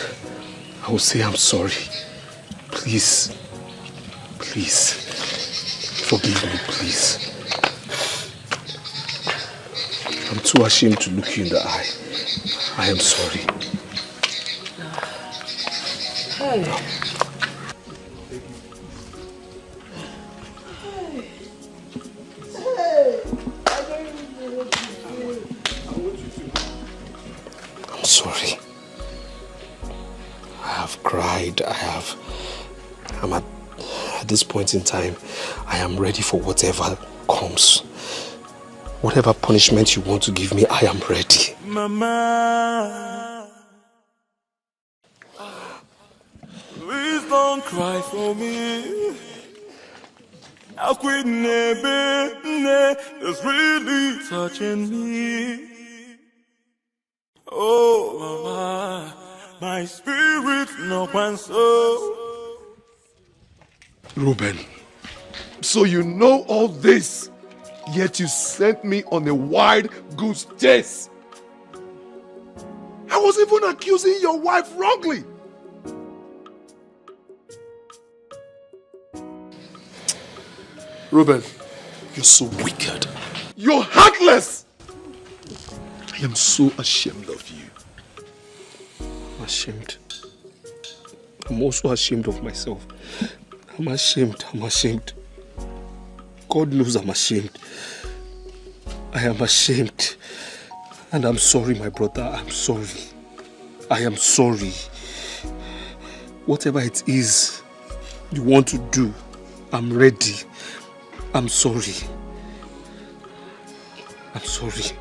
I will say I'm sorry. Please, please, forgive me, please. I'm too ashamed to look you in the eye. I am sorry. Hey. I'm sorry. I have cried. I'm at this point in time, I am ready for whatever comes. Whatever punishment you want to give me, I am ready. Mama, please don't cry for me. How quit is really touching me. Oh, Mama, my spirit no one so. Reuben, so you know all this, yet you sent me on a wild goose chase. I was even accusing your wife wrongly. Reuben, you're so wicked. You're heartless. I am so ashamed of you. I'm ashamed. I'm also ashamed of myself. I'm ashamed. God knows I'm ashamed. I am ashamed. And I'm sorry, my brother. I'm sorry. I am sorry. Whatever it is you want to do, I'm ready. I'm sorry. I'm sorry.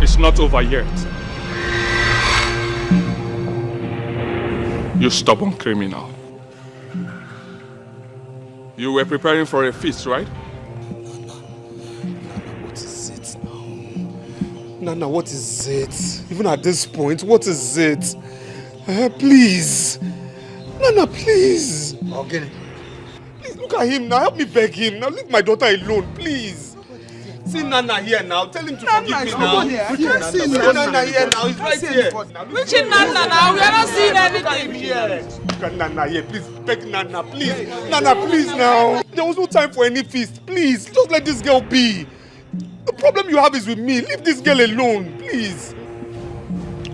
It's not over yet. You stubborn criminal. You were preparing for a feast, right? What is it now? Nana, what is it? Even at this point, what is it? Please. Nana, please. Okay. Please look at him now. Help me beg him. Now leave my daughter alone, please. See Nana here now. Tell him to forgive me now. We can't see Nana here now. He's right here. Which is Nana now? We are not seeing anything here. Look at Nana here. Please beg Nana. Please. Nana, please now. There was no time for any feast. Please, just let this girl be. The problem you have is with me. Leave this girl alone, please.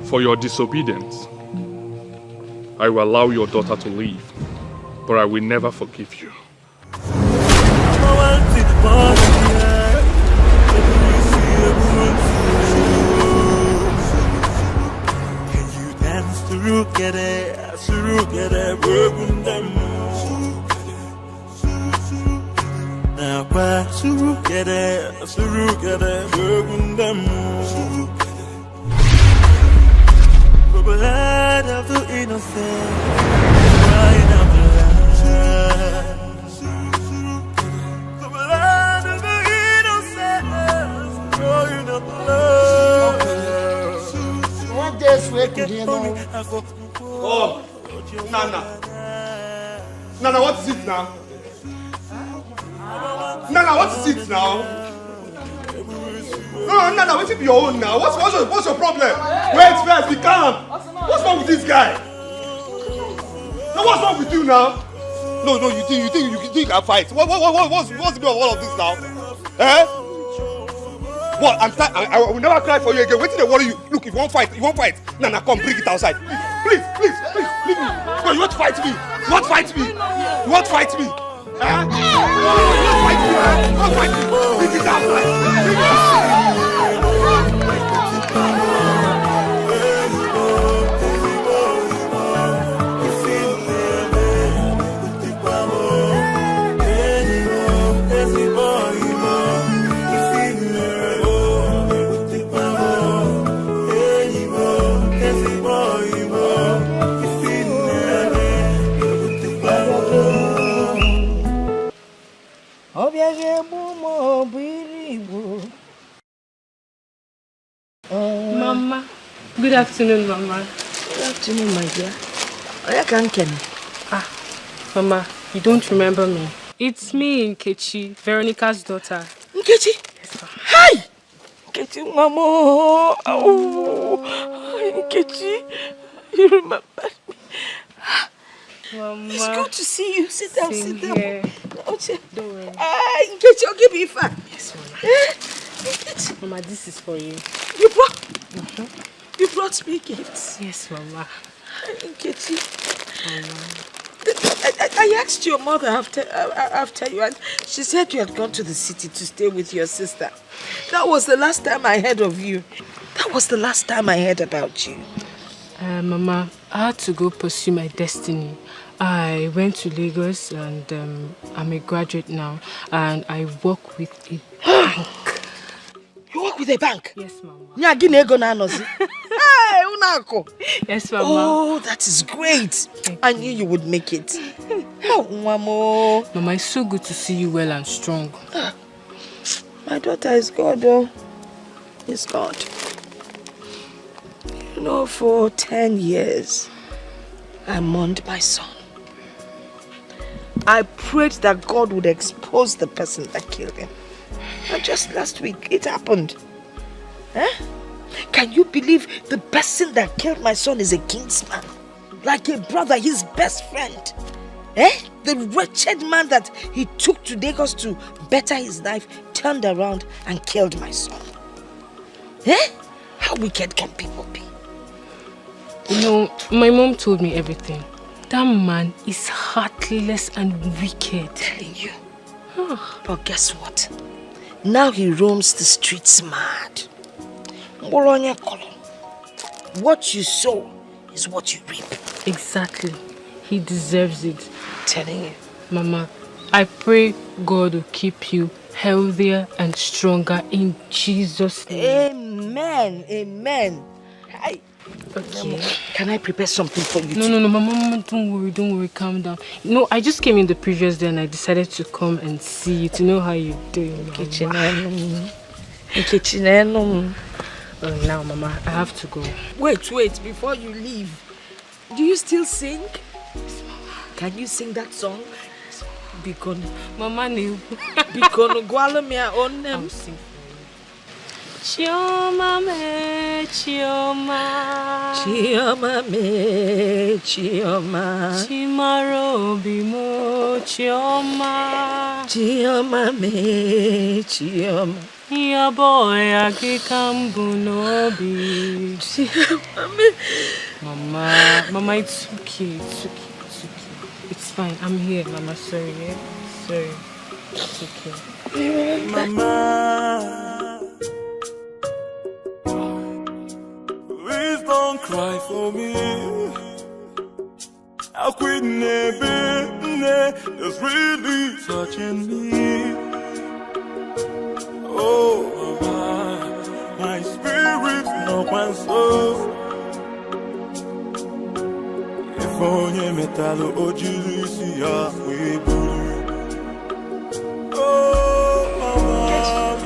For your disobedience, I will allow your daughter to leave, but I will never forgive you. Can you dance together, working them? Now, together, working them. The blood of the innocent, crying out loud. The blood of the innocent, crying out loud. What days we could hear now? Oh, Nana. Nana, what is it now? Nana, what is it now? No, Nana, what's it your own now? What's your problem? Wait first, be calm. What's wrong with this guy? No, what's wrong with you now? No, you think you can fight? What's the meaning of all of this now? Eh? What? I will never cry for you again. Wait till they worry you. Look, if you won't fight, Nah, come, bring it outside. Please, leave me. No, you want to fight me? You want to fight me? You want to fight me? Eh? You want to fight me? Bring it outside. Bring it outside. Mama. Good afternoon, Mama. Good afternoon, my dear. Mama, you don't remember me. It's me, Nkechi, Veronica's daughter. Nkechi? Yes, Mama. Hi! Nkechi, Mama. Oh, Nkechi, you remember me. Mama. It's good to see you. Sit down, sit down. Don't worry. Nkechi, I'll give you a fan. Yes, Mama. Mama, this is for you. You brought me gifts. Yes, Mama. Nkechi. I asked your mother after you, and she said you had gone to the city to stay with your sister. That was the last time I heard of you. That was the last time I heard about you. Mama, I had to go pursue my destiny. I went to Lagos and I'm a graduate now, and I work with a bank. You work with a bank? Yes, Mama. Hey, Unako. Yes, Mama. Oh, that is great. I knew you would make it. Oh, Mama. Mama, it's so good to see you well and strong. My daughter is God, though. Is God. You know, for 10 years, I mourned my son. I prayed that God would expose the person that killed him. And just last week, it happened. Eh? Can you believe the person that killed my son is a kinsman? Like a brother, his best friend. Eh? The wretched man that he took to Lagos to better his life turned around and killed my son. Eh? How wicked can people be? You know, my mom told me everything. That man is heartless and wicked. Telling you. But guess what? Now he roams the streets mad. What you sow is what you reap. Exactly. He deserves it. Telling you. Mama, I pray God will keep you healthier and stronger in Jesus' name. Amen. Amen. Okay. Can I prepare something for you? No, Mama, don't worry, calm down. No, I just came in the previous day and I decided to come and see you to know how you're doing. Kitchen. Now, Mama, I have to go. Wait, before you leave. Do you still sing? Yes, Mama. Can you sing that song? Bikono. Mama, no. Bikono, gwala mea onem. I'll sing for you. Chioma me, Chioma. Chioma me, Chioma. Chimarobi mo, Chioma. Chioma me, Chioma. Ya boy, Agikambunobi. Chioma me. Mama, it's okay. It's fine. I'm here, Mama. Sorry, yeah? Sorry. It's okay. Mama, please don't cry for me. How quit is really touching me. Oh, Mama, my spirit's no one soul. If only metal ojisi ya webu. Oh, Mama,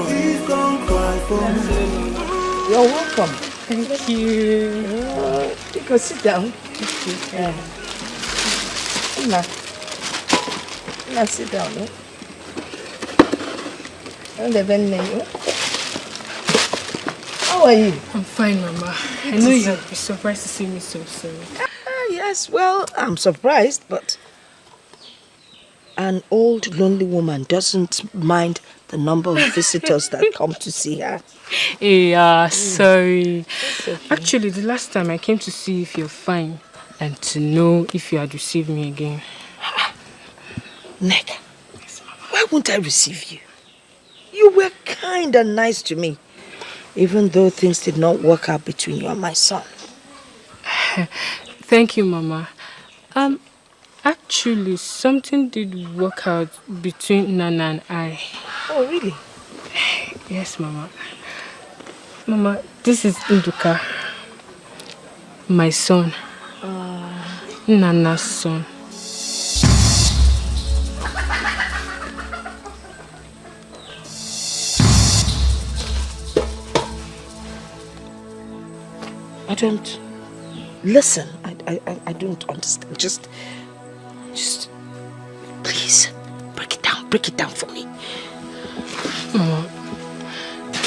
please don't cry for me. You're welcome. Thank you. You can sit down. Now sit down. Oh, How are you? I'm fine, Mama. I know you'll be surprised to see me so soon. Yes, well, I'm surprised, but an old, lonely woman doesn't mind the number of visitors that come to see her. Yeah, sorry. Okay. Actually, the last time I came to see if you're fine and to know if you had received me again. Neka, why won't I receive you? You were kind and nice to me, even though things did not work out between you and my son. Thank you, Mama. Actually, something did work out between Nana and I. Oh, really? Yes, Mama. Mama, this is Nduka, my son. Nana's son. I don't... Listen, I don't understand. Just... Please, break it down for me. Mama,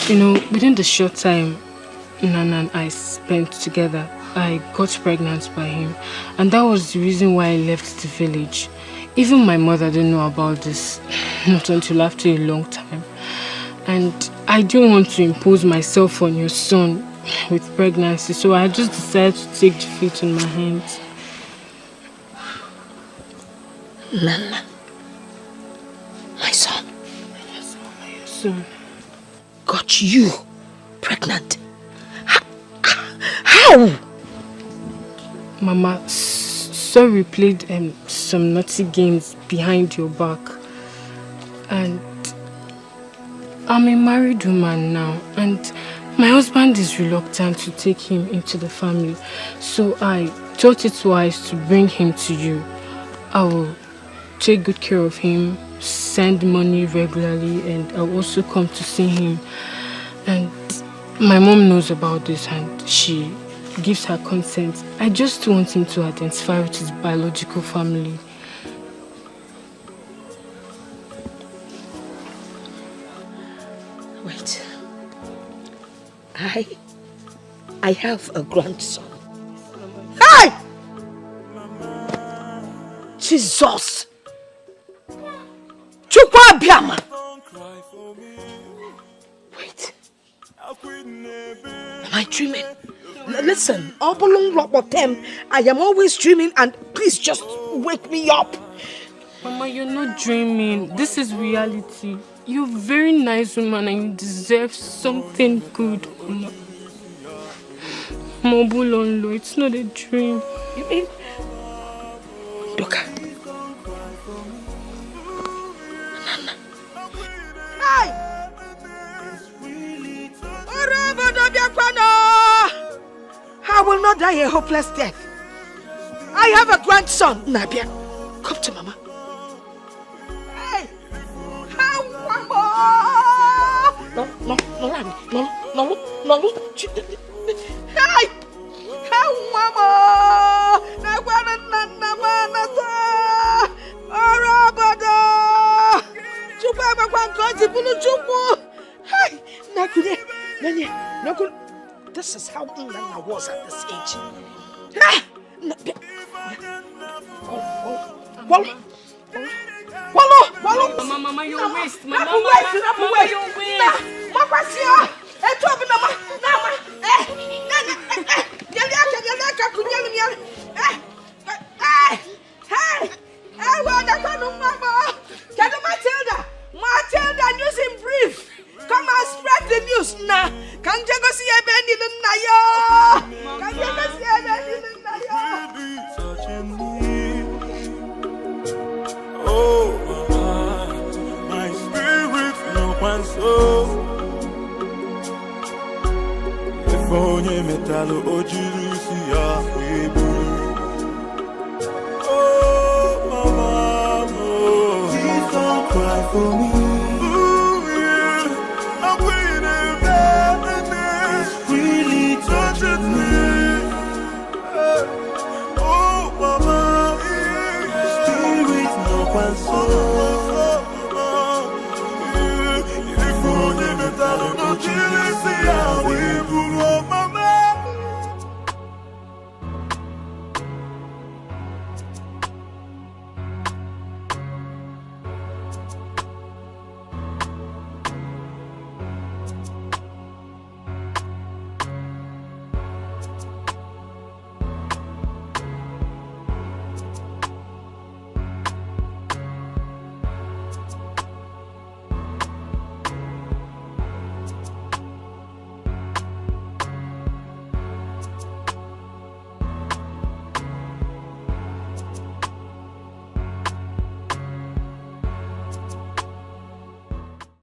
you know, within the short time Nana and I spent together, I got pregnant by him. And that was the reason why I left the village. Even my mother didn't know about this, not until after a long time. And I didn't want to impose myself on your son with pregnancy, so I just decided to take the fate in my hands. Nana, my son. Yes, Mama, your son. Got you pregnant? How? Mama, sorry we played some naughty games behind your back. And I'm a married woman now, and my husband is reluctant to take him into the family. So I thought it wise to bring him to you. I will take good care of him, send money regularly, and I'll also come to see him. And my mom knows about this and she gives her consent. I just want him to identify with his biological family. Wait. I have a grandson. Hey! Jesus! Chukwabiama! Wait. Am I dreaming? Listen, I am always dreaming, and please just wake me up. Mama, you're not dreaming. This is reality. You're a very nice woman and you deserve something good. Mobulonlo, it's not a dream. You mean? Doka. Hey! I will not die a hopeless death. I have a grandson, Nabia. Come to Mama. Hey! No. Hey! Mama! This is how Nana was at this age. Mama, you're waste. Mama, you're Matilda, news in brief. Come and spread the news now. Can you go see a Benny Nayo? Can you go see a Benny Oh, my spirit no one so. If only metal ojirusia webu. Oh, mama, please don't cry for me. Oh, mama, spirit no one so.